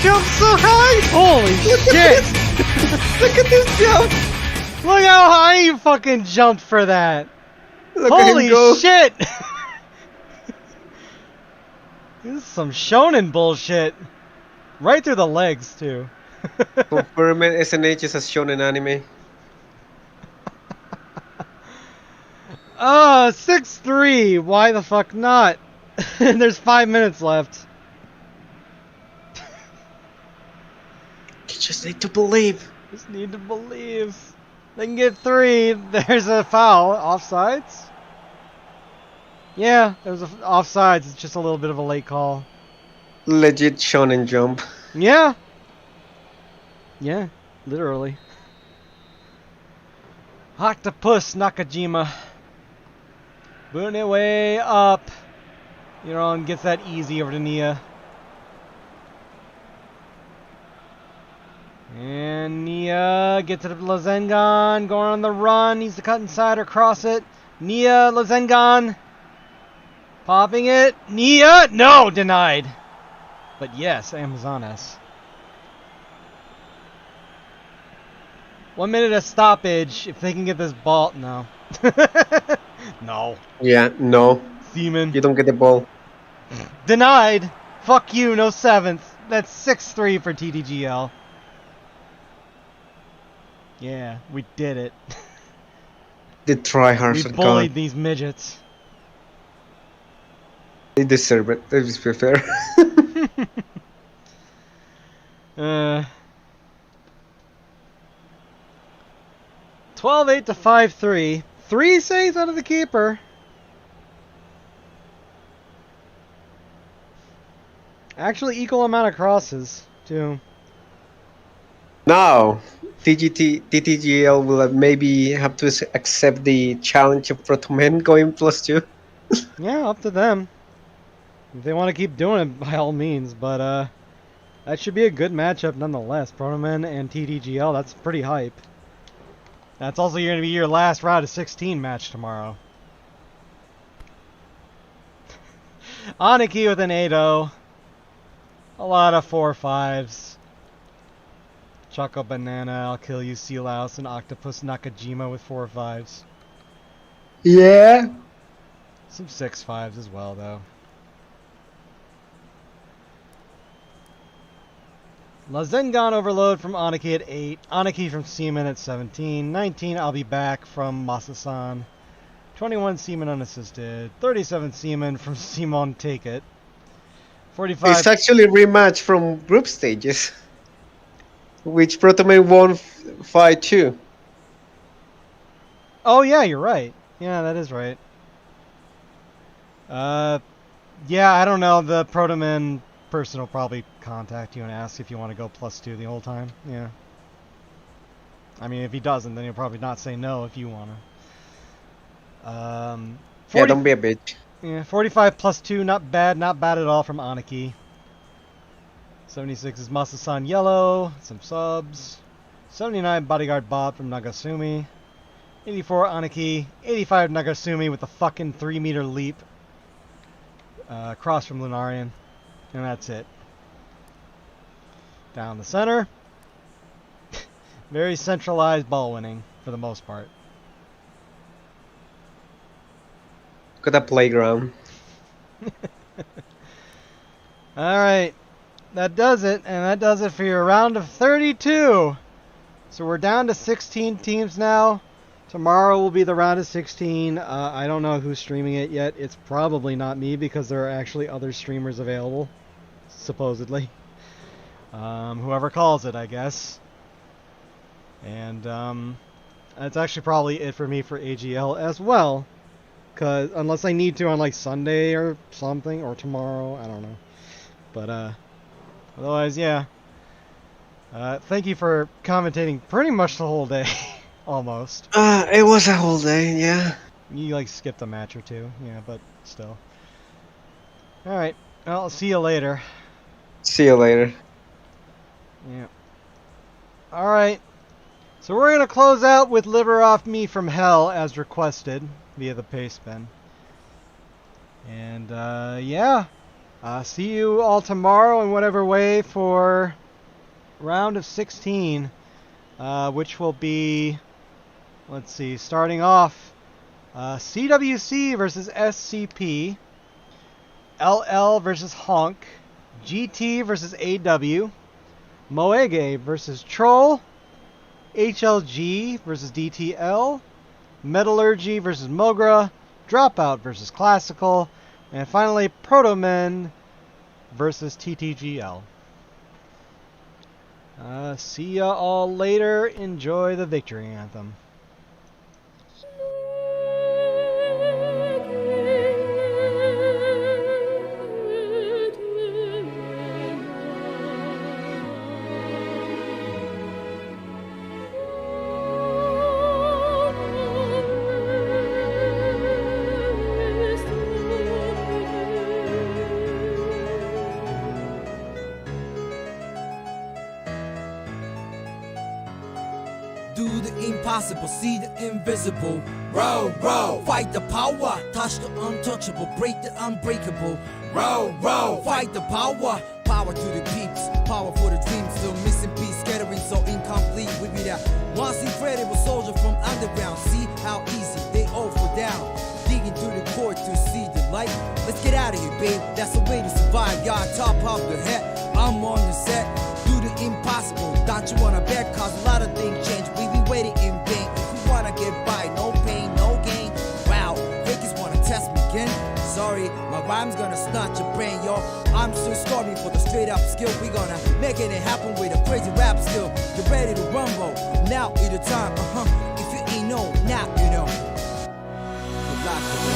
Jump so high! Holy shit! Look at this jump! Look how high you fucking jumped for that! Look at Holy him go. shit! This is some shonen bullshit. Right through the legs, too. Confirmed SNH is a shonen anime. 6-3. Why the fuck not? There's 5 minutes left. You just need to believe. Just need to believe. They can get 3. There's a foul. Offsides? Yeah, there's a offsides. It's just a little bit of a late call. Legit shonen jump. Yeah. Yeah, literally. Octopus Nakajima. Booting it way up. And gets that easy over to Nia. And Nia gets it to Lazengan. Going on the run. Needs to cut inside or cross it. Nia, Lazengan. Popping it. Nia! No! Denied. But yes, Amazonas. 1 minute of stoppage. If they can get this ball. No. No. Yeah, no. Seaman. You don't get the ball. Denied. Fuck you, no 7th. That's 6-3 for TDGL. Yeah, we did it. The tryhards We are bullied gone. these midgets. They deserve it. Let's be fair. 12-8 to 5-3. 3 saves out of the keeper. Actually, equal amount of crosses, too. Now, TTGL will maybe have to accept the challenge of Protoman going +2. Yeah, up to them. If they want to keep doing it, by all means. But that should be a good matchup nonetheless. Protoman and TDGL, that's pretty hype. That's also going to be your last round of 16 match tomorrow. Aniki with an 8-0. A lot of 4-5s. Choco Banana, I'll Kill You, Seal House, and Octopus Nakajima with 4-5s. Yeah. Some 6-5s as well, though. Lazengan Overload from Aniki at 8. Aniki from Seaman at 17. 19, I'll Be Back from Masasan. 21, Seaman unassisted. 37, Seaman from Simon Take It. 45. It's actually a rematch from group stages, which Protoman won 5-2. Oh, yeah, you're right. Yeah, that is right. Yeah, I don't know. The Protoman person will probably contact you and ask if you want to go +2 the whole time. Yeah. I mean, if he doesn't, then he'll probably not say no if you want to. Yeah, don't be a bitch. Yeah, 45 +2, not bad at all from Aniki. 76 is Masasan Yellow, some subs. 79 Bodyguard Bob from Nagasumi. 84 Aniki, 85 Nagasumi with the fucking 3-meter leap across from Lunarian, and that's it. Down the center. Very centralized ball winning for the most part. Look at that playground. Alright, that does it, and that does it for your round of 32. So we're down to 16 teams now. Tomorrow will be the round of 16. I don't know who's streaming it yet. It's probably not me because there are actually other streamers available, supposedly. Whoever calls it, I guess. And that's actually probably it for me for AGL as well. Cause unless I need to on like Sunday or something, or tomorrow, I don't know. But otherwise, yeah. Thank you for commentating pretty much the whole day, almost. It was a whole day, yeah. You like skipped a match or two, yeah, but still. All right, well, I'll see you later. See you later. Yeah. All right. So we're gonna close out with "Liver Off Me from Hell" as requested via the paste spin. And yeah. See you all tomorrow in whatever way for round of 16, which will be, let's see, starting off CWC versus SCP, LL versus Honk, GT versus AW, Moege versus Troll, HLG versus DTL, Metallurgy versus Mogra, Dropout versus Classical, and finally, Protomen versus TTGL. See ya all later. Enjoy the victory anthem. Do the impossible, see the invisible. Row, row, fight the power, touch the untouchable, break the unbreakable. Row, row, fight the power, power to the peeps, power for the dreams. Still missing piece, scattering so incomplete. We be that once incredible soldier from underground. See how easy they all fall down. Digging through the core to see the light. Let's get out of here, babe. That's the way to survive. Y'all top of the head. I'm on the set. Do the impossible. Don't you wanna bet? Cause a lot of things change. We be waiting in vain. If you wanna get by, no pain, no gain. Wow, fakers wanna test me again. Sorry, my rhyme's gonna snatch your brain, yo. I'm still starving for the straight up skill. We gonna make it happen with a crazy rap skill. Get ready to rumble. Now is the time, If you ain't know, now you know. Good luck.